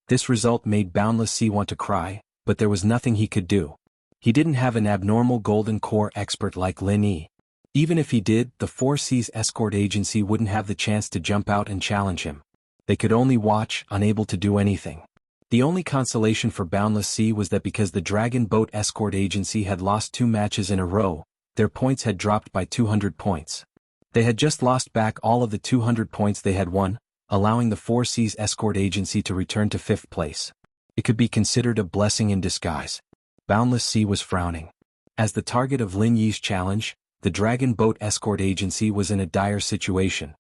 This result made Boundless Sea want to cry, but there was nothing he could do. He didn't have an abnormal golden core expert like Lin Yi. Even if he did, the Four Seas Escort Agency wouldn't have the chance to jump out and challenge him. They could only watch, unable to do anything. The only consolation for Boundless Sea was that because the Dragon Boat Escort Agency had lost 2 matches in a row, their points had dropped by 200 points. They had just lost back all of the 200 points they had won, allowing the Four Seas Escort Agency to return to 5th place. It could be considered a blessing in disguise. Boundless Sea was frowning. As the target of Lin Yi's challenge, the Dragon Boat Escort Agency was in a dire situation.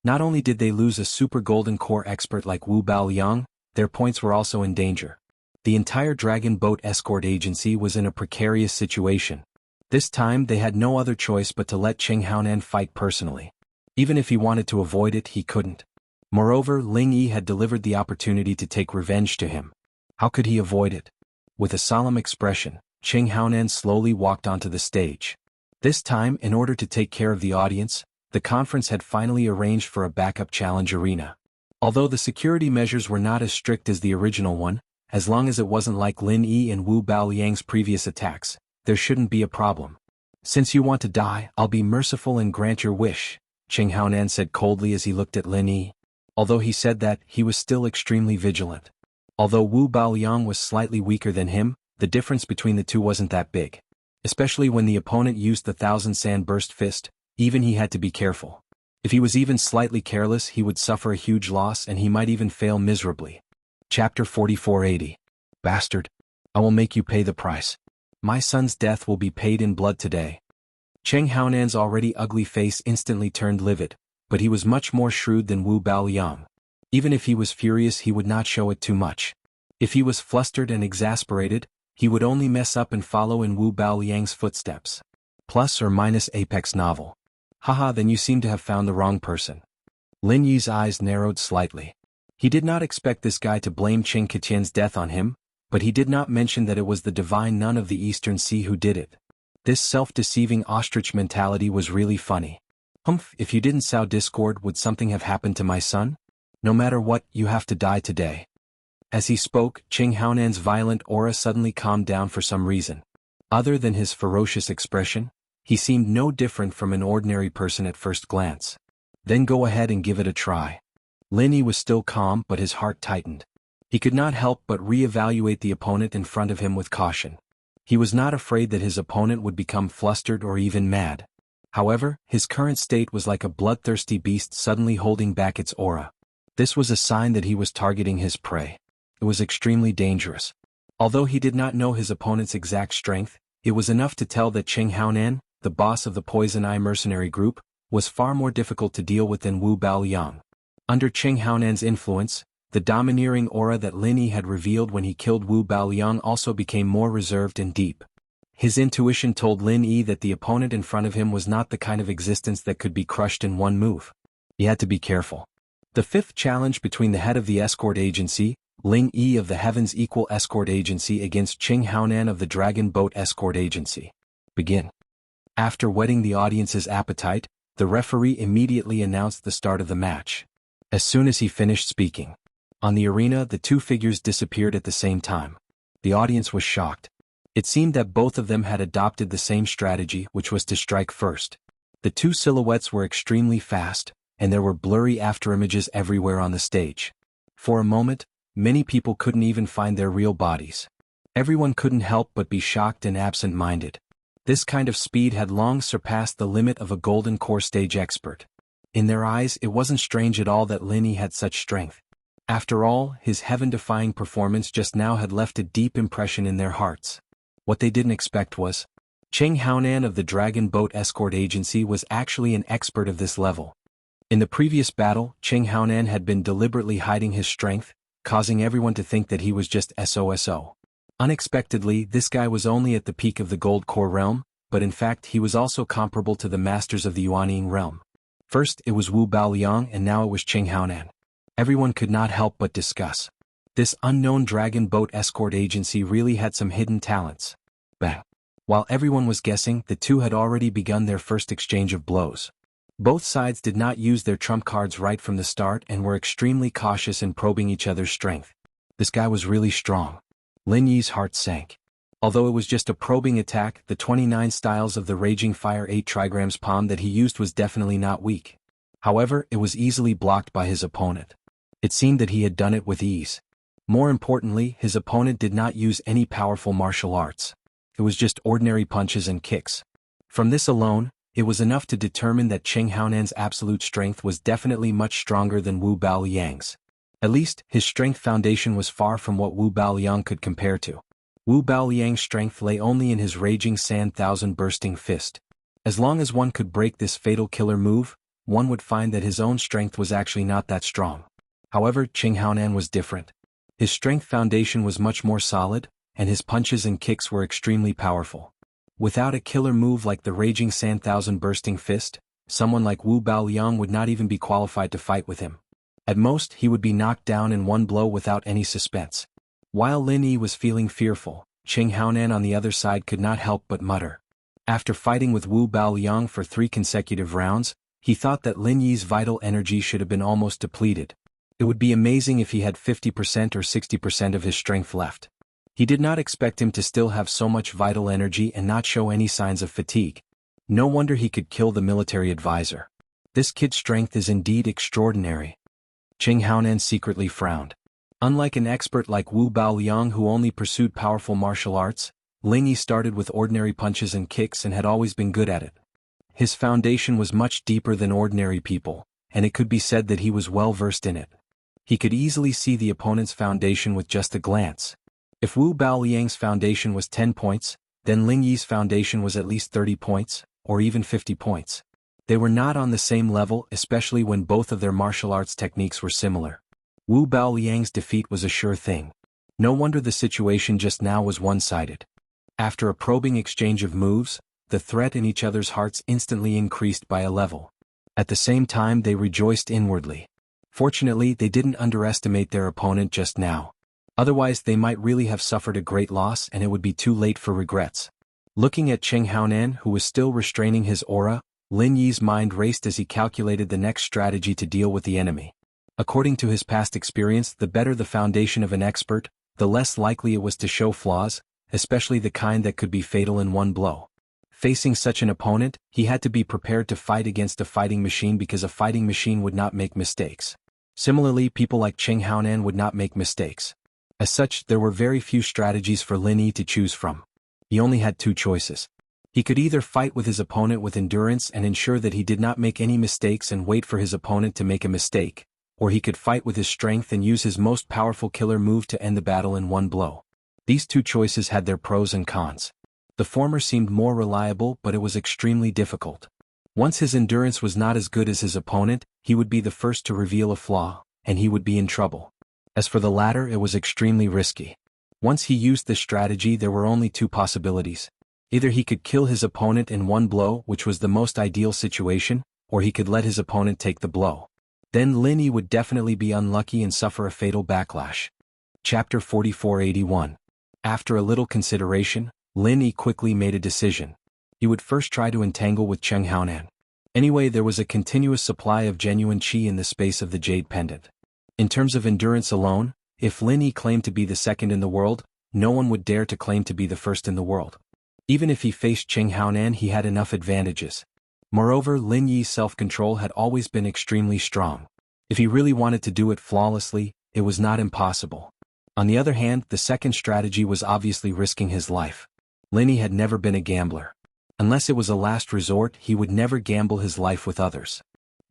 Not only did they lose a super golden core expert like Wu Baoliang, their points were also in danger. The entire Dragon Boat Escort Agency was in a precarious situation. This time they had no other choice but to let Cheng Haonan fight personally. Even if he wanted to avoid it, he couldn't. Moreover, Ling Yi had delivered the opportunity to take revenge to him. How could he avoid it? With a solemn expression, Cheng Haonan slowly walked onto the stage. This time, in order to take care of the audience, the conference had finally arranged for a backup challenge arena. Although the security measures were not as strict as the original one, as long as it wasn't like Lin Yi and Wu Baoliang's previous attacks, there shouldn't be a problem. Since you want to die, I'll be merciful and grant your wish, Cheng Haonan said coldly as he looked at Lin Yi. Although he said that, he was still extremely vigilant. Although Wu Baoliang was slightly weaker than him, the difference between the two wasn't that big. Especially when the opponent used the Thousand Sand Burst Fist, even he had to be careful. If he was even slightly careless, he would suffer a huge loss and he might even fail miserably. Chapter 4480. Bastard. I will make you pay the price. My son's death will be paid in blood today. Cheng Haonan's already ugly face instantly turned livid, but he was much more shrewd than Wu Baoliang. Even if he was furious, he would not show it too much. If he was flustered and exasperated, he would only mess up and follow in Wu Baoliang's footsteps. Plus or minus Apex novel. Haha, then you seem to have found the wrong person. Lin Yi's eyes narrowed slightly. He did not expect this guy to blame Qing Ketian's death on him, but he did not mention that it was the divine nun of the Eastern Sea who did it. This self-deceiving ostrich mentality was really funny. Humph, if you didn't sow discord, would something have happened to my son? No matter what, you have to die today. As he spoke, Cheng Haonan's violent aura suddenly calmed down for some reason. Other than his ferocious expression, he seemed no different from an ordinary person at first glance. Then go ahead and give it a try. Lin Yi was still calm, but his heart tightened. He could not help but re-evaluate the opponent in front of him with caution. He was not afraid that his opponent would become flustered or even mad. However, his current state was like a bloodthirsty beast suddenly holding back its aura. This was a sign that he was targeting his prey. It was extremely dangerous. Although he did not know his opponent's exact strength, it was enough to tell that Cheng Haonan, the boss of the Poison Eye mercenary group, was far more difficult to deal with than Wu Baoliang. Under Cheng Haonan's influence, the domineering aura that Lin Yi had revealed when he killed Wu Baoliang also became more reserved and deep. His intuition told Lin Yi that the opponent in front of him was not the kind of existence that could be crushed in one move. He had to be careful. The fifth challenge between the head of the escort agency, Ling Yi of the Heavens Equal Escort Agency against Cheng Haonan of the Dragon Boat Escort Agency. Begin. After whetting the audience's appetite, the referee immediately announced the start of the match. As soon as he finished speaking, on the arena the two figures disappeared at the same time. The audience was shocked. It seemed that both of them had adopted the same strategy, which was to strike first. The two silhouettes were extremely fast, and there were blurry afterimages everywhere on the stage. For a moment, many people couldn't even find their real bodies. Everyone couldn't help but be shocked and absent-minded. This kind of speed had long surpassed the limit of a golden core stage expert. In their eyes, it wasn't strange at all that Lin Yi had such strength. After all, his heaven-defying performance just now had left a deep impression in their hearts. What they didn't expect was, Cheng Haonan of the Dragon Boat Escort Agency was actually an expert of this level. In the previous battle, Cheng Haonan had been deliberately hiding his strength, causing everyone to think that he was just SOSO. Unexpectedly, this guy was only at the peak of the Gold Core realm, but in fact he was also comparable to the masters of the Yuanying realm. First it was Wu Baoliang and now it was Cheng Haonan. Everyone could not help but discuss. This unknown Dragon Boat Escort Agency really had some hidden talents. Bah. While everyone was guessing, the two had already begun their first exchange of blows. Both sides did not use their trump cards right from the start and were extremely cautious in probing each other's strength. This guy was really strong. Lin Yi's heart sank. Although it was just a probing attack, the 29 styles of the Raging Fire 8 trigrams palm that he used was definitely not weak. However, it was easily blocked by his opponent. It seemed that he had done it with ease. More importantly, his opponent did not use any powerful martial arts. It was just ordinary punches and kicks. From this alone, it was enough to determine that Cheng Haonan's absolute strength was definitely much stronger than Wu Baoliang's. At least, his strength foundation was far from what Wu Baoliang could compare to. Wu Baoliang's strength lay only in his Raging Sand Thousand Bursting Fist. As long as one could break this fatal killer move, one would find that his own strength was actually not that strong. However, Cheng Haonan was different. His strength foundation was much more solid, and his punches and kicks were extremely powerful. Without a killer move like the Raging Sand Thousand Bursting Fist, someone like Wu Baoliang would not even be qualified to fight with him. At most, he would be knocked down in one blow without any suspense. While Lin Yi was feeling fearful, Cheng Haonan on the other side could not help but mutter. After fighting with Wu Baoliang for 3 consecutive rounds, he thought that Lin Yi's vital energy should have been almost depleted. It would be amazing if he had 50% or 60% of his strength left. He did not expect him to still have so much vital energy and not show any signs of fatigue. No wonder he could kill the military advisor. This kid's strength is indeed extraordinary. Cheng Haonan secretly frowned. Unlike an expert like Wu Baoliang who only pursued powerful martial arts, Lin Yi started with ordinary punches and kicks and had always been good at it. His foundation was much deeper than ordinary people, and it could be said that he was well versed in it. He could easily see the opponent's foundation with just a glance. If Wu Baoliang's foundation was 10 points, then Lin Yi's foundation was at least 30 points, or even 50 points. They were not on the same level, especially when both of their martial arts techniques were similar. Wu Baoliang's defeat was a sure thing. No wonder the situation just now was one-sided. After a probing exchange of moves, the threat in each other's hearts instantly increased by a level. At the same time they rejoiced inwardly. Fortunately, they didn't underestimate their opponent just now. Otherwise they might really have suffered a great loss and it would be too late for regrets. Looking at Cheng Haonan who was still restraining his aura, Lin Yi's mind raced as he calculated the next strategy to deal with the enemy. According to his past experience, the better the foundation of an expert, the less likely it was to show flaws, especially the kind that could be fatal in one blow. Facing such an opponent, he had to be prepared to fight against a fighting machine because a fighting machine would not make mistakes. Similarly, people like Cheng Haonan would not make mistakes. As such, there were very few strategies for Lin Yi to choose from. He only had 2 choices. He could either fight with his opponent with endurance and ensure that he did not make any mistakes and wait for his opponent to make a mistake, or he could fight with his strength and use his most powerful killer move to end the battle in one blow. These 2 choices had their pros and cons. The former seemed more reliable, but it was extremely difficult. Once his endurance was not as good as his opponent, he would be the first to reveal a flaw, and he would be in trouble. As for the latter, it was extremely risky. Once he used this strategy, there were only 2 possibilities. Either he could kill his opponent in one blow, which was the most ideal situation, or he could let his opponent take the blow. Then Lin Yi would definitely be unlucky and suffer a fatal backlash. Chapter 4481. After a little consideration, Lin Yi quickly made a decision. He would first try to entangle with Cheng Haonan. Anyway, there was a continuous supply of genuine qi in the space of the Jade Pendant. In terms of endurance alone, if Lin Yi claimed to be the second in the world, no one would dare to claim to be the first in the world. Even if he faced Cheng Haonan, he had enough advantages. Moreover, Lin Yi's self-control had always been extremely strong. If he really wanted to do it flawlessly, it was not impossible. On the other hand, the second strategy was obviously risking his life. Lin Yi had never been a gambler. Unless it was a last resort, he would never gamble his life with others.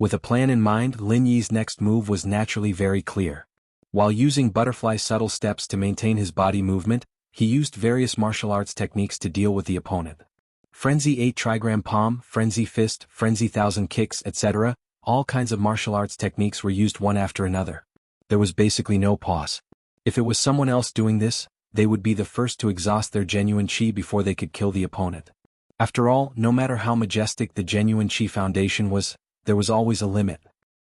With a plan in mind, Lin Yi's next move was naturally very clear. While using butterfly subtle steps to maintain his body movement, he used various martial arts techniques to deal with the opponent. Frenzy 8 trigram palm, frenzy fist, frenzy 1000 kicks, etc. All kinds of martial arts techniques were used one after another. There was basically no pause. If it was someone else doing this, they would be the first to exhaust their genuine chi before they could kill the opponent. After all, no matter how majestic the genuine chi foundation was, there was always a limit.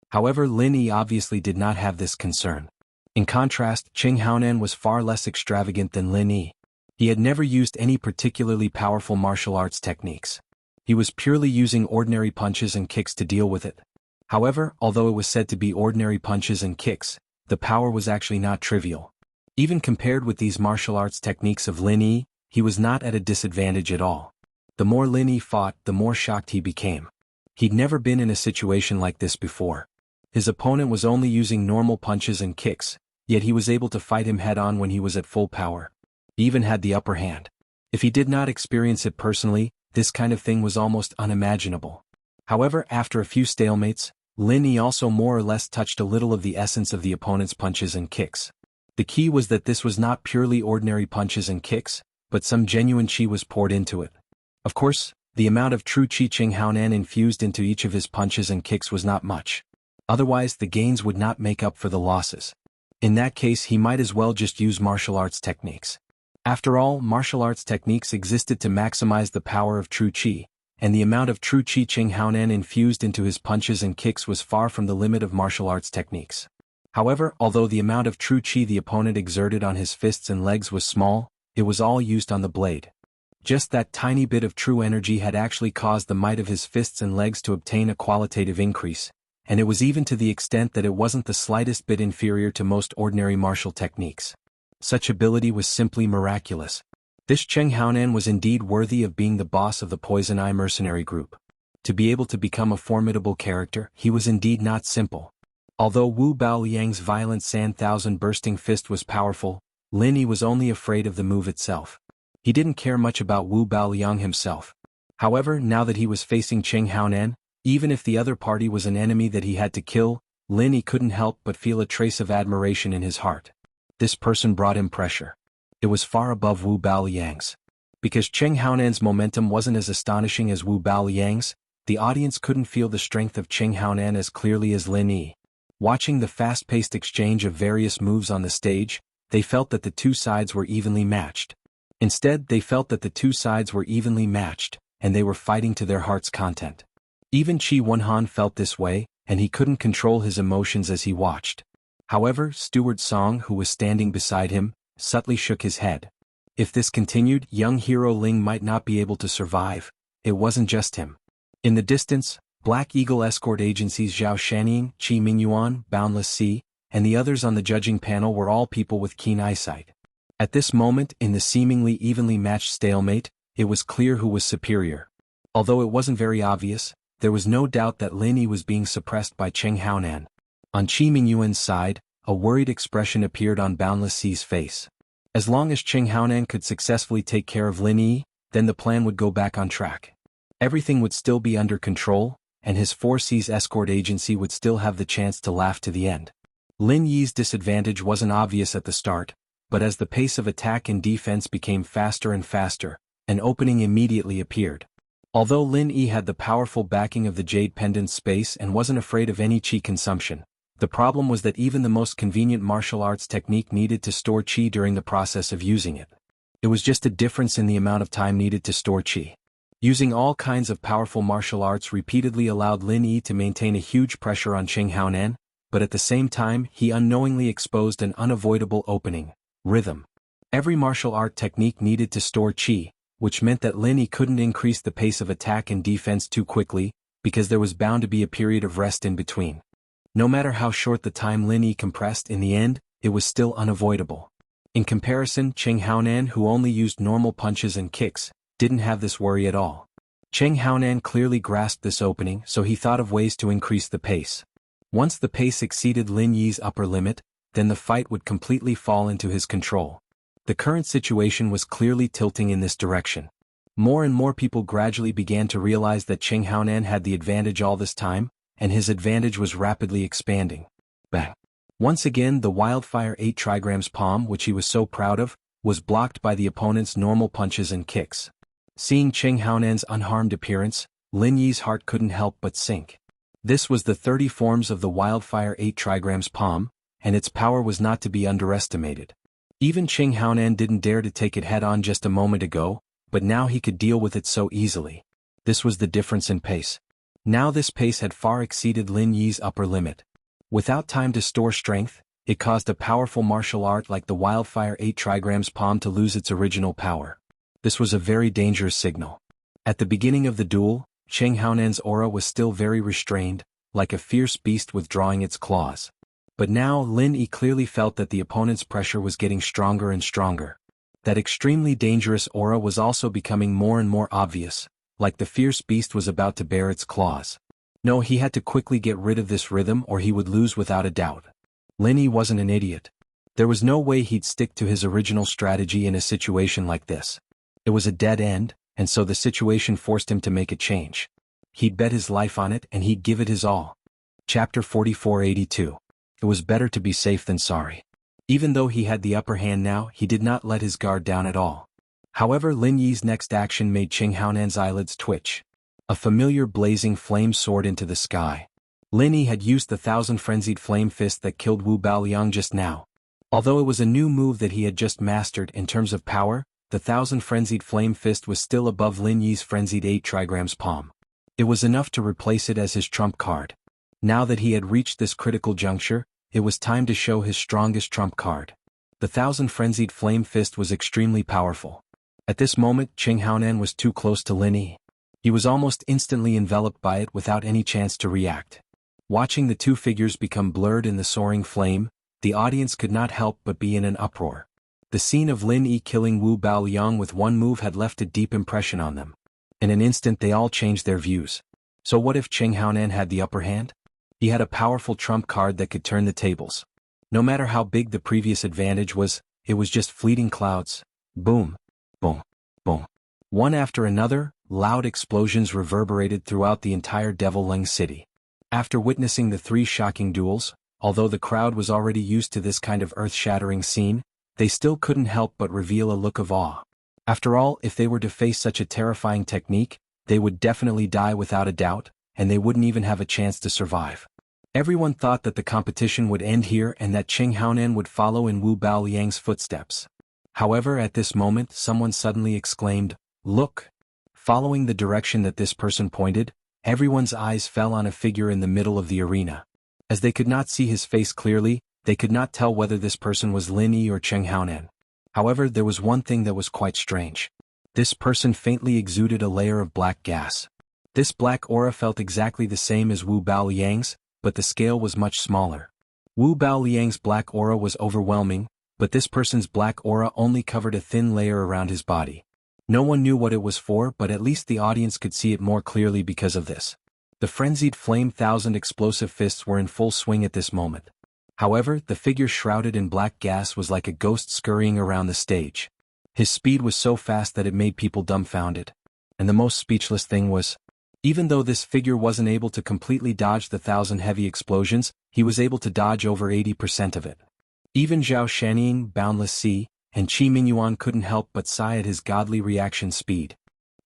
However, Lin Yi obviously did not have this concern. In contrast, Qing Haonan was far less extravagant than Lin Yi. He had never used any particularly powerful martial arts techniques. He was purely using ordinary punches and kicks to deal with it. However, although it was said to be ordinary punches and kicks, the power was actually not trivial. Even compared with these martial arts techniques of Lin Yi, he was not at a disadvantage at all. The more Lin Yi fought, the more shocked he became. He'd never been in a situation like this before. His opponent was only using normal punches and kicks, yet he was able to fight him head-on when he was at full power. He even had the upper hand. If he did not experience it personally, this kind of thing was almost unimaginable. However, after a few stalemates, Lin Yi also more or less touched a little of the essence of the opponent's punches and kicks. The key was that this was not purely ordinary punches and kicks, but some genuine chi was poured into it. Of course, the amount of true chi Qing Haonan infused into each of his punches and kicks was not much. Otherwise, the gains would not make up for the losses. In that case, he might as well just use martial arts techniques. After all, martial arts techniques existed to maximize the power of true chi, and the amount of true chi Qing Haonan infused into his punches and kicks was far from the limit of martial arts techniques. However, although the amount of true chi the opponent exerted on his fists and legs was small, it was all used on the blade. Just that tiny bit of true energy had actually caused the might of his fists and legs to obtain a qualitative increase, and it was even to the extent that it wasn't the slightest bit inferior to most ordinary martial techniques. Such ability was simply miraculous. This Qing Haonan was indeed worthy of being the boss of the Poison Eye mercenary group. To be able to become a formidable character, he was indeed not simple. Although Wu Baoliang's violent sand thousand bursting fist was powerful, Lin Yi was only afraid of the move itself. He didn't care much about Wu Baoliang himself. However, now that he was facing Qing Haonan, even if the other party was an enemy that he had to kill, Lin Yi couldn't help but feel a trace of admiration in his heart. This person brought him pressure. It was far above Wu Baoliang's. Because Qing Haonan's momentum wasn't as astonishing as Wu Baoliang's, the audience couldn't feel the strength of Qing Haonan as clearly as Lin Yi. Watching the fast-paced exchange of various moves on the stage, they felt that the two sides were evenly matched. Instead, they felt that the two sides were evenly matched, and they were fighting to their heart's content. Even Qi Wenhan felt this way, and he couldn't control his emotions as he watched. However, Steward Song, who was standing beside him, subtly shook his head. If this continued, young hero Ling might not be able to survive. It wasn't just him. In the distance, Black Eagle escort agencies Zhao Shaning, Qi Mingyuan, Boundless Sea, and the others on the judging panel were all people with keen eyesight. At this moment, in the seemingly evenly matched stalemate, it was clear who was superior. Although it wasn't very obvious, there was no doubt that Lin Yi was being suppressed by Qing Haonan. On Qi Mingyuan's side, a worried expression appeared on Boundless Sea's face. As long as Qing Haonan could successfully take care of Lin Yi, then the plan would go back on track. Everything would still be under control, and his 4C's escort agency would still have the chance to laugh to the end. Lin Yi's disadvantage wasn't obvious at the start, but as the pace of attack and defense became faster and faster, an opening immediately appeared. Although Lin Yi had the powerful backing of the Jade Pendant space and wasn't afraid of any chi consumption, the problem was that even the most convenient martial arts technique needed to store chi during the process of using it. It was just a difference in the amount of time needed to store chi. Using all kinds of powerful martial arts repeatedly allowed Lin Yi to maintain a huge pressure on Qing Haonan, but at the same time he unknowingly exposed an unavoidable opening: rhythm. Every martial art technique needed to store chi, which meant that Lin Yi couldn't increase the pace of attack and defense too quickly, because there was bound to be a period of rest in between. No matter how short the time Lin Yi compressed, in the end, it was still unavoidable. In comparison, Qing Haonan, who only used normal punches and kicks, didn't have this worry at all. Qing Haonan clearly grasped this opening, so he thought of ways to increase the pace. Once the pace exceeded Lin Yi's upper limit, then the fight would completely fall into his control. The current situation was clearly tilting in this direction. More and more people gradually began to realize that Qing Haonan had the advantage all this time, and his advantage was rapidly expanding. Bang! Once again the wildfire 8 trigrams palm which he was so proud of, was blocked by the opponent's normal punches and kicks. Seeing Cheng Haonan's unharmed appearance, Lin Yi's heart couldn't help but sink. This was the 30 forms of the wildfire 8 trigrams palm, and its power was not to be underestimated. Even Cheng Haonan didn't dare to take it head-on just a moment ago, but now he could deal with it so easily. This was the difference in pace. Now this pace had far exceeded Lin Yi's upper limit. Without time to store strength, it caused a powerful martial art like the wildfire 8 trigrams palm to lose its original power. This was a very dangerous signal. At the beginning of the duel, Cheng Haonan's aura was still very restrained, like a fierce beast withdrawing its claws. But now Lin Yi clearly felt that the opponent's pressure was getting stronger and stronger. That extremely dangerous aura was also becoming more and more obvious, like the fierce beast was about to bare its claws. No, he had to quickly get rid of this rhythm or he would lose without a doubt. Lin Yi wasn't an idiot. There was no way he'd stick to his original strategy in a situation like this. It was a dead end, and so the situation forced him to make a change. He'd bet his life on it and he'd give it his all. Chapter 4482. It was better to be safe than sorry. Even though he had the upper hand now, he did not let his guard down at all. However, Lin Yi's next action made Cheng Haonan's eyelids twitch. A familiar blazing flame soared into the sky. Lin Yi had used the 1,000 frenzied flame fist that killed Wu Baoliang just now. Although it was a new move that he had just mastered in terms of power, the 1,000 frenzied flame fist was still above Lin Yi's frenzied 8 trigrams palm. It was enough to replace it as his trump card. Now that he had reached this critical juncture, it was time to show his strongest trump card. The 1,000 frenzied flame fist was extremely powerful. At this moment, Cheng Haonan was too close to Lin Yi. He was almost instantly enveloped by it without any chance to react. Watching the two figures become blurred in the soaring flame, the audience could not help but be in an uproar. The scene of Lin Yi killing Wu Baoliang with one move had left a deep impression on them. In an instant they all changed their views. So what if Cheng Haonan had the upper hand? He had a powerful trump card that could turn the tables. No matter how big the previous advantage was, it was just fleeting clouds. Boom, boom, boom. One after another, loud explosions reverberated throughout the entire Devil Leng city. After witnessing the 3 shocking duels, although the crowd was already used to this kind of earth-shattering scene, they still couldn't help but reveal a look of awe. After all, if they were to face such a terrifying technique, they would definitely die without a doubt, and they wouldn't even have a chance to survive. Everyone thought that the competition would end here and that Cheng Haonan would follow in Wu Baoliang's footsteps. However, at this moment, someone suddenly exclaimed, "Look!" Following the direction that this person pointed, everyone's eyes fell on a figure in the middle of the arena. As they could not see his face clearly, they could not tell whether this person was Lin Yi or Cheng Haonan. However, there was one thing that was quite strange. This person faintly exuded a layer of black gas. This black aura felt exactly the same as Wu Baoliang's, but the scale was much smaller. Wu Baoliang's black aura was overwhelming, but this person's black aura only covered a thin layer around his body. No one knew what it was for, but at least the audience could see it more clearly because of this. The frenzied flame 1,000 explosive fists were in full swing at this moment. However, the figure shrouded in black gas was like a ghost scurrying around the stage. His speed was so fast that it made people dumbfounded. And the most speechless thing was, even though this figure wasn't able to completely dodge the 1,000 heavy explosions, he was able to dodge over 80% of it. Even Zhao Shanying, Boundless Sea, and Qi Mingyuan couldn't help but sigh at his godly reaction speed.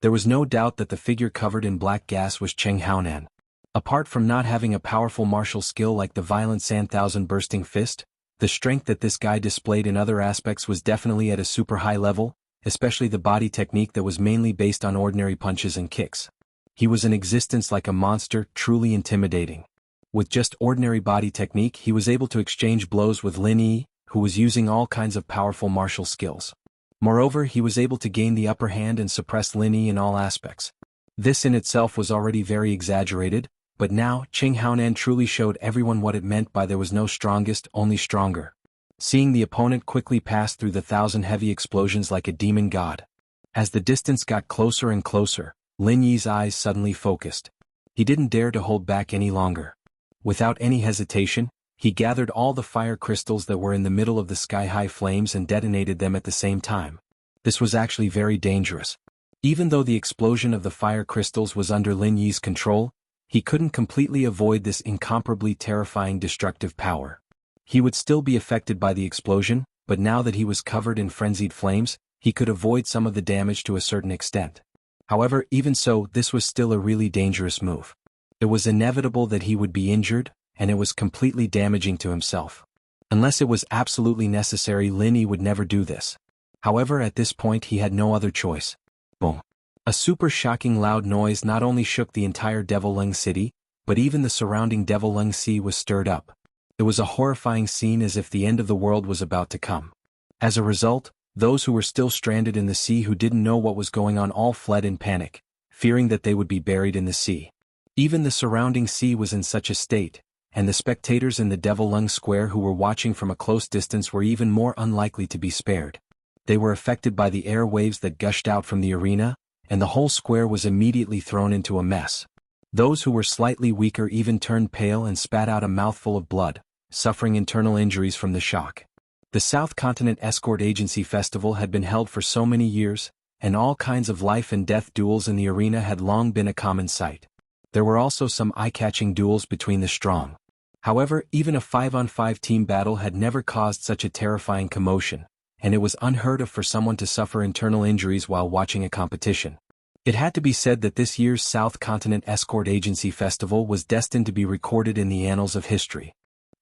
There was no doubt that the figure covered in black gas was Cheng Haonan. Apart from not having a powerful martial skill like the violent Sand 1,000 bursting fist, the strength that this guy displayed in other aspects was definitely at a super high level, especially the body technique that was mainly based on ordinary punches and kicks. He was in existence like a monster, truly intimidating. With just ordinary body technique, he was able to exchange blows with Lin Yi, who was using all kinds of powerful martial skills. Moreover, he was able to gain the upper hand and suppress Lin Yi in all aspects. This in itself was already very exaggerated, but now, Cheng Haonan truly showed everyone what it meant by there was no strongest, only stronger. Seeing the opponent quickly pass through the 1,000 heavy explosions like a demon god. As the distance got closer and closer, Lin Yi's eyes suddenly focused. He didn't dare to hold back any longer. Without any hesitation, he gathered all the fire crystals that were in the middle of the sky-high flames and detonated them at the same time. This was actually very dangerous. Even though the explosion of the fire crystals was under Lin Yi's control, he couldn't completely avoid this incomparably terrifying destructive power. He would still be affected by the explosion, but now that he was covered in frenzied flames, he could avoid some of the damage to a certain extent. However, even so, this was still a really dangerous move. It was inevitable that he would be injured, and it was completely damaging to himself. Unless it was absolutely necessary, Lin Yi would never do this. However, at this point he had no other choice. Boom. A super shocking loud noise not only shook the entire Devil Lung city, but even the surrounding Devil Lung Sea was stirred up. It was a horrifying scene, as if the end of the world was about to come. As a result, those who were still stranded in the sea who didn't know what was going on all fled in panic, fearing that they would be buried in the sea. Even the surrounding sea was in such a state, and the spectators in the Devil Lung Square who were watching from a close distance were even more unlikely to be spared. They were affected by the air waves that gushed out from the arena, and the whole square was immediately thrown into a mess. Those who were slightly weaker even turned pale and spat out a mouthful of blood, suffering internal injuries from the shock. The South Continent Escort Agency Festival had been held for so many years, and all kinds of life and death duels in the arena had long been a common sight. There were also some eye-catching duels between the strong. However, even a 5-on-5 team battle had never caused such a terrifying commotion, and it was unheard of for someone to suffer internal injuries while watching a competition. It had to be said that this year's South Continent Escort Agency Festival was destined to be recorded in the annals of history.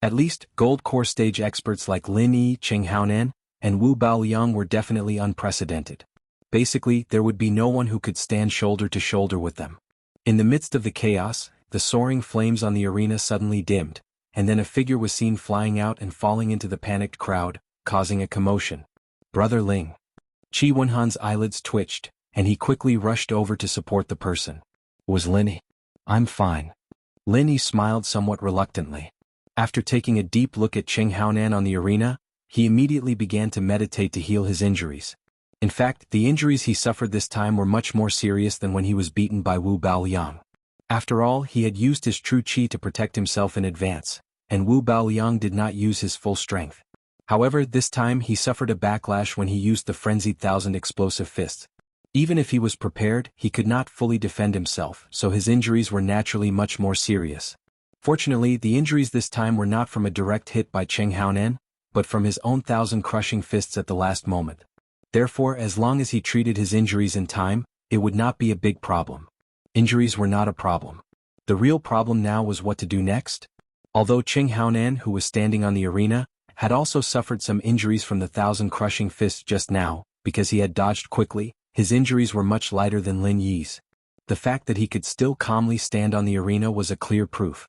At least, gold core stage experts like Lin Yi, Qing Haonan, and Wu Baoliang were definitely unprecedented. Basically, there would be no one who could stand shoulder to shoulder with them. In the midst of the chaos, the soaring flames on the arena suddenly dimmed, and then a figure was seen flying out and falling into the panicked crowd, causing a commotion. Brother Ling. Qi Wenhan's eyelids twitched, and he quickly rushed over to support the person. Was Lin Yi? I'm fine. Lin Yi smiled somewhat reluctantly. After taking a deep look at Qing Haonan on the arena, he immediately began to meditate to heal his injuries. In fact, the injuries he suffered this time were much more serious than when he was beaten by Wu Baoliang. After all, he had used his true qi to protect himself in advance, and Wu Baoliang did not use his full strength. However, this time he suffered a backlash when he used the frenzied 1,000 explosive fists. Even if he was prepared, he could not fully defend himself, so his injuries were naturally much more serious. Fortunately, the injuries this time were not from a direct hit by Qing Haonan, but from his own 1,000 crushing fists at the last moment. Therefore, as long as he treated his injuries in time, it would not be a big problem. Injuries were not a problem. The real problem now was what to do next. Although Qing Haonan, who was standing on the arena, had also suffered some injuries from the 1,000 crushing fists just now, because he had dodged quickly, his injuries were much lighter than Lin Yi's. The fact that he could still calmly stand on the arena was a clear proof.